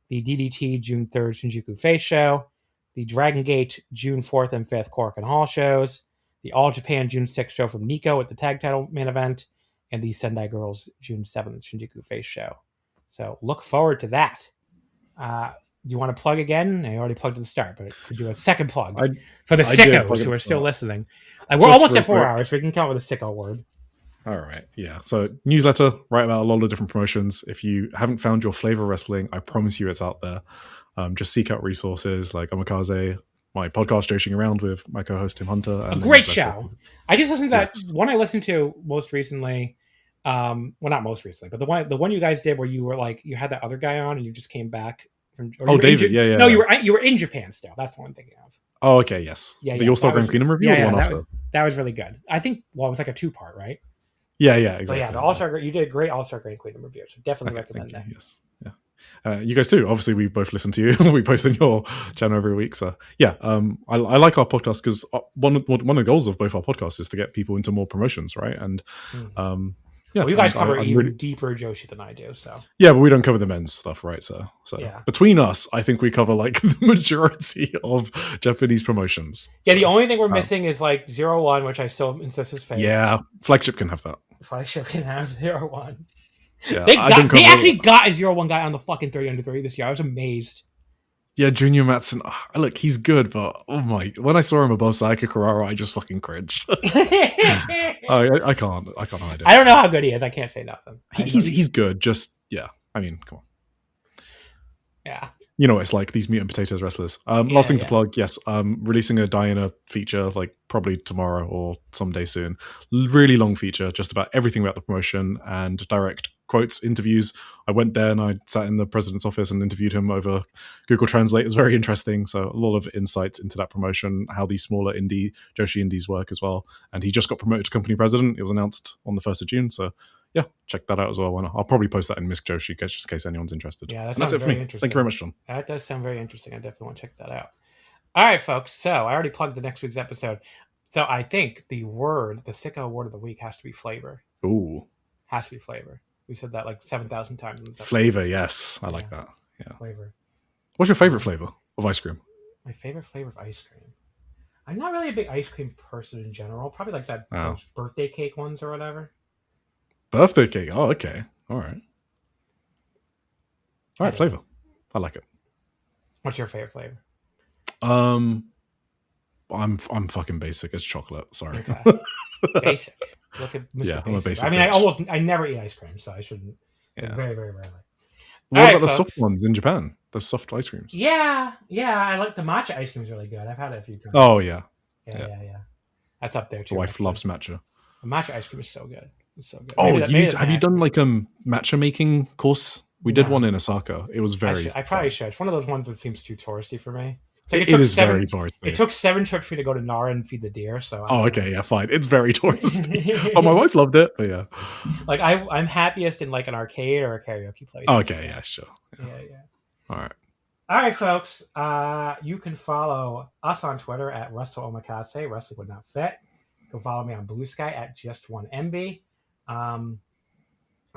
the DDT June 3rd Shinjuku Face Show, the Dragon Gate June 4th and 5th Korakuen Hall shows, the All Japan June 6th show from Nico at the tag title main event, and the Sendai Girls June 7th Shinjuku Face show. So look forward to that. You want to plug again? I already plugged at the start, but could do a second plug for the sickos who are still listening. We're almost at 4 hours. We can count with a sicko word. All right. Yeah. So newsletter, write about a lot of different promotions. If you haven't found your flavor of wrestling, I promise you it's out there. Just seek out resources like Omakase, my podcast, Joshing Around with my co-host Tim Hunter. A great show. I just listened to that one I listened to most recently. Well, not most recently, but the one you guys did where you were like, you had that other guy on and you just came back from. David. Yeah. No, you were in Japan still. That's the one I'm thinking of. Oh, okay. Yes. Yeah. The All-Star Grand Kingdom review. Yeah, or the one after? That was really good. I think. Well, it was like a 2-part, right? Yeah. Exactly. But yeah, the All-Star. You did a great All-Star Grand Kingdom review. So definitely recommend that. Yes. Yeah. You guys too. Obviously, we both listen to you. We post in your channel every week. So yeah, I like our podcast because one of the goals of both our podcasts is to get people into more promotions, right? And yeah, well, you guys cover even deeper Joshi than I do. So yeah, but we don't cover the men's stuff, right? So yeah. Between us, I think we cover like the majority of Japanese promotions. Yeah, the only thing we're missing is like 01, which I still insist is fake. Yeah, Flagship can have that. Flagship can have 01. Yeah, they actually got a 01 guy on the fucking 30 under 30 this year. I was amazed. Yeah, Junior Matson. Look, he's good, but when I saw him above Sayaka Kurara, I just fucking cringed. I can't hide it. I don't know how good he is. I can't say nothing. He's good. Just I mean, come on. Yeah. You know, it's like these meat and potatoes wrestlers. Last thing to plug, yes, releasing a Diana feature, like probably tomorrow or someday soon. Really long feature, just about everything about the promotion and direct quotes, interviews. I went there and I sat in the president's office and interviewed him over Google Translate. It was very interesting. So a lot of insights into that promotion, how these smaller Joshi indies work as well. And he just got promoted to company president. It was announced on the 1st of June. So yeah, check that out as well. I'll probably post that in Miss Joshi just in case anyone's interested. Yeah, that's it for me. Thank you very much, John. That does sound very interesting. I definitely want to check that out. All right, folks. So I already plugged the next week's episode. So I think the sicko word of the week has to be flavor. Ooh. Has to be flavor. We said that like 7,000 times. In this flavor, yes. I like that. Yeah. Flavor. What's your favorite flavor of ice cream? My favorite flavor of ice cream? I'm not really a big ice cream person in general. Probably like those birthday cake ones or whatever. Birthday cake? Oh, okay. All right. All right, flavor. I like it. What's your favorite flavor? I'm fucking basic. It's chocolate. Sorry. Okay. Basic. Look at Mr. Yeah, I'm a basic. I mean, I never eat ice cream, so I shouldn't. Yeah. Very, very rarely. What about the soft ones in Japan? The soft ice creams. Yeah. I like the matcha ice cream is really good. I've had it a few times. Oh yeah. Yeah. That's up there too. My wife loves matcha. The matcha ice cream is so good. It's so good. Oh, have you done like a matcha making course? We did one in Osaka. It was very. I probably should. It's one of those ones that seems too touristy for me. It is very touristy. It took 7 trips for me to go to Nara and feed the deer. So. Okay, yeah, fine. It's very touristy. But my wife loved it. But yeah. Like I'm happiest in like an arcade or a karaoke place. Okay, yeah, sure. Yeah. All right, folks. You can follow us on Twitter at Wrestle Omakase, Wrestling Would Not Fit. You can follow me on Blue Sky at Just1MB. I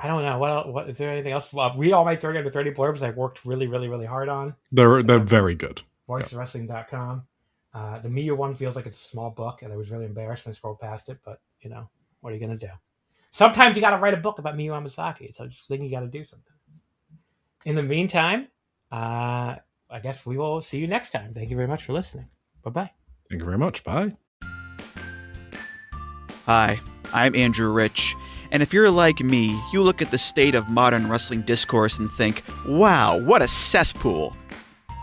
don't know. What is there anything else? Read all my 30 under 30 blurbs I worked really, really, really hard on. They're very good. VoicesWrestling.com. The Miyu one feels like it's a small book, and I was really embarrassed when I scrolled past it, but, what are you going to do? Sometimes you got to write a book about Miyu Amasaki. It's a thing you got to do sometimes. In the meantime, I guess we will see you next time. Thank you very much for listening. Bye-bye. Thank you very much. Bye. Hi, I'm Andrew Rich. And if you're like me, you look at the state of modern wrestling discourse and think, wow, what a cesspool.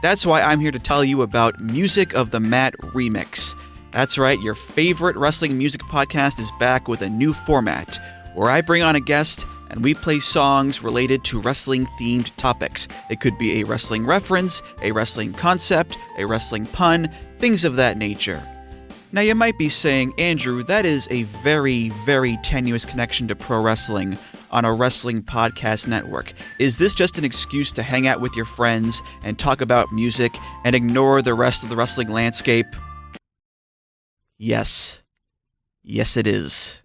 That's why I'm here to tell you about Music of the Mat Remix. That's right, your favorite wrestling music podcast is back with a new format, where I bring on a guest and we play songs related to wrestling-themed topics. It could be a wrestling reference, a wrestling concept, a wrestling pun, things of that nature. Now you might be saying, Andrew, that is a very, very tenuous connection to pro wrestling on a wrestling podcast network. Is this just an excuse to hang out with your friends and talk about music and ignore the rest of the wrestling landscape? Yes. Yes, it is.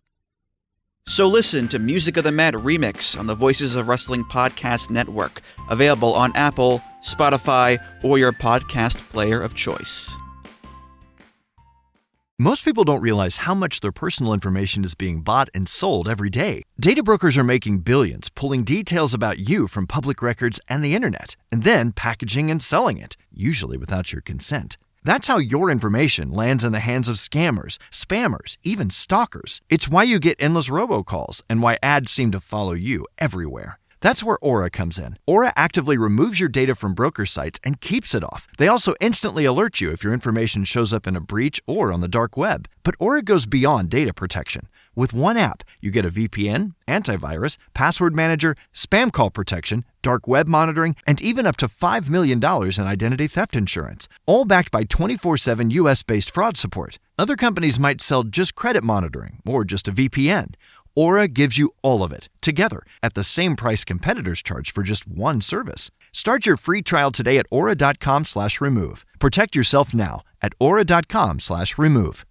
So listen to Music of the Mat Remix on the Voices of Wrestling Podcast Network, available on Apple, Spotify, or your podcast player of choice. Most people don't realize how much their personal information is being bought and sold every day. Data brokers are making billions, pulling details about you from public records and the internet, and then packaging and selling it, usually without your consent. That's how your information lands in the hands of scammers, spammers, even stalkers. It's why you get endless robocalls and why ads seem to follow you everywhere. That's where Aura comes in. Aura actively removes your data from broker sites and keeps it off. They also instantly alert you if your information shows up in a breach or on the dark web. But Aura goes beyond data protection. With one app, you get a VPN, antivirus, password manager, spam call protection, dark web monitoring, and even up to $5 million in identity theft insurance, all backed by 24/7 US-based fraud support. Other companies might sell just credit monitoring or just a VPN. Aura gives you all of it, together, at the same price competitors charge for just one service. Start your free trial today at aura.com/remove. Protect yourself now at aura.com/remove.